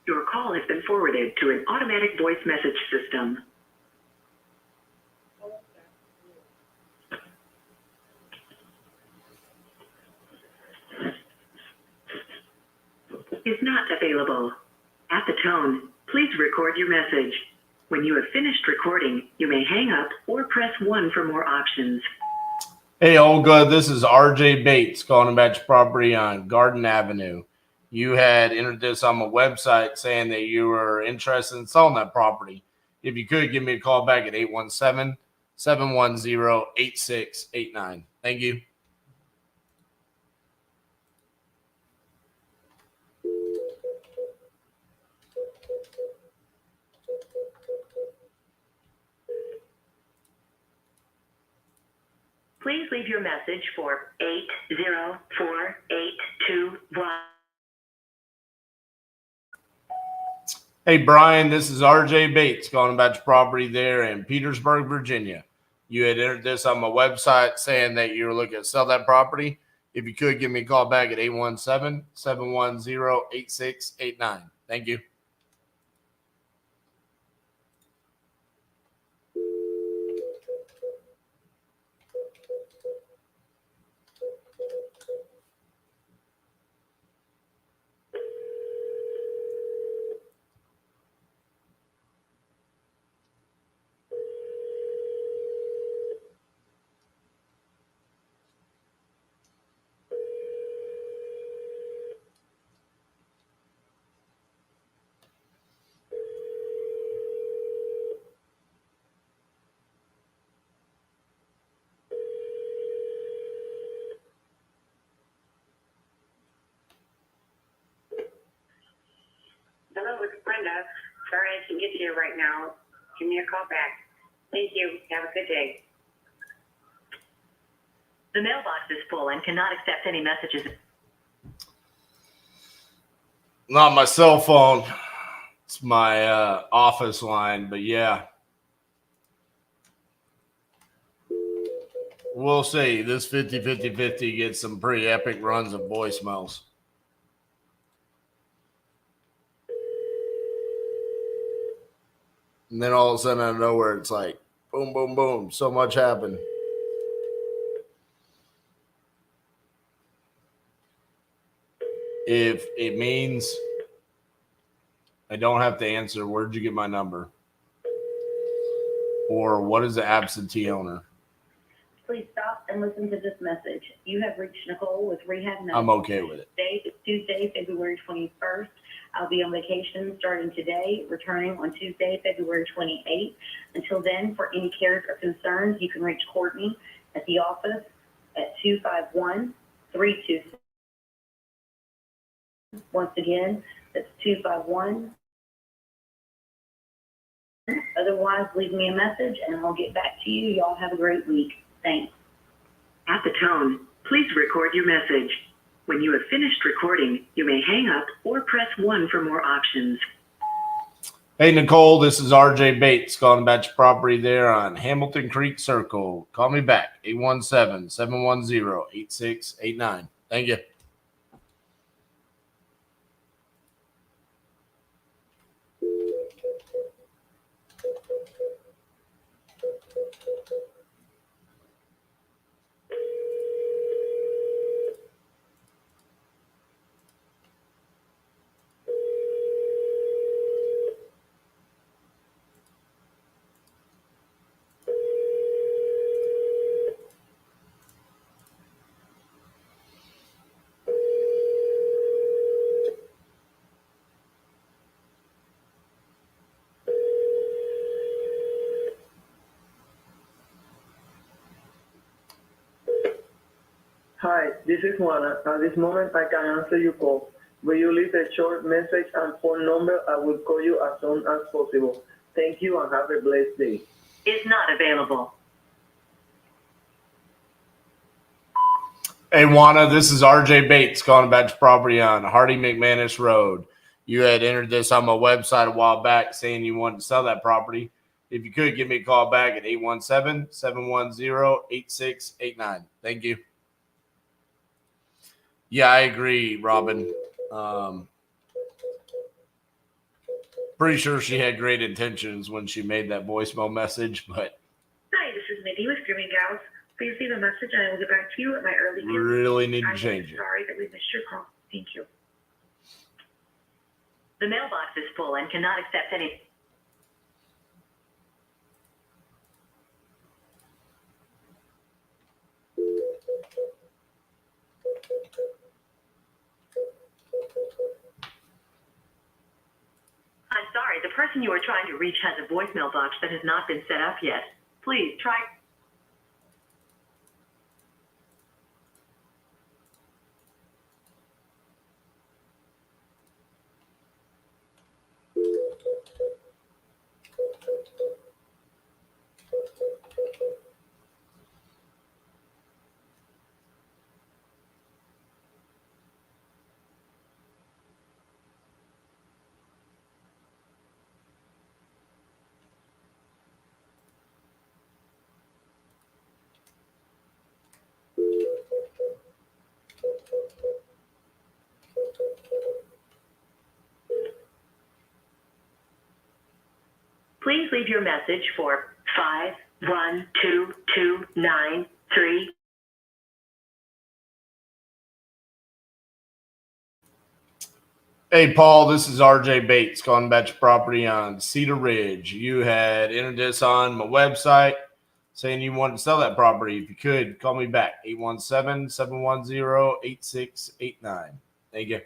Your call has been forwarded to an automatic voice message system. Is not available. At the tone, please record your message. When you have finished recording, you may hang up or press 1 for more options. Hey, Olga, this is RJ Bates calling about your property on Garden Avenue. You had entered this on my website saying that you were interested in selling that property. If you could, give me a call back at 817-710-8689. Thank you. Please leave your message for 804821. Hey, Brian, this is RJ Bates calling about your property there in Petersburg, Virginia. You had entered this on my website saying that you were looking to sell that property. If you could, give me a call back at 817-710-8689. Thank you. Hello, it's Brenda. Sorry I can't get to you right now. Give me a call back. Thank you. Have a good day. The mailbox is full and cannot accept any messages. Not my cell phone. It's my office line, but yeah. We'll see. This 50-50-50 gets some pretty epic runs of voicemails. And then all of a sudden out of nowhere, it's like, boom, boom, boom. So much happened. If it means I don't have to answer, where'd you get my number? Or what is the absentee owner? Please stop and listen to this message. You have reached Nicole with Rehab Medical. I'm okay with it. Today is Tuesday, February 21st. I'll be on vacation starting today, returning on Tuesday, February 28th. Until then, for any cares or concerns, you can reach Courtney at the office at 251-326. Once again, that's 251. Otherwise, leave me a message and I'll get back to you. Y'all have a great week. Thanks. At the tone, please record your message. When you have finished recording, you may hang up or press 1 for more options. Hey, Nicole, this is RJ Bates calling about your property there on Hamilton Creek Circle. Call me back, 817-710-8689. Thank you. Hi, this is Juana. At this moment, I can answer your call. Will you leave a short message and phone number? I will call you as soon as possible. Thank you and have a blessed day. Is not available. Hey, Juana, this is RJ Bates calling about your property on Hardy McManus Road. You had entered this on my website a while back saying you wanted to sell that property. If you could, give me a call back at 817-710-8689. Thank you. Yeah, I agree, Robin. Pretty sure she had great intentions when she made that voicemail message, but Hi, this is Mindy with Grooming Gals. Please leave a message and I will get back to you at my earliest. really need to I'm change it. sorry that we missed your call. Thank you. The mailbox is full and cannot accept any. I'm sorry, the person you are trying to reach has a voicemail box that has not been set up yet. Please try. Please leave your message for 512293. Hey, Paul, this is RJ Bates calling about your property on Cedar Ridge. You had entered this on my website saying you wanted to sell that property. If you could, call me back, 817-710-8689. Thank you.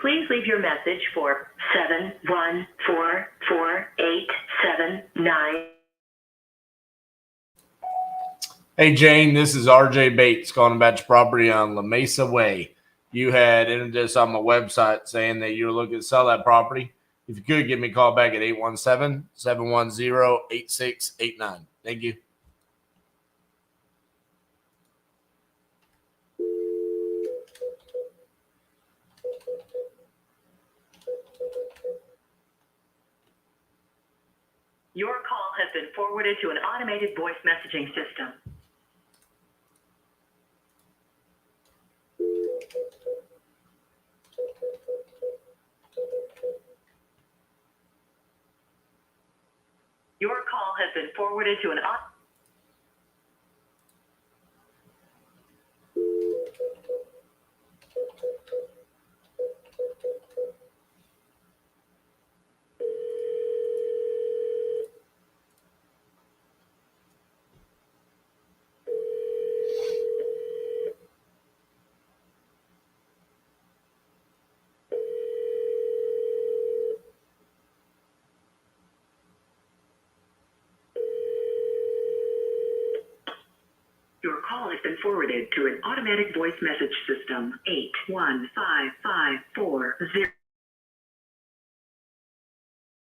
Please leave your message for 7144879. Hey, Jane, this is RJ Bates calling about your property on La Mesa Way. You had entered this on my website saying that you were looking to sell that property. If you could, give me a call back at 817-710-8689. Thank you. Your call has been forwarded to an automated voice messaging system. Your call has been forwarded to an Your call has been forwarded to an automatic voice message system. 815540.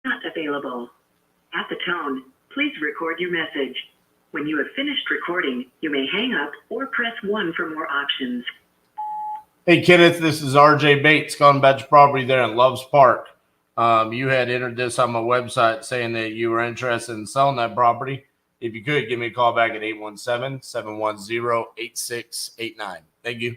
Not available. At the tone, please record your message. When you have finished recording, you may hang up or press 1 for more options. Hey, Kenneth, this is RJ Bates calling about your property there in Loves Park. You had entered this on my website saying that you were interested in selling that property. If you could, give me a call back at 817-710-8689. Thank you.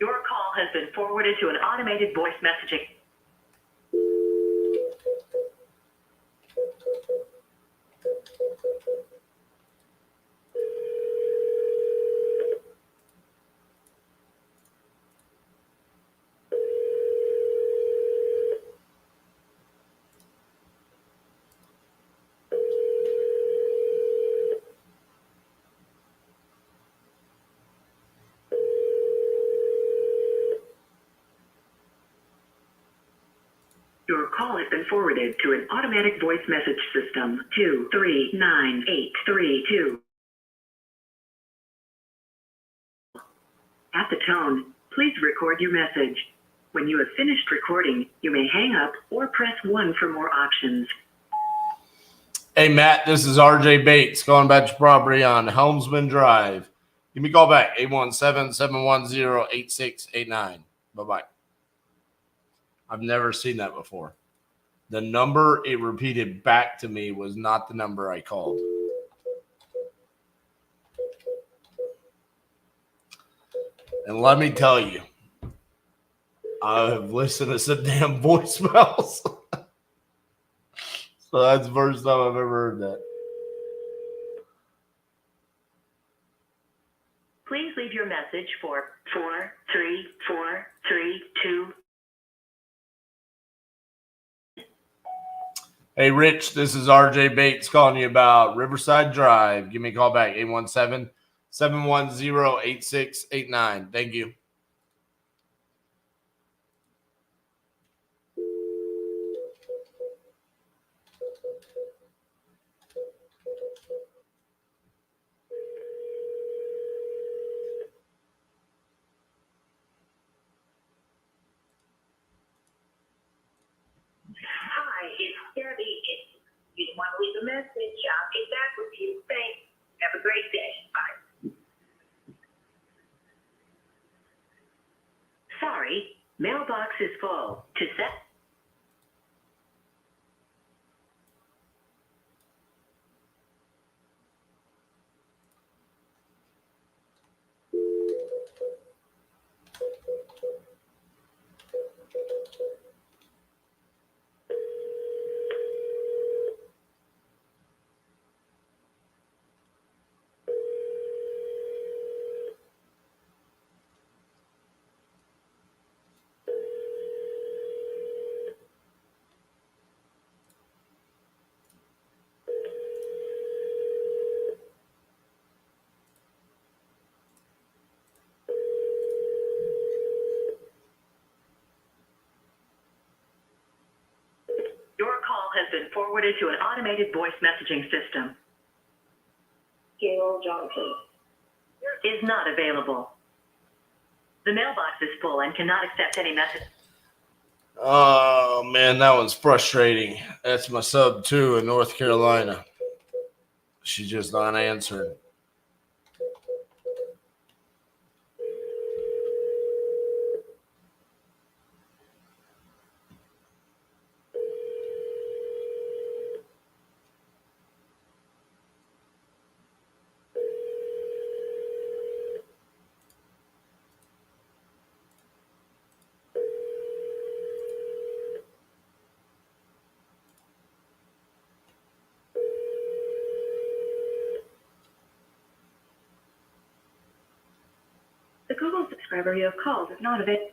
Your call has been forwarded to an automated voice messaging. Your call has been forwarded to an automatic voice message system. 239832. At the tone, please record your message. When you have finished recording, you may hang up or press 1 for more options. Hey, Matt, this is RJ Bates calling about your property on Helmsman Drive. Give me a call back, 817-710-8689. Bye-bye. I've never seen that before. The number it repeated back to me was not the number I called. And let me tell you, I've listened to some damn voicemails. So that's the first time I've ever heard that. Please leave your message for 43432. Hey, Rich, this is RJ Bates calling you about Riverside Drive. Give me a call back, 817-710-8689. Thank you. Hi, it's Debbie. If you want to leave a message, I'll get back with you. Thanks. Have a great day. Bye. Sorry, Mailbox is full. To set. Your call has been forwarded to an automated voice messaging system. Gail Johnson. Is not available. The mailbox is full and cannot accept any message. Oh, man, that one's frustrating. That's my sub 2 in North Carolina. She's just not answering. The Google subscriber you have called is not available.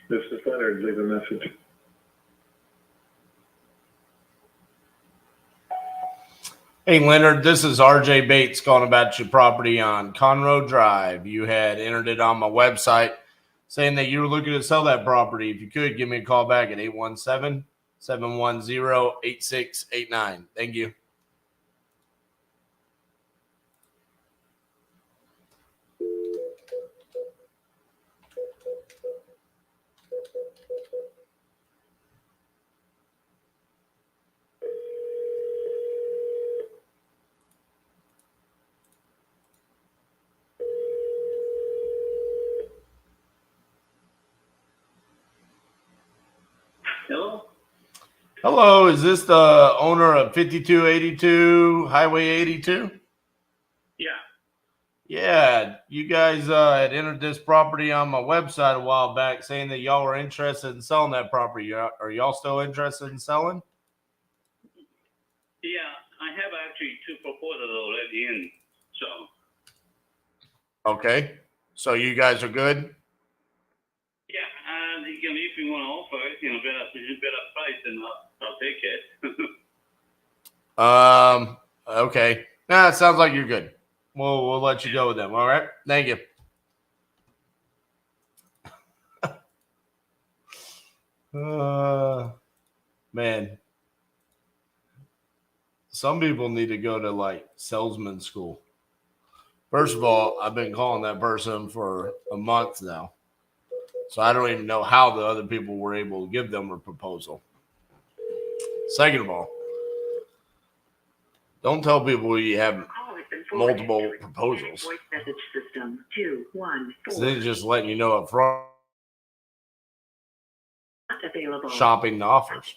This is Leonard. Leave a message. Hey, Leonard, this is RJ Bates calling about your property on Conroe Drive. You had entered it on my website saying that you were looking to sell that property. If you could, give me a call back at 817-710-8689. Thank you. Hello? Hello, is this the owner of 5282 Highway 82? Yeah. Yeah, you guys had entered this property on my website a while back saying that y'all were interested in selling that property. Are y'all still interested in selling? Yeah, I have actually 2 proposals already in, so. Okay, so you guys are good? Yeah, and if you want to offer it, better price, then I'll take it. Okay. Nah, it sounds like you're good. We'll let you go with them. All right. Thank you. Man, some people need to go to like salesman school. First of all, I've been calling that person for a month now, so I don't even know how the other people were able to give them a proposal. Second of all, don't tell people you have multiple proposals. Voice message system 214. They're just letting you know up front. Not available. Shopping the offers.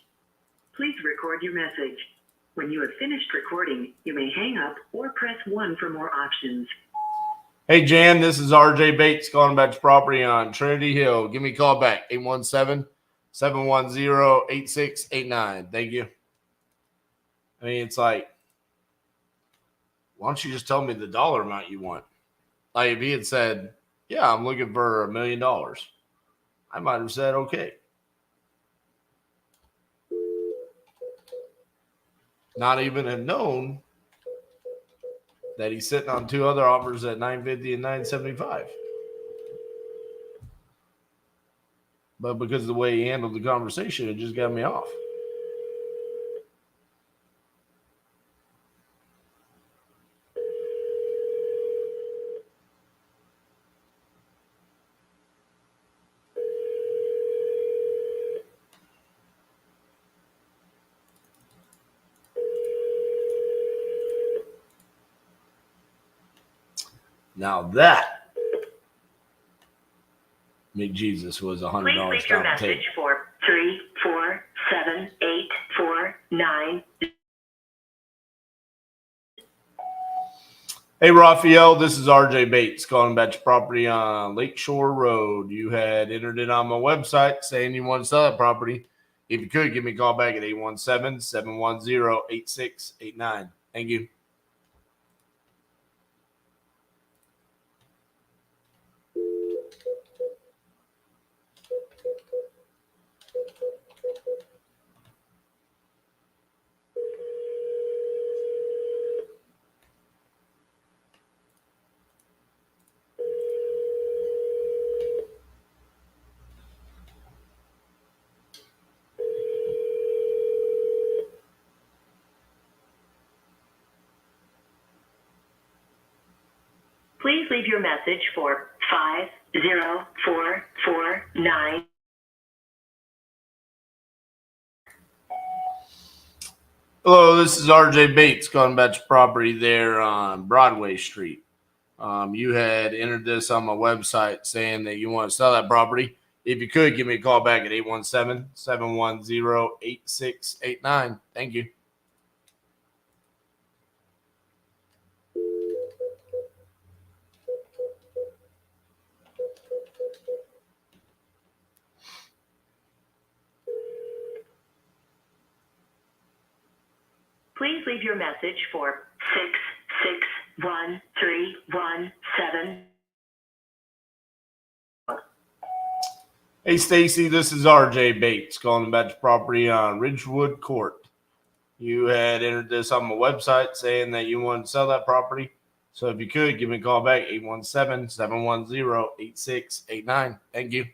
Please record your message. When you have finished recording, you may hang up or press 1 for more options. Hey, Jan, this is RJ Bates calling about your property on Trinity Hill. Give me a call back, 817-710-8689. Thank you. I mean, it's like, why don't you just tell me the dollar amount you want? Like, if he had said, yeah, I'm looking for $1 million, I might have said, okay. Not even have known that he's sitting on 2 other offers at $950 and $975. But because of the way he handled the conversation, it just got me off. Now that McJesus was $100 Please leave your down the table. message for 3478449. Hey, Raphael, this is RJ Bates calling about your property on Lakeshore Road. You had entered it on my website saying you want to sell that property. If you could, give me a call back at 817-710-8689. Thank you. Please leave your message for 50449. Hello, this is RJ Bates calling about your property there on Broadway Street. You had entered this on my website saying that you want to sell that property. If you could, give me a call back at 817-710-8689. Thank you. Please leave your message for 661-317. Hey, Stacy, this is RJ Bates calling about your property on Ridgewood Court. You had entered this on my website saying that you wanted to sell that property. So if you could, give me a call back, 817-710-8689. Thank you.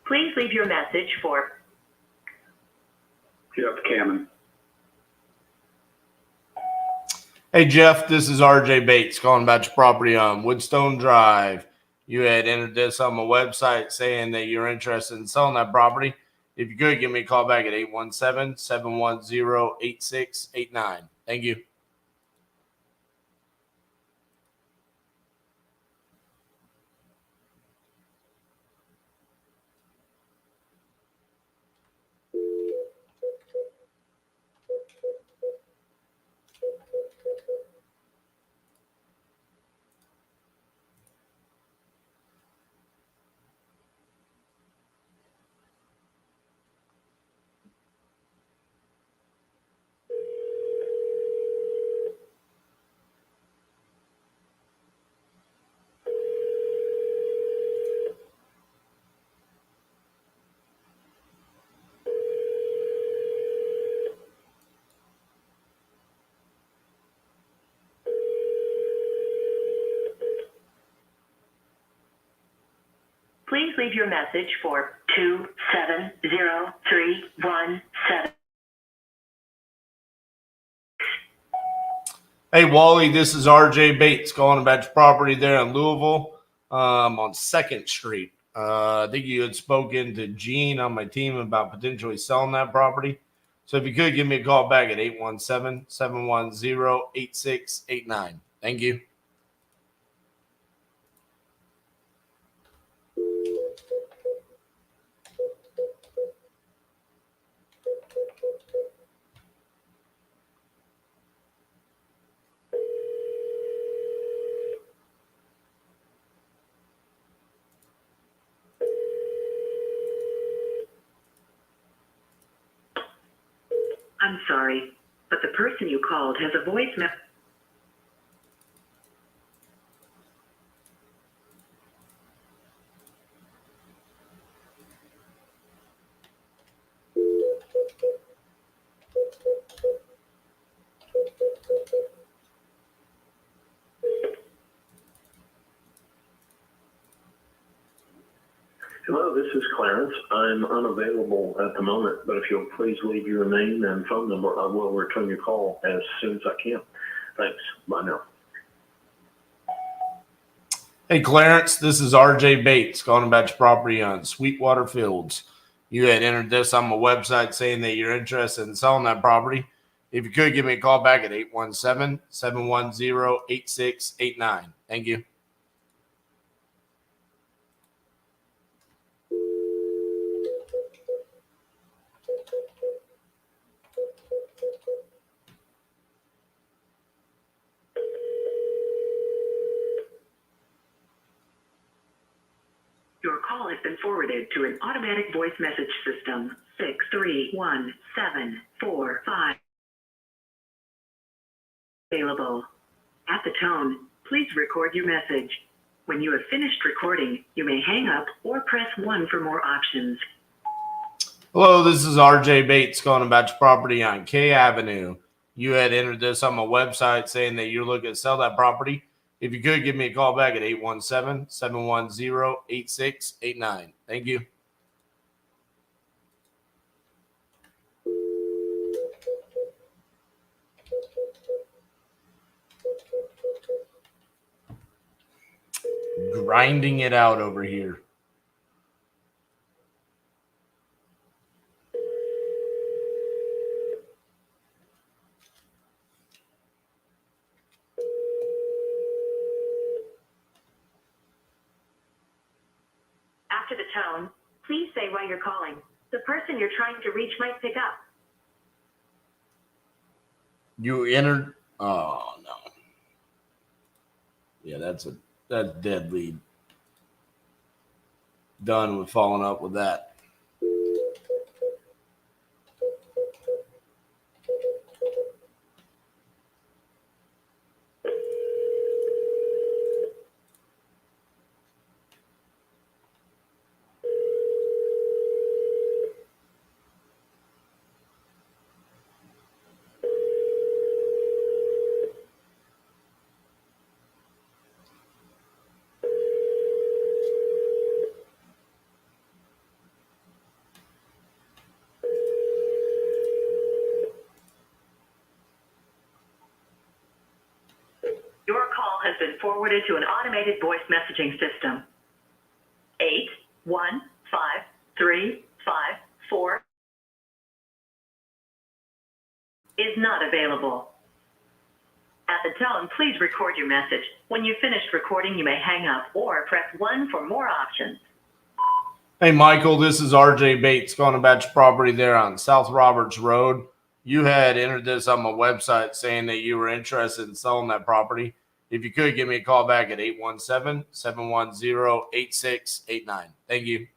Please leave your message for Jeff Cameron. Hey, Jeff, this is RJ Bates calling about your property on Woodstone Drive. You had entered this on my website saying that you're interested in selling that property. If you could, give me a call back at 817-710-8689. Thank you. Please leave your message for 270317. Hey, Wally, this is RJ Bates calling about your property there in Louisville on 2nd Street. I think you had spoken to Gene on my team about potentially selling that property. So if you could, give me a call back at 817-710-8689. Thank you. I'm sorry, but the person you called has a voicemail. Hello, this is Clarence. I'm unavailable at the moment, but if you'll please leave your name and phone number, I will return your call as soon as I can. Thanks. Bye now. Hey, Clarence, this is RJ Bates calling about your property on Sweetwater Fields. You had entered this on my website saying that you're interested in selling that property. If you could, give me a call back at 817-710-8689. Thank you. Your call has been forwarded to an automatic voice message system. 631745. Available. At the tone, please record your message. When you have finished recording, you may hang up or press 1 for more options. Hello, this is RJ Bates calling about your property on K Avenue. You had entered this on my website saying that you're looking to sell that property. If you could, give me a call back at 817-710-8689. Thank you. Grinding it out over here. After the tone, please say why you're calling. The person you're trying to reach might pick up. You entered. Oh no. Yeah, that's dead lead. Done with following up with that. Your call has been forwarded to an automated voice messaging system. 815354 is not available. At the tone, please record your message. When you've finished recording, you may hang up or press 1 for more options. Hey, Michael, this is RJ Bates calling about your property there on South Roberts Road. You had entered this on my website saying that you were interested in selling that property. If you could, give me a call back at 817-710-8689. Thank you.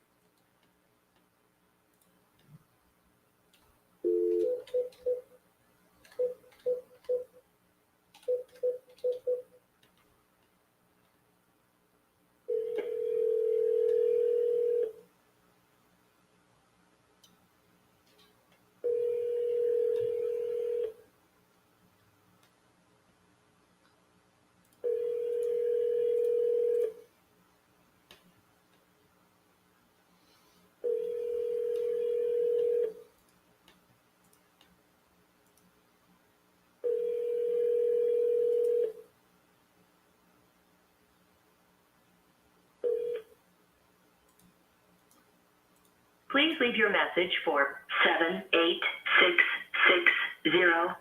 Please leave your message for 7866606.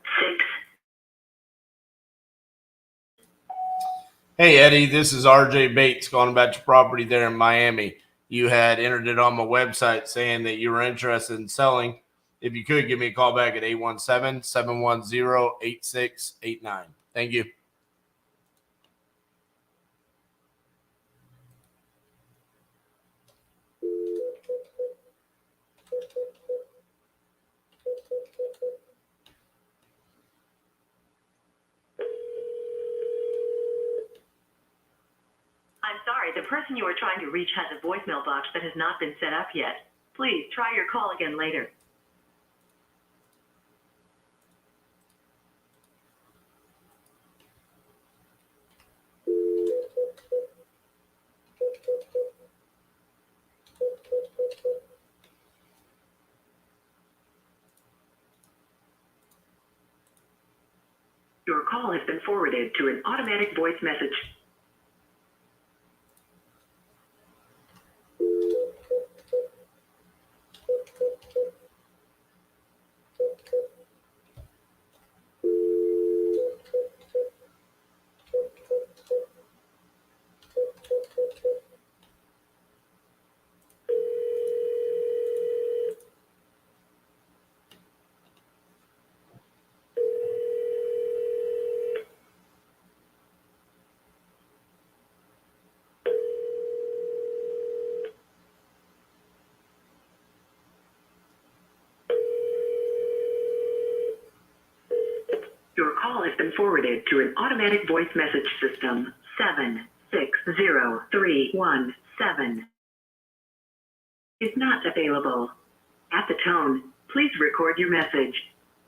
Hey, Eddie, this is RJ Bates calling about your property there in Miami. You had entered it on my website saying that you were interested in selling. If you could, give me a call back at 817-710-8689. Thank you. I'm sorry, the person you are trying to reach has a voicemail box that has not been set up yet. Please try your call again later. Your call has been forwarded to an automatic voice message. Your call has been forwarded to an automatic voice message system. 760317 is not available. At the tone, please record your message.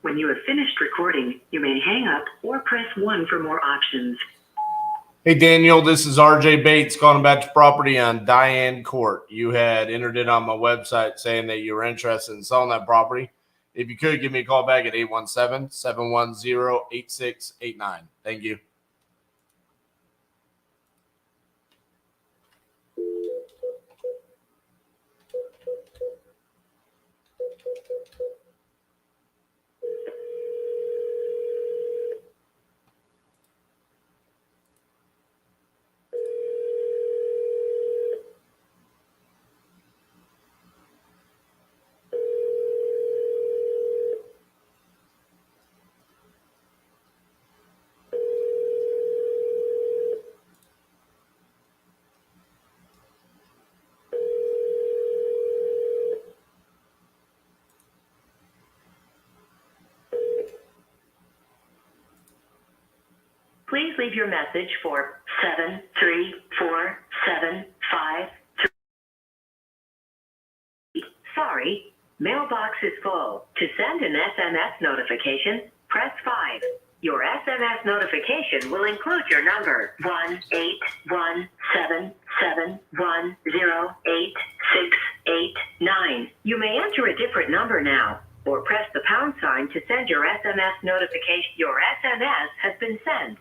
When you have finished recording, you may hang up or press 1 for more options. Hey, Daniel, this is RJ Bates calling about your property on Diane Court. You had entered it on my website saying that you were interested in selling that property. If you could, give me a call back at 817-710-8689. Thank you. Please leave your message for 73475. Sorry, mailbox is full. To send an SMS notification, press 5. Your SMS notification will include your number, 1-817-710-8689. You may enter a different number now, or press the pound sign to send your SMS notification. Your SMS has been sent.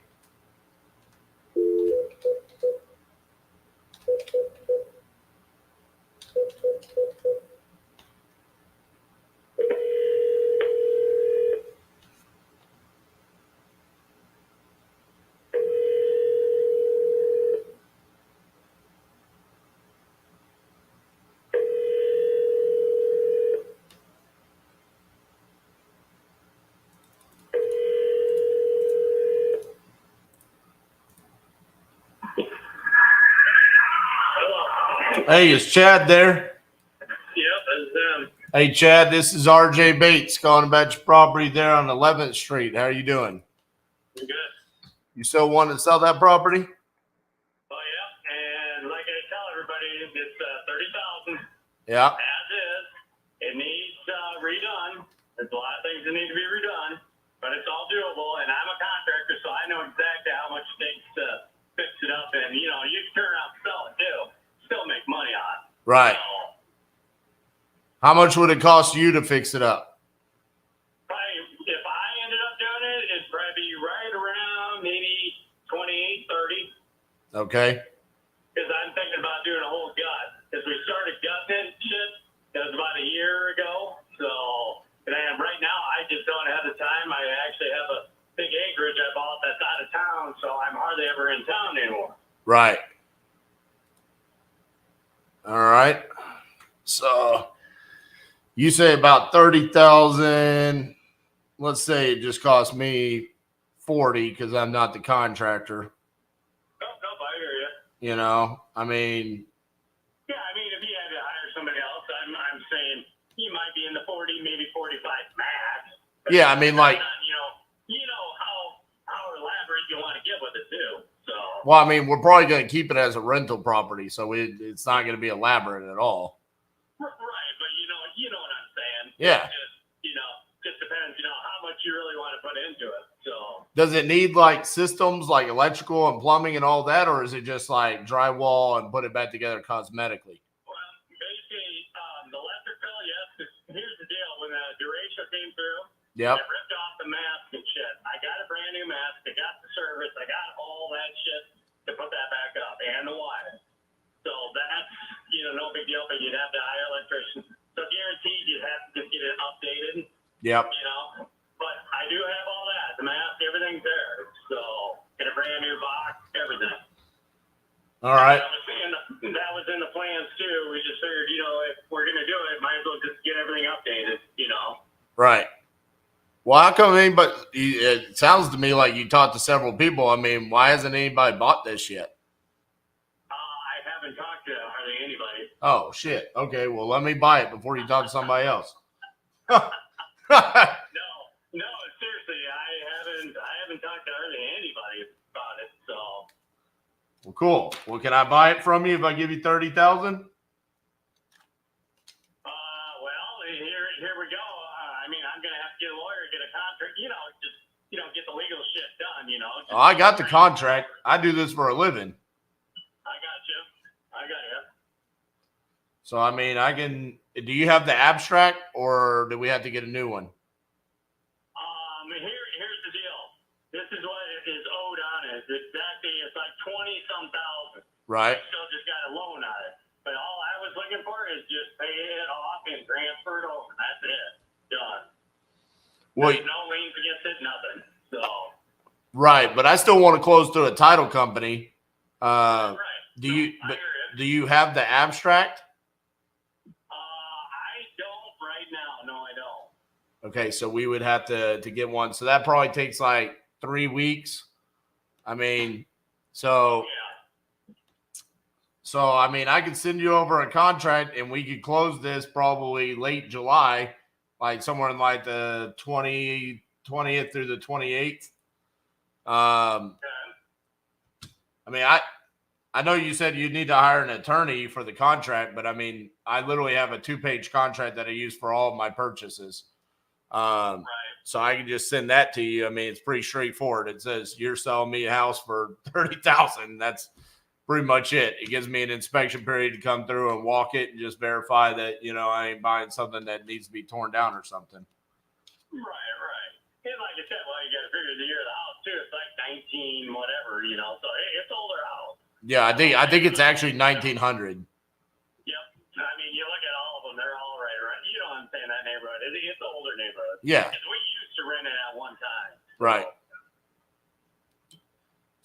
Hey, is Chad there? Yep, it's them. Hey, Chad, this is RJ Bates calling about your property there on 11th Street. How are you doing? I'm good. You still want to sell that property? Oh, yeah. And like I tell everybody, it's 30,000. Yeah. As is. It needs redone. There's a lot of things that need to be redone, but it's all doable. And I'm a contractor, so I know exactly how much it takes to fix it up. And, you know, you can turn around and sell it, too. Still make money on it. Right. So, How much would it cost you to fix it up? probably, if I ended up doing it, it'd probably be right around maybe 28, 30. Okay. Because I'm thinking about doing a whole gut. Because we started gutting it shit. That was about a year ago. So, and then right now, I just don't have the time. I actually have a big acreage I bought that's out of town, so I'm hardly ever in town anymore. Right. All right. So you say about 30,000. Let's say it just cost me 40 because I'm not the contractor. Nope, I hear you. You know, I mean, Yeah, I mean, if you had to hire somebody else, I'm saying he might be in the 40, maybe 45 max. But yeah, I mean, like, you know how elaborate you want to get with it too. So. well, I mean, we're probably going to keep it as a rental property, so it's not going to be elaborate at all. Right, but you know what I'm saying. Yeah. Just depends, how much you really want to put into it. So. Does it need like systems like electrical and plumbing and all that, or is it just like drywall and put it back together cosmetically? Well, basically, the electrical, yes. Here's the deal: when the derecho came through, Yep. it ripped off the mask and shit. I I got a brand new mask. I got the service. I got all that shit to put that back up and the wire. So that's, no big deal, but you'd have to hire electrician. So guaranteed you'd have to just get it updated. Yep. But I do have all that. The mask, everything's there. So get a brand new box, everything. All right. That was in the plans too. We just figured, if we're gonna do it, might as well just get everything updated. Right. Well, how come anybody? It sounds to me like you talked to several people. I mean, why hasn't anybody bought this yet? I haven't talked to hardly anybody. Oh shit. Okay. Well, let me buy it before you talk to somebody else. No, seriously, I haven't talked to hardly anybody about it. So. Well, cool. Well, can I buy it from you if I give you 30,000? Here we go. I'm gonna have to get a lawyer, get a contract. Just get the legal shit done. Oh, I got the contract. I do this for a living. I got you. So I can. Do you have the abstract, or do we have to get a new one? Here's the deal. This is what is owed on it. Exactly, it's like 20-some thousand. Right. I still just got a loan on it. But all I was looking for is just pay it off and transfer it over. That's it. Done. Well, There's no liens against it, nothing. So. Right, but I still want to close to a title company. Right. Do you have the abstract? I don't right now. No, I don't. Okay, so we would have to get one. So that probably takes like 3 weeks. I could send you over a contract and we could close this probably late July, like somewhere in like the 20th through the 28th. I know you said you need to hire an attorney for the contract, but I literally have a 2-page contract that I use for all of my purchases. Right. So I can just send that to you. It's pretty straightforward. It says you're selling me a house for $30,000. That's pretty much it. It gives me an inspection period to come through and walk it and just verify that, I ain't buying something that needs to be torn down or something. Right. And like I said, you got to figure the year of the house too. It's like 19 whatever, so it's older house. Yeah, I think it's actually 1900. Yep. You look at all of them; they're all right. You know what I'm saying? That neighborhood, it's an older neighborhood. Yeah. Because we used to rent it at one time. Right.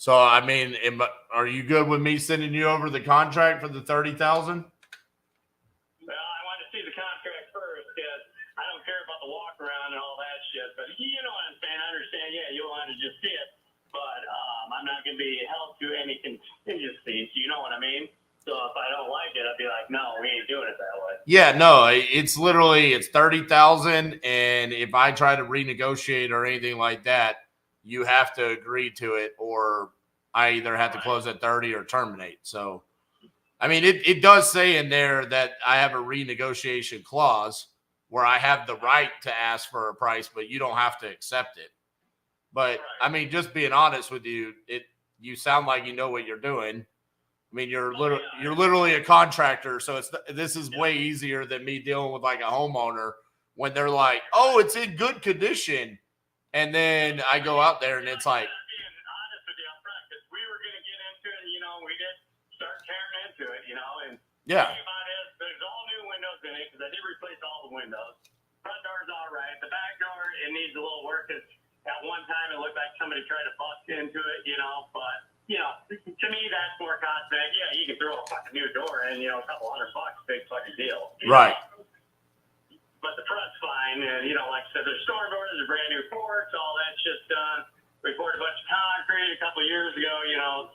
So are you good with me sending you over the contract for the 30,000? Well, I want to see the contract first because I don't care about the walk around and all that shit. But you know what I'm saying? I understand. Yeah, you want to just see it, but I'm not going to be held to any contingencies. You know what I mean? So if I don't like it, I'd be like, no, we ain't doing it that way. Yeah, no, it's 30,000, and if I try to renegotiate or anything like that, you have to agree to it, or I either have to close at 30 or terminate. So, it does say in there that I have a renegotiation clause where I have the right to ask for a price, but you don't have to accept it. But just being honest with you, you sound like you know what you're doing. You're literally a contractor, so this is way easier than me dealing with like a homeowner when they're like, "Oh, it's in good condition," and then I go out there and it's like, being honest with you up front, because we were going to get into it, we did start tearing into it, and yeah. the thing about it is there's all new windows in it because I did replace all the windows. Front door's all right. The back door, it needs a little work because at one time it looked like somebody tried to bust into it, but. To me, that's more cosmetic. Yeah, you can throw a fucking new door in, a couple $100, big fucking deal. Right. But the front's fine, and, like I said, there's storm doors, there's brand new ports, all that shit's done. We poured a bunch of concrete a couple of years ago,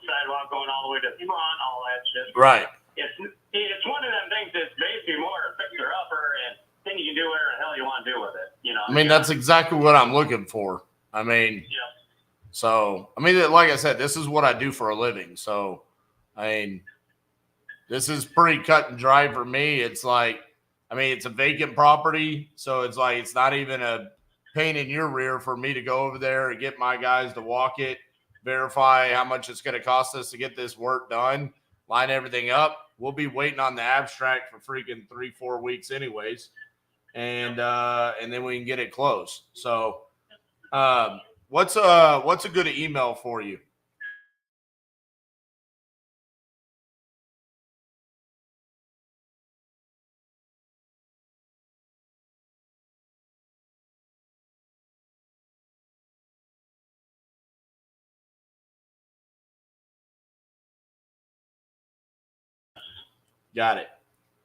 sidewalk going all the way to the front, all that shit. Right. It's one of them things that's basically more a fixer-upper, and then you can do whatever the hell you want to do with it, that's exactly what I'm looking for. Yeah. So, like I said, this is what I do for a living. So, this is pretty cut and dry for me. It's like, it's a vacant property. So it's like, it's not even a pain in your rear for me to go over there and get my guys to walk it, verify how much it's going to cost us to get this work done, line everything up. We'll be waiting on the abstract for freaking 3-4 weeks anyways. And then we can get it closed. So, What's a good email for you? Got it.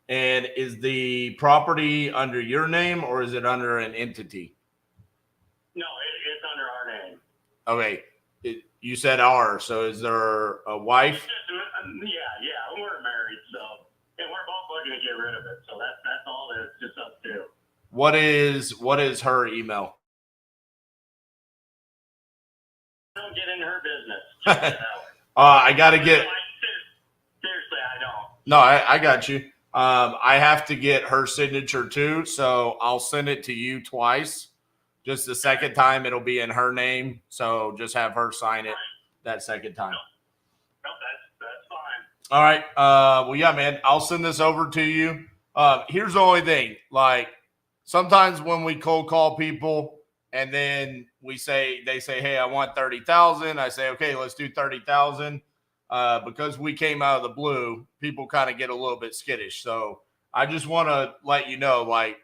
And is the property under your name or is it under an entity? No, it's under our name. Okay. You said ours, so is there a wife? Yeah, we're married, so and we're both looking to get rid of it. So that's all that it's just up to. What is her email? Don't get in her business. I gotta get. Seriously, I don't. No, I got you. I have to get her signature too, so I'll send it to you twice. Just the second time, it'll be in her name, so just have her sign it that second time. No, that's fine. All right. Well, yeah, man, I'll send this over to you. Here's the only thing. Like, sometimes when we cold call people and then they say, hey, I want 30,000. I say, okay, let's do 30,000. Because we came out of the blue, people kind of get a little bit skittish. So I just want to let you know, like,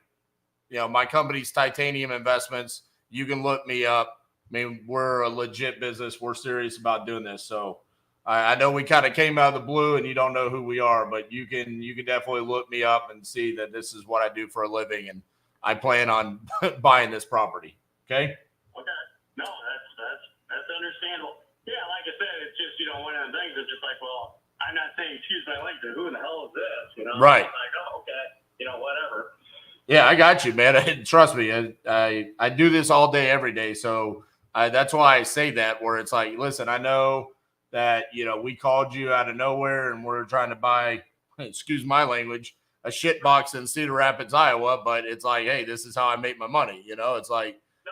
my company's Titanium Investments. You can look me up. I mean, we're a legit business. We're serious about doing this. So I know we kind of came out of the blue and you don't know who we are, but you can definitely look me up and see that this is what I do for a living. And I plan on buying this property. Okay. Okay. No, that's understandable. Yeah, like I said, it's just, one of the things that's just like, well, I'm not saying excuse my language, who the hell is this? Right. It's like, oh, okay, whatever. Yeah, I got you, man. Trust me. I do this all day, every day. So that's why I say that, where it's like, listen, I know that, we called you out of nowhere and we're trying to buy, excuse my language, a shit box in Cedar Rapids, Iowa. But it's like, hey, this is how I make my money. It's like, I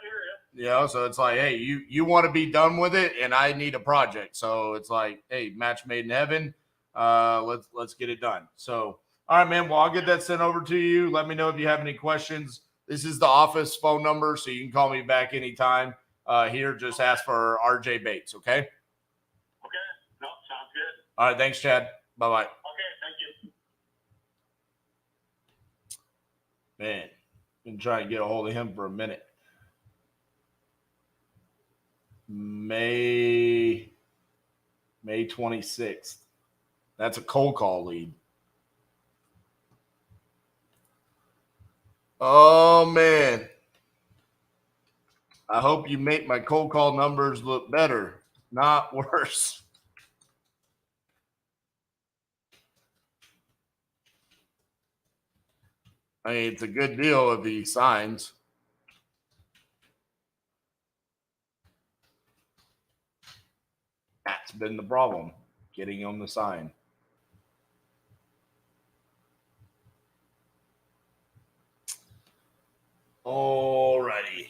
hear you. So it's like, hey, you want to be done with it, and I need a project. So it's like, hey, match made in heaven. Let's get it done. So, all right, man. Well, I'll get that sent over to you. Let me know if you have any questions. This is the office phone number, so you can call me back anytime. Here, just ask for RJ Bates. Okay. Okay. No, sounds good. All right. Thanks, Chad. Bye bye. Okay. Thank you. Man, been trying to get a hold of him for a minute. May 26th. That's a cold call lead. Oh, man. I hope you make my cold call numbers look better, not worse. I mean, it's a good deal if he signs. That's been the problem, getting him to sign. Alrighty.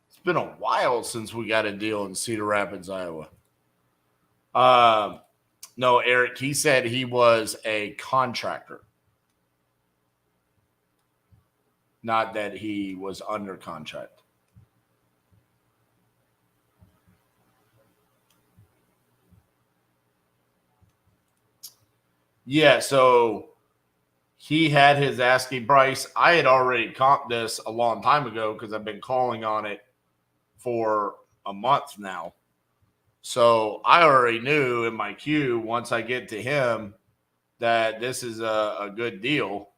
It's been a while since we got a deal in Cedar Rapids, Iowa. No, Eric, he said he was a contractor. Not that he was under contract. Yeah, so he had his asking price. I had already comped this a long time ago because I've been calling on it for a month now. So I already knew in my queue, once I get to him, that this is a good deal.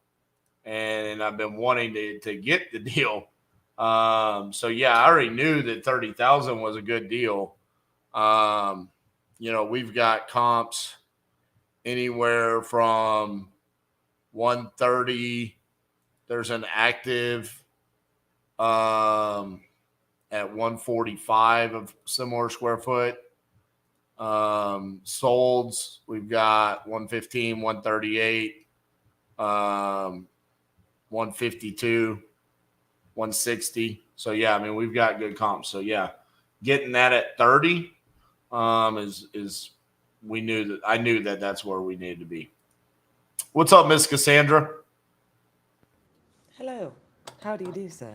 And I've been wanting to get the deal. So yeah, I already knew that 30,000 was a good deal. We've got comps anywhere from 130. There's an active at 145 of similar square foot. Solds, we've got 115, 138, 152. 160. So yeah, I mean, we've got good comps. So yeah, getting that at 30 is I knew that that's where we needed to be. What's up, Miss Cassandra? Hello. How do you do, sir?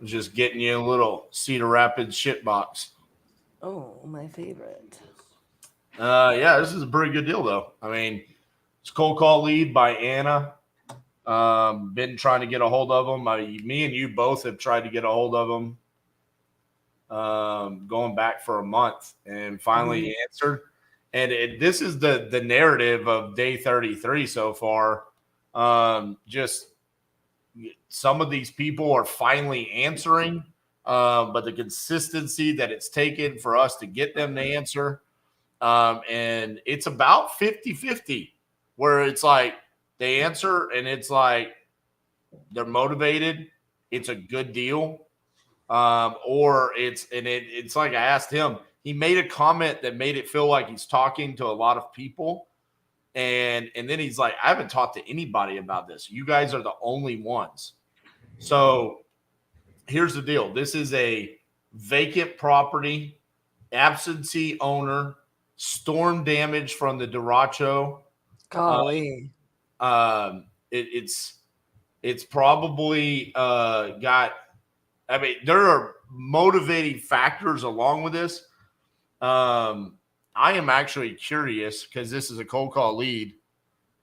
Just getting you a little Cedar Rapids shit box. Oh, my favorite. Yeah, this is a pretty good deal, though. I mean, it's cold call lead by Anna. Been trying to get a hold of them. Me and you both have tried to get a hold of them going back for a month, and finally answered. And this is the narrative of day 33 so far. Just some of these people are finally answering, but the consistency that it's taken for us to get them to answer, and it's about 50-50, where it's like they answer and it's like they're motivated, it's a good deal, or it's like I asked him, he made a comment that made it feel like he's talking to a lot of people. And then he's like, I haven't talked to anybody about this. You guys are the only ones. So here's the deal. This is a vacant property, absentee owner, storm damage from the derecho. Golly. It's probably got, I mean, there are motivating factors along with this. I am actually curious because this is a cold call lead.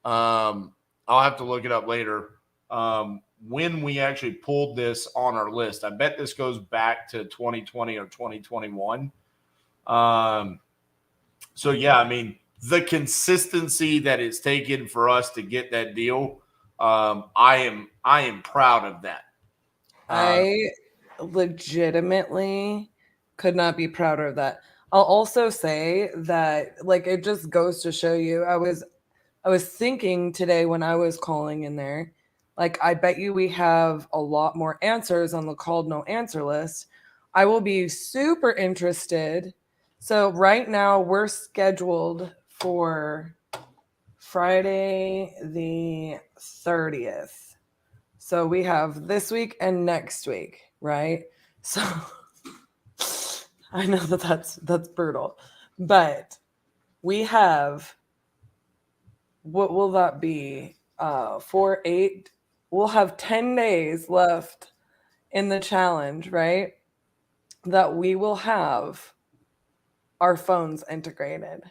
I'll have to look it up later. When we actually pulled this on our list, I bet this goes back to 2020 or 2021. So yeah, I mean, the consistency that it's taken for us to get that deal, I am proud of that. I legitimately could not be prouder of that. I'll also say that, like, it just goes to show you, I was thinking today when I was calling in there, like, I bet you we have a lot more answers on the called no answer list. I will be super interested. So right now we're scheduled for Friday the 30th. So we have this week and next week, right? So I know that's brutal, but we have, what will that be? 4, 8. We'll have 10 days left in the challenge, right? That we will have our phones integrated.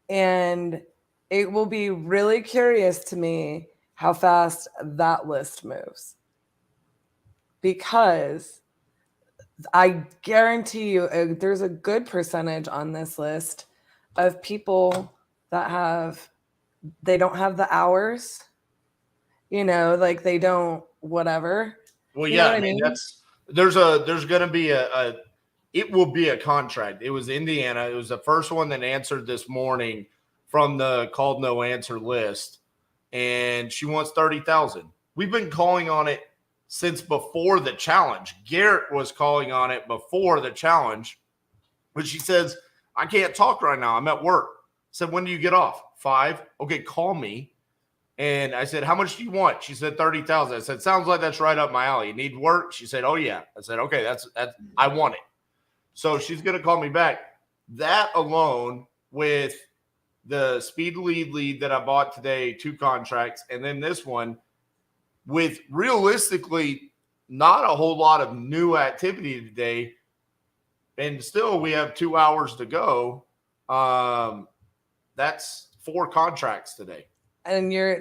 And it will be really curious to me how fast that list moves. Because I guarantee you there's a good percentage on this list of people that they don't have the hours, like they don't, whatever. Well, yeah, I mean, there's going to be it will be a contract. It was Indiana. It was the first one that answered this morning from the called no answer list. And she wants 30,000. We've been calling on it since before the challenge. Garrett was calling on it before the challenge, but she says, I can't talk right now. I'm at work. I said, when do you get off? 5. Okay, call me. And I said, how much do you want? She said, 30,000. I said, sounds like that's right up my alley. You need work? She said, oh yeah. I said, okay, that's I want it. So she's going to call me back. That alone, with the speed lead that I bought today, 2 contracts, and then this one, with realistically not a whole lot of new activity today, and still we have 2 hours to go. That's 4 contracts today. And you're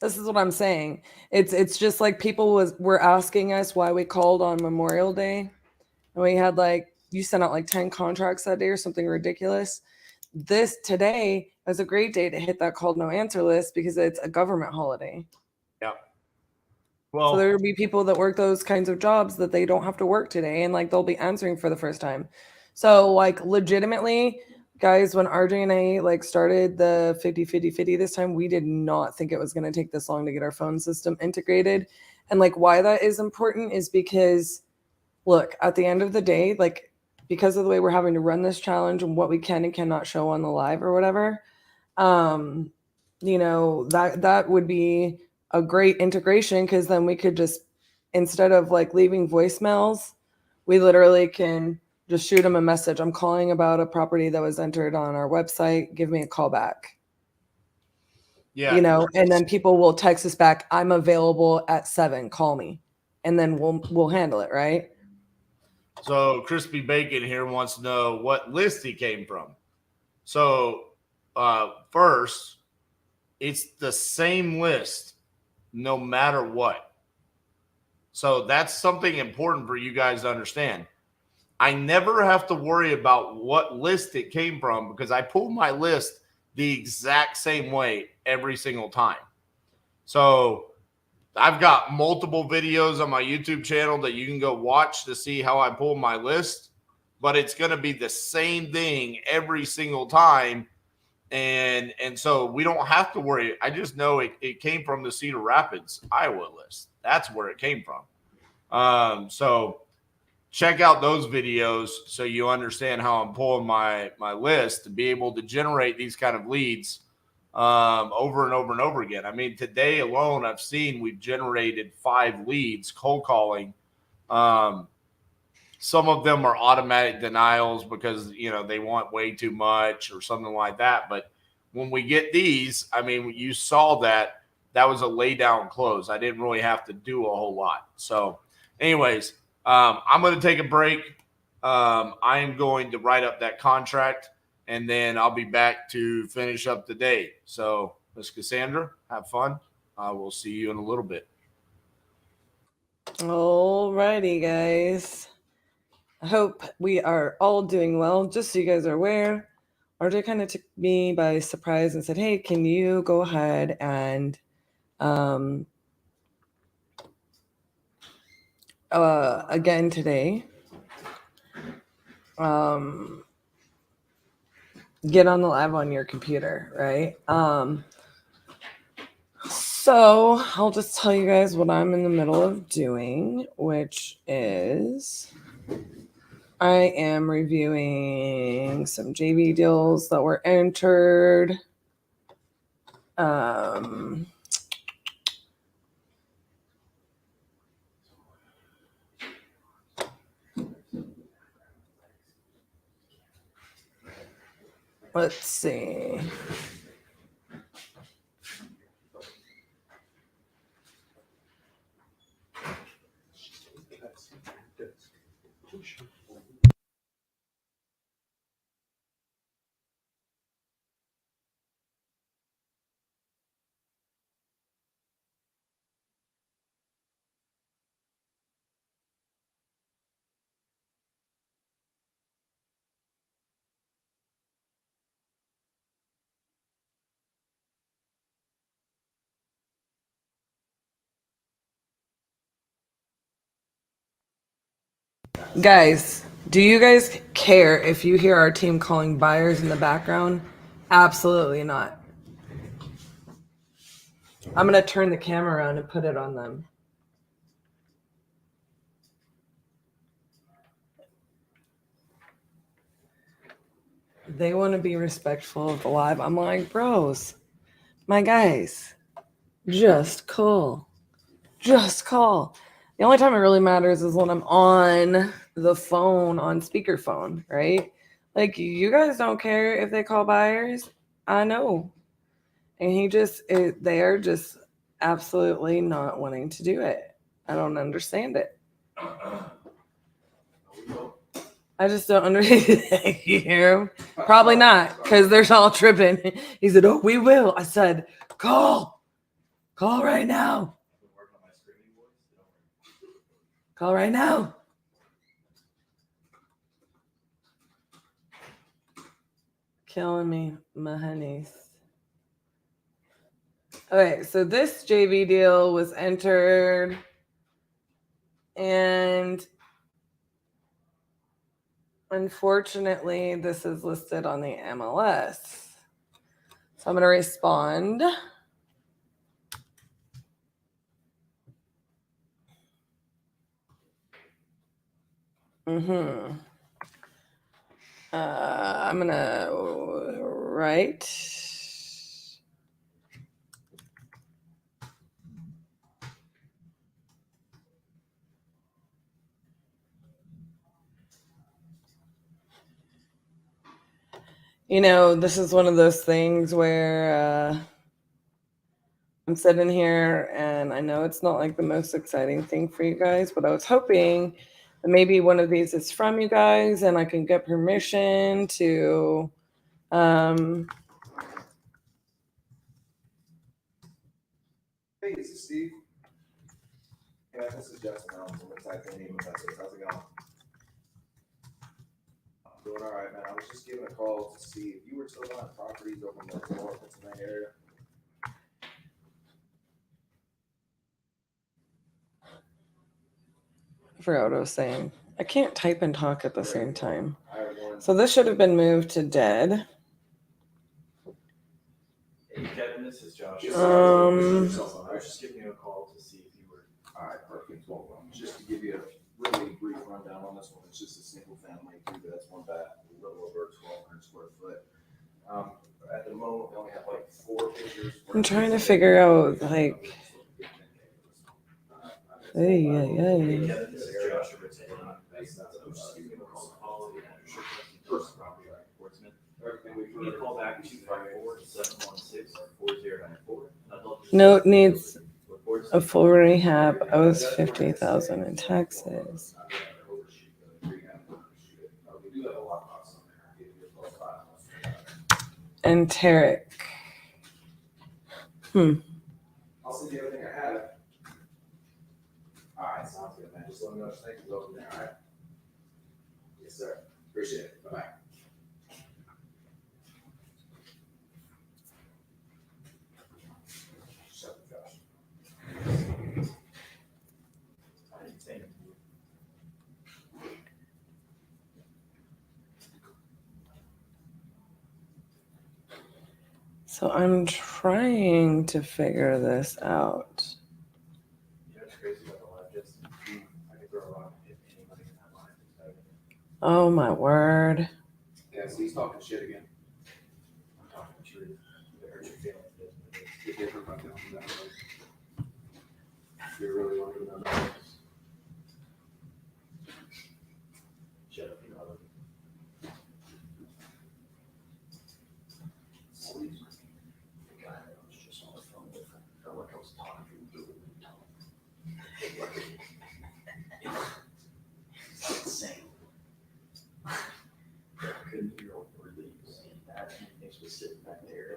this is what I'm saying. It's just like people were asking us why we called on Memorial Day, and we had you sent out 10 contracts that day or something ridiculous. This today is a great day to hit that called no answer list because it's a government holiday. Yeah. Well, so there will be people that work those kinds of jobs that they don't have to work today, and they'll be answering for the first time. So legitimately, guys, when RJ and I started the 50-50-50 this time, we did not think it was going to take this long to get our phone system integrated. And why that is important is because, look, at the end of the day, because of the way we're having to run this challenge and what we can and cannot show on the live or whatever, that would be a great integration, because then we could just, instead of like leaving voicemails, we literally can just shoot them a message. I'm calling about a property that was entered on our website. Give me a call back. Yeah. You know, and then people will text us back, I'm available at 7, call me. And then we'll handle it, right? So Crispy Bacon here wants to know what list he came from. So first, it's the same list no matter what. So that's something important for you guys to understand. I never have to worry about what list it came from because I pull my list the exact same way every single time. So I've got multiple videos on my YouTube channel that you can go watch to see how I pull my list, but it's going to be the same thing every single time. And so we don't have to worry. I just know it came from the Cedar Rapids, Iowa list. That's where it came from. So check out those videos so you understand how I'm pulling my list to be able to generate these kind of leads over and over and over again. I mean, today alone, I've seen we've generated 5 leads cold calling. Some of them are automatic denials because, you know, they want way too much or something like that. But when we get these, I mean, you saw that was a lay down close. I didn't really have to do a whole lot. So anyways, I'm going to take a break. I am going to write up that contract, and then I'll be back to finish up the day. So, Miss Cassandra, have fun. I will see you in a little bit. All righty, guys. I hope we are all doing well. Just so you guys are aware, RJ kind of took me by surprise and said, hey, can you go ahead and again today, get on the live on your computer, right? So I'll just tell you guys what I'm in the middle of doing, which is I am reviewing some JV deals that were entered. Let's see. Guys, do you guys care if you hear our team calling buyers in the background? Absolutely not. I'm going to turn the camera around and put it on them. They want to be respectful of the live. I'm like, bros, my guys, just call. Just call. The only time it really matters is when I'm on the phone, on speakerphone, right? Like, you guys don't care if they call buyers. I know. And they are just absolutely not wanting to do it. I don't understand it. I just don't understand. You hear him? Probably not, because they're all tripping. He said, oh, we will. I said, call. Call right now. Call right now. Killing me, my honeys. Okay, so this JV deal was entered, and unfortunately, this is listed on the MLS. So I'm going to respond. I'm going to write. You know, this is one of those things where I'm sitting here and I know it's not like the most exciting thing for you guys, but I was hoping that maybe one of these is from you guys and I can get permission to Hey, this is Steve. Yeah, this is Justin. I'm with Titanium Investors. How's it going? I'm doing all right, man. I was just giving a call to see if you were still buying properties over in the Lower Pennsylvania area. I forgot what I was saying. I can't type and talk at the same time. So this should have been moved to dead. Hey, Kevin, this is Josh. I was just giving you a call to see if you were. All right, perfect. Well, just to give you a really brief rundown on this one, it's just a single family, 2 beds, 1 bath, a little over 1,200 square foot. At the moment, we only have like 4 pictures. I'm trying to figure out like. Hey. Hey, Kevin, this is Josh. I'm just giving you a call. You can call back 254-716-4094. Note needs a full rehab, owes $50,000 in taxes. And Tarek. I'll send you everything I have. All right, sounds good, man. Just let me know if things go from there, all right? Yes, sir. Appreciate it. Bye-bye. Shut up, Josh. I didn't say anything. So I'm trying to figure this out. You know what's crazy about the live, Justin? I could throw a rock and hit anybody in that line. Oh my word. Yeah, so he's talking shit again. I'm talking the truth. It hurts your feelings, doesn't it? It's different about that from that way. You're really wondering about that. Shut up, you know. Sleep. The guy that was just on the phone with him felt like I was talking to him. It's insane. I couldn't hear a word that he was saying. That Phoenix was sitting back there.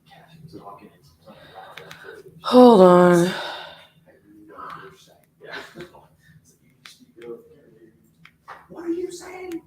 Cassie was talking and something loud. Hold on. I really don't know what you're saying. Yeah. So you just speak up. What are you saying?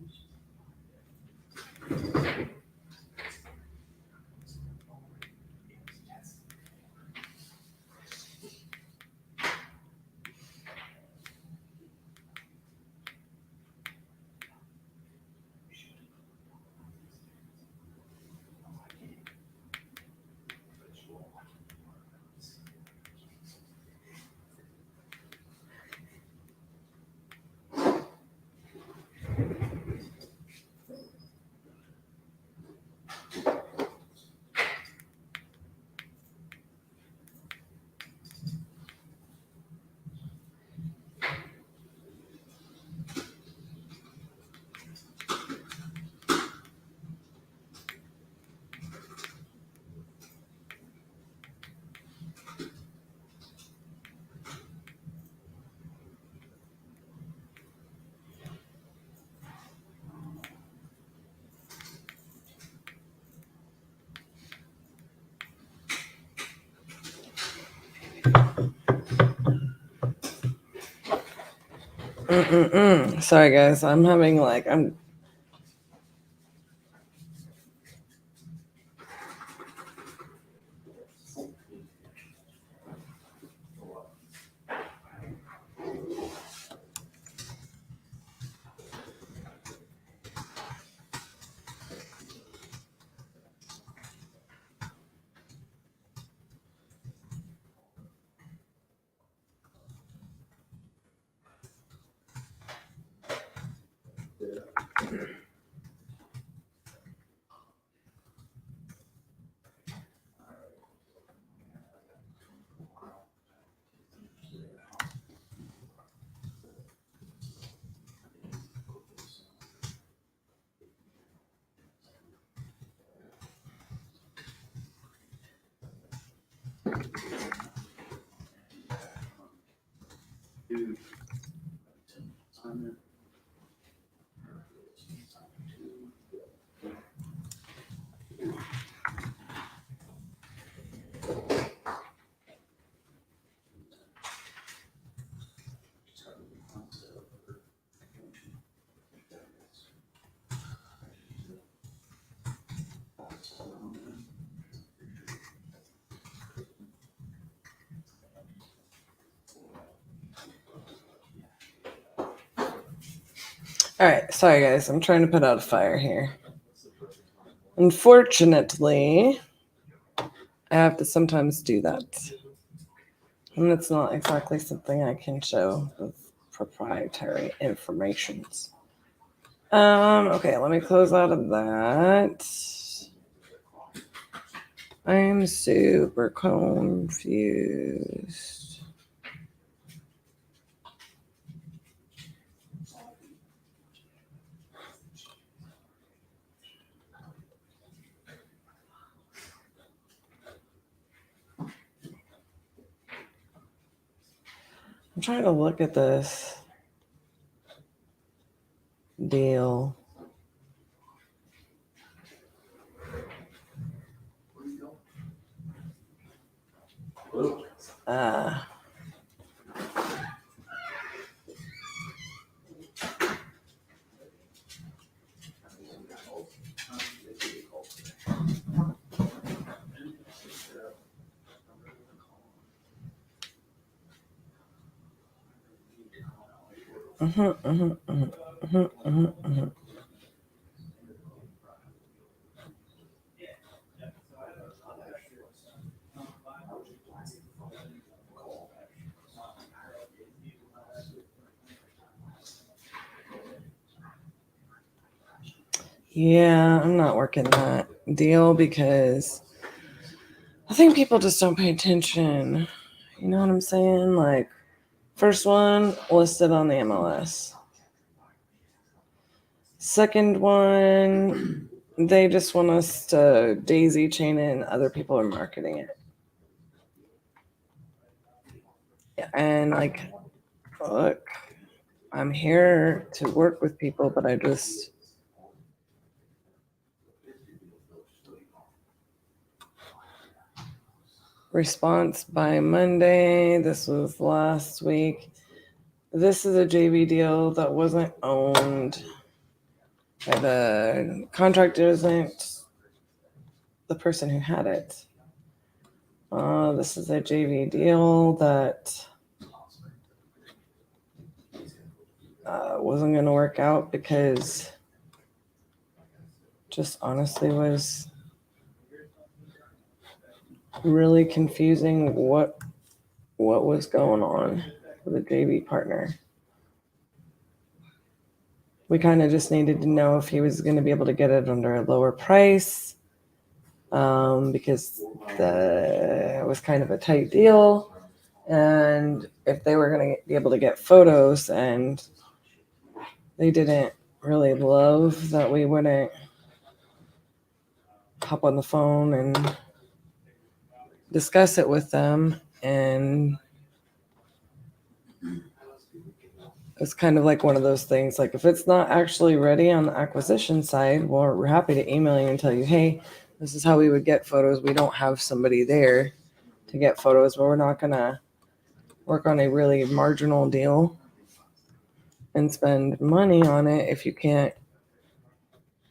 Sorry guys, I'm having like All right, sorry guys, I'm trying to put out a fire here. Unfortunately, I have to sometimes do that. And it's not exactly something I can show with proprietary informations. Okay, let me close out of that. I'm super confused. I'm trying to look at this deal. Yeah, I'm not working that deal because I think people just don't pay attention. You know what I'm saying? Like, first one listed on the MLS. Second one, they just want us to daisy chain it and other people are marketing it. And like, look, I'm here to work with people, but I just response by Monday. This was last week. This is a JV deal that wasn't owned. The contractor isn't the person who had it. This is a JV deal that wasn't going to work out because just honestly was really confusing what was going on with a JV partner. We kind of just needed to know if he was going to be able to get it under a lower price because it was kind of a tight deal. And if they were going to be able to get photos, and they didn't really love that we wouldn't hop on the phone and discuss it with them. And it's kind of like one of those things, like if it's not actually ready on the acquisition side, well, we're happy to email you and tell you, hey, this is how we would get photos. We don't have somebody there to get photos, but we're not going to work on a really marginal deal and spend money on it if you can't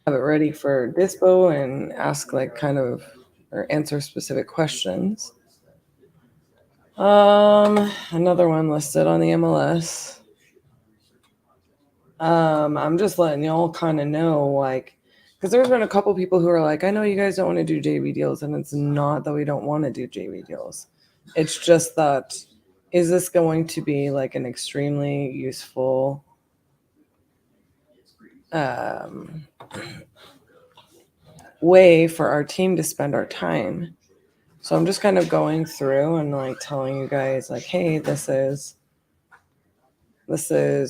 have it ready for dispo and ask like kind of or answer specific questions. Another one listed on the MLS. I'm just letting y'all kind of know, like, because there's been a couple people who are like, I know you guys don't want to do JV deals, and it's not that we don't want to do JV deals. It's just that, is this going to be like an extremely useful way for our team to spend our time? So I'm just kind of going through and like telling you guys like, hey, this is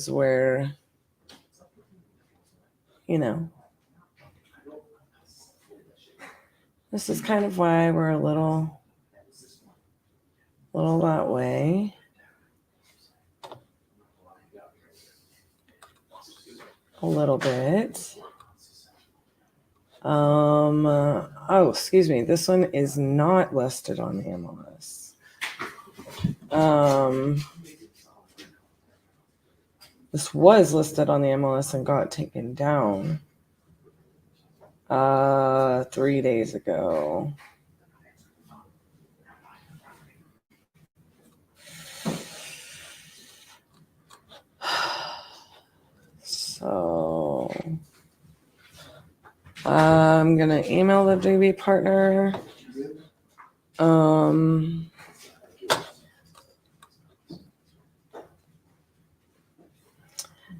where, you know, this is kind of why we're a little that way. a little bit. Oh, excuse me. This one is not listed on the MLS. This was listed on the MLS and got taken down 3 days ago. So I'm gonna email the JV partner.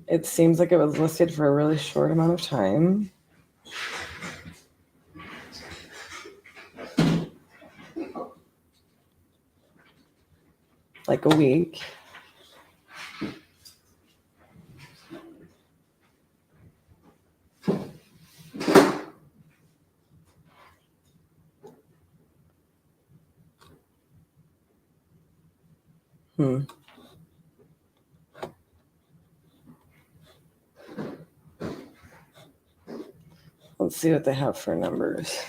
It seems like it was listed for a really short amount of time. Like a week. Let's see what they have for numbers.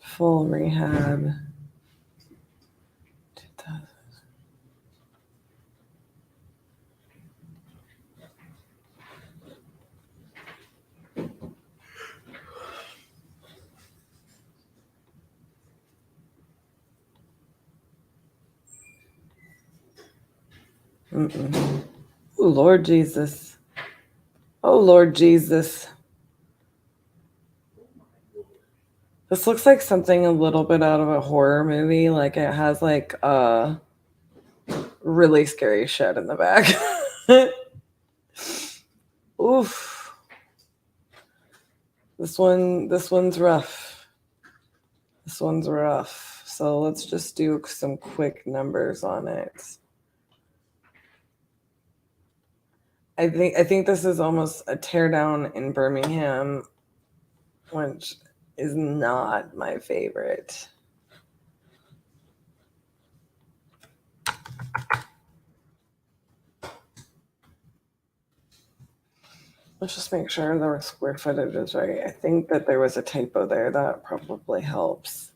Full rehab. 2000. Oh, Lord Jesus. Oh, Lord Jesus. This looks like something a little bit out of a horror movie. Like it has like really scary shit in the back. Oof. This one's rough. This one's rough. So let's just do some quick numbers on it. I think this is almost a teardown in Birmingham, which is not my favorite. Let's just make sure the square footage is right. I think that there was a typo there. That probably helps.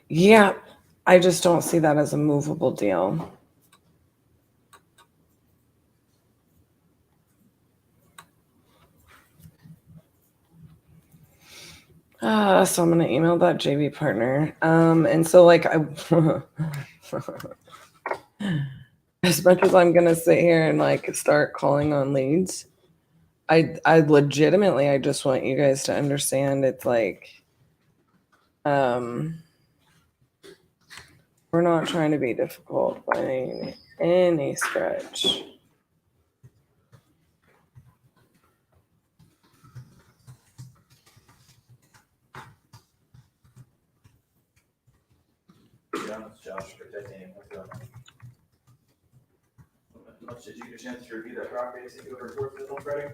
Yeah, I just don't see that as a movable deal. So I'm gonna email that JV partner. And so like as much as I'm gonna sit here and like start calling on leads, I legitimately I just want you guys to understand it's like we're not trying to be difficult by any stretch. Josh for titanium. How much did you get a chance to review that property? See good reports with on Friday?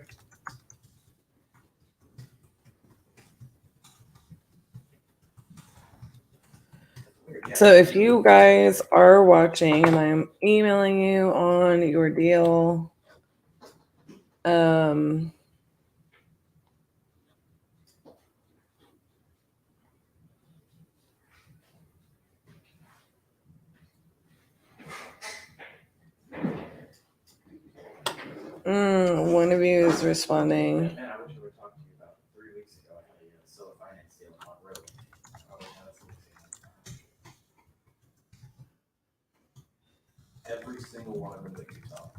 So if you guys are watching and I'm emailing you on your deal, one of you is responding. Man, I wish we were talking to you about 3 weeks ago. I had a sell a finance deal on the road. Every single one of them that you saw.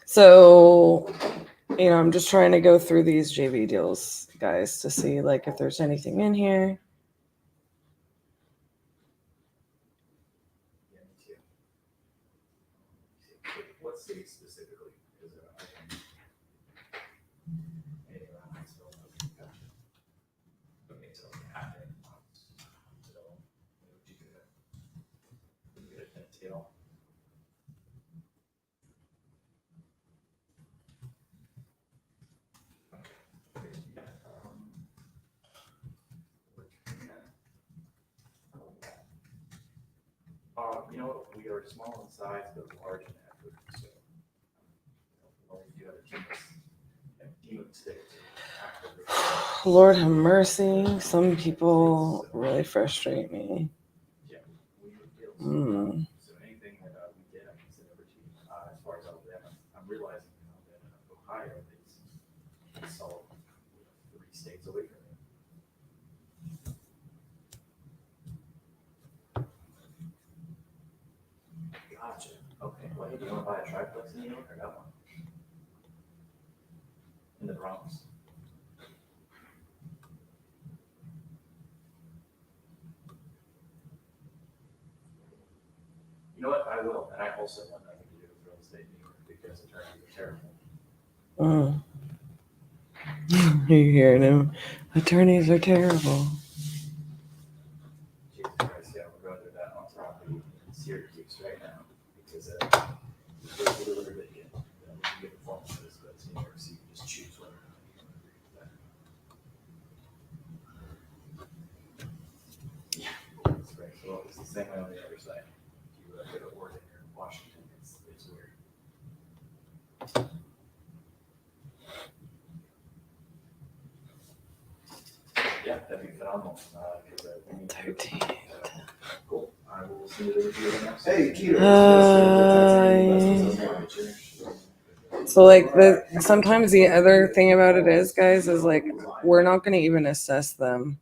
So, I'm just trying to go through these JV deals, guys, to see like if there's anything in here. city specifically? Is it, okay, so half day. So, would you get a tail? You know, we are small in size, but large in effort. So, you have a team of six. Lord have mercy. Some people really frustrate me. Mm. So anything that we get, I can send over to you. As far as Alabama, I'm realizing that Ohio is all 3 states away from me. Gotcha. Okay. Well, hey, do you want to buy a triplex in New York or that one? In the Bronx. You know what? I will. And I also want nothing to do with real estate in New York because attorneys are terrible. You hearing him? Attorneys are terrible. Jesus Christ, yeah, we're going through that on property in Syracuse right now because there's a little bit we can get a form for this, but it's New York, so you can just choose whether or not you want to agree with that. Yeah, that's right. Well, it's the same way on the other side. If you go to Oregon or Washington, it's weird. Yeah, that'd be phenomenal. 13. Cool. I will send it over to you next. Hey, Keto. So like sometimes the other thing about it is, guys, is like we're not going to even assess them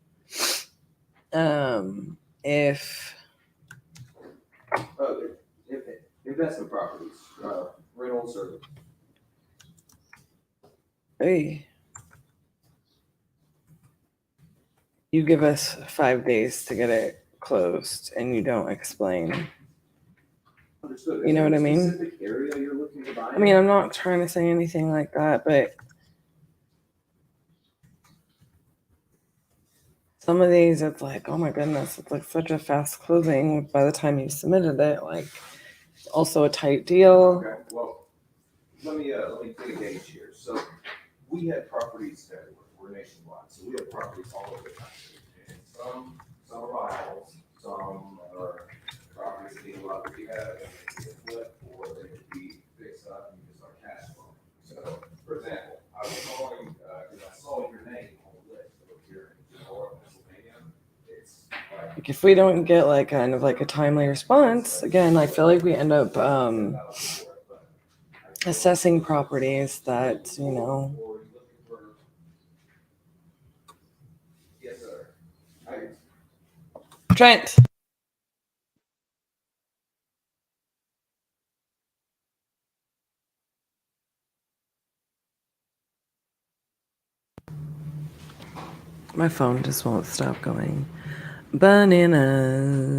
if investment properties, rental service. hey, you give us 5 days to get it closed and you don't explain. Understood. You know what I mean? Specific area you're looking to buy? I mean, I'm not trying to say anything like that, but some of these, it's like, oh my goodness, it's like such a fast closing by the time you submitted it. Like, it's also a tight deal. Okay, well, let me take a gauge here. So we have properties everywhere. We're nationwide, so we have properties all over the country. And some are rivals, some are properties that need a lot of rehab and they could flip, or they could be fixed up and you just are cash flowing. So, for example, I was calling because I saw your name on the list over here in North Pennsylvania. It's Like if we don't get like kind of like a timely response, again, I feel like we end up assessing properties that, you know. Yes, sir. Trent. My phone just won't stop going bananas.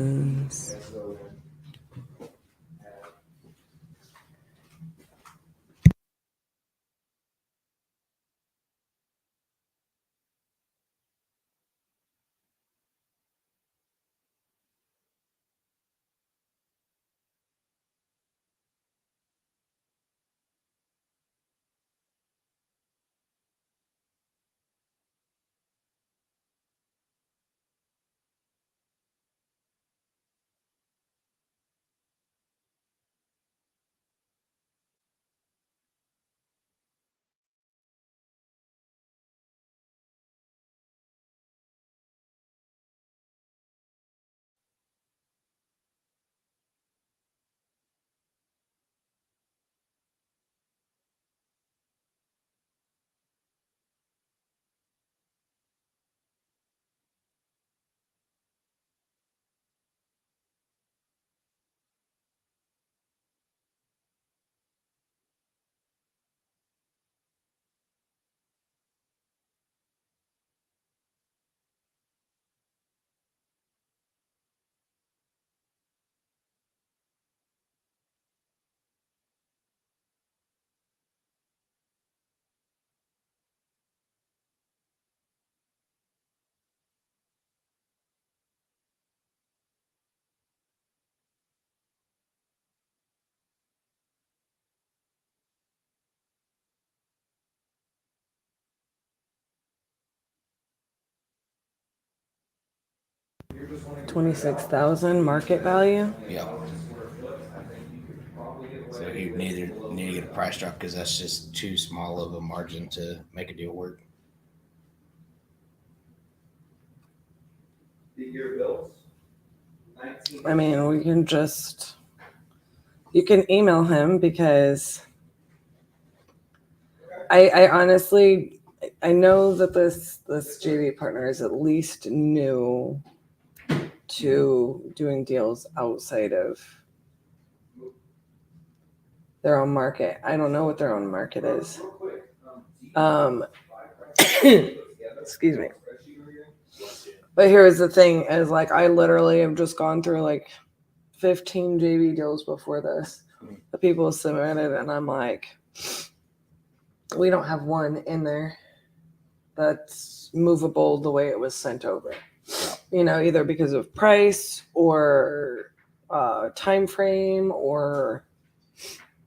$26,000 market value. Yeah. So you need to get a price drop because that's just too small of a margin to make a deal work. I mean, you can email him because I honestly, I know that this JV partner is at least new to doing deals outside of their own market. I don't know what their own market is. Excuse me. But here's the thing is like, I literally have just gone through like 15 JV deals before this. The people submitted and I'm like, we don't have one in there that's movable the way it was sent over. You know, either because of price or time frame or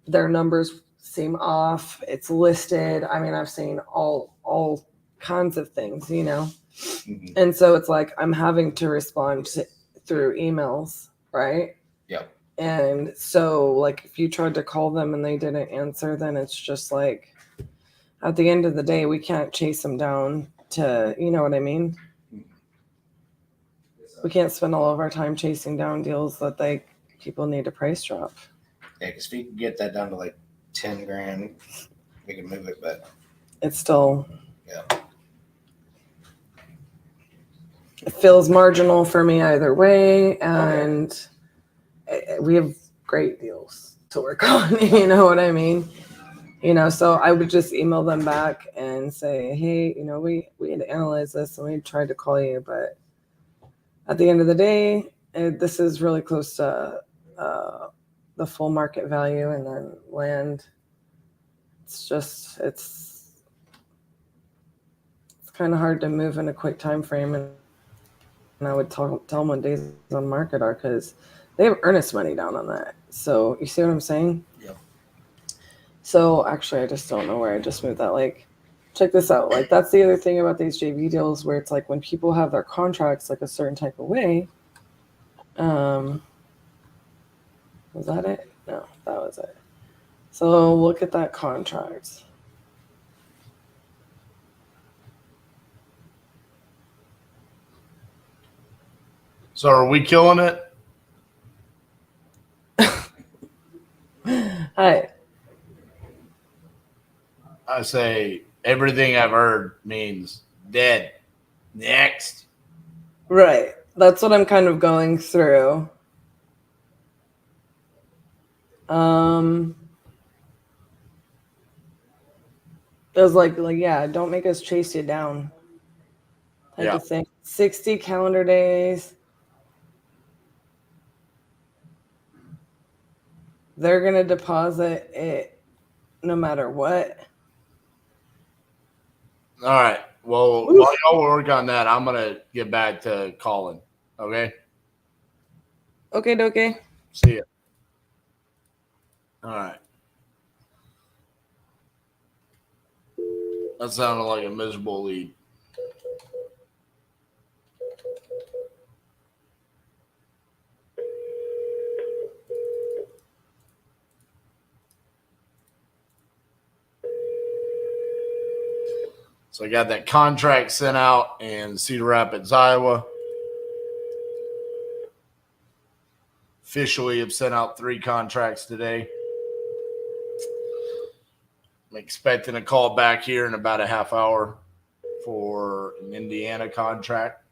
their numbers seem off. It's listed. I mean, I've seen all kinds of things, you know. Mm-hmm. And so it's like I'm having to respond through emails, right? Yep. And so like if you tried to call them and they didn't answer, then it's just like at the end of the day, we can't chase them down to, you know what I mean? We can't spend all of our time chasing down deals that people need a price drop. Yeah, because if you can get that down to like 10 grand, we can move it, but it's still, yeah. It feels marginal for me either way, and we have great deals to work on. You know what I mean? You know, so I would just email them back and say, hey, you know, we had to analyze this and we tried to call you, but at the end of the day, this is really close to the full market value, and then land. It's kind of hard to move in a quick time frame, and I would tell them what days on market are because they have earnest money down on that. So you see what I'm saying? Yep. So actually, I just don't know where I just moved that. Like, check this out. Like, that's the other thing about these JV deals where it's like when people have their contracts like a certain type of way. Was that it? No, that was it. So look at that contract. So are we killing it? Hi. I say everything I've heard means dead. Next. Right. That's what I'm kind of going through. It was like yeah, don't make us chase you down. Type of thing. 60 calendar days. They're gonna deposit it no matter what. All right. Well, while y'all work on that, I'm gonna get back to calling. Okay. Okay. See ya. All right. That sounded like a miserable lead. So I got that contract sent out in Cedar Rapids, Iowa. Officially have sent out 3 contracts today. I'm expecting a call back here in about a half hour for an Indiana contract.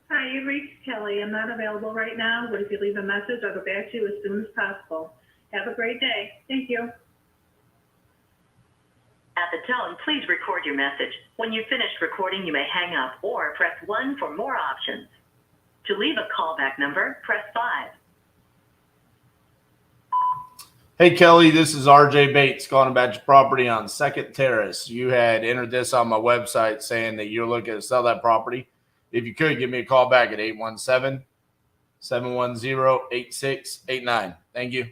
Hi, you've reached Kelly. I'm not available right now, but if you leave a message, I'll get back to you as soon as possible. Have a great day. Thank you. At the tone, please record your message. When you've finished recording, you may hang up or press 1 for more options. To leave a callback number, press 5. Hey, Kelly, this is RJ Bates calling about your property on 2nd Terrace. You had entered this on my website saying that you're looking to sell that property. If you could, give me a call back at 817-710-8689. Thank you.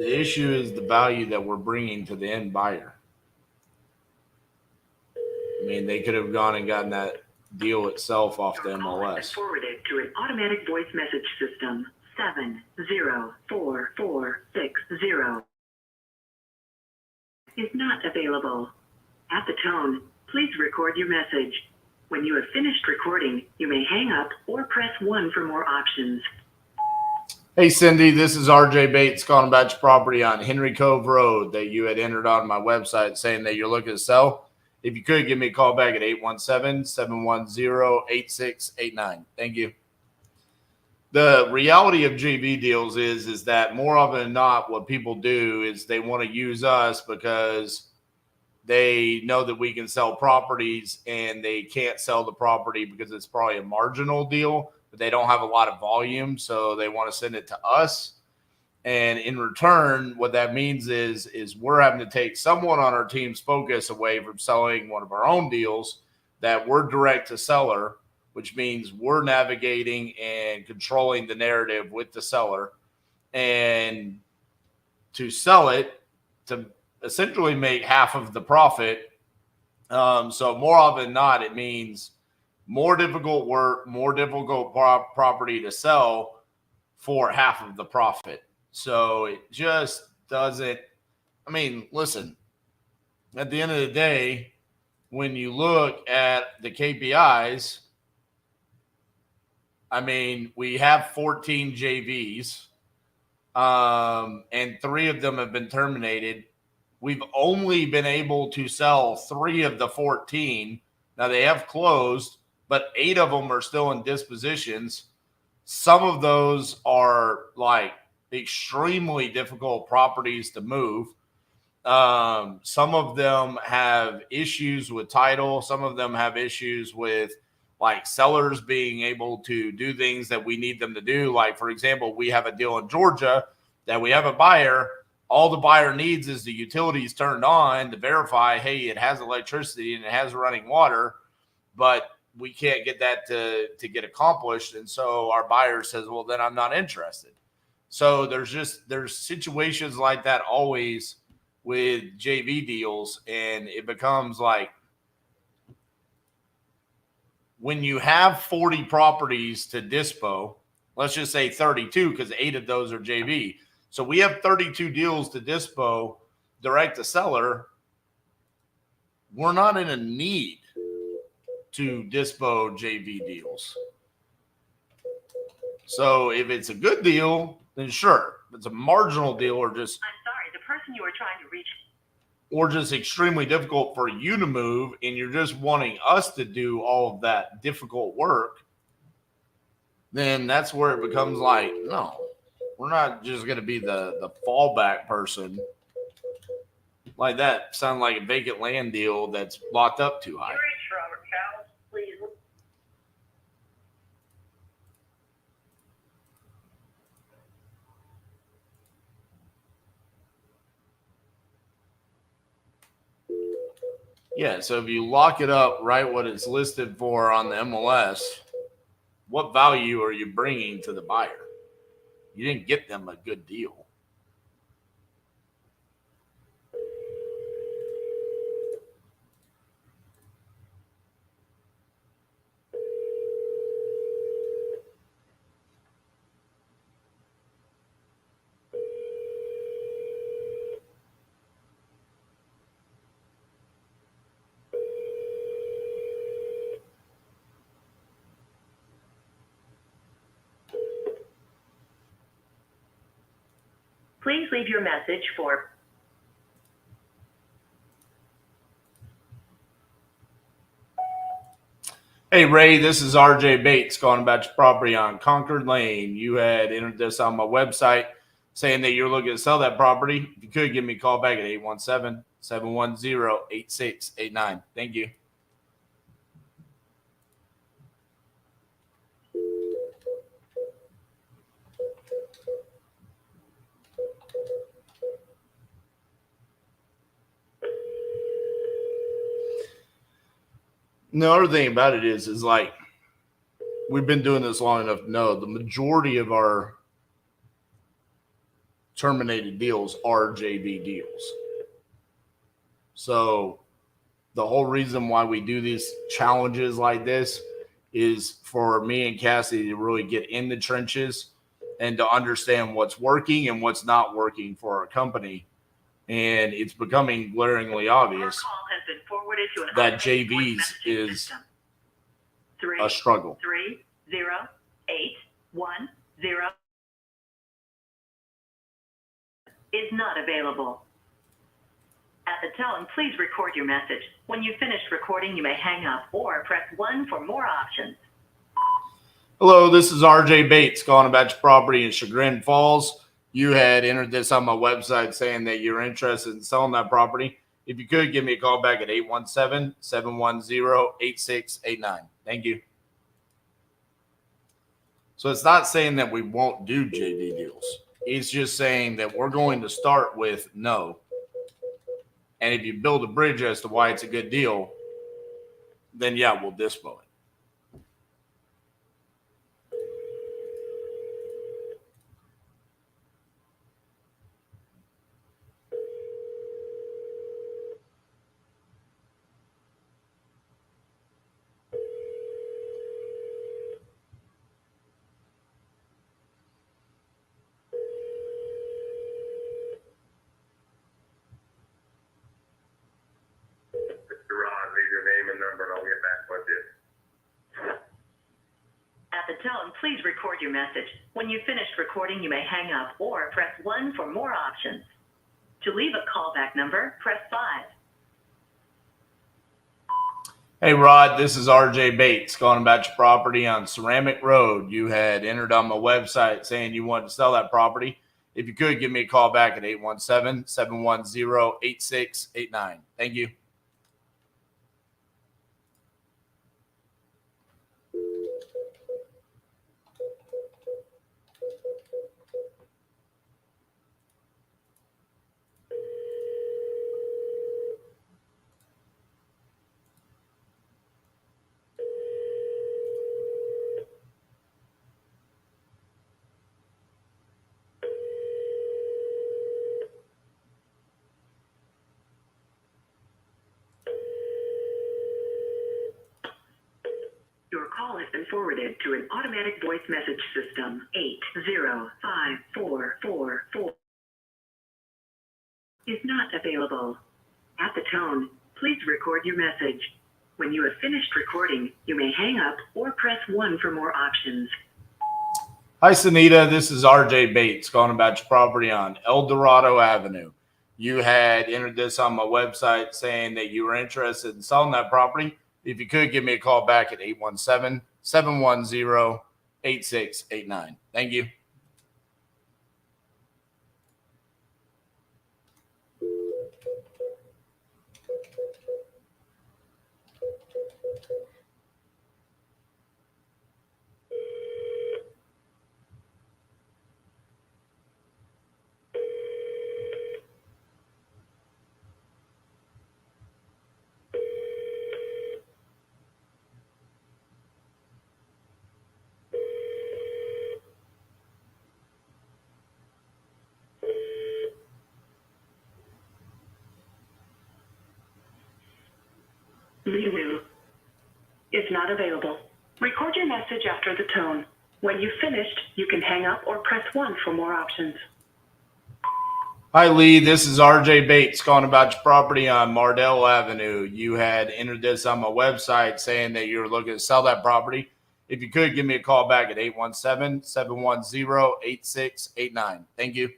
The issue is the value that we're bringing to the end buyer. I mean, they could have gone and gotten that deal itself off the MLS. Forwarded to an automatic voice message system. 704460 is not available. At the tone, please record your message. When you have finished recording, you may hang up or press 1 for more options. Hey, Cindy, this is RJ Bates calling about your property on Henry Cove Road that you had entered on my website saying that you're looking to sell. If you could, give me a call back at 817-710-8689. Thank you. The reality of JV deals is that more often than not, what people do is they want to use us because they know that we can sell properties and they can't sell the property because it's probably a marginal deal, but they don't have a lot of volume. So they want to send it to us. And in return, what that means is we're having to take someone on our team's focus away from selling one of our own deals that we're direct to seller, which means we're navigating and controlling the narrative with the seller and to sell it to essentially make half of the profit. So more often than not, it means more difficult work, more difficult property to sell for half of the profit. So it just doesn't, I mean, listen, at the end of the day, when you look at the KPIs, I mean, we have 14 JVs, and 3 of them have been terminated. We've only been able to sell 3 of the 14. Now they have closed, but 8 of them are still in dispositions. Some of those are like extremely difficult properties to move. Some of them have issues with title. Some of them have issues with like sellers being able to do things that we need them to do. Like, for example, we have a deal in Georgia that we have a buyer. All the buyer needs is the utilities turned on to verify, hey, it has electricity and it has running water, but we can't get that to get accomplished. And so our buyer says, well, then I'm not interested. So there's situations like that always with JV deals. And it becomes like, when you have 40 properties to dispo, let's just say 32, because 8 of those are JV. So we have 32 deals to dispo direct to seller. We're not in a need to dispo JV deals. So if it's a good deal, then sure. If it's a marginal deal or just, I'm sorry, the person you are trying to reach, or just extremely difficult for you to move and you're just wanting us to do all of that difficult work, then that's where it becomes like, no, we're not just going to be the fallback person. Like that sounds like a vacant land deal that's locked up too high. Robert Cowles, please. Yeah, so if you lock it up right what it's listed for on the MLS, what value are you bringing to the buyer? You didn't get them a good deal. please leave your message for Hey, Ray, this is RJ Bates calling about your property on Concord Lane. You had entered this on my website saying that you're looking to sell that property. If you could, give me a call back at 817-710-8689. Thank you. The other thing about it is like, we've been doing this long enough to know the majority of our terminated deals are JV deals. So the whole reason why we do these challenges like this is for me and Cassie to really get in the trenches and to understand what's working and what's not working for our company. And it's becoming glaringly obvious that JVs is a struggle. 30810 is not available. At the tone, please record your message. When you've finished recording, you may hang up or press 1 for more options. Hello, this is RJ Bates calling about your property in Chagrin Falls. You had entered this on my website saying that you're interested in selling that property. If you could, give me a call back at 817-710-8689. Thank you. So it's not saying that we won't do JV deals. It's just saying that we're going to start with no. And if you build a bridge as to why it's a good deal, then yeah, we'll dispo it. At the tone, please record your message. When you've finished recording, you may hang up or press 1 for more options. To leave a callback number, press 5. Hey, Rod, this is RJ Bates calling about your property on Ceramic Road. You had entered on my website saying you wanted to sell that property. If you could, give me a call back at 817-710-8689. Thank you. Your call has been forwarded to an automatic voice message system. 805444 is not available. At the tone, please record your message. When you have finished recording, you may hang up or press 1 for more options. Hi, Sunita. This is RJ Bates calling about your property on El Dorado Avenue. You had entered this on my website saying that you were interested in selling that property. If you could, give me a call back at 817-710-8689. Thank you. Lilu is not available. Record your message after the tone. When you've finished, you can hang up or press 1 for more options. Hi, Lee. This is RJ Bates calling about your property on Mardell Avenue. You had entered this on my website saying that you were looking to sell that property. If you could, give me a call back at 817-710-8689. Thank you.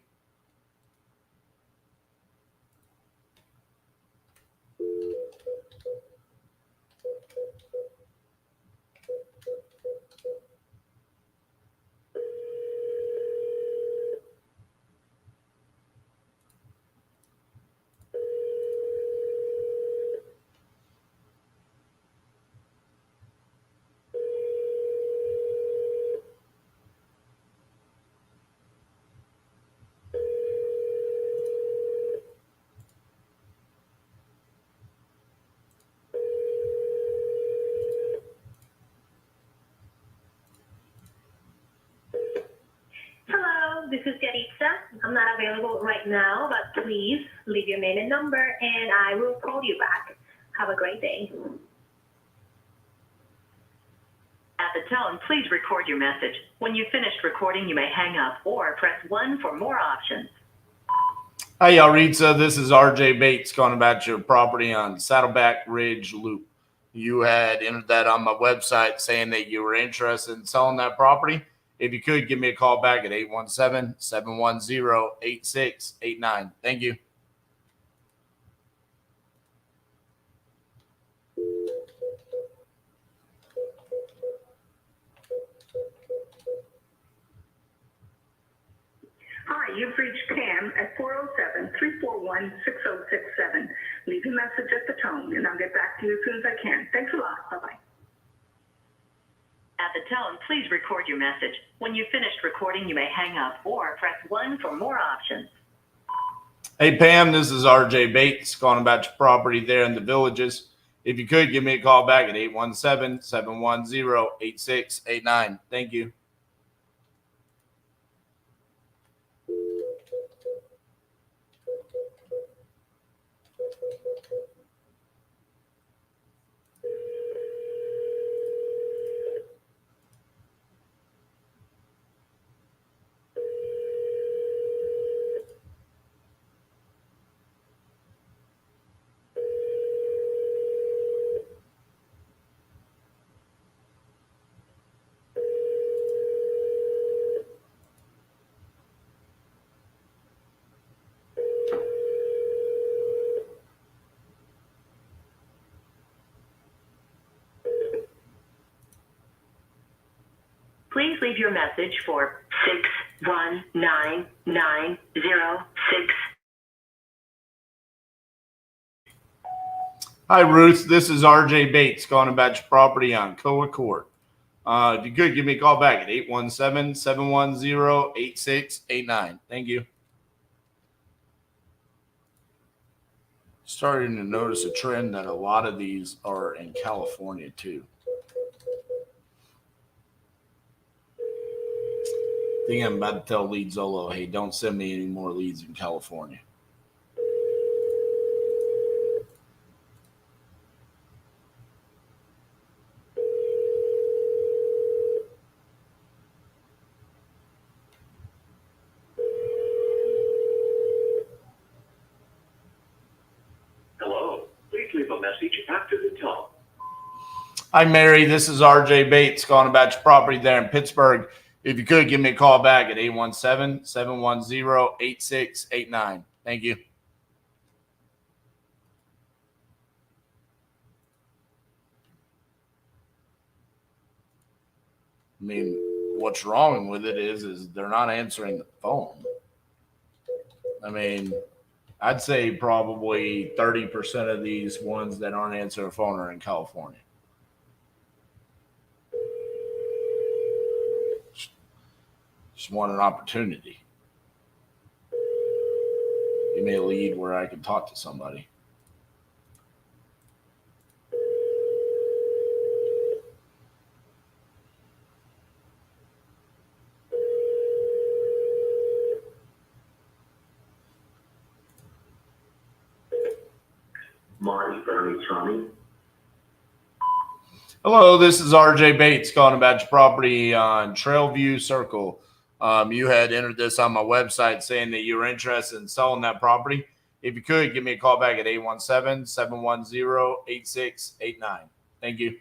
Hello, this is Yaritza. I'm not available right now, but please leave your name and number and I will call you back. Have a great day. At the tone, please record your message. When you've finished recording, you may hang up or press 1 for more options. Hi, Yaritza. This is RJ Bates calling about your property on Saddleback Ridge Loop. You had entered that on my website saying that you were interested in selling that property. If you could, give me a call back at 817-710-8689. Thank you. Hi, you've reached Pam at 407-341-6067. Leave your message at the tone, and I'll get back to you as soon as I can. Thanks a lot. Bye-bye. At the tone, please record your message. When you've finished recording, you may hang up or press 1 for more options. Hey, Pam, this is RJ Bates calling about your property there in the Villages. If you could, give me a call back at 817-710-8689. Thank you. Please leave your message for 619-906. Hi, Ruth. This is RJ Bates calling about your property on Koa Court. If you could, give me a call back at 817-710-8689. Thank you. Starting to notice a trend that a lot of these are in California, too. I think I'm about to tell Lead Zolo, hey, don't send me any more leads in California. Hello. Please leave a message after the tone. Hi, Mary. This is RJ Bates calling about your property there in Pittsburgh. If you could, give me a call back at 817-710-8689. Thank you. I mean, what's wrong with it is they're not answering the phone. I mean, I'd say probably 30% of these ones that aren't answering the phone are in California. Just want an opportunity. Give me a lead where I can talk to somebody. Marty Bernie Tommy. Hello, this is RJ Bates calling about your property on Trailview Circle. You had entered this on my website saying that you were interested in selling that property. If you could, give me a call back at 817-710-8689. Thank you.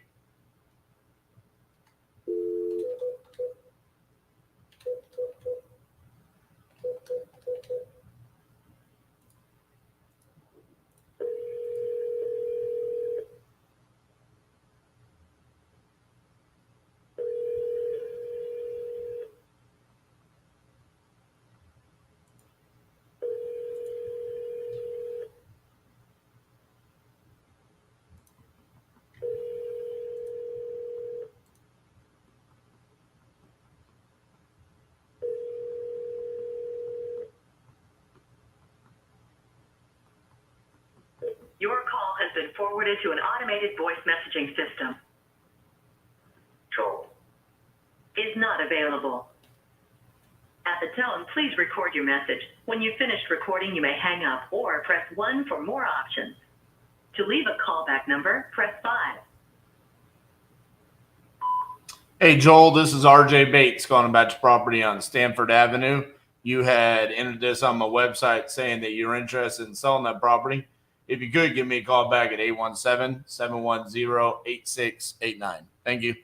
Your call has been forwarded to an automated voice messaging system. Troll. Is not available. At the tone, please record your message. When you've finished recording, you may hang up or press 1 for more options. To leave a callback number, press 5. Hey, Joel, this is RJ Bates calling about your property on Stanford Avenue. You had entered this on my website saying that you're interested in selling that property. If you could, give me a call back at 817-710-8689. Thank you.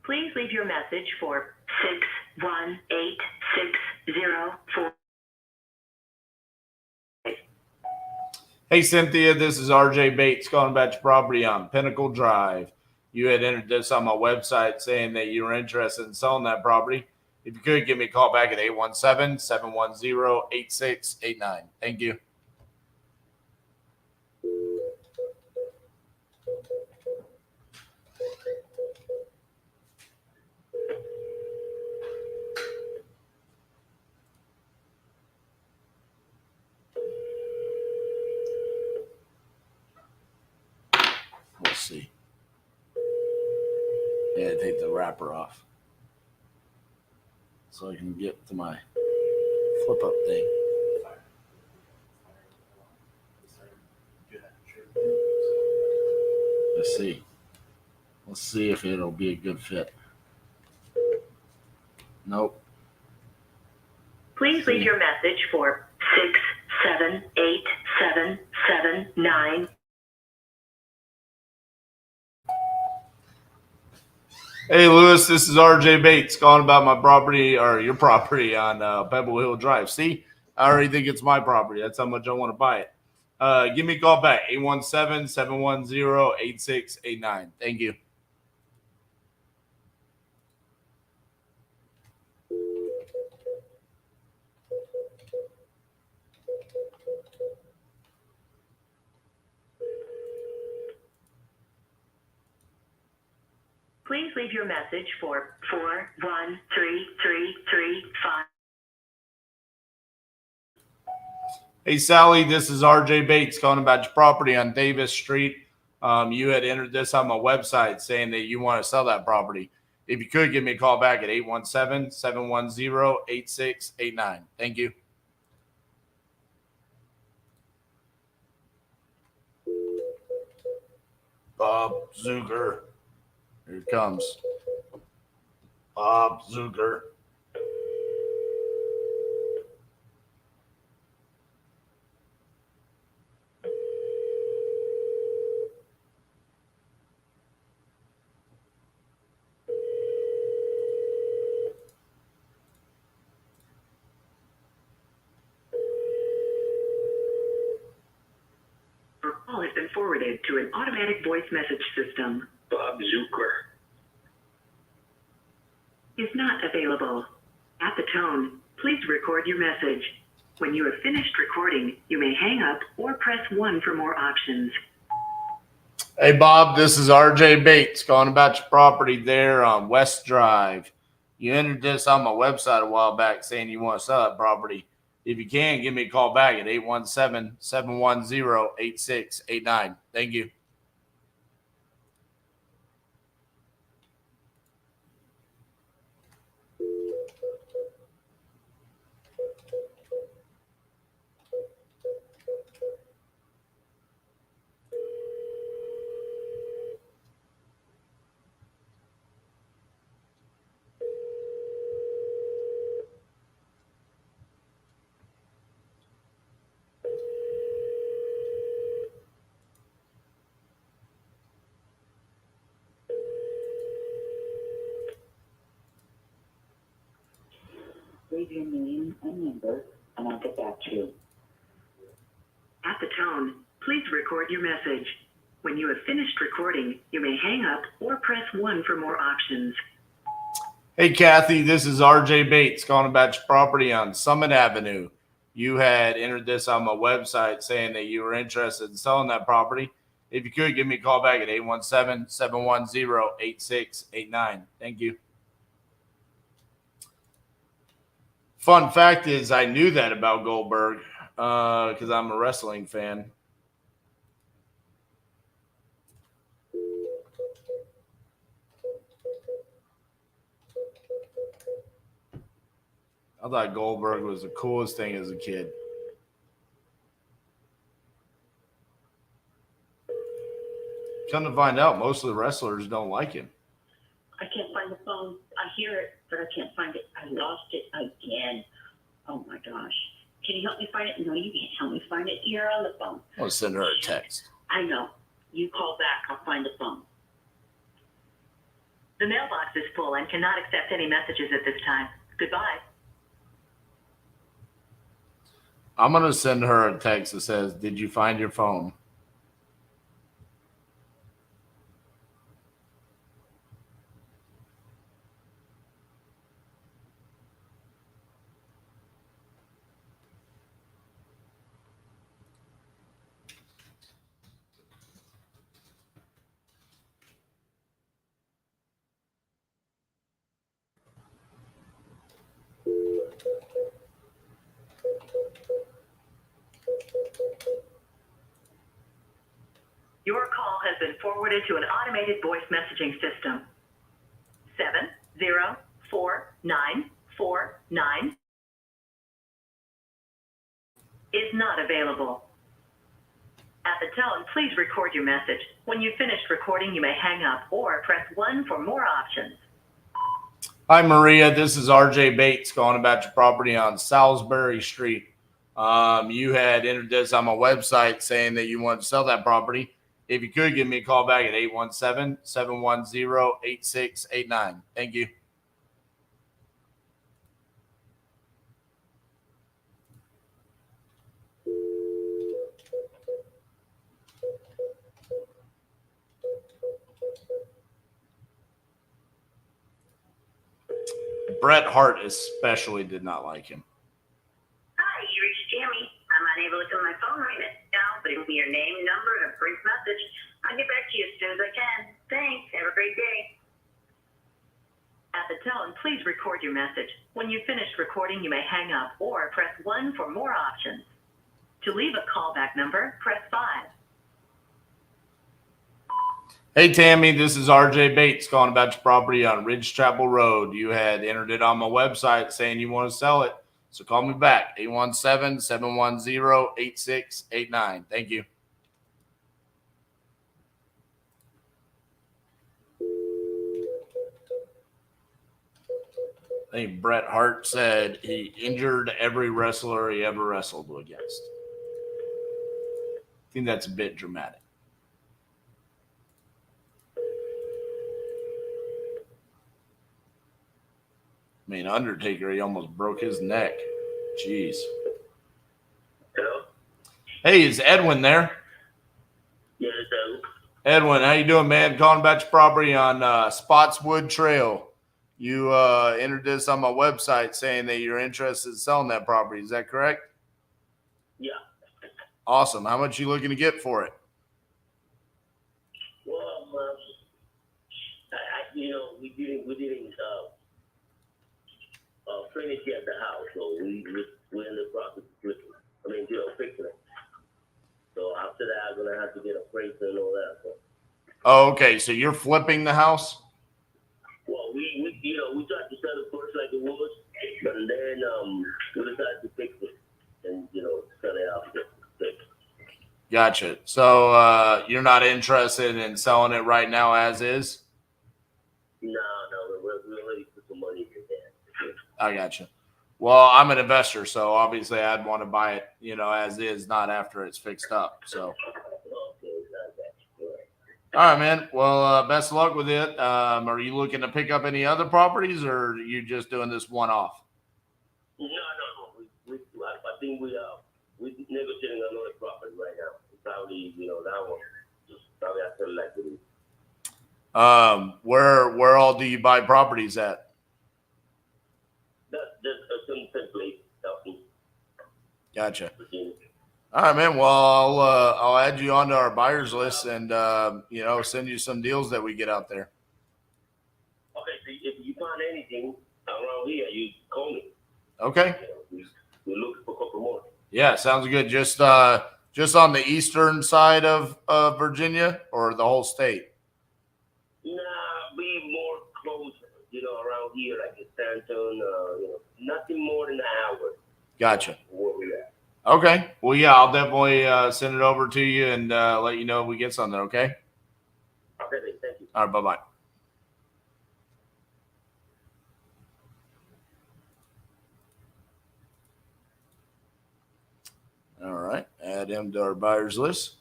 Please leave your message for 618-604. Hey, Cynthia, this is RJ Bates calling about your property on Pinnacle Drive. You had entered this on my website saying that you were interested in selling that property. If you could, give me a call back at 817-710-8689. Thank you. Let's see. Yeah, take the wrapper off so I can get to my flip up thing. Let's see. Let's see if it'll be a good fit. Nope. Please leave your message for 678-779. Hey, Lewis, this is RJ Bates calling about my property or your property on Pebble Hill Drive. See, I already think it's my property. That's how much I want to buy it. Give me a call back, 817-710-8689. Thank you. Please leave your message for 4133335. Hey, Sally, this is RJ Bates calling about your property on Davis Street. You had entered this on my website saying that you want to sell that property. If you could, give me a call back at 817-710-8689. Thank you. Bob Zuger. Here it comes. Bob Zuger. Your call has been forwarded to an automatic voice message system. Bob Zucker Is not available. At the tone, please record your message. When you have finished recording, you may hang up or press 1 for more options. Hey, Bob, this is RJ Bates calling about your property there on West Drive. You entered this on my website a while back saying you want to sell that property. If you can, give me a call back at 817-710-8689. Thank you. Leave your name and number, and I'll get back to you. At the tone, please record your message. When you have finished recording, you may hang up or press 1 for more options. Hey, Kathy, this is RJ Bates calling about your property on Summit Avenue. You had entered this on my website saying that you were interested in selling that property. If you could, give me a call back at 817-710-8689. Thank you. Fun fact is, I knew that about Goldberg because I'm a wrestling fan. I thought Goldberg was the coolest thing as a kid. Come to find out, most of the wrestlers don't like him. I can't find the phone. I hear it, but I can't find it. I lost it again. Oh my gosh. Can you help me find it? No, you can't help me find it. You're on the phone. I'll send her a text. I know. You call back. I'll find the phone. The mailbox is full and cannot accept any messages at this time. Goodbye. I'm going to send her a text that says, "Did you find your phone?" Your call has been forwarded to an automated voice messaging system. 704-949 is not available. At the tone, please record your message. When you've finished recording, you may hang up or press 1 for more options. Hi, Maria. This is RJ Bates calling about your property on Salisbury Street. You had entered this on my website saying that you wanted to sell that property. If you could, give me a call back at 817-710-8689. Thank you. Bret Hart especially did not like him. Hi, you reached Jamie. I'm unable to come on my phone right now, but give me your name, number, and a brief message. I'll get back to you as soon as I can. Thanks. Have a great day. At the tone, please record your message. When you've finished recording, you may hang up or press 1 for more options. To leave a callback number, press 5. Hey, Tammy, this is RJ Bates calling about your property on Ridge Chapel Road. You had entered it on my website saying you want to sell it. So call me back, 817-710-8689. Thank you. I think Bret Hart said he injured every wrestler he ever wrestled against. I think that's a bit dramatic. I mean, Undertaker, he almost broke his neck. Jeez. Hello? Hey, is Edwin there? Yes, hello. Edwin, how you doing, man? Calling about your property on Spotswood Trail. You entered this on my website saying that you're interested in selling that property. Is that correct? Yeah. Awesome. How much you looking to get for it? Well, we didn't finish at the house, so we're in the process of fixing it. So after that, I'm gonna have to get a appraisal and all that. So. Oh, okay. So you're flipping the house? Well, we tried to sell it first like it was, but then we decided to fix it and sell it after. Gotcha. So you're not interested in selling it right now as is? No, we're ready to put some money in there. I gotcha. Well, I'm an investor, so obviously I'd want to buy it, as is, not after it's fixed up. So. All right, man. Well, best of luck with it. Are you looking to pick up any other properties, or are you just doing this one-off? No. I think we're negotiating another property right now. Probably, that one. Just probably I feel like it is. Where all do you buy properties at? That's some place. Gotcha. All right, man. Well, I'll add you onto our buyers list and send you some deals that we get out there. Okay, so if you find anything around here, you call me. Okay. We're looking for a couple more. Yeah, sounds good. Just on the eastern side of Virginia or the whole state? Nah, be more close, around here, like in Stanton, nothing more than an hour. Gotcha. Where we at. Okay. Well, yeah, I'll definitely send it over to you and let you know if we get something, okay? Okay, thank you. All right, bye-bye. All right, add him to our buyers list.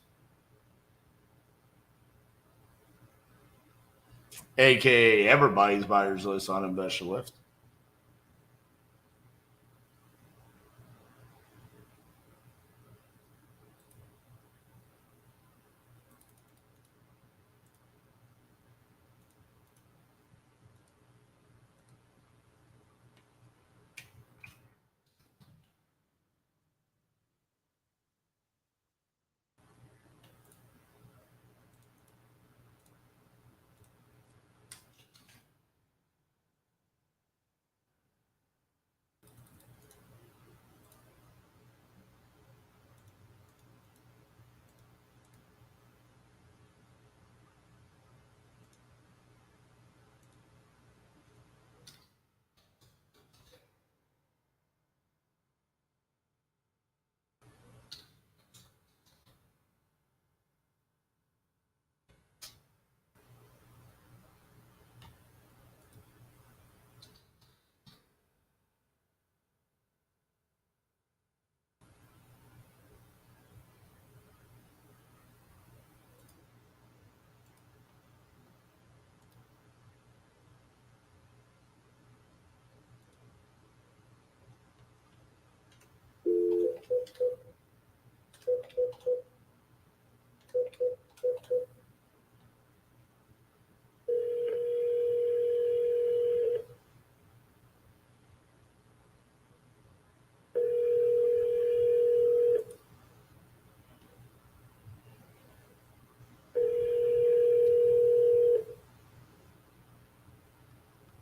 AKA everybody's buyers list on Investor Lift.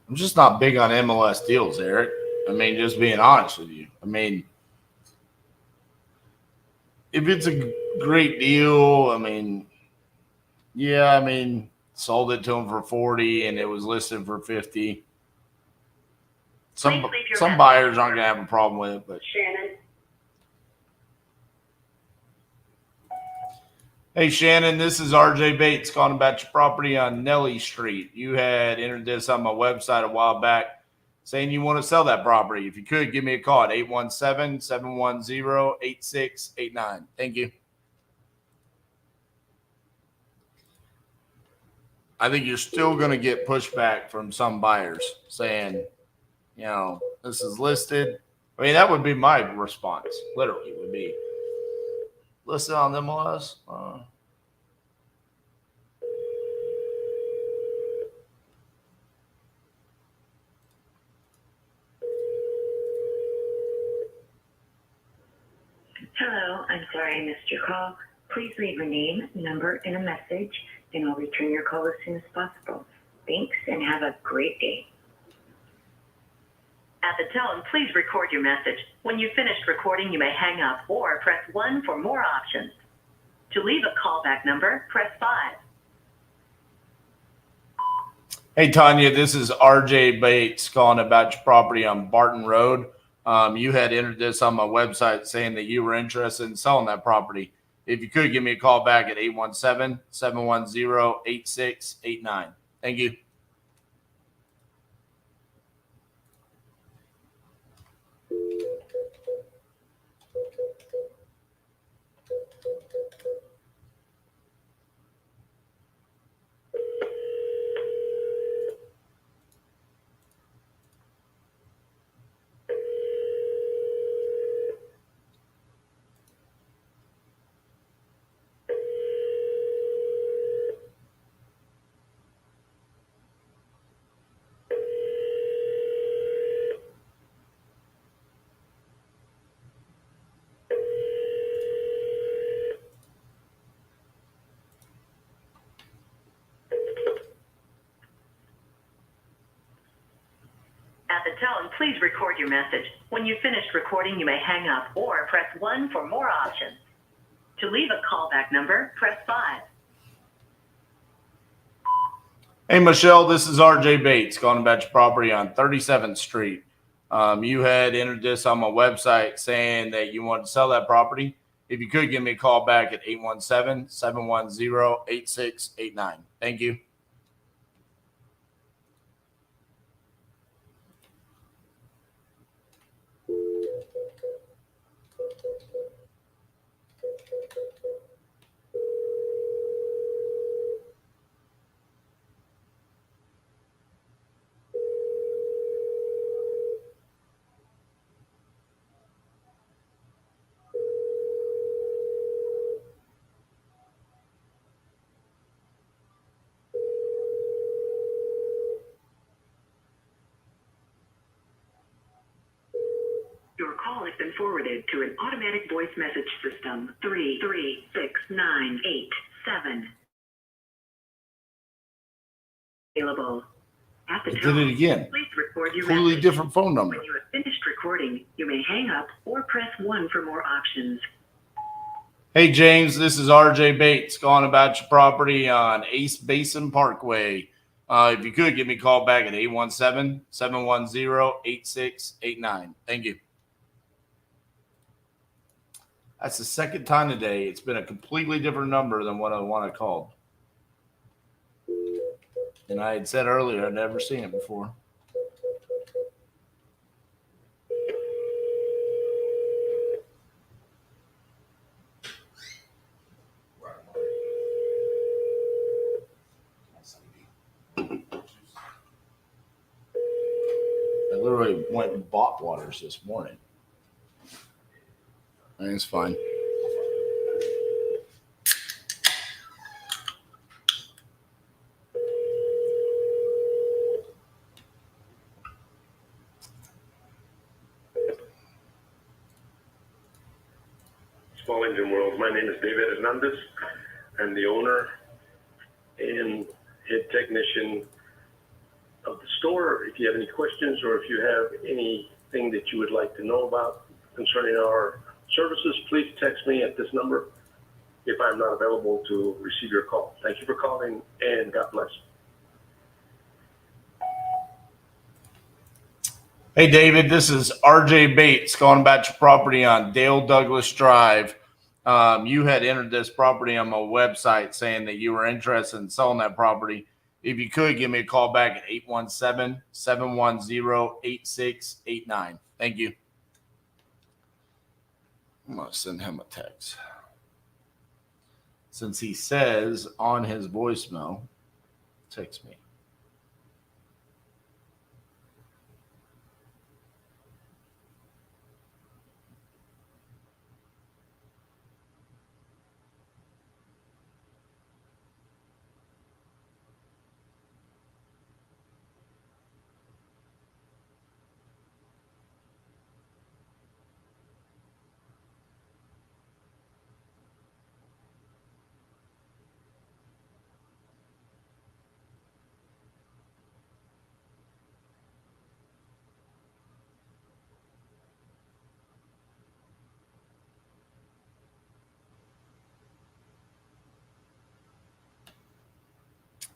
I'm just not big on MLS deals, Eric. I mean, just being honest with you. I mean, if it's a great deal, I mean, yeah, I mean, sold it to him for 40 and it was listed for 50. Some buyers aren't going to have a problem with it, but Shannon. hey, Shannon, this is RJ Bates calling about your property on Nelly Street. You had entered this on my website a while back saying you want to sell that property. If you could, give me a call at 817-710-8689. Thank you. I think you're still going to get pushback from some buyers saying, this is listed. I mean, that would be my response, literally, would be listed on the MLS. Hello, I'm sorry I missed your call. Please leave your name, number, and a message, and I'll return your call as soon as possible. Thanks, and have a great day. At the tone, please record your message. When you've finished recording, you may hang up or press 1 for more options. To leave a callback number, press 5. Hey, Tanya, this is RJ Bates calling about your property on Barton Road. You had entered this on my website saying that you were interested in selling that property. If you could, give me a call back at 817-710-8689. Thank you. the tone, please record your message. When you've finished recording, you may hang up or press 1 for more options. To leave a callback number, press 5. Hey, Michelle, this is RJ Bates calling about your property on 37th Street. You had entered this on my website saying that you wanted to sell that property. If you could give me a call back at 817-710-8689. Thank you. Your call has been forwarded to an automatic voice message system. 336987. Available. At the Did tone, it again. please record your Completely message. different phone number. When you have finished recording, you may hang up or press 1 for more options. Hey, James, this is RJ Bates calling about your property on Ace Basin Parkway. If you could give me a call back at 817-710-8689. Thank you. That's the second time today. It's been a completely different number than what I called. And I had said earlier I'd never seen it before. I literally went and bought waters this morning. I think it's fine. Small Engine World. My name is David Hernandez. I'm the owner and head technician of the store. If you have any questions or if you have anything that you would like to know about concerning our services, please text me at this number if I'm not available to receive your call. Thank you for calling, and God bless. Hey, David, this is RJ Bates calling about your property on Dale Douglas Drive. You had entered this property on my website saying that you were interested in selling that property. If you could, give me a call back at 817-710-8689. Thank you. I'm going to send him a text. Since he says on his voicemail, text me.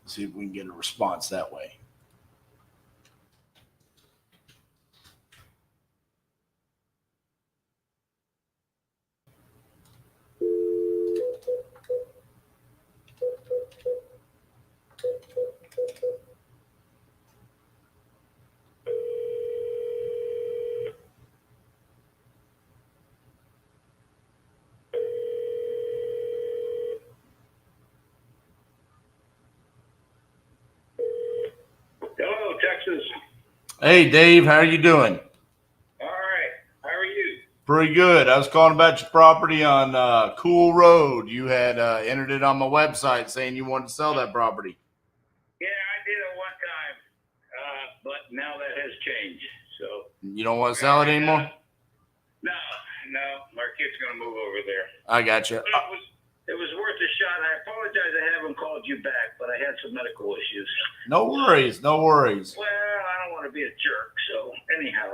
See if we can get a response that way. Hello, Texas. Hey, Dave, how are you doing? All right. How are you? Pretty good. I was calling about your property on Cool Road. You had entered it on my website saying you wanted to sell that property. Yeah, I did it one time, but now that has changed. So You don't want to sell it anymore? no, our kid's gonna move over there. I got you. But it was worth a shot. I apologize I haven't called you back, but I had some medical issues. No worries. No worries. Well, I don't want want to be a jerk. So anyhow,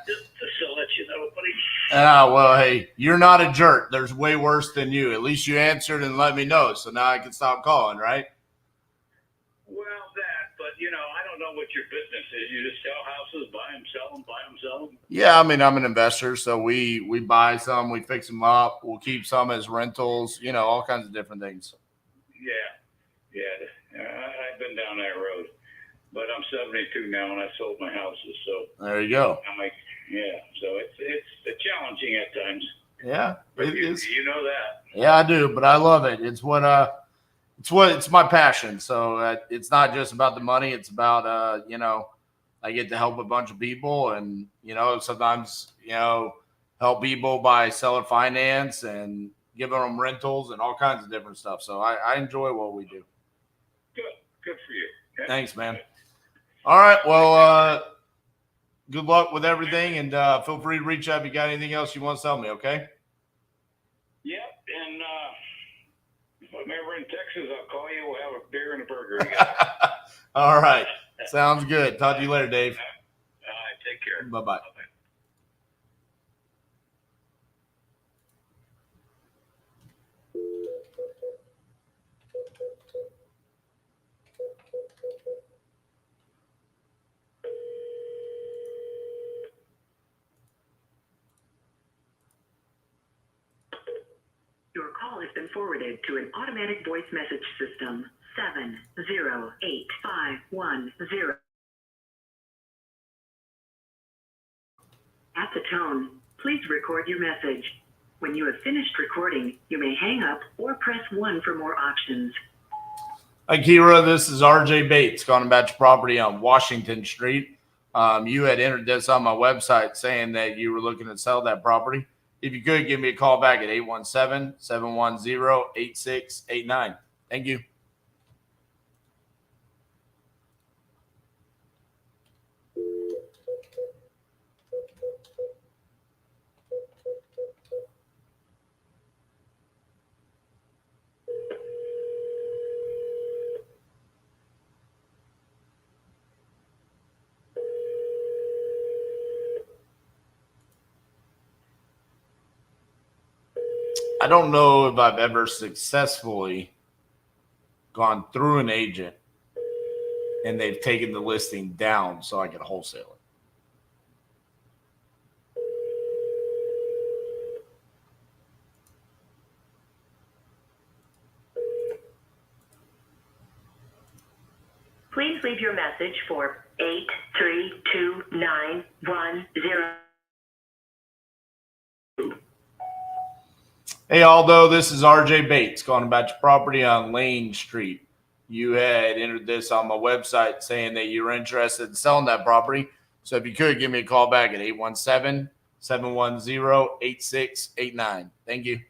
just to let you know, buddy. Well, hey, you're not a jerk. There's way worse than you. At least you answered and let me know, so now I can stop calling, right? Well, that, but I don't know what your business is. You just sell houses, buy them, sell them, buy them, sell them. Yeah, I mean, I'm an investor, so we buy some, we fix them up, we'll keep some as rentals, all kinds of different things. Yeah, I've been down that road, but I'm 72 now and I sold my houses, so There you go. so it's challenging at times. Yeah, But it is. You know that. Yeah, I do, but I love it. It's it's my passion. So it's not just about the money. It's about I get to help a bunch of people, and sometimes help people by seller finance and giving them rentals and all kinds of different stuff. So I enjoy what we do. Good for you. Yeah. Thanks, man. All right, well, good luck with everything, and feel free to reach out if you got anything else you want to tell me. Okay. Yep, and if I'm ever in Texas, I'll call you. We'll have a beer and a burger together. All right. Sounds good. Talk to you later, Dave. All right, take care. Bye-bye. Your call has been forwarded to an automatic voice message system. 708510. At the tone, please record your message. When you have finished recording, you may hang up or press 1 for more options. Hi, Kira. This is RJ Bates, calling about your property on Washington Street. You had entered this on my website saying that you were looking to sell that property. If you could, give me a call back at 817-710-8689. Thank you. I don't know if I've ever successfully gone through an agent and they've taken the listing down so I can wholesale it. Please leave your message for 8329110. Hey, Aldo, this is RJ Bates calling about your property on Lane Street. You had entered this on my website saying that you were interested in selling that property. So if you could, give me a call back at 817-710-8689. Thank you.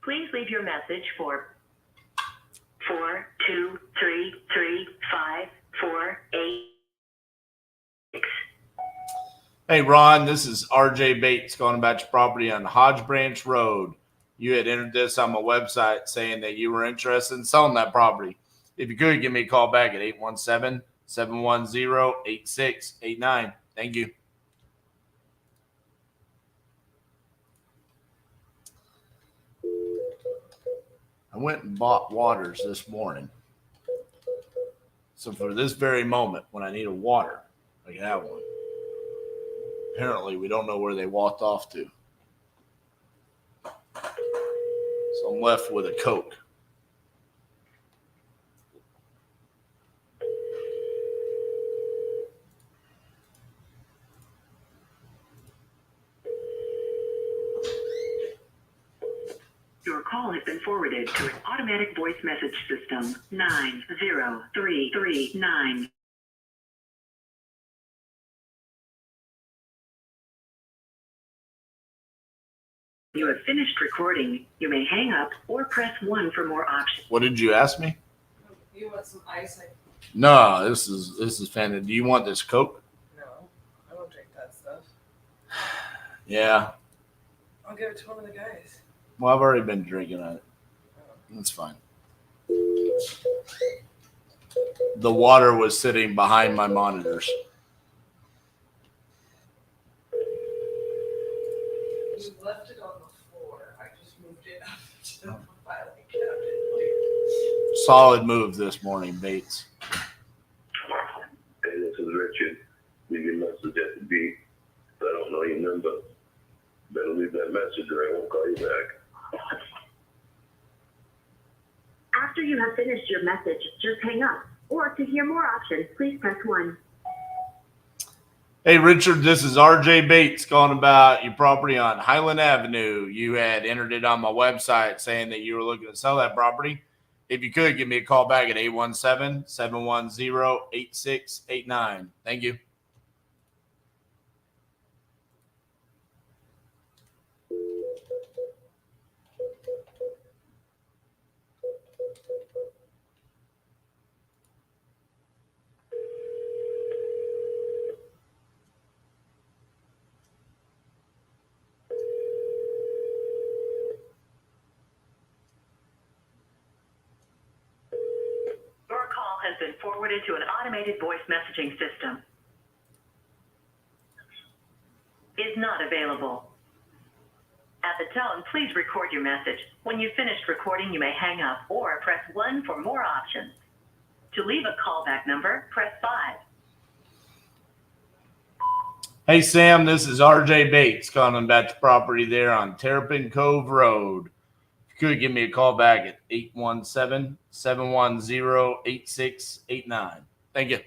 Please leave your message for 4233548. Hey, Ron, this is RJ Bates calling about your property on Hodge Branch Road. You had entered this on my website saying that you were interested in selling that property. If you could, give me a call back at 817-710-8689. Thank you. I went and bought waters this morning. So for this very moment, when I need a water, I can have one. Apparently, we don't know where they walked off to. So I'm left with a Coke. Your call has been forwarded to an automatic voice message system. 90339. You have finished recording. You may hang up or press 1 for more options. What did you ask me? You want some ice? No, this is fantastic. Do you want this Coke? No, I don't drink that stuff. Yeah. I'll give it to one of the guys. Well, I've already been drinking on it. That's fine. The water was sitting behind my monitors. You left it on the floor. I just moved it up to the filing cabinet. Solid move this morning, Bates. Hey, this is Richard. Leave your message at the beep. If I don't know your number, better leave that message or I won't call you back. After you have finished your message, just hang up. Or to hear more options, please press 1. Hey, Richard, this is RJ Bates calling about your property on Highland Avenue. You had entered it on my website saying that you were looking to sell that property. If you could, give me a call back at 817-710-8689. Thank you. Your call has been forwarded to an automated voice messaging system. Is not available. At the tone, please record your message. When you've finished recording, you may hang up or press 1 for more options. To leave a callback number, press 5. Hey, Sam, this is RJ Bates calling about the property there on Terrapin Cove Road. If you could, give me a call back at 817-710-8689. Thank you.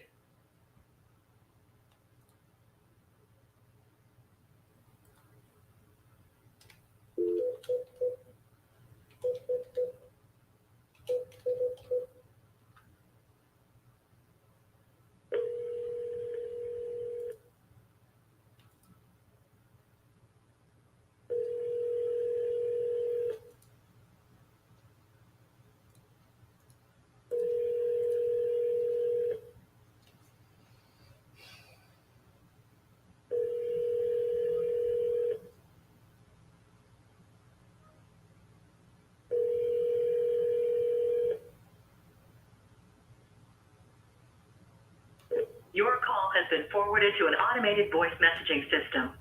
Your call has been forwarded to an automated voice messaging system.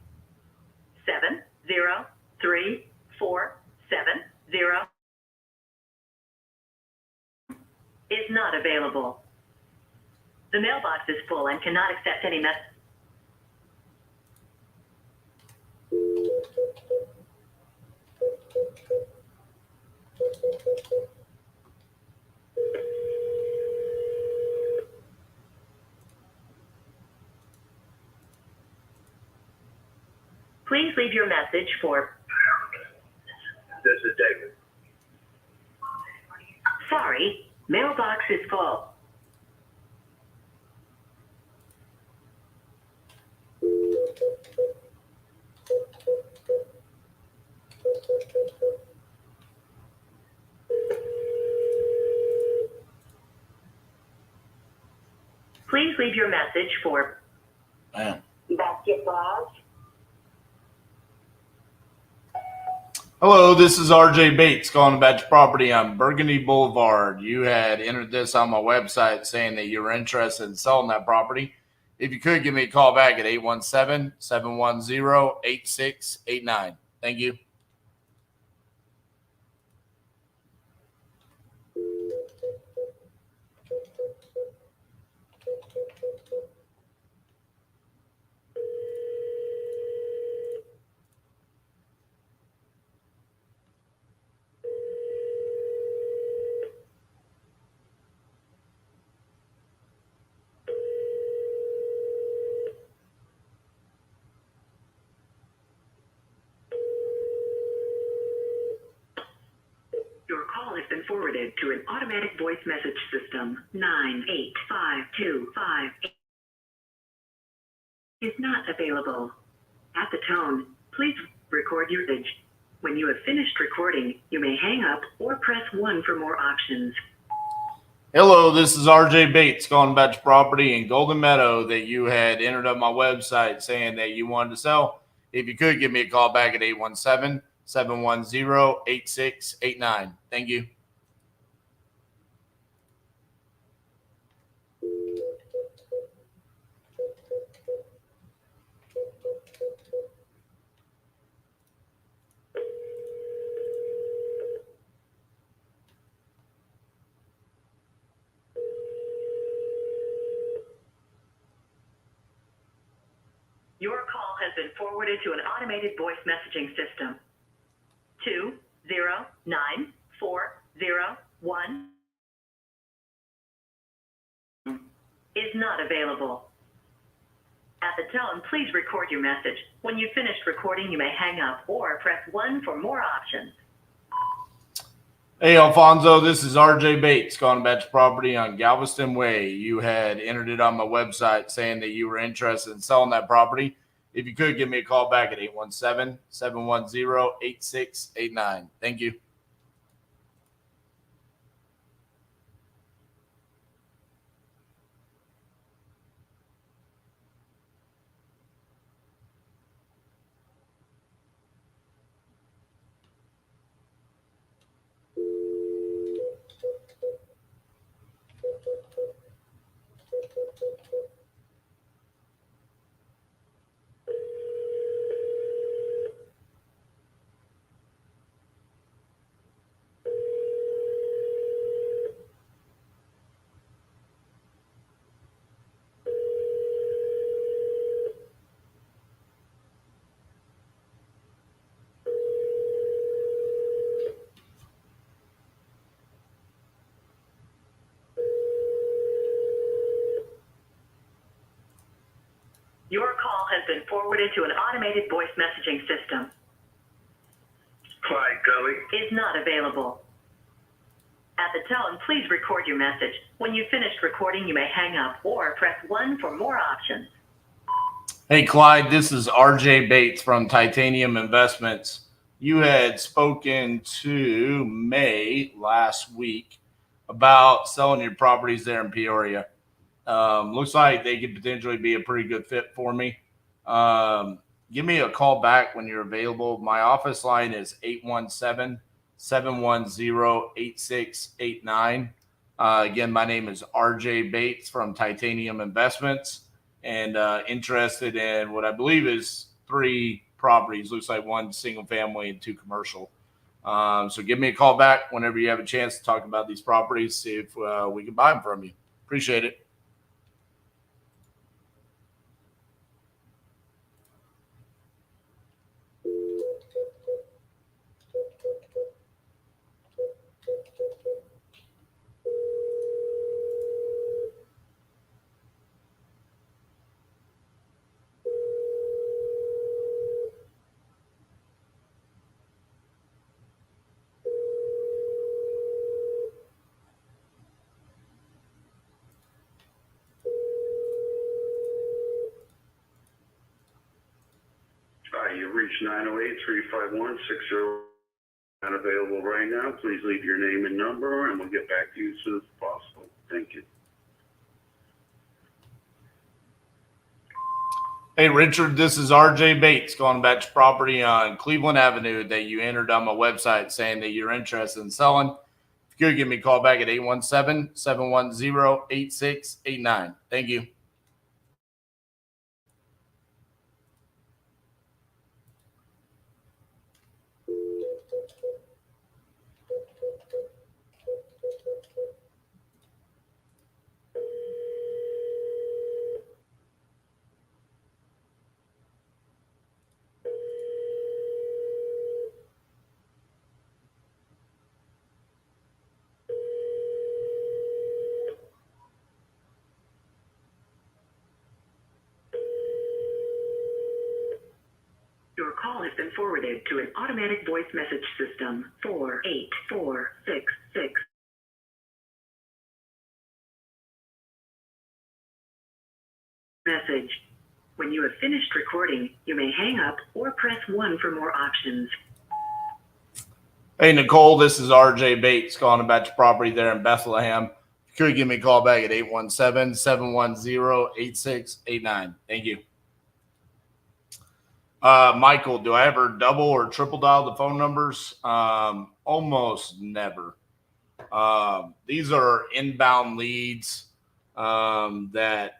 703-470 is not available. The mailbox is full and cannot accept any message. Please leave your message for... This is David. Sorry, mailbox is full. Please leave your message for... Man. Basketball. Hello, this is RJ Bates calling about your property on Burgundy Boulevard. You had entered this on my website saying that you were interested in selling that property. If you could, give me a call back at 817-710-8689. Thank you. Your call has been forwarded to an automatic voice message system. 985258 is not available. At the tone, please record your message. When you have finished recording, you may hang up or press 1 for more options. Hello, this is RJ Bates calling about your property in Golden Meadow that you had entered on my website saying that you wanted to sell. If you could give me a call back at 817-710-8689. Thank you. Your call has been forwarded to an automated voice messaging system. 209401 is not available. At the tone, please record your message. When you've finished recording, you may hang up or press 1 for more options. Hey, Alfonso, this is RJ Bates, calling about your property on Galveston Way. You had entered it on my website saying that you were interested in selling that property. If you could, give me a call back at 817-710-8689. Thank you. Your call has been forwarded to an automated voice messaging system. Clyde Gully. Is not available. At the tone, please record your message. When you've finished recording, you may hang up or press 1 for more options. Hey, Clyde, this is RJ Bates from Titanium Investments. You had spoken to May last week about selling your properties there in Peoria. Looks like they could potentially be a pretty good fit for me. Give me a call back when you're available. My office line is 817-710-8689. Again, my name is RJ Bates from Titanium Investments, and interested in what I believe is 3 properties. Looks like 1 single family and 2 commercial. So give me a call back whenever you have a chance to talk about these properties, see if we can buy them from you. Appreciate it. You've reached 908-351-60. Not available right now. Please leave your name and number, and we'll get back to you as soon as possible. Thank you. Hey, Richard, this is RJ Bates calling about your property on Cleveland Avenue that you entered on my website saying that you're interested in selling. If you could give me a call back at 817-710-8689. Thank you. Your call has been forwarded to an automatic voice message system. 48466. Message. When you have finished recording, you may hang up or press 1 for more options. Hey, Nicole, this is RJ Bates calling about your property there in Bethlehem. If you could give me a call back at 817-710-8689. Thank you. Michael, do I ever double or triple dial the phone numbers? Almost never. These are inbound leads that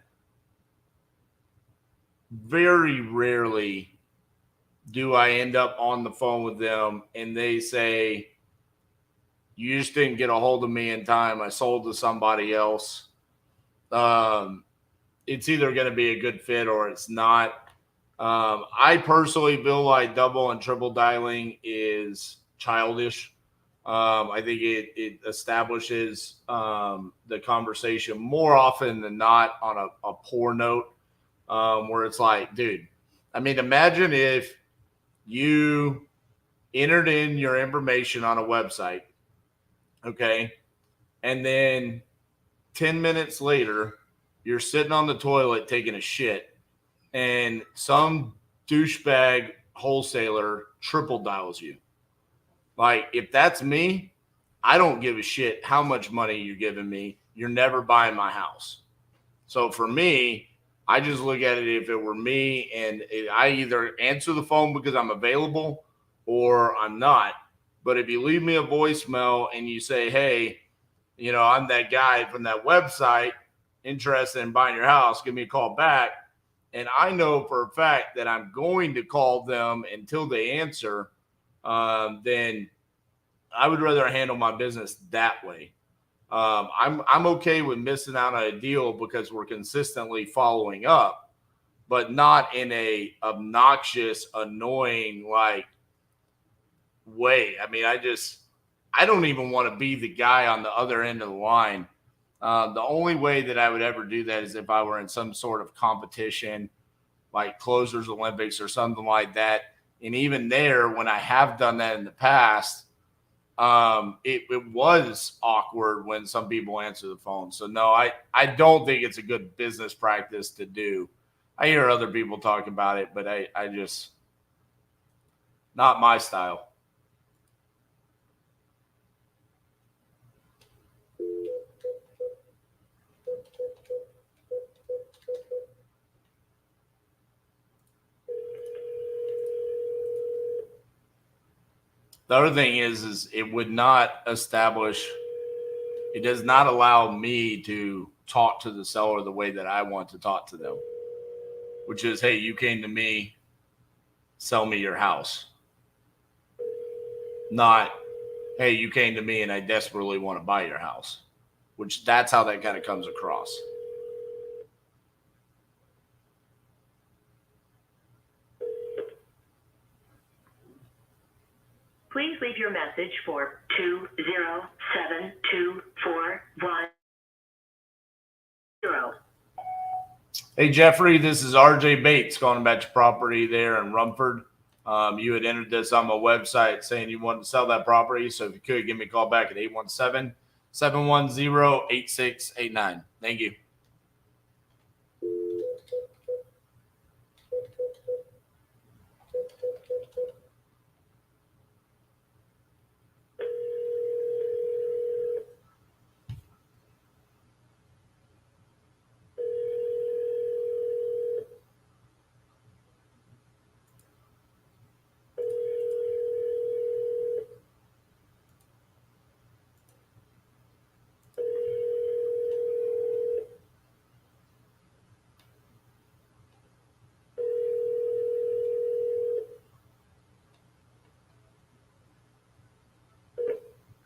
very rarely do I end up on the phone with them and they say, you just didn't get a hold of me in time. I sold to somebody else. It's either going to be a good fit or it's not. I personally feel like double and triple dialing is childish. I think it establishes the conversation more often than not on a poor note, where it's like, dude, I mean, imagine if you entered in your information on a website, okay, and then 10 minutes later, you're sitting on the toilet taking a shit, and some douchebag wholesaler triple dials you. Like, if that's me, I don't give a shit how much money you're giving me. You're never buying my house. So for me, I just look at it if it were me, and I either answer the phone because I'm available or I'm not. But if you leave me a voicemail and you say, hey, you know, I'm that guy from that website interested in buying your house, give me a call back. And I know for a fact that I'm going to call them until they answer, then I would rather handle my business that way. I'm okay with missing out on a deal because we're consistently following up, but not in a obnoxious, annoying like way. I mean, I don't even want to be the guy on the other end of the line. The only way that I would ever do that is if I were in some sort of competition, like Closers Olympics or something like that. And even there, when I have done that in the past, it was awkward when some people answer the phone. So no, I don't think it's a good business practice to do. I hear other people talk about it, but I just, not my style. The other thing is it would not establish, it does not allow me to talk to the seller the way that I want to talk to them, which is, hey, you came to me, sell me your house. Not, hey, you came to me and I desperately want to buy your house, which that's how that kind of comes across. Please leave your message for 2072410. Hey, Jeffrey, this is RJ Bates calling about your property there in Rumford. You had entered this on my website saying you wanted to sell that property. So if you could, give me a call back at 817-710-8689. Thank you.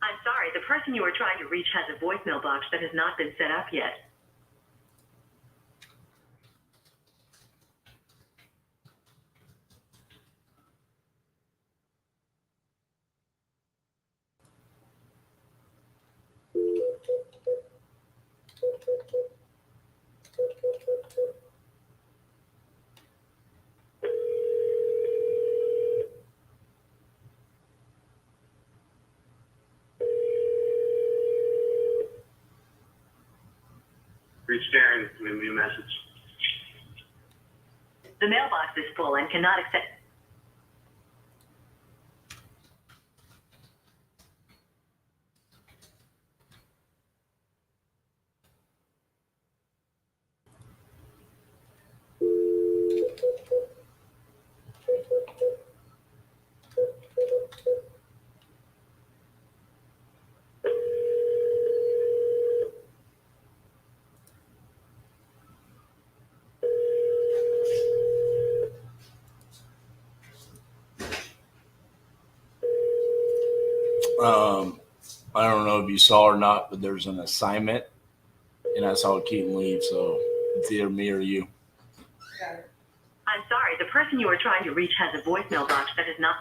I'm sorry, the person you are trying to reach has a voicemail box that has not been set up yet. Reach Darren, leave me a message. The mailbox is full and cannot accept. know if you saw or not, but there's an assignment, and I saw Keaton leave, so it's either me or you. I'm sorry, the person you are trying to reach has a voicemail box that is not.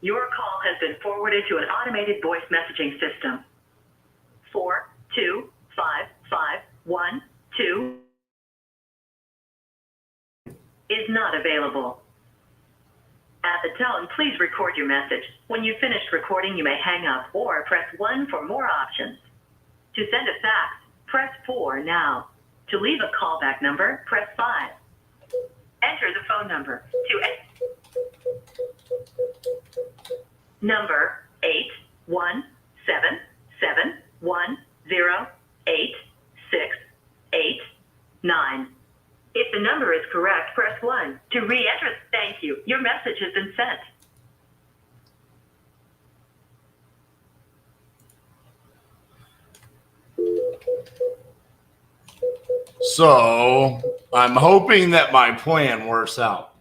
Your call has been forwarded to an automated voice messaging system. 4255112 is not available. At the tone, please record your message. When you've finished recording, you may hang up or press 1 for more options. To send a fax, press 4 now. To leave a callback number, press 5. Enter the phone number. Number 81771086889. If the number is correct, press 1. To re-enter, thank you. Your message has been sent. So I'm hoping that my plan works out.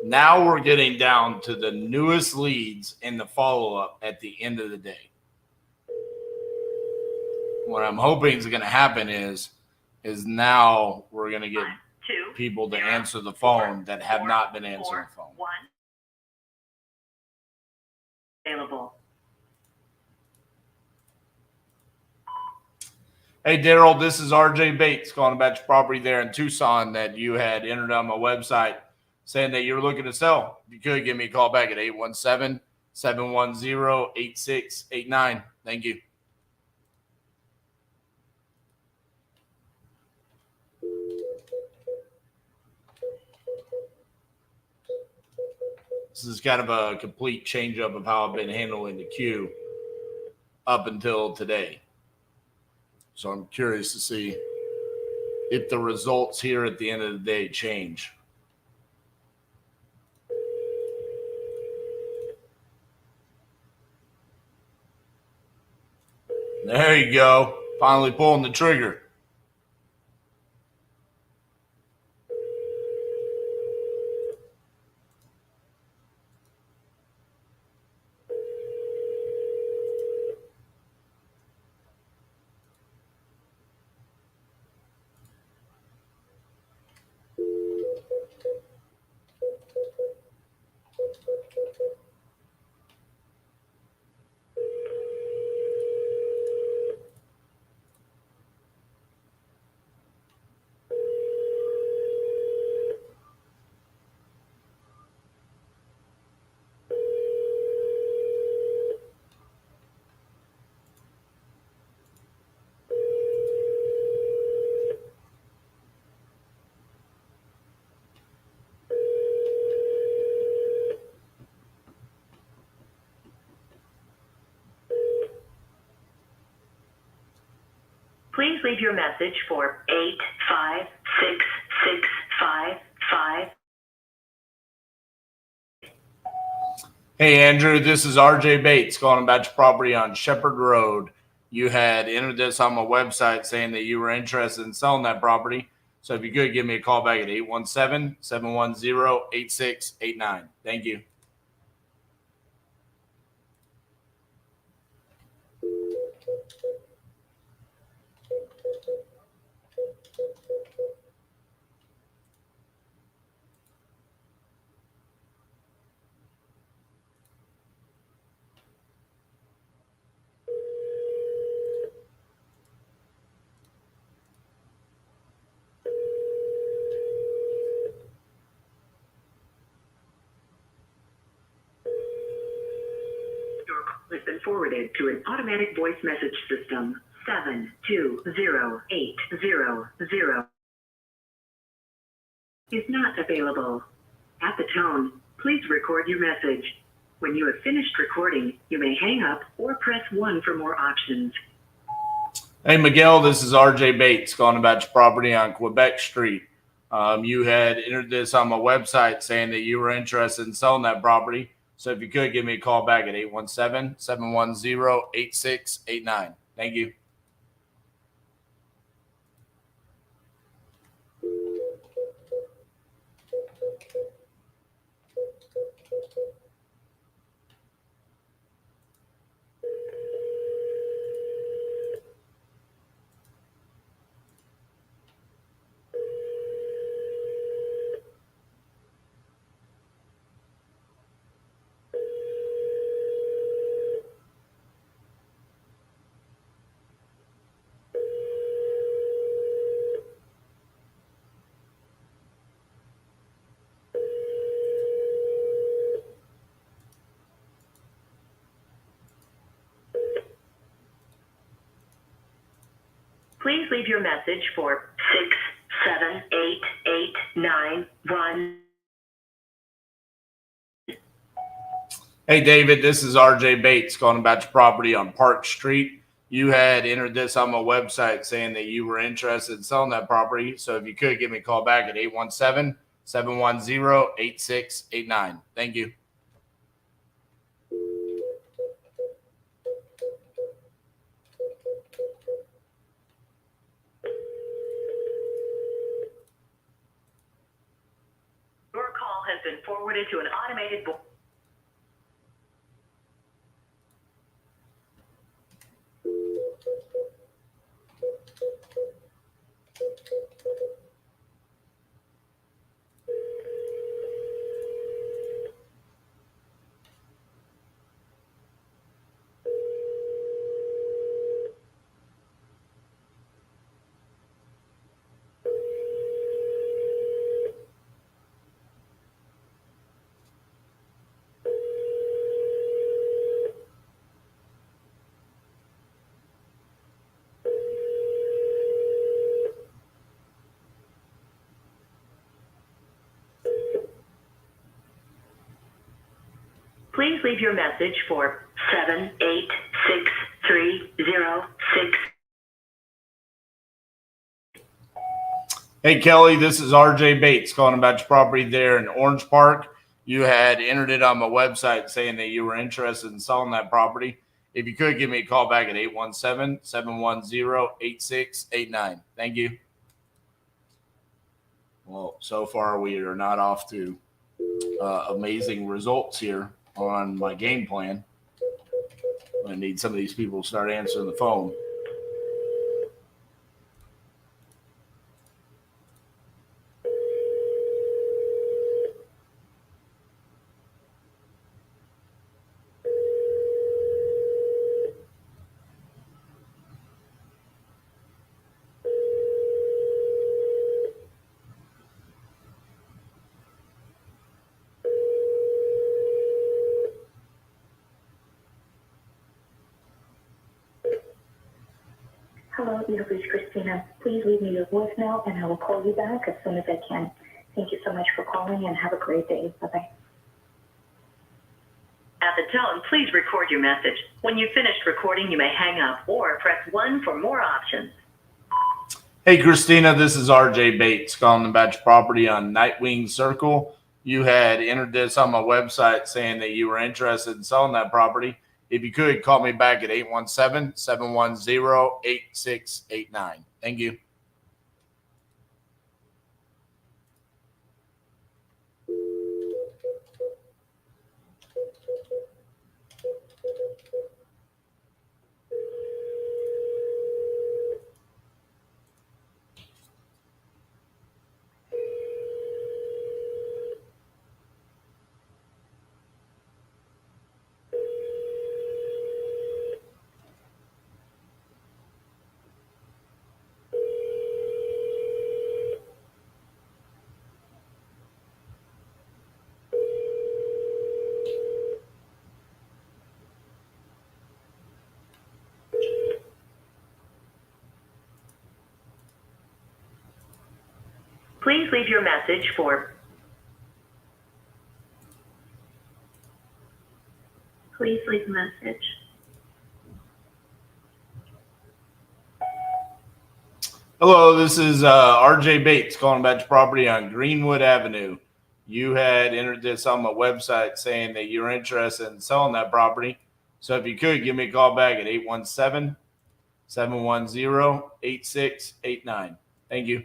Now we're getting down to the newest leads in the follow-up at the end of the day. What I'm hoping is going to happen is now we're going to get people to answer the phone that have not been answering the phone. Available. Hey, Daryl, this is RJ Bates calling about your property there in Tucson that you had entered on my website saying that you were looking to sell. If you could, give me a call back at 817-710-8689. Thank you. This is kind of a complete change-up of how I've been handling the queue up until today. So I'm curious to see if the results here at the end of the day change. There you go. Finally pulling the trigger. Please leave your message for 8566555. Hey, Andrew, this is RJ Bates calling about your property on Shepherd Road. You had entered this on my website saying that you were interested in selling that property. So if you could, give me a call back at 817-710-8689. Thank you. Has been forwarded to an automatic voice message system. 720800 is not available. At the tone, please record your message. When you have finished recording, you may hang up or press 1 for more options. Hey, Miguel, this is RJ Bates calling about your property on Quebec Street. You had entered this on my website saying that you were interested in selling that property. So if you could give me a call back at 817-710-8689. Thank you. Please leave your message for 678-891. Hey, David, this is RJ Bates calling about your property on Park Street. You had entered this on my website saying that you were interested in selling that property. So if you could give me a call back at 817-710-8689. Thank you. Your call has been forwarded to an automated voice. Please leave your message for 7863006. Hey, Kelly, this is RJ Bates calling about your property there in Orange Park. You had entered it on my website saying that you were interested in selling that property. If you could give me a call back at 817-710-8689. Thank you. Well, so far we are not off to amazing results here on my game plan. I need some of these people to start answering the phone. Hello, you've reached Christina. Please leave me your voicemail and I will call you back as soon as I can. Thank you so much for calling and have a great day. Bye-bye. At the tone, please record your message. When you've finished recording, you may hang up or press 1 for more options. Hey, Christina, this is RJ Bates calling about your property on Nightwing Circle. You had entered this on my website saying that you were interested in selling that property. If you could, call me back at 817-710-8689. Thank you. Please leave your message for... Please leave a message. Hello, this is RJ Bates calling about your property on Greenwood Avenue. You had entered this on my website saying that you're interested in selling that property. So if you could, give me a call back at 817-710-8689. Thank you.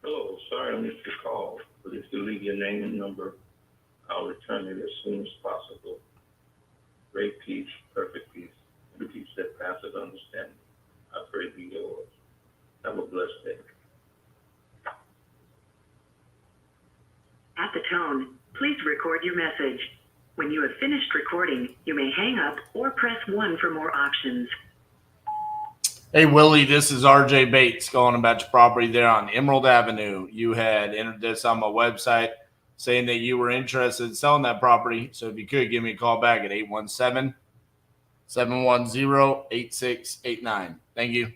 Hello, sorry I missed your call, but if you leave your name and number, I'll return it as soon as possible. Great peace, perfect peace, and peace that passes understanding. I pray be yours. Have a blessed day. At the tone, please record your message. When you have finished recording, you may hang up or press 1 for more options. Hey, Willie, this is RJ Bates calling about your property there on Emerald Avenue. You had entered this on my website saying that you were interested in selling that property. So if you could, give me a call back at 817-710-8689. Thank you.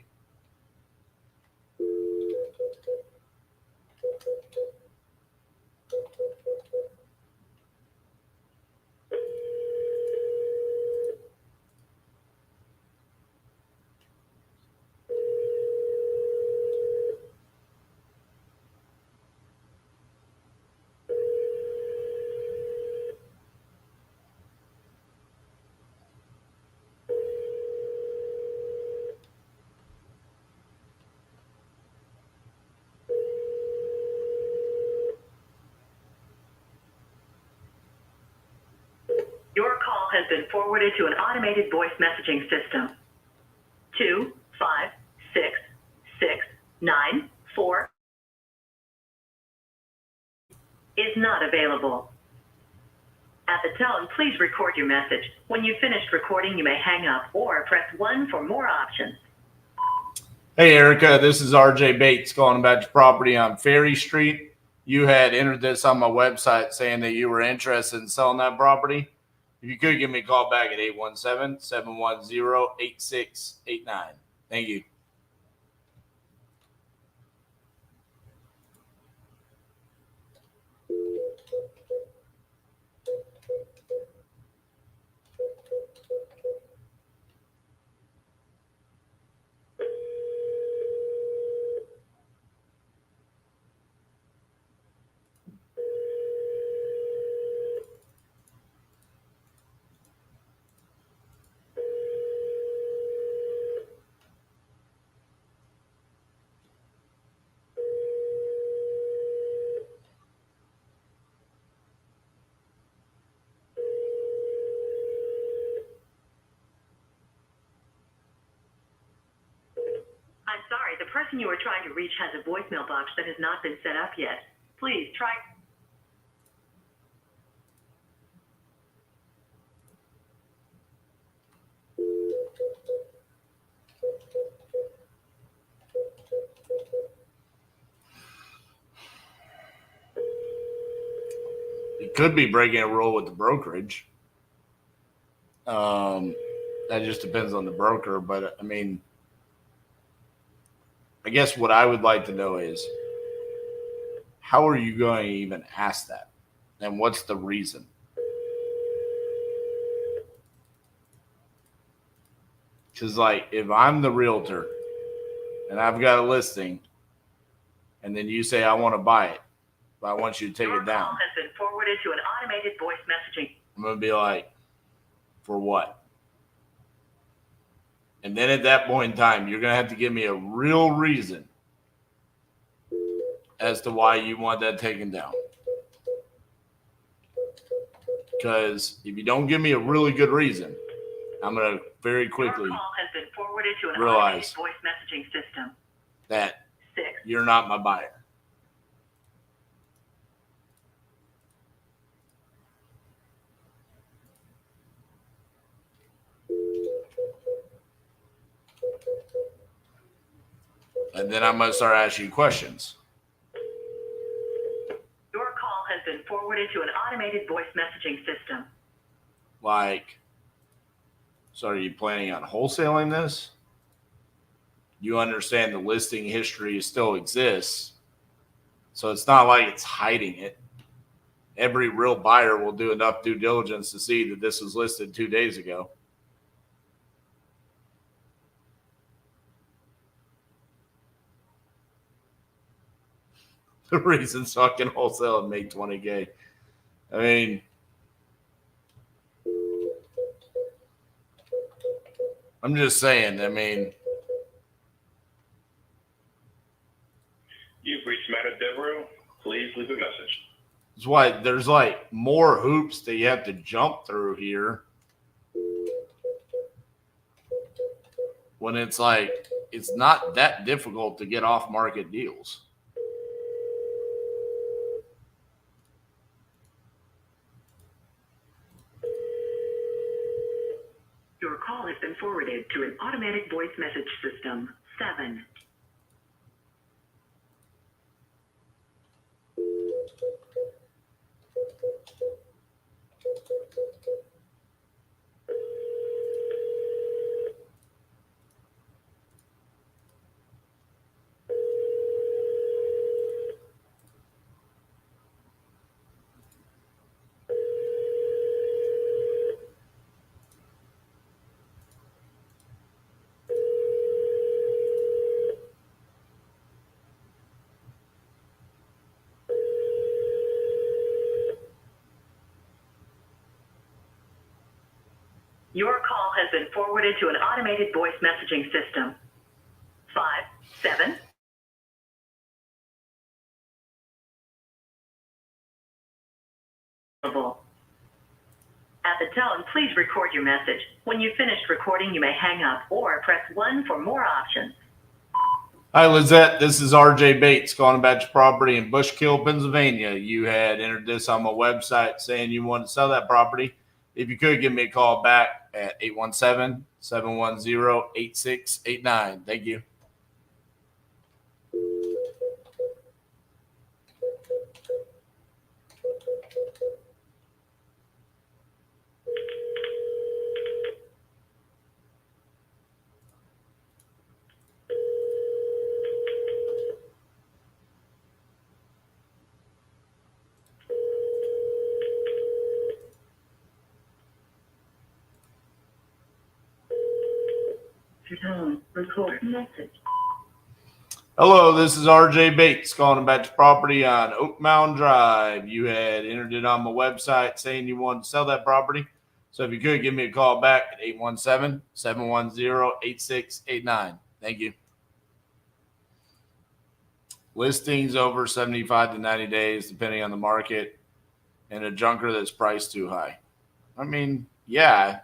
Your call has been forwarded to an automated voice messaging system. 256-694 is not available. At the tone, please record your message. When you've finished recording, you may hang up or press 1 for more options. Hey, Erica, this is RJ Bates calling about your property on Ferry Street. You had entered this on my website saying that you were interested in selling that property. If you could, give me a call back at 817-710-8689. Thank you. I'm sorry, the person you are trying to reach has a voicemail box that has not been set up yet. Please try. It could be breaking a rule with the brokerage. That just depends on the broker. But, I mean, I guess what I would like to know is, how are you going to even ask that? And what's the reason? Because, like, if I'm the realtor and I've got a listing and then you say I want to buy it, but I want you to take Your it down, call has been forwarded to an automated voice messaging. I'm going to be like, for what? And then at that point in time, you're going to have to give me a real reason as to why you want that taken down. Because if you don't give me a really good reason, I'm going to very quickly Your call has been forwarded to an realize automated voice messaging system. that you're not my buyer. And then I'm going to start asking you questions. Your call has been forwarded to an automated voice messaging system. Like, so are you planning on wholesaling this? You understand the listing history still exists. So it's not like it's hiding it. Every real buyer will do enough due diligence to see that this was listed 2 days ago. The reason so I can wholesale and make $20K. I mean, I'm just saying, I mean, You've reached Matt Devereaux. Please leave a message. that's why there's like more hoops that you have to jump through here. When it's like, it's not that difficult to get off market deals. Your call has been forwarded to an automatic voice message system. 7. Your call has been forwarded to an automated voice messaging system. 5, 7. At the tone, please record your message. When you've finished recording, you may hang up or press 1 for more options. Hi, Lizette. This is RJ Bates calling about your property in Bushkill, Pennsylvania. You had entered this on my website saying you wanted to sell that property. If you could, give me a call back at 817-710-8689. Thank you. Tone, record message. Hello, this is RJ Bates calling about your property on Oak Mound Drive. You had entered it on my website saying you wanted to sell that property. So if you could, give me a call back at 817-710-8689. Thank you. Listings over 75 to 90 days, depending on the market, and a junker that's priced too high. I mean, yeah.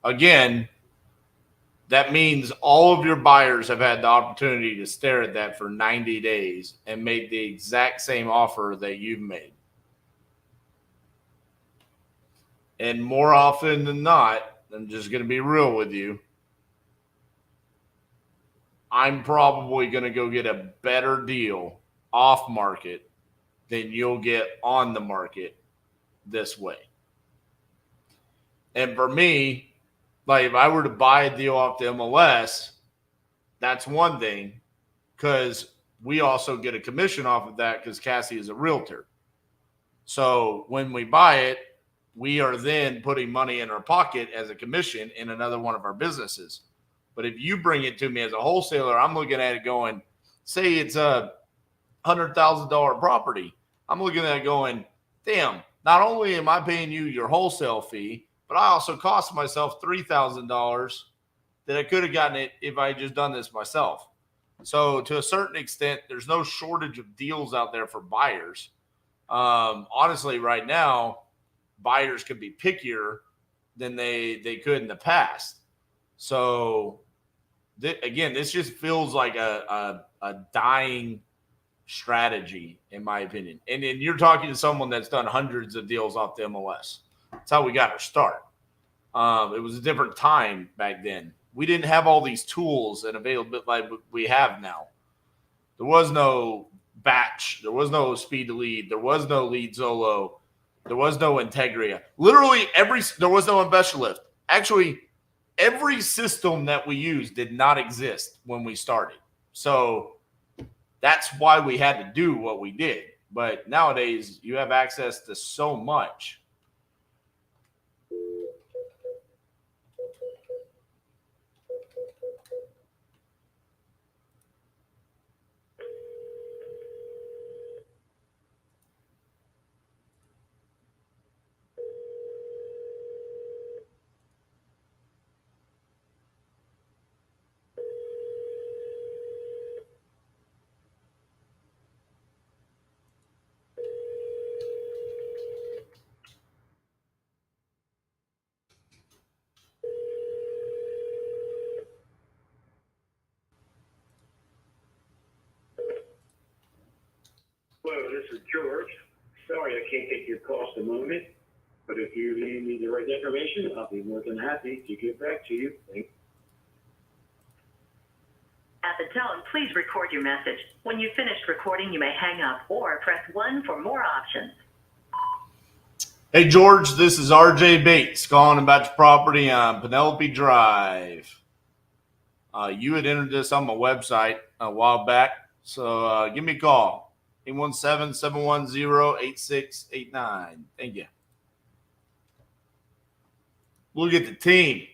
Again, that means all of your buyers have had the opportunity to stare at that for 90 days and made the exact same offer that you've made. And more often than not, I'm just going to be real with you, I'm probably going to go get a better deal off market than you'll get on the market this way. And for me, like if I were to buy a deal off the MLS, that's one thing, because we also get a commission off of that because Cassi is a realtor. So when we buy it, we are then putting money in our pocket as a commission in another one of our businesses. But if you bring it to me as a wholesaler, I'm looking at it going, say it's a $100,000 property. I'm looking at it going, damn, not only am I paying you your wholesale fee, but I also cost myself $3,000 that I could have gotten it if I had just done this myself. So to a certain extent, there's no shortage of deals out there for buyers. Honestly, right now, buyers could be pickier than they could in the past. So again, this just feels like a dying strategy, in my opinion. And you're talking to someone that's done hundreds of deals off the MLS. That's how we got our start. It was a different time back then. we didn't have all these tools and available like we have now. There was no batch. There was no speed to lead. There was no lead solo. There was no Integria. Literally there was no Investor Lift. Actually, every system that we used did not exist when we started. So that's why we had to do what we did. But nowadays, you have access to so much. Hello, this is George. Sorry I can't take your call at the moment, but if you leave me the right information, I'll be more than happy to get back to you. Thanks. At the tone, please record your message. When you've finished recording, you may hang up or press 1 for more options. Hey, George, this is RJ Bates calling about your property on Penelope Drive. You had entered this on my website a while back, so give me a call. 817-710-8689. Thank you. Look at the team.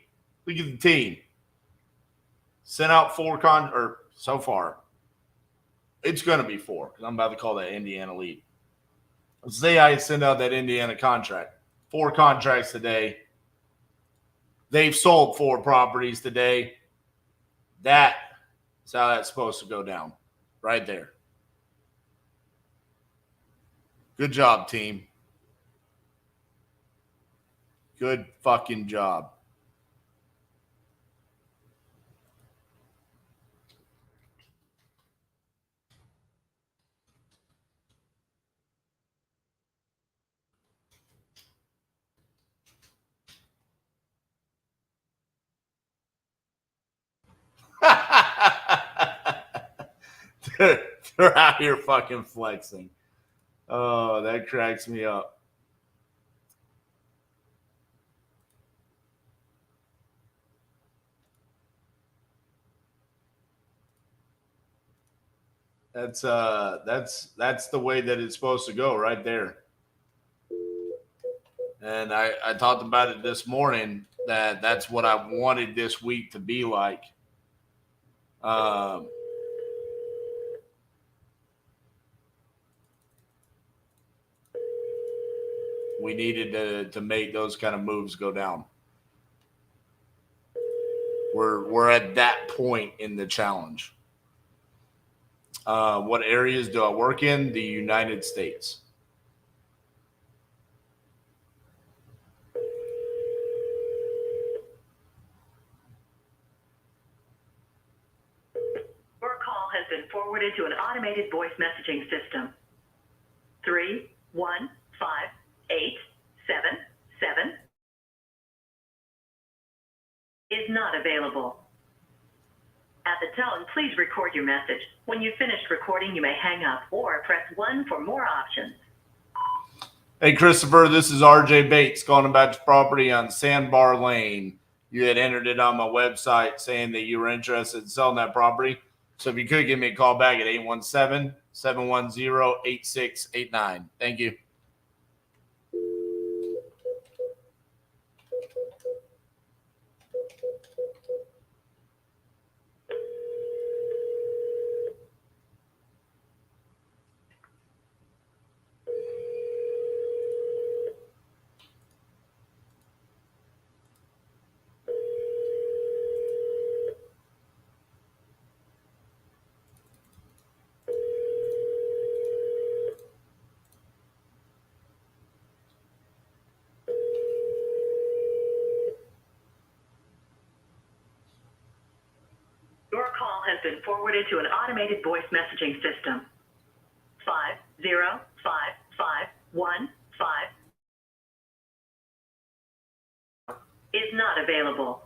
Look at the team. Sent out 4 so far. It's going to be 4 because I'm about to call that Indiana lead. Let's say I send out that Indiana contract. 4 contracts today. They've sold 4 properties today. That is how that's supposed to go down. Right there. Good job, team. Good fucking job. They're out here fucking flexing. Oh, that cracks me up. That's the way that it's supposed to go right there. And I talked about it this morning that's what I wanted this week to be like. We needed to make those kind of moves go down. We're at that point in the challenge. What areas do I work in? The United States. Your call has been forwarded to an automated voice messaging system. 315-877 is not available. At the tone, please record your message. When you've finished recording, you may hang up or press 1 for more options. Hey, Christopher, this is RJ Bates calling about your property on Sandbar Lane. You had entered it on my website saying that you were interested in selling that property. So if you could give me a call back at 817-710-8689. Thank you. Your call has been forwarded to an automated voice messaging system. 5055115 is not available.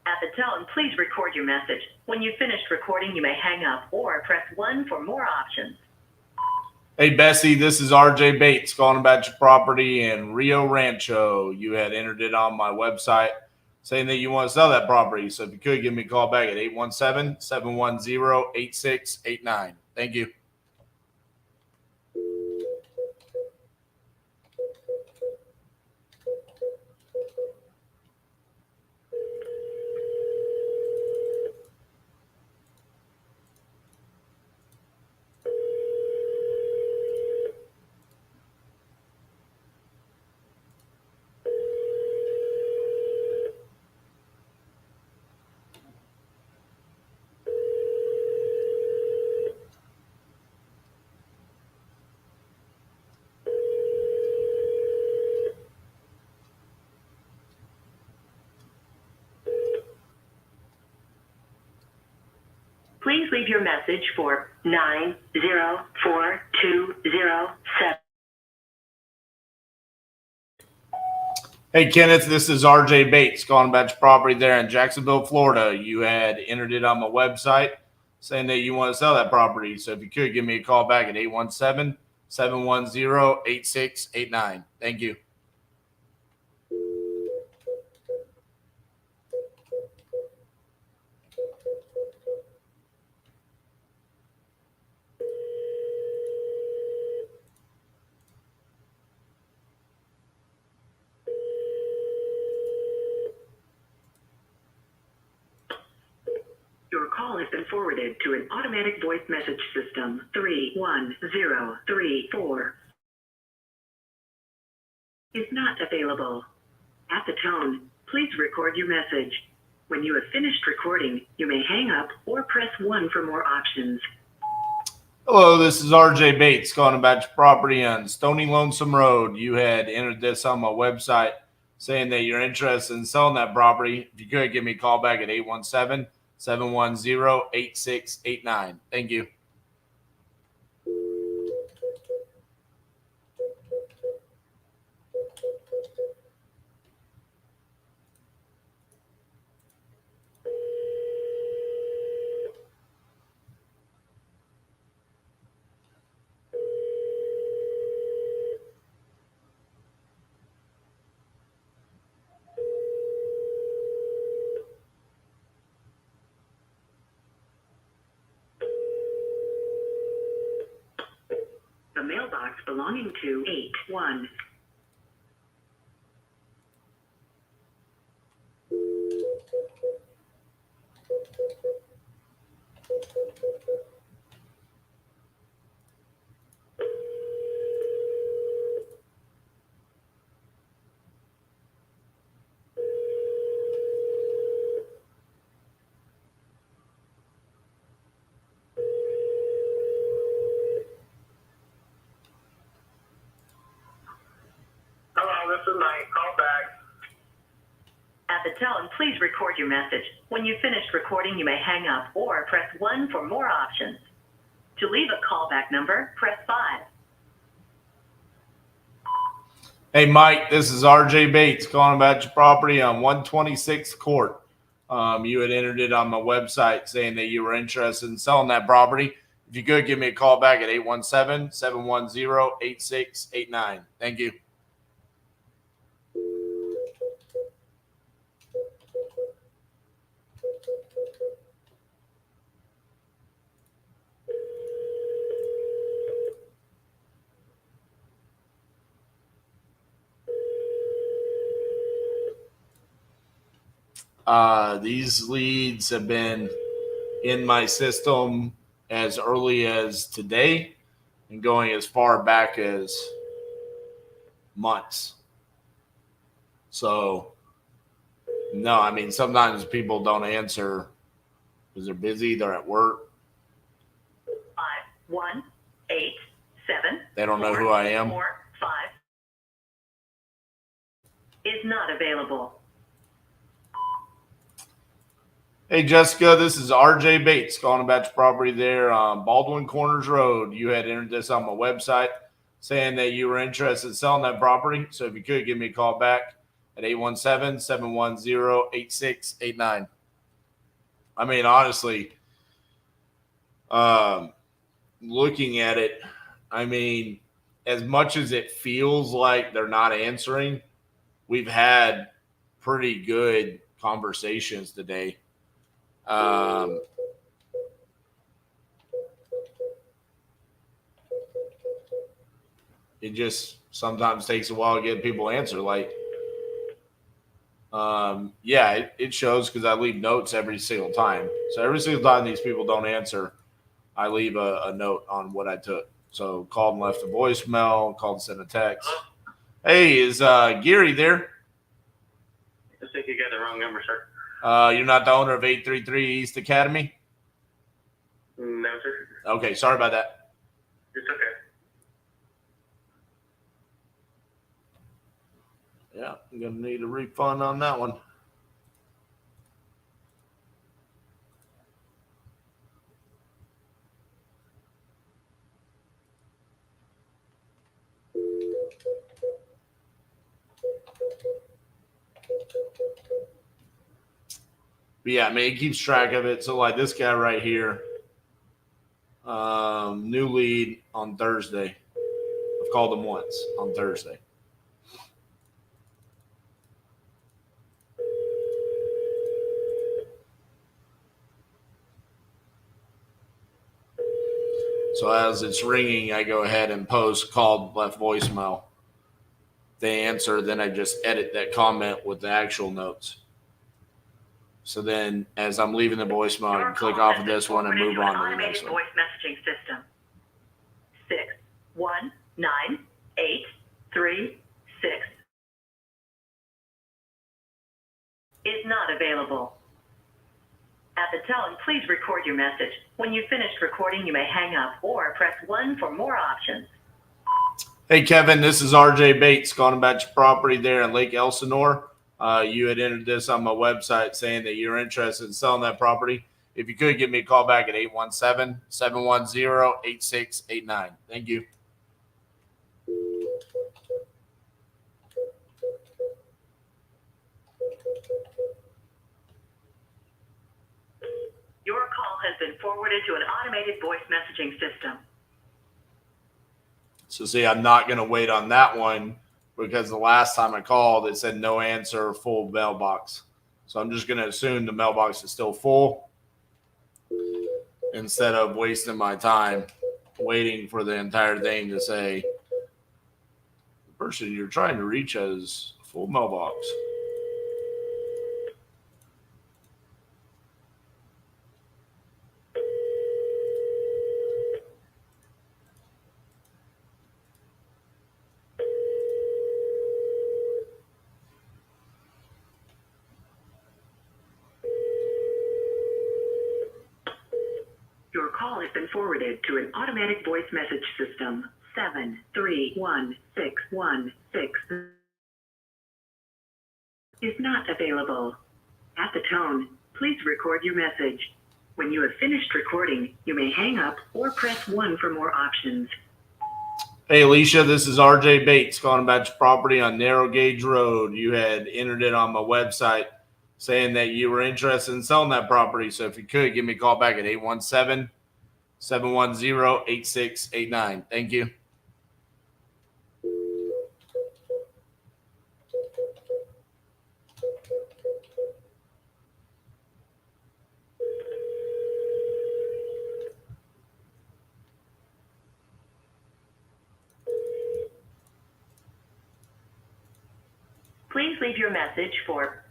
At the tone, please record your message. When you've finished recording, you may hang up or press 1 for more options. Hey, Bessie, this is RJ Bates calling about your property in Rio Rancho. You had entered it on my website saying that you want to sell that property. So if you could, give me a call back at 817-710-8689. Thank you. Please leave your message for 904207. Hey, Kenneth, this is RJ Bates calling about your property there in Jacksonville, Florida. You had entered it on my website saying that you want to sell that property. So if you could, give me a call back at 817-710-8689. Thank you. Your call has been forwarded to an automatic voice message system. 31034 is not available. At the tone, please record your message. When you have finished recording, you may hang up or press 1 for more options. Hello, this is RJ Bates calling about your property on Stony Lonesome Road. You had entered this on my website saying that you're interested in selling that property. If you could, give me a call back at 817-710-8689. Thank you. The mailbox belonging to 81. Hello, this is Mike. Call back. At the tone, please record your message. When you've finished recording, you may hang up or press 1 for more options. To leave a callback number, press 5. Hey, Mike, this is RJ Bates calling about your property on 126th Court. You had entered it on my website saying that you were interested in selling that property. If you could, give me a call back at 817-710-8689. Thank you. These leads have been in my system as early as today and going as far back as months. So, no, I mean, sometimes people don't answer because they're busy, they're at work. 5187. They don't know who I am. 45 is not available. Hey, Jessica, this is RJ Bates calling about your property there on Baldwin Corners Road. You had entered this on my website saying that you were interested in selling that property. So if you could, give me a call back at 817-710-8689. I mean, honestly, looking at it, I mean, as much as it feels like they're not answering, we've had pretty good conversations today. It just sometimes takes a while to get people to answer. Like, yeah, it shows because I leave notes every single time. So every single time these people don't answer, I leave a note on what I took. So called and left a voicemail, called and sent a text. Hey, is Gary there? I think you got the wrong number, sir. You're not the owner of 833 East Academy? No, sir. Okay, sorry about that. It's okay. Yeah, I'm going to need a refund on that one. But yeah, I mean, it keeps track of it. So, like this guy right here, new lead on Thursday. I've called him once on Thursday. So as it's ringing, I go ahead and post called, left voicemail. They answer, then I just edit that comment with the actual notes. So then as I'm leaving the voicemail, I can click off of this one and move on to the next one. Voice messaging system. 619836 is not available. At the tone, please record your message. When you've finished recording, you may hang up or press 1 for more options. Hey, Kevin, this is RJ Bates calling about your property there in Lake Elsinore. You had entered this on my website saying that you're interested in selling that property. If you could, give me a call back at 817-710-8689. Thank you. Your call has been forwarded to an automated voice messaging system. So see, I'm not going to wait on that one because the last time I called, it said no answer, full mailbox. So I'm just going to assume the mailbox is still full instead of wasting my time waiting for the entire thing to say the person you're trying to reach has a full mailbox. Your call has been forwarded to an automatic voice message system. 731616 is not available. At the tone, please record your message. When you have finished recording, you may hang up or press 1 for more options. Hey, Alicia, this is RJ Bates calling about your property on Narrow Gauge Road. You had entered it on my website saying that you were interested in selling that property. So if you could, give me a call back at 817-710-8689. Thank you. Please leave your message for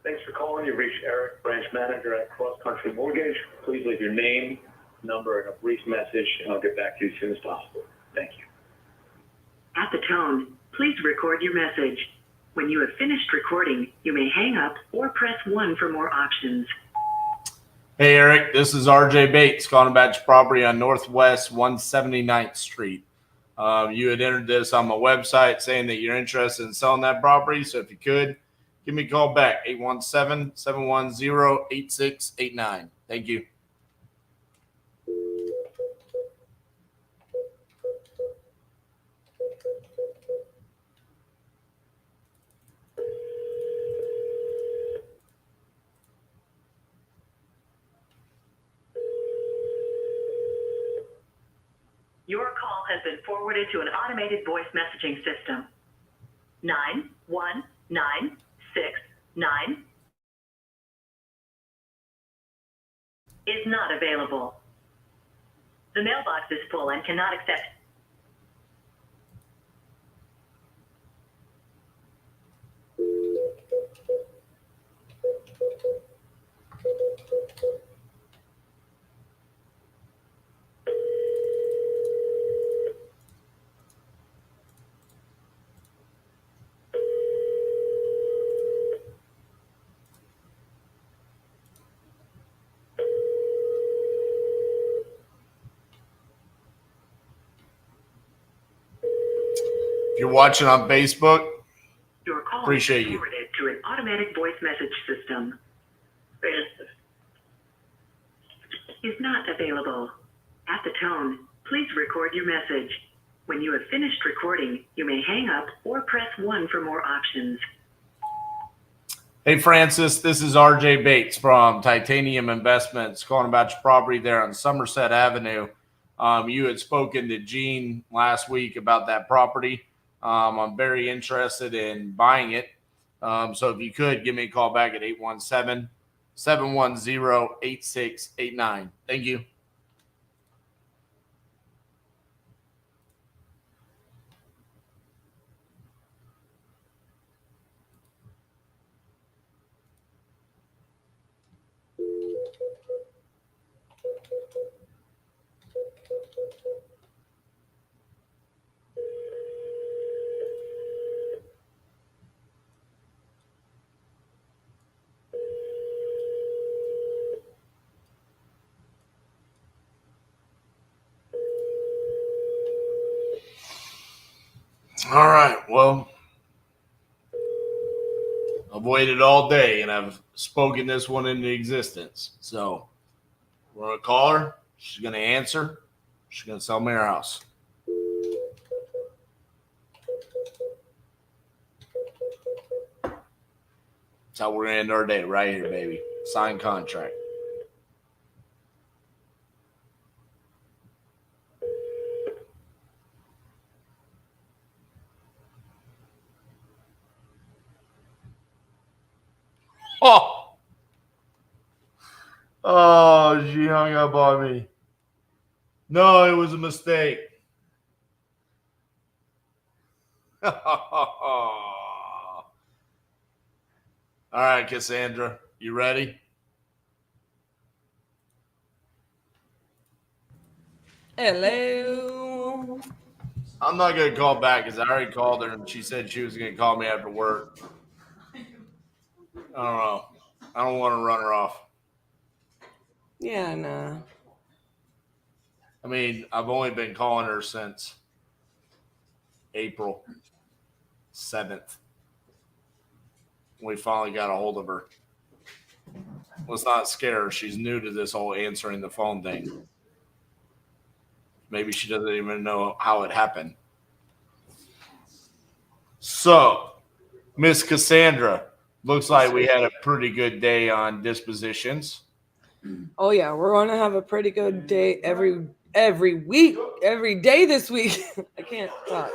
Thanks for calling. You've reached Eric, branch manager at Cross Country Mortgage. Please leave your name, number, and a brief message, and I'll get back to you as soon as possible. Thank you. At the tone, please record your message. When you have finished recording, you may hang up or press 1 for more options. Hey, Eric, this is RJ Bates calling about your property on Northwest 179th Street. You had entered this on my website saying that you're interested in selling that property. So if you could, give me a call back, 817-710-8689. Thank you. Your call has been forwarded to an automated voice messaging system. 91969 is not available. The mailbox is full and cannot accept. If you're watching on Facebook, Your call appreciate is you. forwarded to an automatic voice message system. Is not available. At the tone, please record your message. When you have finished recording, you may hang up or press 1 for more options. Hey, Francis, this is RJ Bates from Titanium Investments calling about your property there on Somerset Avenue. You had spoken to Gene last week about that property. I'm very interested in buying it. So if you could, give me a call back at 817-710-8689. Thank you. All right. Well, I've waited all day and I've spoken this one into existence. So we're going to call her. She's going to answer. She's going to sell me her house. That's how we're going to end our day right here, baby. Signed contract. Oh, she hung up on me. No, it was a mistake. All right, Cassandra, you ready? Hello. I'm not going to call back because I already called her and she said she was going to call me after work. I don't know. I don't want to run her off. Yeah, nah. I mean, I've only been calling her since April 7th. We finally got a hold of her. Let's not scare her. She's new to this whole answering the phone thing. Maybe she doesn't even know how it happened. So, Miss Cassandra, looks like we had a pretty good day on dispositions. Oh yeah, we're going to have a pretty good day every week, every day this week. I can't talk.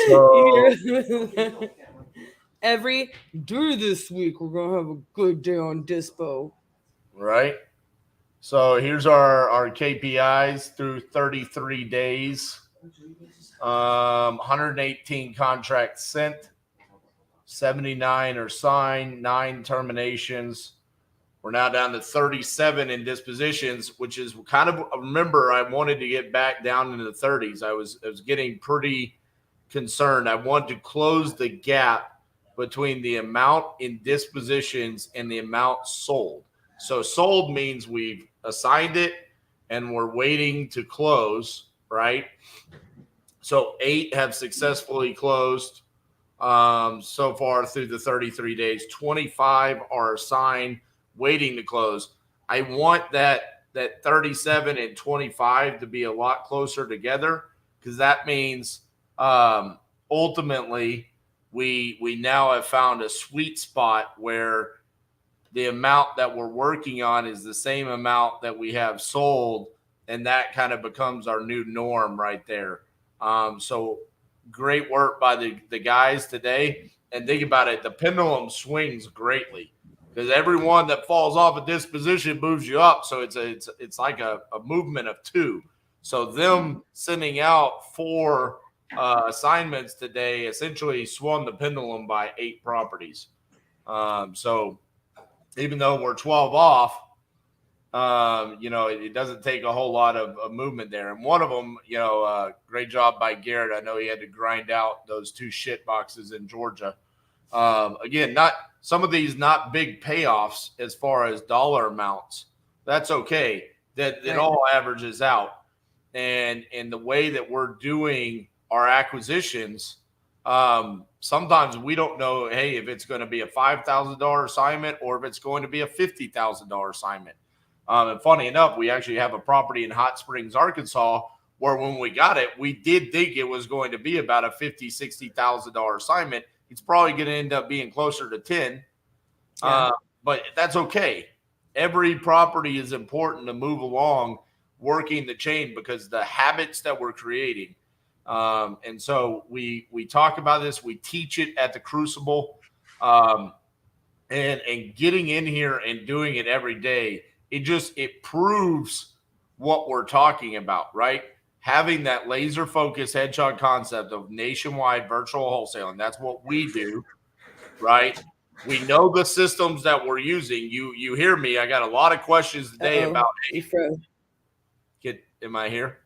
So, every day this week, we're going to have a good day on dispo. Right. So here's our KPIs through 33 days. 118 contracts sent, 79 are signed, 9 terminations. We're now down to 37 in dispositions, which is kind of, remember, I wanted to get back down into the 30s. I was getting pretty concerned. I wanted to close the gap between the amount in dispositions and the amount sold. So sold means we've assigned it and we're waiting to close. right? So 8 have successfully closed so far through the 33 days. 25 are assigned, waiting to close. I want that 37 and 25 to be a lot closer together, because that means ultimately we now have found a sweet spot where the amount that we're working on is the same amount that we have sold, and that kind of becomes our new norm right there. So great work by the guys today. And think about it, the pendulum swings greatly, because everyone that falls off at this position moves you up. So it's like a movement of 2. So them sending out 4 assignments today essentially swung the pendulum by 8 properties. So even though we're 12 off, it doesn't take a whole lot of movement there. And one of them, great job by Garrett. I know he had to grind out those 2 shit boxes in Georgia. Again, not some of these, not big payoffs as far as dollar amounts. That's okay. That it all averages out. And the way that we're doing our acquisitions, sometimes we don't know, hey, if it's going to be a $5,000 assignment or if it's going to be a $50,000 assignment. And funny enough, we actually have a property in Hot Springs, Arkansas, where when we got it, we did think it was going to be about a $50,000, $60,000 assignment. It's probably going to end up being closer to 10. But that's okay. Every property is important to move along, working the chain, because the habits that we're creating. And so we talk about this, we teach it at the Crucible, and getting in here and doing it every day. It proves what we're talking about, right? Having that laser focused headshot concept of nationwide virtual wholesaling. That's what we do, right? We know the systems that we're using. You hear me. I got a lot of questions today about, am I here?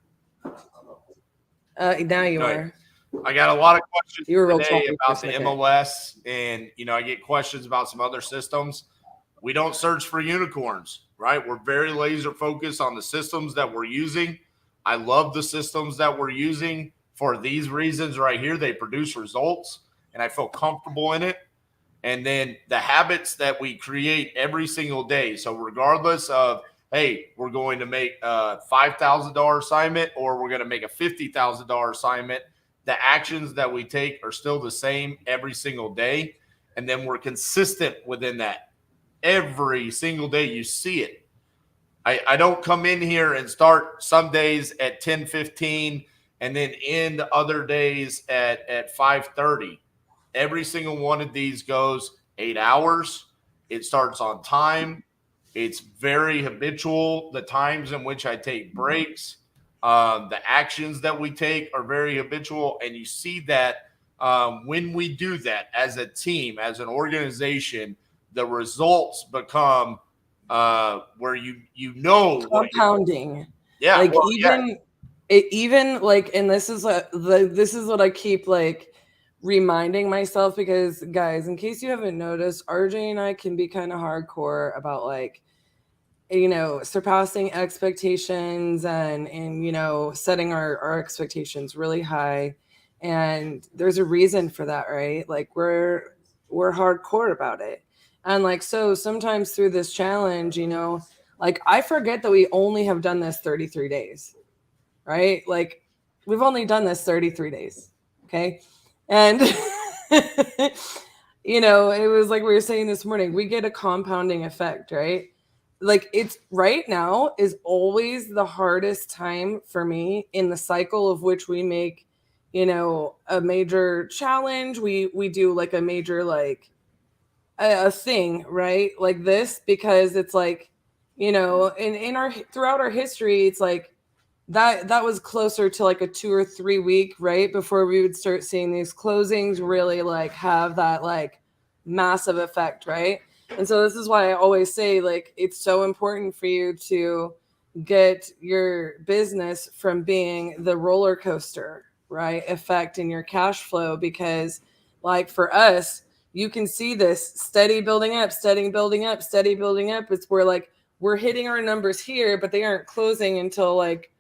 Now you are. I got a lot of questions today about the MLS, and I get questions about some other systems. We don't search for unicorns, right? We're very laser focused on the systems that we're using. I love the systems that we're using for these reasons right here. They produce results, and I feel comfortable in it. And then the habits that we create every single day. So regardless of, hey, we're going to make a $5,000 assignment or we're going to make a $50,000 assignment, the actions that we take are still the same every single day. And then we're consistent within that. Every single day you see it. I don't come in here and start some days at 10:15 and then end other days at 5:30. Every single one of these goes 8 hours. It starts on time. It's very habitual, the times in which I take breaks. The actions that we take are very habitual. And you see that when we do that as a team, as an organization, the results become where compounding. Yeah. Like even like, and this is what I keep like reminding myself, because guys, in case you haven't noticed, RJ and I can be kind of hardcore about like, surpassing expectations and setting our expectations really high. And there's a reason for that, right? Like we're hardcore about it. And like, so sometimes through this challenge, like I forget that we only have done this 33 days, right? Like we've only done this 33 days. Okay. And, it was like we were saying this morning, we get a compounding effect, right? Like it's right now is always the hardest time for me in the cycle of which we make, a major challenge. We do like a major, like a thing, right? Like this, because it's like, in our, throughout our history, it's like that was closer to like a 2 or 3 week, right? Before we would start seeing these closings really like have that like massive effect, right? And so this is why I always say, like, it's so important for you to get your business from being the roller coaster, right, effect in your cash flow, because like for us, you can see this steady building up, steady building up, steady building up. It's where like we're hitting our numbers here, but they aren't closing until like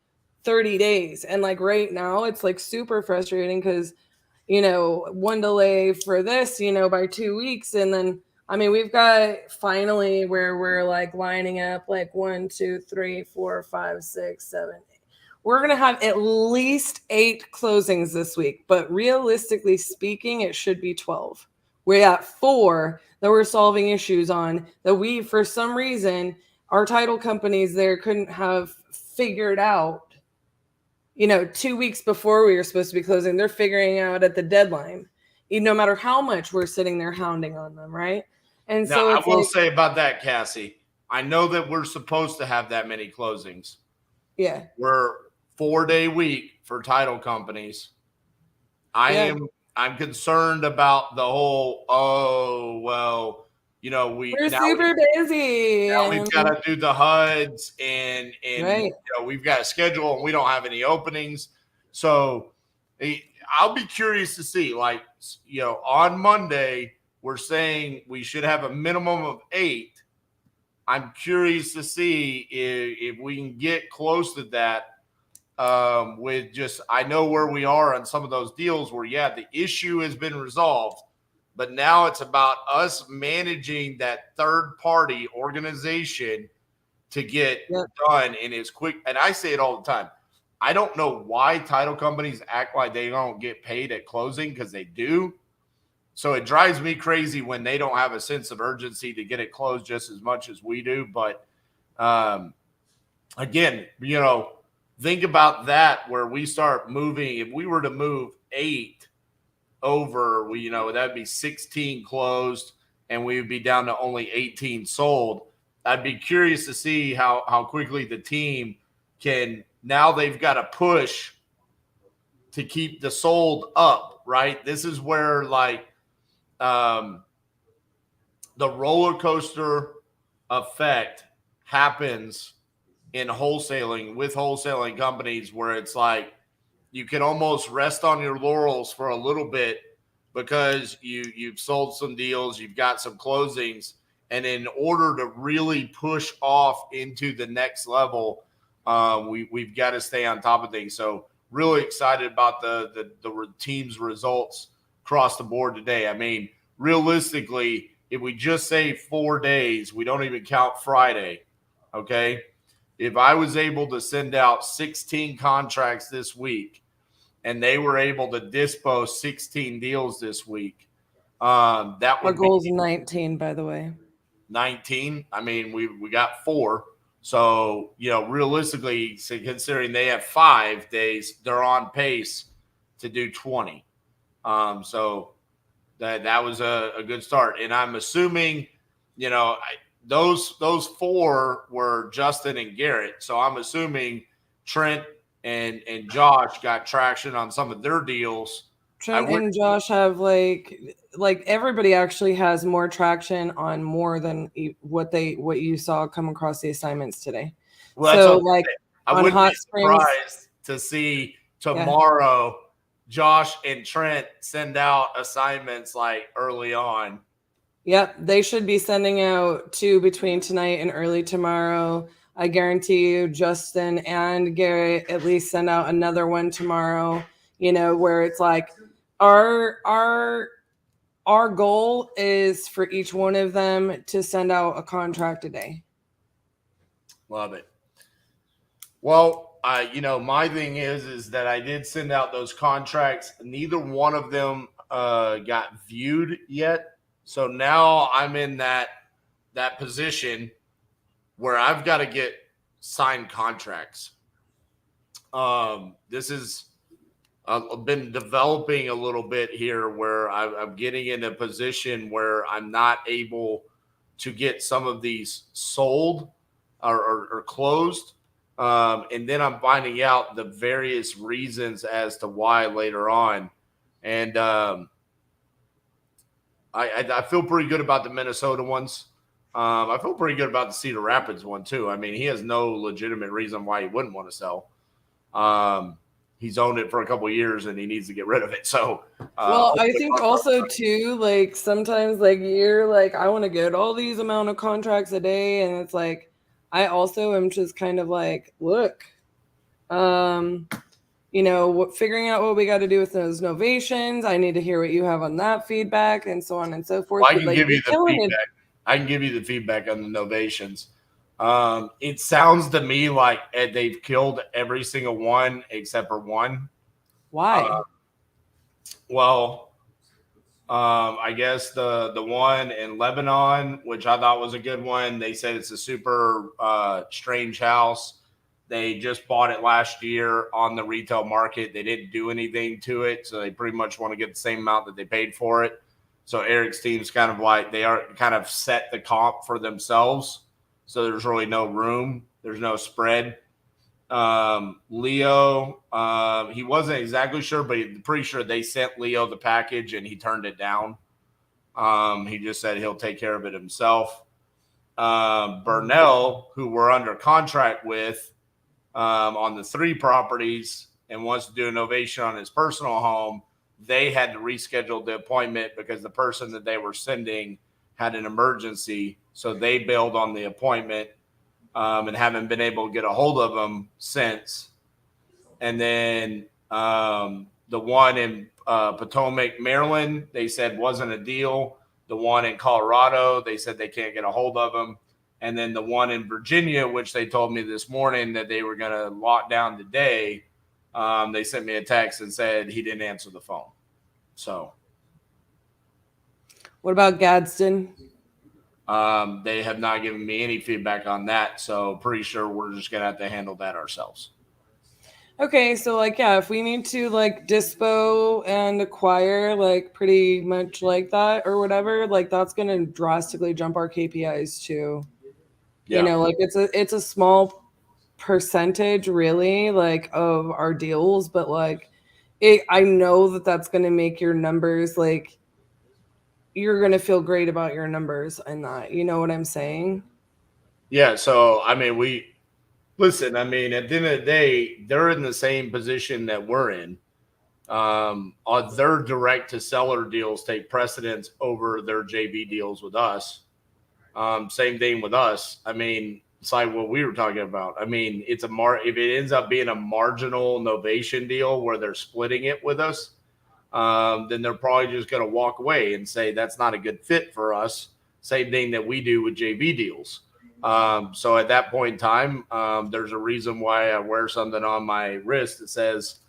30 days. And like right now, it's like super frustrating because, you know, one delay for this, you know, by 2 weeks. And then, I mean, we've got finally where we're like lining up like 1, 2, 3, 4, 5, 6, 7, 8. We're going to have at least 8 closings this week, but realistically speaking, it should be 12. We're at 4 that we're solving issues on that we, for some reason, our title companies there couldn't have figured out, you know, 2 weeks before we were supposed to be closing. They're figuring out at the deadline, no matter how much we're sitting there hounding on them, right? And Now, so I it's will like, say about that, Cassie, I know that we're supposed to have that many closings. yeah. We're 4-day week for title companies. I'm concerned about the whole, oh, well, you know, we're super busy. Now we've got to do the HUDs and Right. you know, we've got a schedule and we don't have any openings. So I'll be curious to see, like, you know, on Monday, we're saying we should have a minimum of 8. I'm curious to see if we can get close to that. With just, I know where we are on some of those deals where, yeah, the issue has been resolved, but now it's about us managing that third party organization to get done in as quick. And I say it all the time. I don't know why title companies act like they don't get paid at closing, because they do. So it drives me crazy when they don't have a sense of urgency to get it closed just as much as we do. But again, you know, think about that, where we start moving. If we were to move 8 over, you know, that'd be 16 closed and we would be down to only 18 sold. I'd be curious to see how quickly the team can, now they've got to push to keep the sold up, right? This is where, like, the roller coaster effect happens in wholesaling with wholesaling companies, where it's like you can almost rest on your laurels for a little bit because you've sold some deals, you've got some closings, and in order to really push off into the next level, we've got to stay on top of things. So really excited about the team's results across the board today. I mean, realistically, if we just say 4 days, we don't even count Friday, okay? If I was able to send out 16 contracts this week and they were able to dispose 16 deals this week, that would our goal's 19, by the way. 19. I mean, we got 4. So, you know, realistically, so considering they have 5 days, they're on pace to do 20. So that was a good start. And I'm assuming, you know, those 4 were Justin and Garrett. So I'm assuming Trent and Josh got traction on some of their deals. Trent and Josh have like everybody actually has more traction on more than what you saw come across the assignments today. Well, so like I on wouldn't Hot be Springs, surprised to see tomorrow Josh and Trent send out assignments like early on. Yep, they should be sending out 2 between tonight and early tomorrow. I guarantee you Justin and Garrett at least send out another one tomorrow, you know, where it's like our goal is for each one of them to send out a contract a day. Love it. Well, you know, my thing is that I did send out those contracts. Neither one of them got viewed yet. So now I'm in that position where I've got to get signed contracts. This is I've been developing a little bit here, where I'm getting in a position where I'm not able to get some of these sold or closed. And then I'm finding out the various reasons as to why later on. And I feel pretty good about the Minnesota ones. I feel pretty good about the Cedar Rapids one too. I mean, he has no legitimate reason why he wouldn't want to sell. He's owned it for a couple of years and he needs to get rid of it. So, well, I think also too, like sometimes like you're like, I want to get all these amount of contracts a day. And it's like, I also am just kind of like, look, Figuring out what we got to do with those novations. I need to hear what you have on that feedback and so on and so forth. Well, I can give you the feedback. I can give you the feedback on the novations. It sounds to me like they've killed every single one except for one. Why? I guess the one in Lebanon, which I thought was a good one, they said it's a super strange house. They just bought it last year on the retail market. They didn't do anything to it, so they pretty much want to get the same amount that they paid for it. So Eric's team's kind of like they are kind of set the comp for themselves. So there's really no room. There's no spread. Leo, he wasn't exactly sure, but he's pretty sure they sent Leo the package and he turned it down. He just said he'll take care of it himself. Burnell, who we're under contract with on the 3 properties and wants to do an novation on his personal home, they had to reschedule the appointment because the person that they were sending had an emergency. So they bailed on the appointment and haven't been able to get a hold of them since. And then the one in Potomac, Maryland, they said wasn't a deal. The one in Colorado, they said they can't get a hold of them. And then the one in Virginia, which they told me this morning that they were going to lock down today, they sent me a text and said he didn't answer the phone. So. What about Gadsden? They have not given me any feedback on that. So pretty sure we're just going to have to handle that ourselves. Okay, so if we need to dispo and acquire pretty much like that or whatever, that's going to drastically jump our KPIs too. Yeah. It's a small percentage really of our deals, but I know that's going to make your numbers you're going to feel great about your numbers and that, you know what I'm saying? Yeah. So, I mean, at the end of the day, they're in the same position that we're in. Their direct to seller deals take precedence over their JV deals with us. Same thing with us. It's like what we were talking about. It's if it ends up being a marginal novation deal where they're splitting it with us, then they're probably just going to walk away and say that's not a good fit for us. Same thing that we do with JV deals. So at that point in time, there's a reason why I wear something on my wrist that says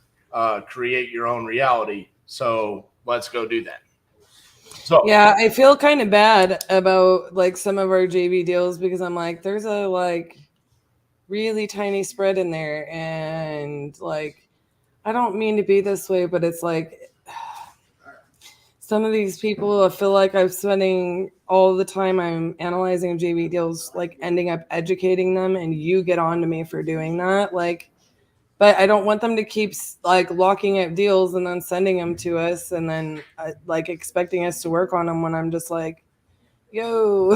create your own reality. So let's go do that. So yeah, I feel kind of bad about some of our JV deals because I'm there's a really tiny spread in there, and I don't mean to be this way, but it's some of these people, I feel like I'm spending all the time I'm analyzing JV deals, ending up educating them, and you get on to me for doing that. But I don't want them to keep locking up deals and then sending them to us and then expecting us to work on them when I'm just yo,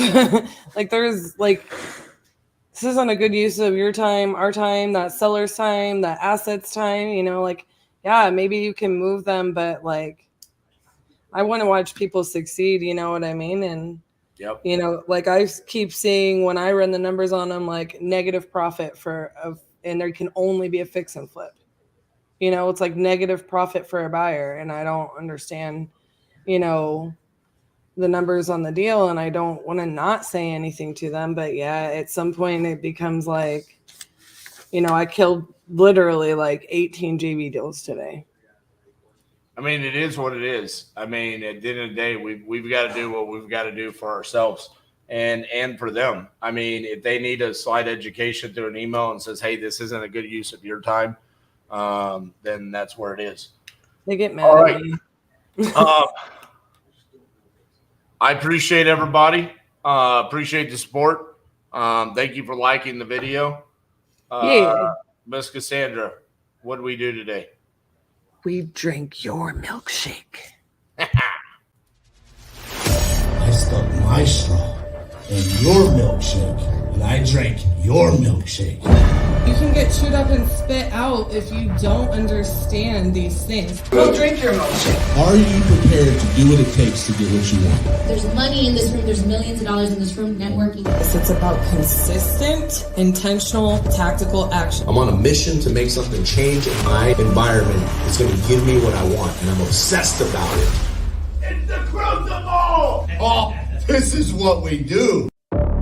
there's this isn't a good use of your time, our time, that seller's time, that asset's time, yeah, maybe you can move them, but I want to watch people succeed, you know what I mean? And yep. I keep seeing when I run the numbers on them, negative profit and there can only be a fix and flip. It's negative profit for a buyer, and I don't understand, the numbers on the deal, and I don't want to not say anything to them. But yeah, at some point it becomes I killed literally 18 JV deals today. It is what it is. At the end of the day, we've got to do what we've got to do for ourselves and for them. If they need a slight education through an email and says, hey, this isn't a good use of your time, then that's where it is. They get mad. All right. I appreciate everybody. Appreciate the support. Thank you for liking the video. Yeah. Miss Cassandra, what did we do today? We drank your milkshake. I stuck my straw in your milkshake, and I drank your milkshake. You can get chewed up and spit out if you don't understand these things. Go drink your emotion. Are you prepared to do what it takes to get what you want? There's money in this room. There's millions of dollars in this room networking. It's about consistent, intentional, tactical action. I'm on a mission to make something change in my environment. It's going to give me what I want, and I'm obsessed about it. It's the crucible! Oh, this is what we do.